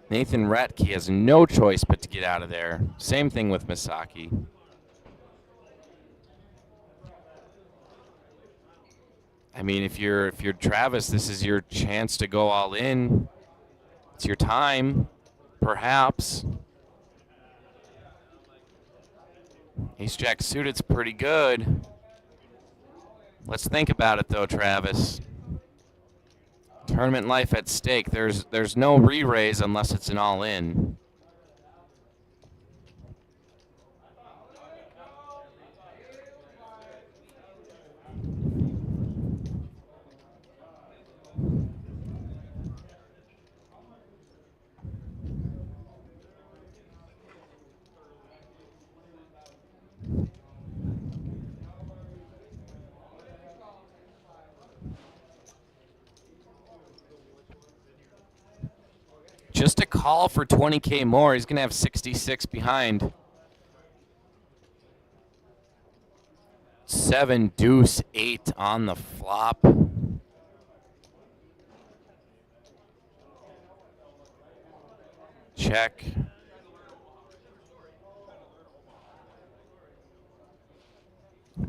Nathan Retke has no choice but to get out of there. Same thing with Misaki. I mean, if you're Travis, this is your chance to go all in. It's your time, perhaps. Ace-Jack suited's pretty good. Let's think about it, though, Travis. Tournament life at stake. There's no re-raise unless it's an all-in. Just a call for 20K more. He's going to have 66 behind. 7, deuce, 8 on the flop. Check.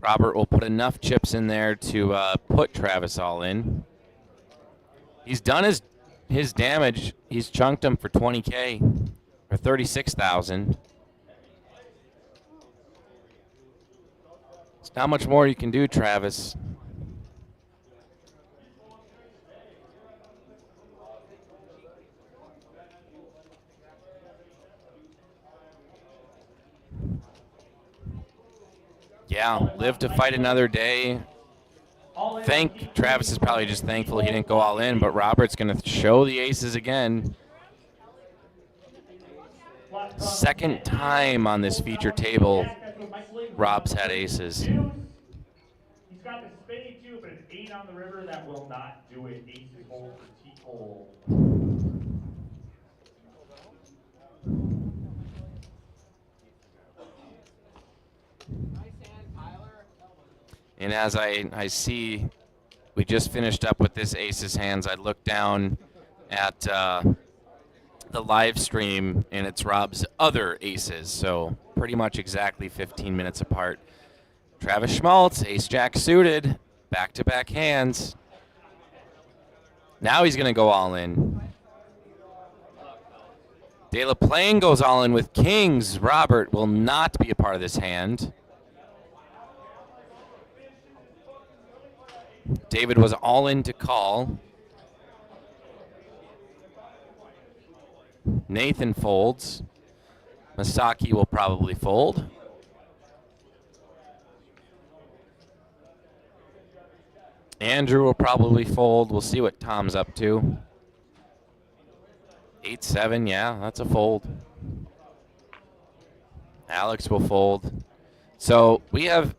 Robert will put enough chips in there to put Travis all in. He's done his damage. He's chunked him for 20K or 36,000. There's not much more you can do, Travis. Yeah, live to fight another day. Travis is probably just thankful he didn't go all in, but Robert's going to show the aces again. Second time on this feature table, Rob's had aces. He's got the spade too, but an 8 on the river, that will not do it. Aces hold for T-hole. And as I see, we just finished up with this aces hands, I look down at the live stream, and it's Rob's other aces, so pretty much exactly 15 minutes apart. Travis Schmaltz, ace-jack suited, back-to-back hands. Now he's going to go all in. De La Plaine goes all in with kings. Robert will not be a part of this hand. David was all in to call. Nathan folds. Masaki will probably fold. Andrew will probably fold. We'll see what Tom's up to. 8-7, yeah, that's a fold. Alex will fold. So we have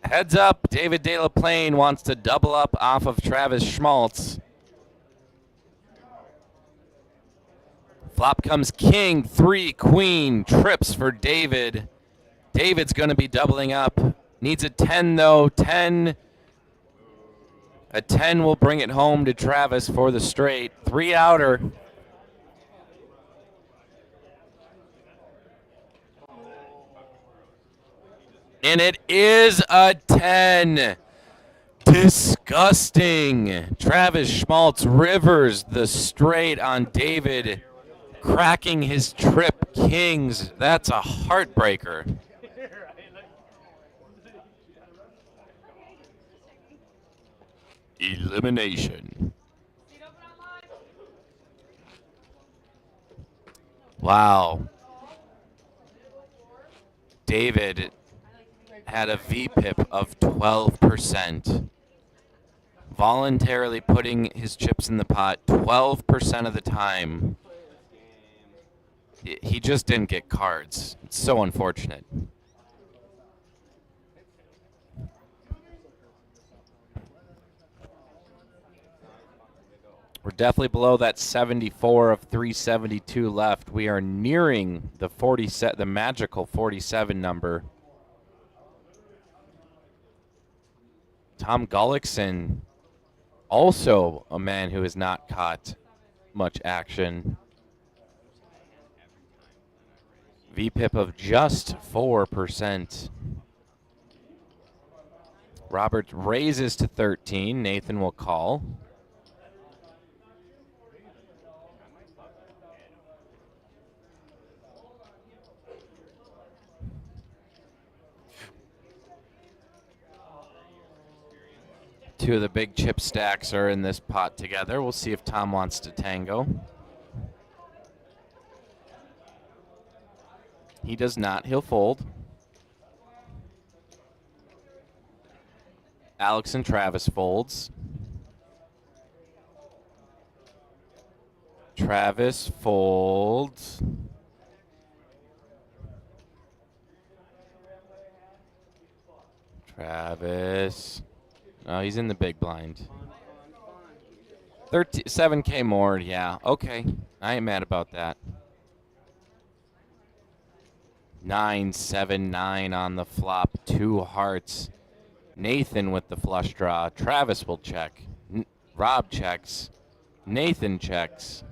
heads up. David De La Plaine wants to double up off of Travis Schmaltz. Flop comes king, 3, queen, trips for David. David's going to be doubling up. Needs a 10 though. 10. A 10 will bring it home to Travis for the straight. 3 outer. And it is a 10. Disgusting. Travis Schmaltz rivers the straight on David, cracking his trip kings. That's a heartbreaker. Elimination. Wow. David had a VPIP of 12%. Voluntarily putting his chips in the pot 12% of the time. He just didn't get cards. It's so unfortunate. We're definitely below that 74 of 372 left. We are nearing the magical 47 number. Tom Gullickson, also a man who has not caught much action. VPIP of just 4%. Robert raises to 13. Nathan will call. Two of the big chip stacks are in this pot together. We'll see if Tom wants to tango. He does not. He'll fold. Alex and Travis folds. Travis folds. Travis. Oh, he's in the big blind. 7K more, yeah. Okay. I ain't mad about that. 9-7-9 on the flop. 2 hearts. Nathan with the flush draw. Travis will check. Rob checks. Nathan checks.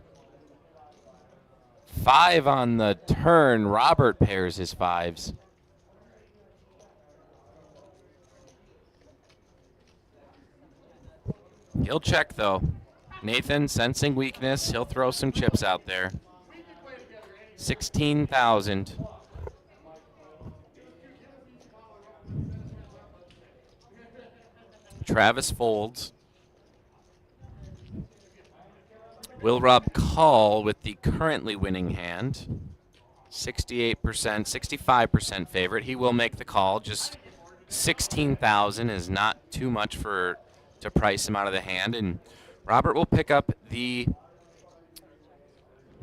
5 on the turn. Robert pairs his 5s. He'll check, though. Nathan, sensing weakness, he'll throw some chips out there. 16,000. Travis folds. Will Rob call with the currently winning hand? 68%, 65% favorite. He will make the call. Just 16,000 is not too much to price him out of the hand, and Robert will pick up the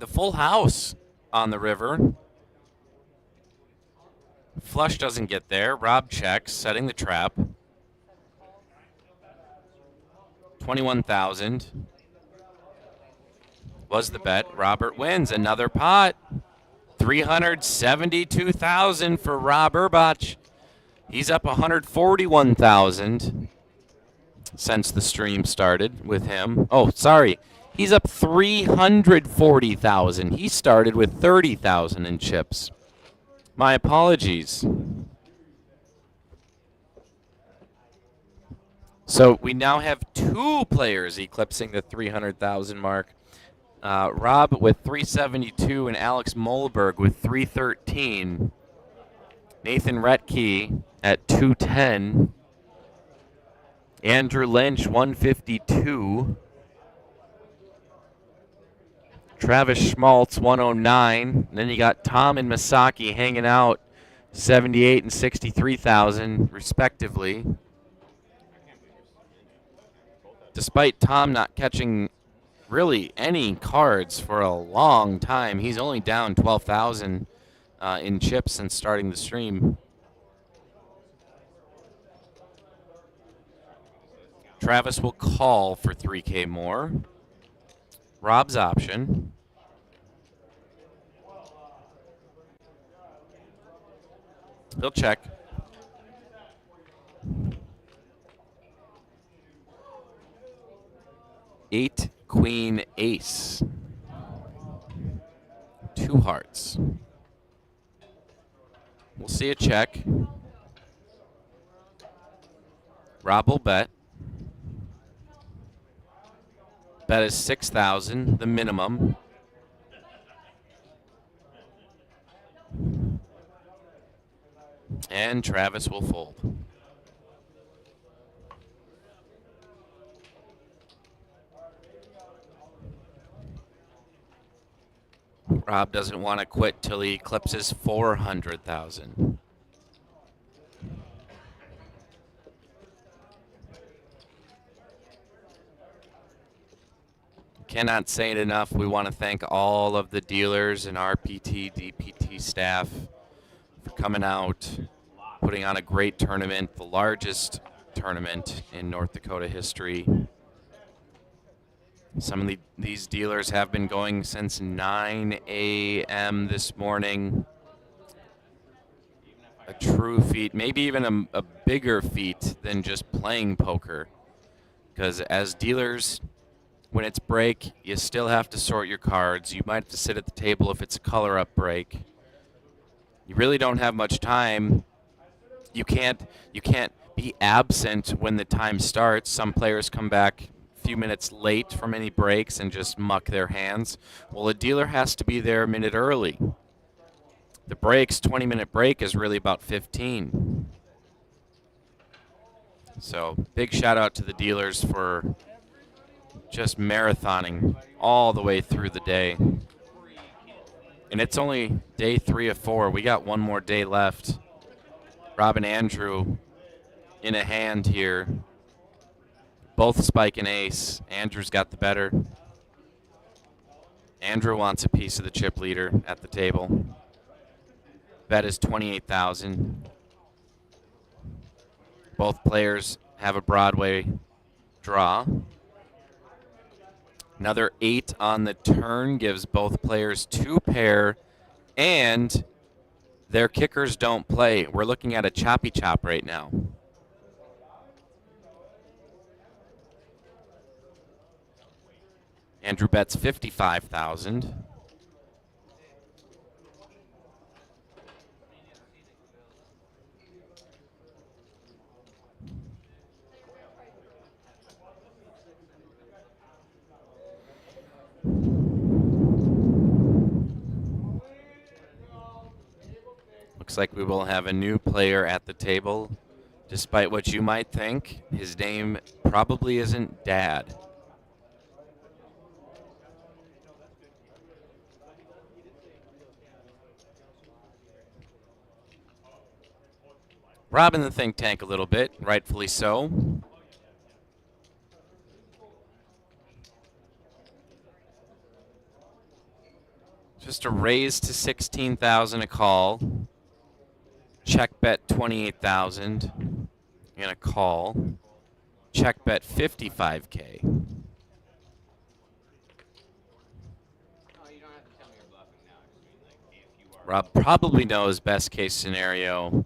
full house on the river. Flush doesn't get there. Rob checks, setting the trap. 21,000 was the bet. Robert wins another pot. 372,000 for Rob Urbach. He's up 141,000 since the stream started with him. Oh, sorry. He's up 340,000. He started with 30,000 in chips. My apologies. So we now have 2 players eclipsing the 300,000 mark. Rob with 372 and Alex Molberg with 313. Nathan Retke at 210. Andrew Lynch 152. Travis Schmaltz 109. And then you got Tom and Masaki hanging out 78 and 63,000 respectively. Despite Tom not catching really any cards for a long time, he's only down 12,000 in chips since starting the stream. Travis will call for 3K more. Rob's option. He'll check. Eight, queen, ace. 2 hearts. We'll see a check. Rob will bet. Bet is 6,000, the minimum. And Travis will fold. Rob doesn't want to quit till he eclipses 400,000. Cannot say it enough. We want to thank all of the dealers and RPT, DPT staff for coming out, putting on a great tournament, the largest tournament in North Dakota history. Some of these dealers have been going since 9 a.m. this morning. A true feat, maybe even a bigger feat than just playing poker. Because as dealers, when it's break, you still have to sort your cards. You might have to sit at the table if it's a color-up break. You really don't have much time. You can't be absent when the time starts. Some players come back few minutes late from any breaks and just muck their hands. Well, a dealer has to be there a minute early. The breaks, 20-minute break is really about 15. So big shout out to the dealers for just marathoning all the way through the day. And it's only day 3 of 4. We got one more day left. Rob and Andrew in a hand here. Both spike and ace. Andrew's got the better. Andrew wants a piece of the chip leader at the table. Bet is 28,000. Both players have a Broadway draw. Another 8 on the turn gives both players 2 pair, and their kickers don't play. We're looking at a choppy chop right now. Andrew bets 55,000. Looks like we will have a new player at the table. Despite what you might think, his name probably isn't Dad. Rob in the think tank a little bit, rightfully so. Just a raise to 16,000 a call. Check bet 28,000 and a call. Check bet 55K. Rob probably knows best case scenario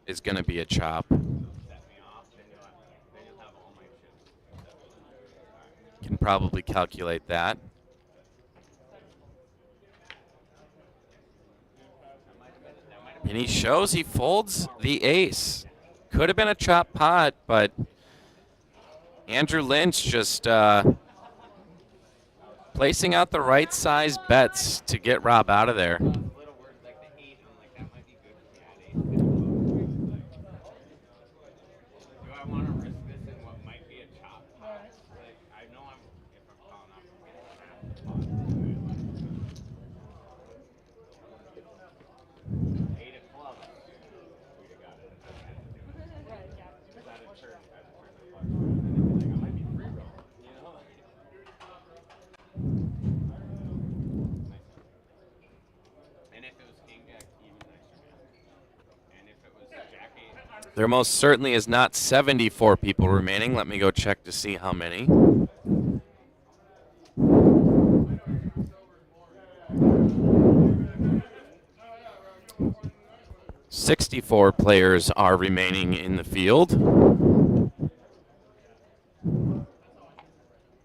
is going to be a chop. Can probably calculate that. And he shows he folds the ace. Could have been a chop pot, but Andrew Lynch just placing out the right size bets to get Rob out of there. There most certainly is not 74 people remaining. Let me go check to see how many. "64 players are remaining in the field.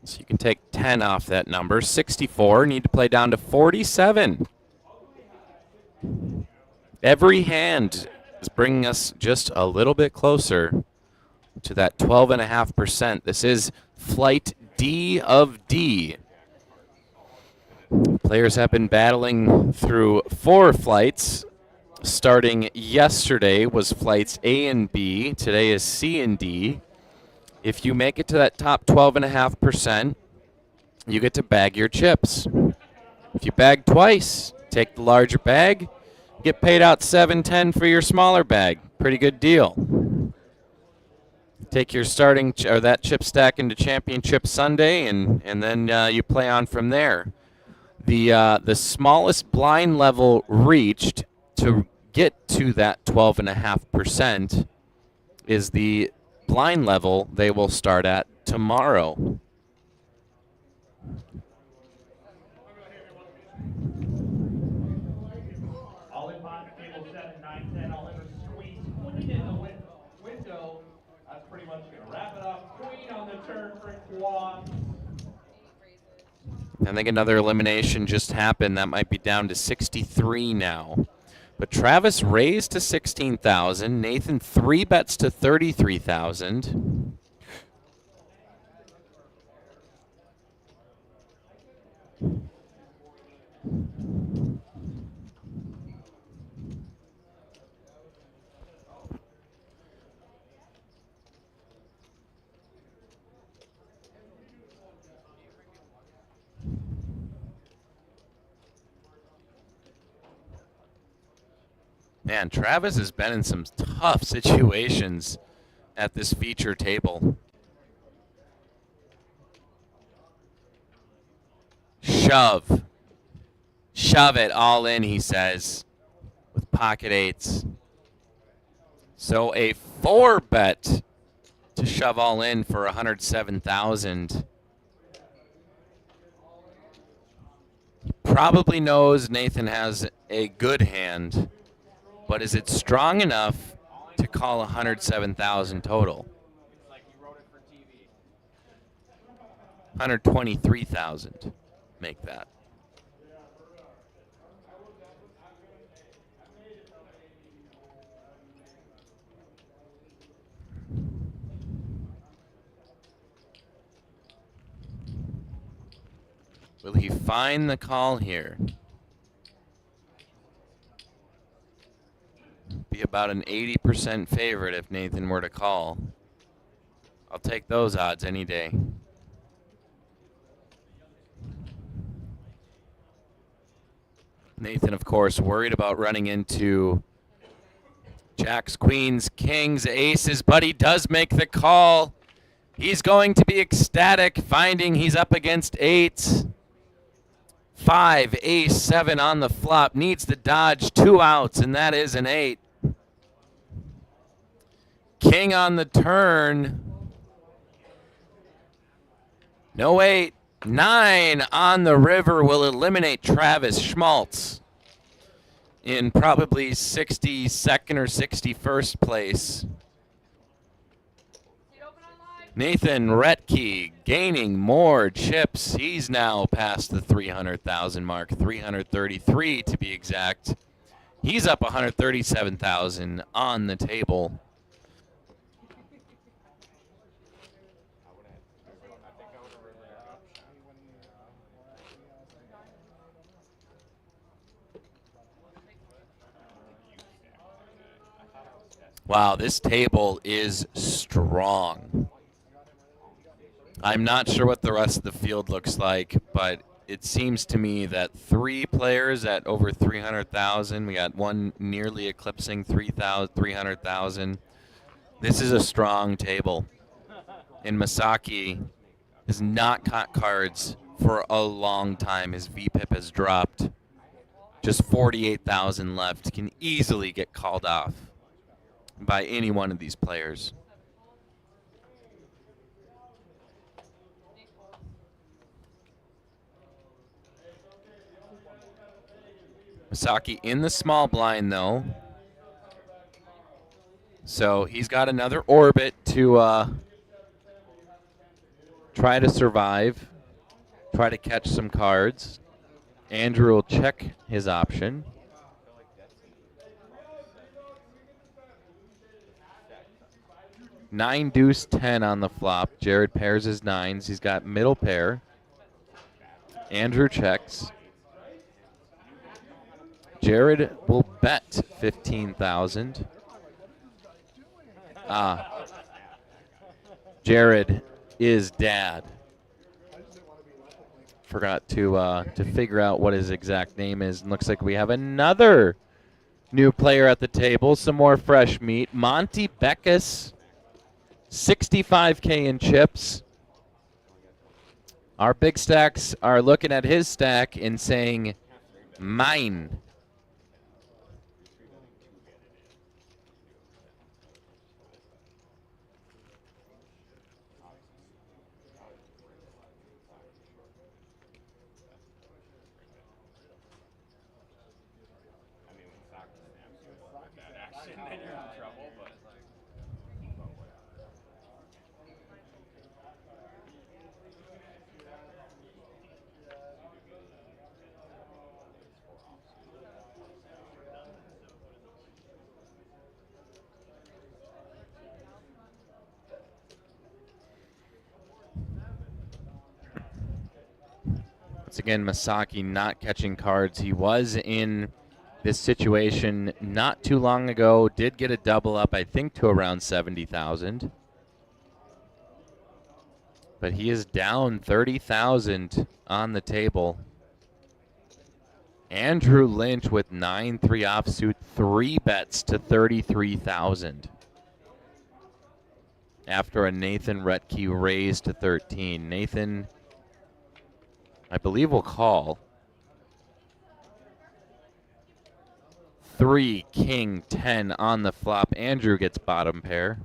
So you can take 10 off that number. 64 need to play down to 47. Every hand is bringing us just a little bit closer to that 12.5%. This is flight D of D. Players have been battling through 4 flights. Starting yesterday was flights A and B. Today is C and D. If you make it to that top 12.5%, you get to bag your chips. If you bag twice, take the larger bag, get paid out $7.10 for your smaller bag. Pretty good deal. Take your starting or that chip stack into Championship Sunday, and then you play on from there. The smallest blind level reached to get to that 12.5% is the blind level they will start at tomorrow. All in pot, table 7, 9, 10, all in squeeze. Queen in the window. That's pretty much going to wrap it up. Queen on the turn for quads. I think another elimination just happened. That might be down to 63 now. But Travis raised to 16,000. Nathan 3 bets to 33,000. Man, Travis has been in some tough situations at this feature table. Shove. Shove it all in, he says, with pocket eights. So a 4 bet to shove all in for 107,000. Probably knows Nathan has a good hand, but is it strong enough to call 107,000 total? 123,000. Make that. Will he find the call here? Be about an 80% favorite if Nathan were to call. I'll take those odds any day. Nathan, of course, worried about running into Jacks, queens, kings, aces, but he does make the call. He's going to be ecstatic, finding he's up against eights. 5, ace, 7 on the flop. Needs to dodge 2 outs, and that is an 8. King on the turn. No 8. 9 on the river will eliminate Travis Schmaltz in probably 62nd or 61st place. Nathan Retke gaining more chips. He's now past the 300,000 mark, 333 to be exact. He's up 137,000 on the table. Wow, this table is strong. I'm not sure what the rest of the field looks like, but it seems to me that 3 players at over 300,000. We got one nearly eclipsing 300,000. This is a strong table. And Masaki has not caught cards for a long time. His VPIP has dropped. Just 48,000 left. Can easily get called off by any one of these players. Masaki in the small blind, though. So he's got another orbit to try to survive, try to catch some cards. Andrew will check his option. Nine, deuce, 10 on the flop. Jared pairs his nines. He's got middle pair. Andrew checks. Jared will bet 15,000. Jared is dad. Forgot to figure out what his exact name is. And looks like we have another new player at the table. Some more fresh meat. Monty Beckus, 65K in chips. Our big stacks are looking at his stack and saying, mine. Once again, Masaki not catching cards. He was in this situation not too long ago. Did get a double up, I think, to around 70,000. But he is down 30,000 on the table. Andrew Lynch with 9-3 offsuit, 3 bets to 33,000. After a Nathan Retke raise to 13. Nathan, I believe, will call. 3, king, 10 on the flop. Andrew gets bottom pair.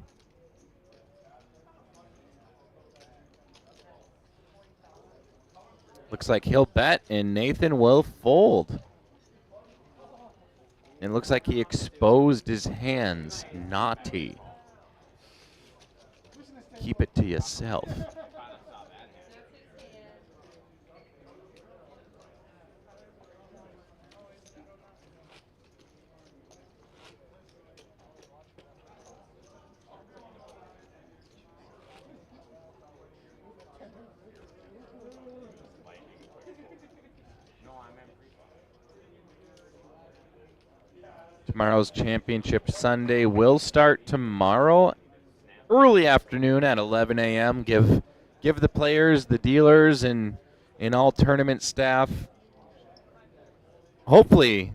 Looks like he'll bet, and Nathan will fold. And looks like he exposed his hands. Naughty. Keep it to yourself. Tomorrow's championship Sunday will start tomorrow, early afternoon at 11 a.m. Give the players, the dealers, and all tournament staff hopefully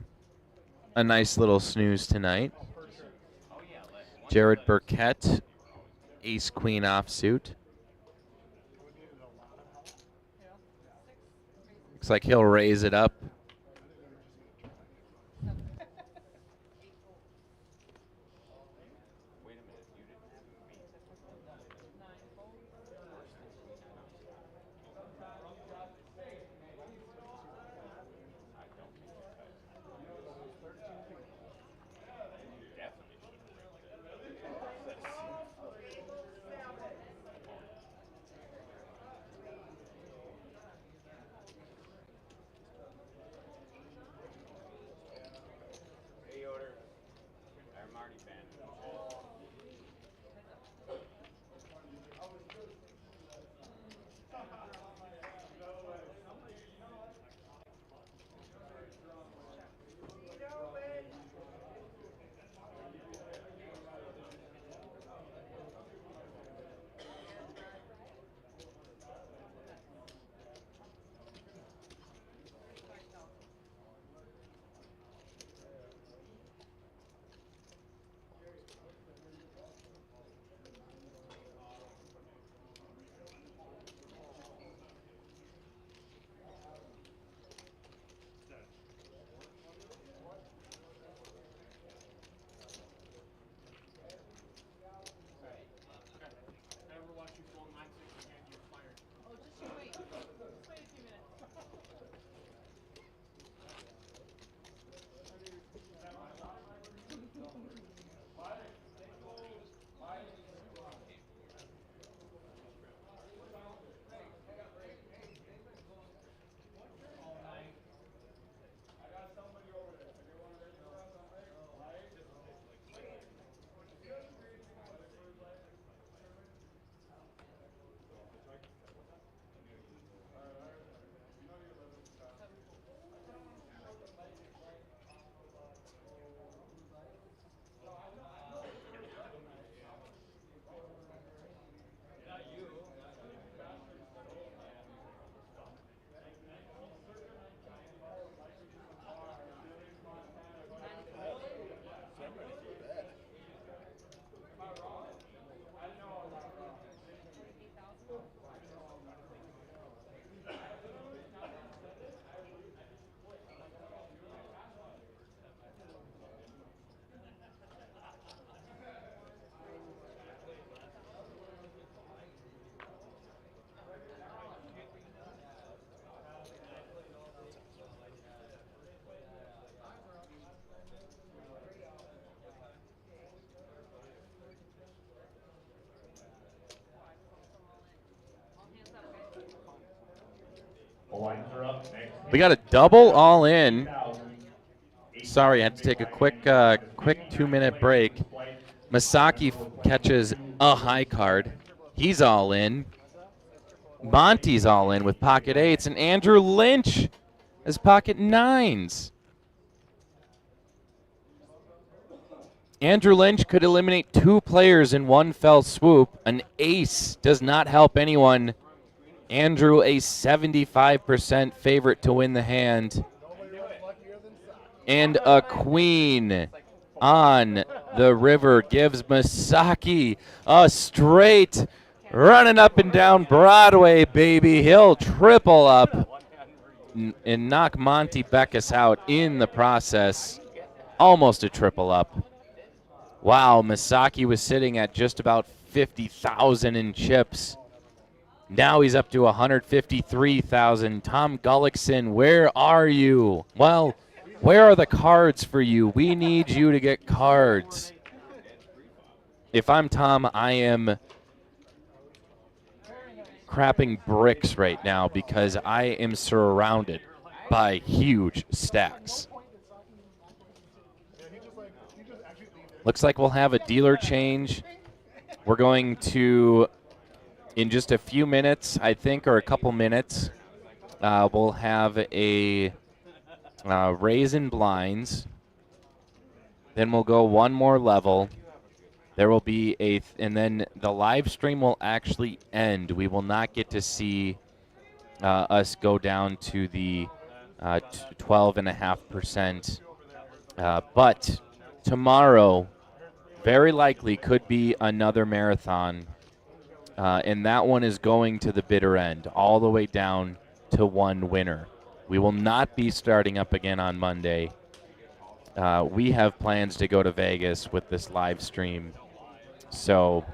a nice little snooze tonight. Jared Burkett, ace queen offsuit. Looks like he'll raise it up. We got a double all in. Sorry, I had to take a quick 2-minute break. Masaki catches a high card. He's all in. Monty's all in with pocket eights, and Andrew Lynch has pocket nines. Andrew Lynch could eliminate 2 players in one fell swoop. An ace does not help anyone. Andrew, a 75% favorite to win the hand. And a queen on the river gives Masaki a straight, running up and down Broadway, baby. He'll triple up and knock Monty Beckus out in the process. Almost a triple up. Wow, Masaki was sitting at just about 50,000 in chips. Now he's up to 153,000. Tom Gullickson, where are you? Well, where are the cards for you? We need you to get cards. If I'm Tom, I am crapping bricks right now because I am surrounded by huge stacks. Looks like we'll have a dealer change. We're going to, in just a few minutes, I think, or a couple minutes, we'll have a raise in blinds. Then we'll go one more level. There will be and then the live stream will actually end. We will not get to see us go down to the 12.5%. But tomorrow, very likely could be another marathon. And that one is going to the bitter end, all the way down to one winner. We will not be starting up again on Monday. We have plans to go to Vegas with this live stream. So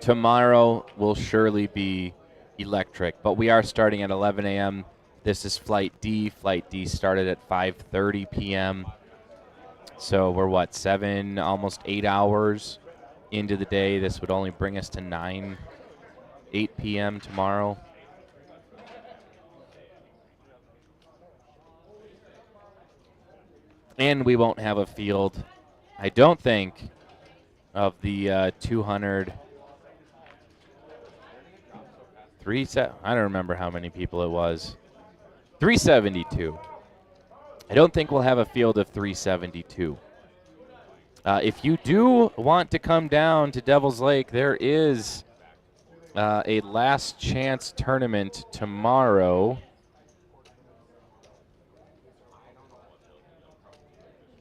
tomorrow will surely be electric, but we are starting at 11 a.m. This is Flight D. Flight D started at 5:30 p.m. So we're, what, 7, almost 8 hours into the day. This would only bring us to 8 p.m. tomorrow. And we won't have a field, I don't think, of the 200. I don't remember how many people it was. 372. I don't think we'll have a field of 372. If you do want to come down to Devil's Lake, there is a last chance tournament tomorrow.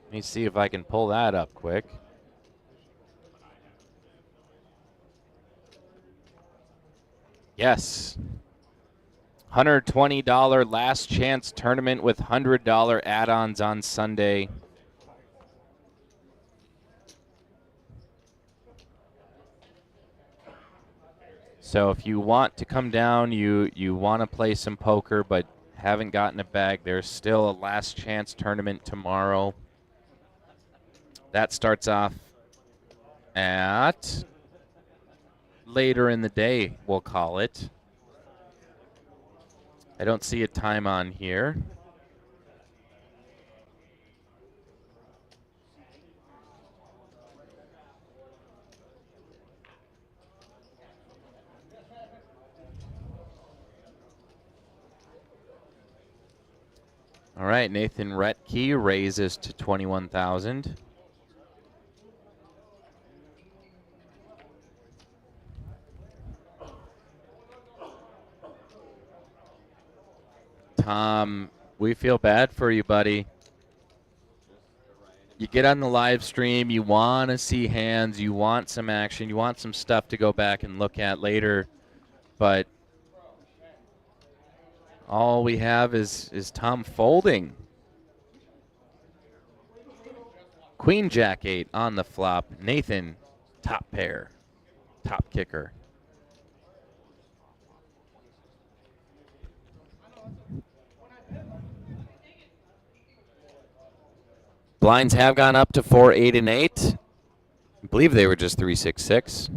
Let me see if I can pull that up quick. Yes. $120 last chance tournament with $100 add-ons on Sunday. So if you want to come down, you want to play some poker but haven't gotten a bag, there's still a last chance tournament tomorrow. That starts off at later in the day, we'll call it. I don't see a time on here. All right, Nathan Retke raises to 21,000. Tom, we feel bad for you, buddy. You get on the live stream, you want to see hands, you want some action, you want some stuff to go back and look at later, but all we have is Tom folding. Queen Jack 8 on the flop. Nathan, top pair, top kicker. Blinds have gone up to 4, 8, and 8. I believe they were just 3, 6, 6.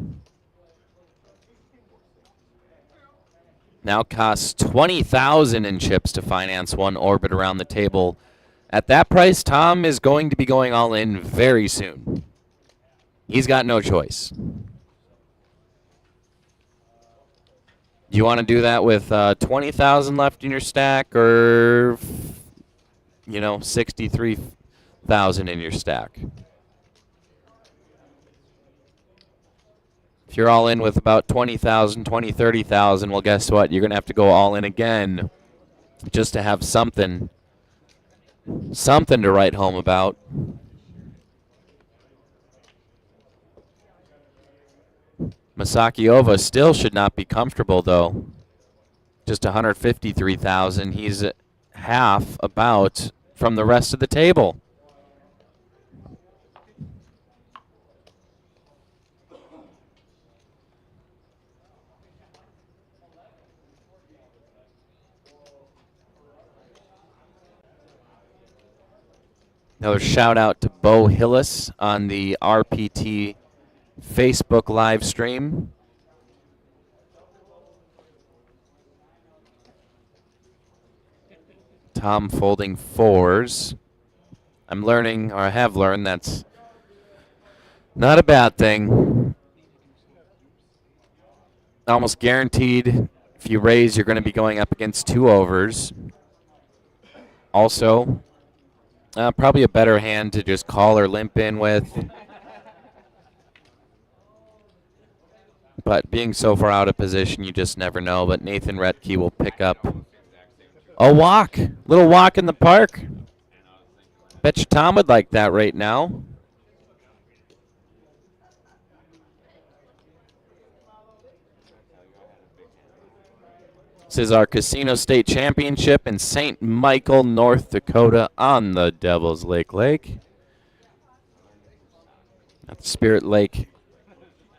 Now costs 20,000 in chips to finance one orbit around the table. At that price, Tom is going to be going all in very soon. He's got no choice. You want to do that with 20,000 left in your stack, or 63,000 in your stack? If you're all in with about 20,000, 30,000, well, guess what? You're going to have to go all in again just to have something to write home about. Masakiova still should not be comfortable, though. Just 153,000. He's half about from the rest of the table. Another shout out to Bo Hillis on the RPT Facebook live stream. Tom folding 4s. I'm learning, or I have learned, that's not a bad thing. Almost guaranteed, if you raise, you're going to be going up against 2 overs. Also, probably a better hand to just call or limp in with. But being so far out of position, you just never know. But Nathan Retke will pick up a walk. Little walk in the park. Bet you Tom would like that right now. This is our Casino State Championship in St. Michael, North Dakota on the Devil's Lake. At the Spirit Lake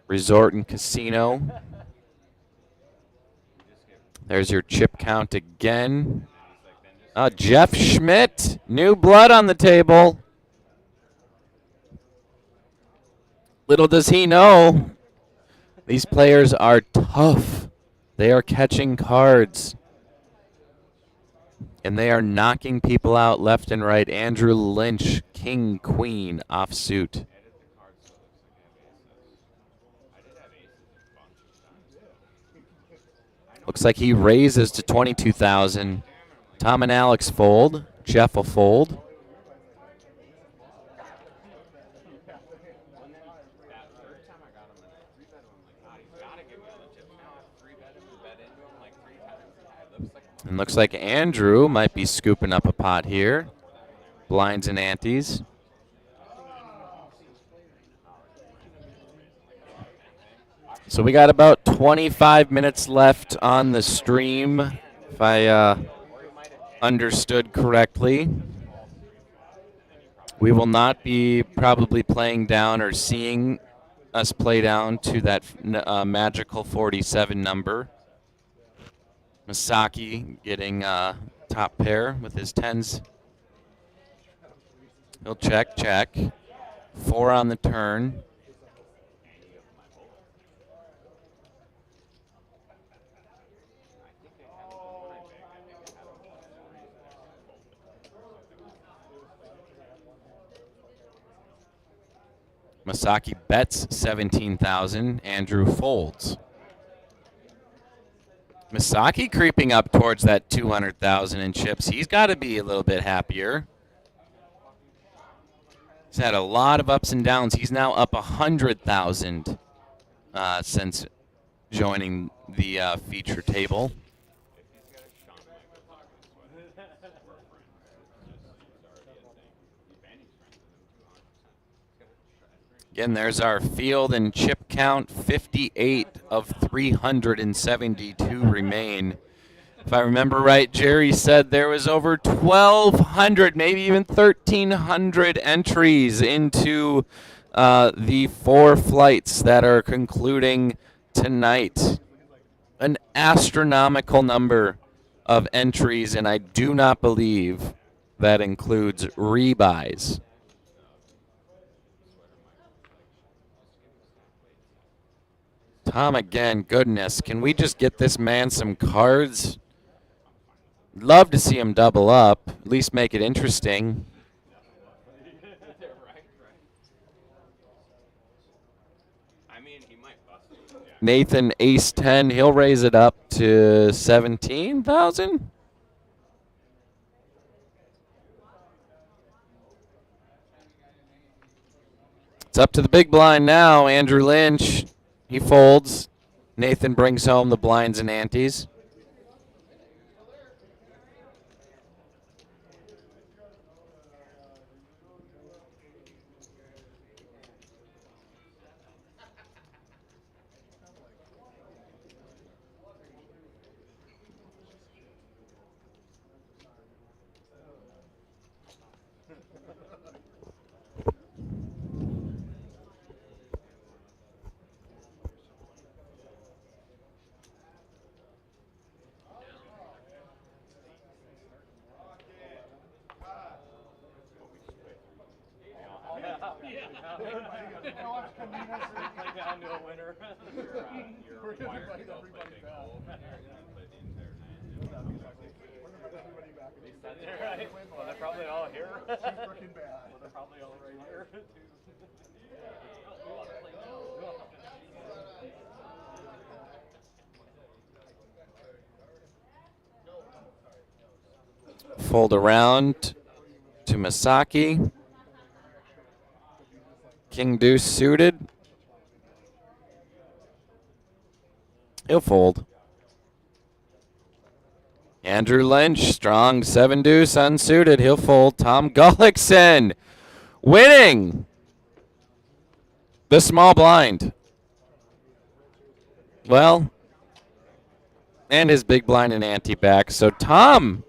Resort and Casino. There's your chip count again. Jeff Schmidt, new blood on the table. Little does he know, these players are tough. They are catching cards. And they are knocking people out left and right. Andrew Lynch, king, queen, offsuit. Looks like he raises to 22,000. Tom and Alex fold. Jeff will fold. And looks like Andrew might be scooping up a pot here. Blinds and antes. So we got about 25 minutes left on the stream, if I understood correctly. We will not be probably playing down or seeing us play down to that magical 47 number. Masaki getting top pair with his 10s. He'll check, check. 4 on the turn. Masaki bets 17,000. Andrew folds. Masaki creeping up towards that 200,000 in chips. He's got to be a little bit happier. He's had a lot of ups and downs. He's now up 100,000 since joining the feature table. Again, there's our field and chip count. 58 of 372 remain. If I remember right, Jerry said there was over 1,200, maybe even 1,300 entries into the 4 flights that are concluding tonight. An astronomical number of entries, and I do not believe that includes rebuys. Tom again, goodness, can we just get this man some cards? Love to see him double up, at least make it interesting. Nathan ace 10, he'll raise it up to 17,000. It's up to the big blind now. Andrew Lynch, he folds. Nathan brings home the blinds and antes. Fold around to Masaki. King deuce suited. He'll fold. Andrew Lynch, strong 7 deuce unsuited. He'll fold. Tom Gullickson winning the small blind. Well, And his big blind and ante back. So Tom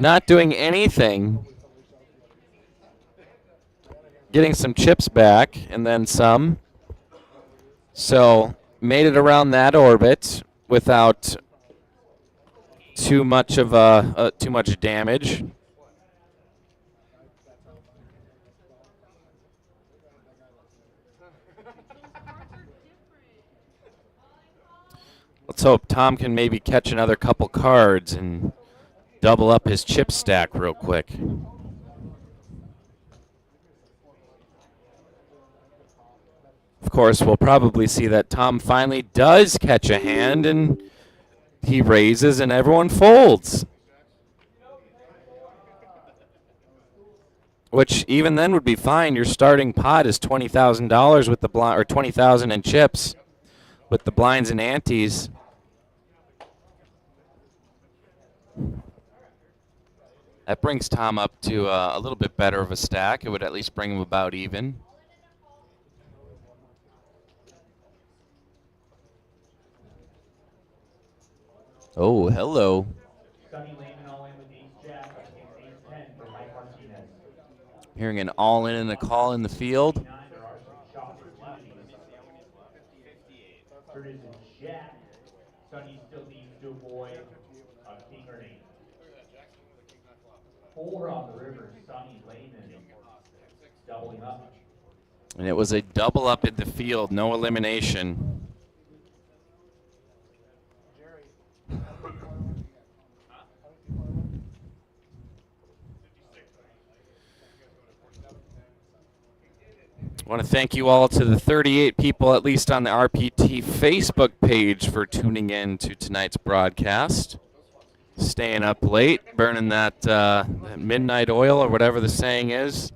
not doing anything. Getting some chips back and then some. So made it around that orbit without too much of too much damage. Let's hope Tom can maybe catch another couple cards and double up his chip stack real quick. Of course, we'll probably see that Tom finally does catch a hand and he raises and everyone folds. Which even then would be fine. Your starting pot is $20,000 with the blind, or $20,000 in chips with the blinds and antes. That brings Tom up to a little bit better of a stack. It would at least bring him about even. Oh, hello. Hearing an all-in and a call in the field. Sonny still needs to avoid a king or an 8. 4 on the river, Sonny Lehman doubling up. And it was a double up in the field, no elimination. I want to thank you all to the 38 people, at least on the RPT Facebook page, for tuning in to tonight's broadcast. Staying up late, burning that midnight oil or whatever the saying is.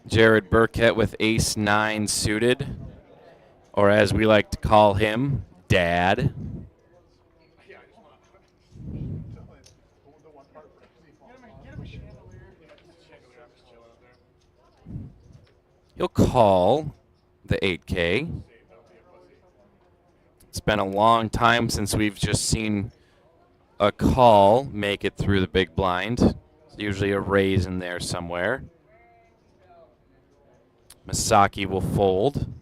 Jared Burkett with ace-9 suited, or as we like to call him, Dad. He'll call the 8K. It's been a long time since we've just seen a call make it through the big blind. It's usually a raise in there somewhere. Masaki will fold.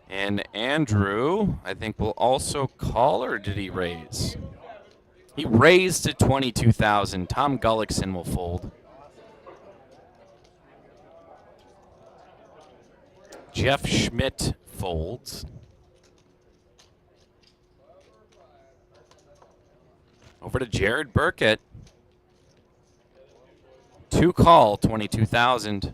And Andrew, I think, will also call, or did he raise? He raised to 22,000. Tom Gullickson will fold. Jeff Schmidt folds. Over to Jared Burkett. 2 call, 22,000.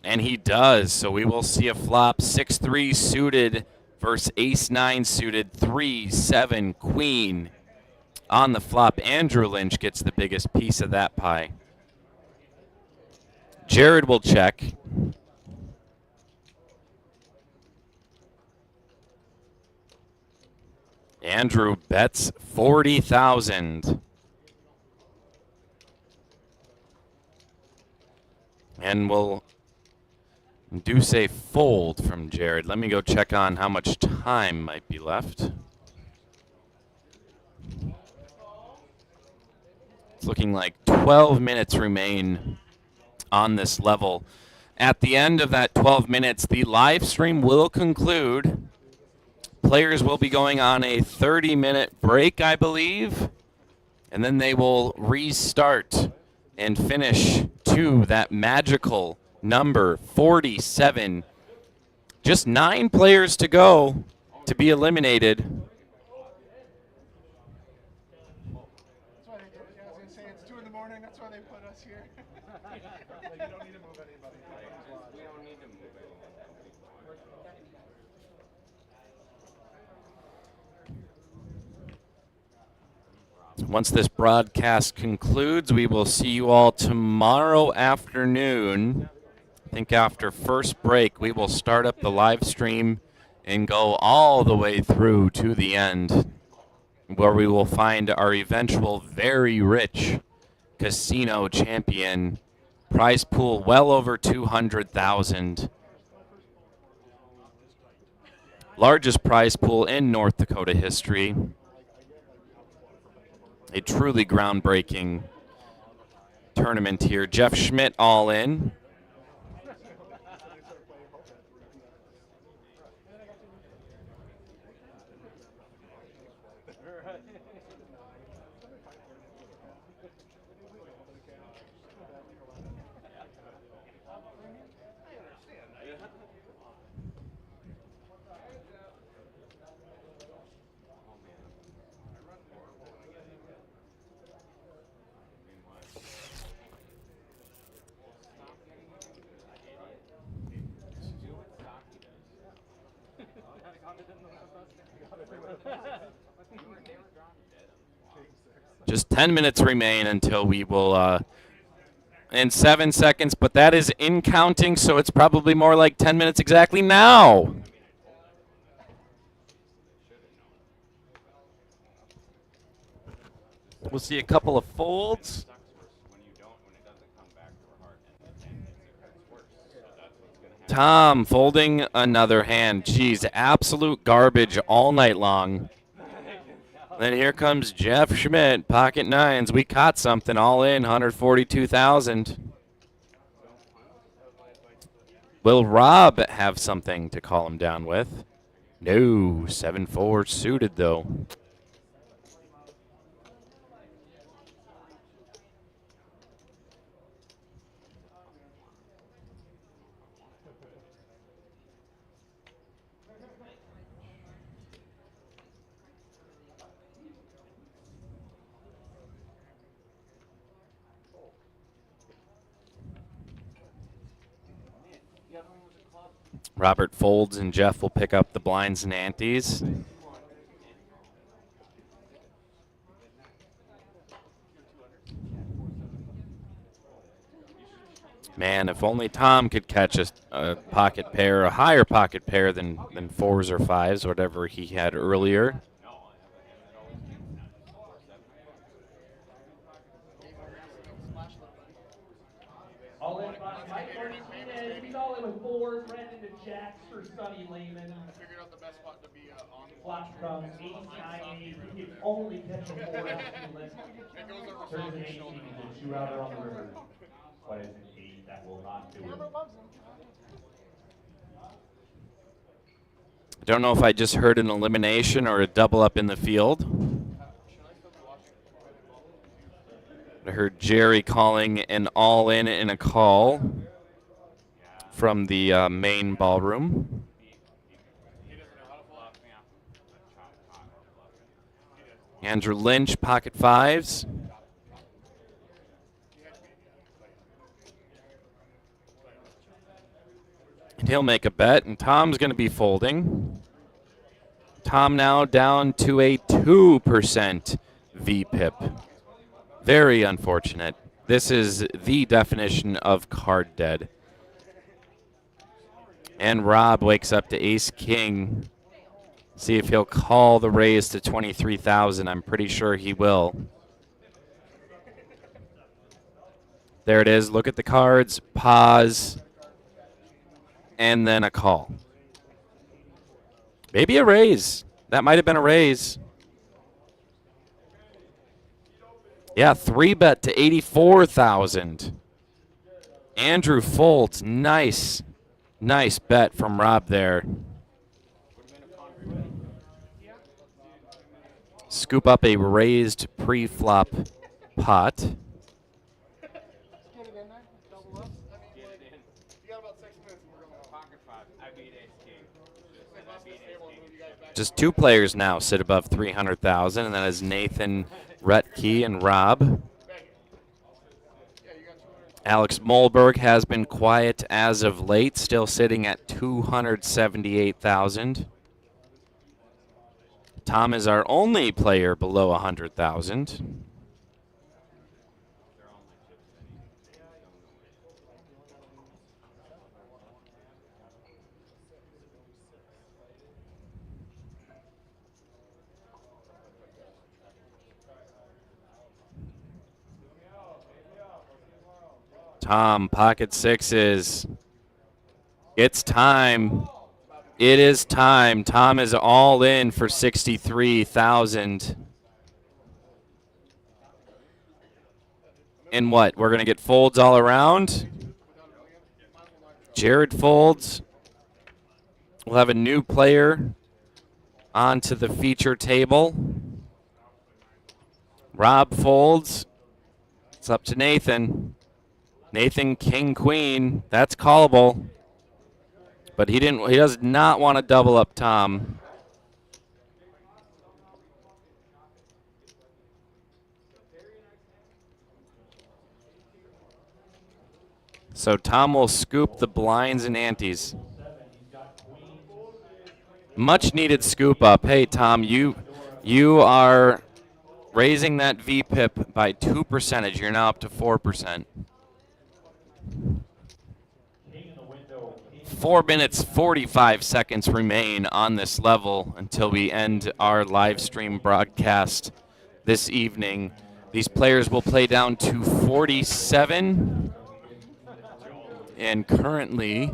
And he does, so we will see a flop 6-3 suited versus ace-9 suited, 3-7 queen. On the flop, Andrew Lynch gets the biggest piece of that pie. Jared will check. Andrew bets 40,000. And we'll do say fold from Jared. Let me go check on how much time might be left. It's looking like 12 minutes remain on this level. At the end of that 12 minutes, the live stream will conclude. Players will be going on a 30-minute break, I believe. And then they will restart and finish to that magical number 47. Just 9 players to go to be eliminated. That's why they, yeah, I was gonna say it's 2 in the morning. That's why they put us here. Like, you don't need to move anybody. We don't need to move anybody. Once this broadcast concludes, we will see you all tomorrow afternoon. I think after first break, we will start up the live stream and go all the way through to the end, where we will find our eventual very rich casino champion. Prize pool well over 200,000. Largest prize pool in North Dakota history. A truly groundbreaking tournament here. Jeff Schmidt all in. Just 10 minutes remain until we will, in 7 seconds, but that is in counting, so it's probably more like 10 minutes exactly now. We'll see a couple of folds. Tom folding another hand. Geez, absolute garbage all night long. Then here comes Jeff Schmidt, pocket nines. We caught something all in, 142,000. Will Rob have something to call him down with? No, 7-4 suited though. Robert folds and Jeff will pick up the blinds and antes. Man, if only Tom could catch a pocket pair, a higher pocket pair than 4s or 5s, whatever he had earlier. All in by Mike Martinez. He's all in with 4s. Ran into jacks for Sonny Lehman. I figured out the best spot to be on. Flop comes 8-9-8. He can only catch a 4 as he lifts. Turns an 18 to 2-outer on the river. But it's an 8 that will not do it. I don't know if I just heard an elimination or a double up in the field. I heard Jerry calling an all-in and a call from the main ballroom. Andrew Lynch, pocket 5s. And he'll make a bet, and Tom's going to be folding. Tom now down to a 2% VPIP. Very unfortunate. This is the definition of card dead. And Rob wakes up to ace-king. See if he'll call the raise to 23,000. I'm pretty sure he will. There it is. Look at the cards. Pause. And then a call. Maybe a raise. That might have been a raise. Yeah, 3-bet to 84,000. Andrew folds. Nice. Nice bet from Rob there. scoop up a raised pre-flop pot. Get it in there. Double ups. I mean, Get like, it in. you got about 6 minutes and we're going home. Pocket five. I beat ace king. Like, bust this table and move you guys back. Just 2 players now sit above 300,000, and that is Nathan, Retke, and Rob. Alex Molberg has been quiet as of late, still sitting at 278,000. Tom is our only player below 100,000. Tom, pocket sixes. It's time. It is time. Tom is all in for 63,000. And what? We're going to get folds all around. Jared folds. We'll have a new player onto the feature table. Rob folds. It's up to Nathan. Nathan, king, queen. That's callable. But he does not want to double up Tom. So Tom will scoop the blinds and antes. Much needed scoop up. Hey Tom, you are raising that VPIP by 2%. You're now up to 4%. 4 minutes, 45 seconds remain on this level until we end our live stream broadcast this evening. These players will play down to 47. And currently,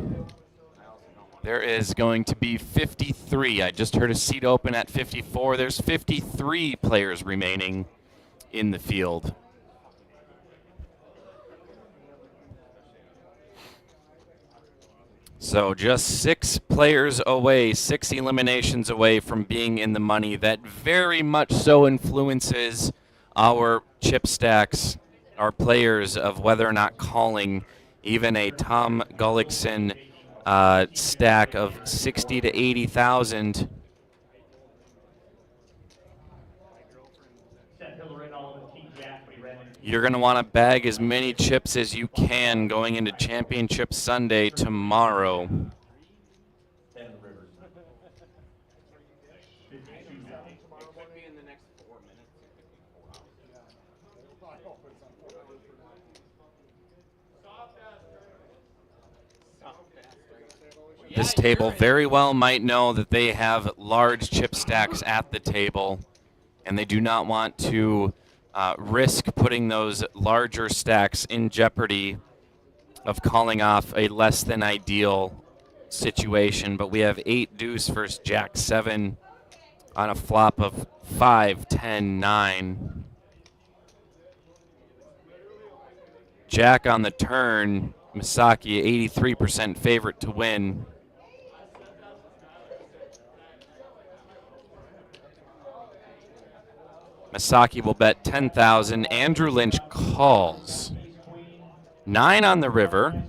there is going to be 53. I just heard a seat open at 54. There's 53 players remaining in the field. So just 6 players away, 6 eliminations away from being in the money. That very much so influences our chip stacks, our players, of whether or not calling even a Tom Gullickson stack of 60 to 80,000. You're going to want to bag as many chips as you can going into Championship Sunday tomorrow. This table very well might know that they have large chip stacks at the table, and they do not want to risk putting those larger stacks in jeopardy of calling off a less than ideal situation. But we have 8 deuce versus jack 7 on a flop of 5, 10, 9. Jack on the turn, Misaki 83% favorite to win. Misaki will bet 10,000. Andrew Lynch calls. 9 on the river.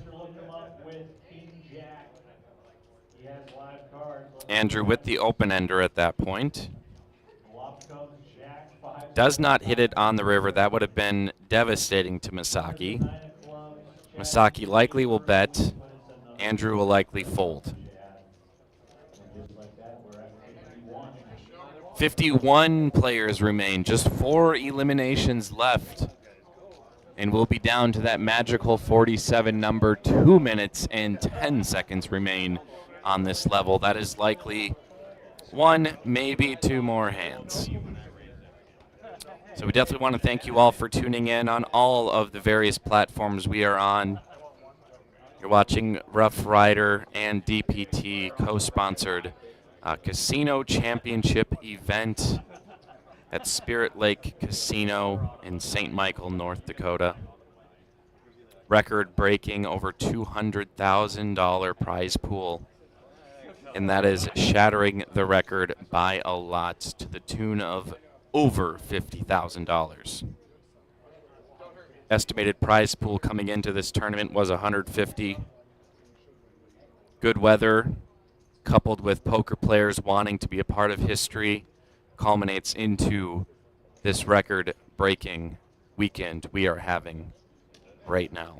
Andrew with the open ender at that point. Does not hit it on the river. That would have been devastating to Misaki. Misaki likely will bet. Andrew will likely fold. 51 players remain, just 4 eliminations left. And we'll be down to that magical 47 number. 2 minutes and 10 seconds remain on this level. That is likely 1, maybe 2 more hands. So we definitely want to thank you all for tuning in on all of the various platforms we are on. You're watching Rough Rider and DPT co-sponsored Casino Championship event at Spirit Lake Casino in St. Michael, North Dakota. Record-breaking over $200,000 prize pool. And that is shattering the record by a lot, to the tune of over $50,000. Estimated prize pool coming into this tournament was 150. Good weather, coupled with poker players wanting to be a part of history, culminates into this record-breaking weekend we are having right now.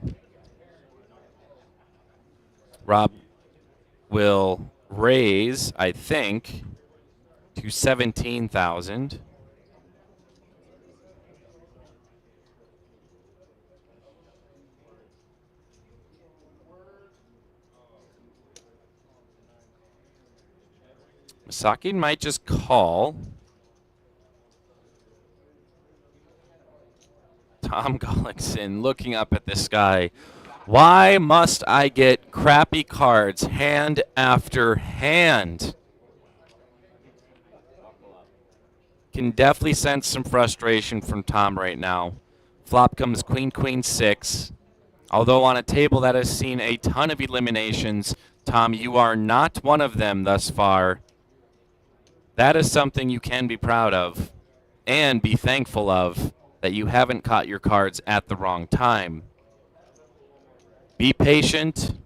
Rob will raise, I think, to 17,000. Misaki might just call. Tom Gullickson looking up at the sky. Why must I get crappy cards hand after hand? Can definitely sense some frustration from Tom right now. Flop comes queen, queen, 6. Although on a table that has seen a ton of eliminations, Tom, you are not one of them thus far. That is something you can be proud of and be thankful of, that you haven't caught your cards at the wrong time. Be patient.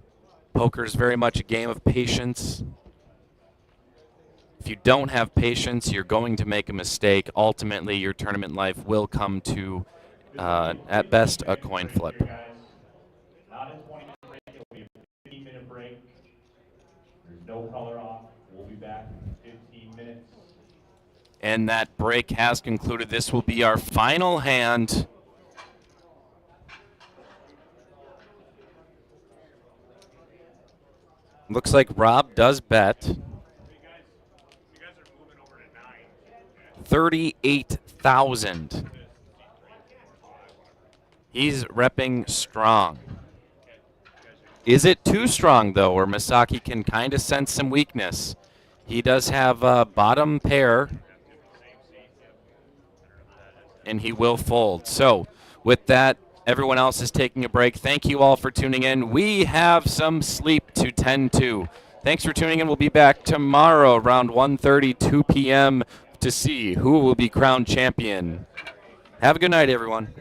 Poker is very much a game of patience. If you don't have patience, you're going to make a mistake. Ultimately, your tournament life will come to, at best, a coin flip. Not a 20-minute break, it'll be a 15-minute break. There's no color off. We'll be back in 15 minutes. And that break has concluded. This will be our final hand. Looks like Rob does bet. 38,000. He's repping strong. Is it too strong, though, or Misaki can kind of sense some weakness? He does have a bottom pair, and he will fold. So, with that, everyone else is taking a break. Thank you all for tuning in. We have some sleep to tend to. Thanks for tuning in. We'll be back tomorrow around 1:30, 2 p.m. to see who will be crowned champion. Have a good night, everyone.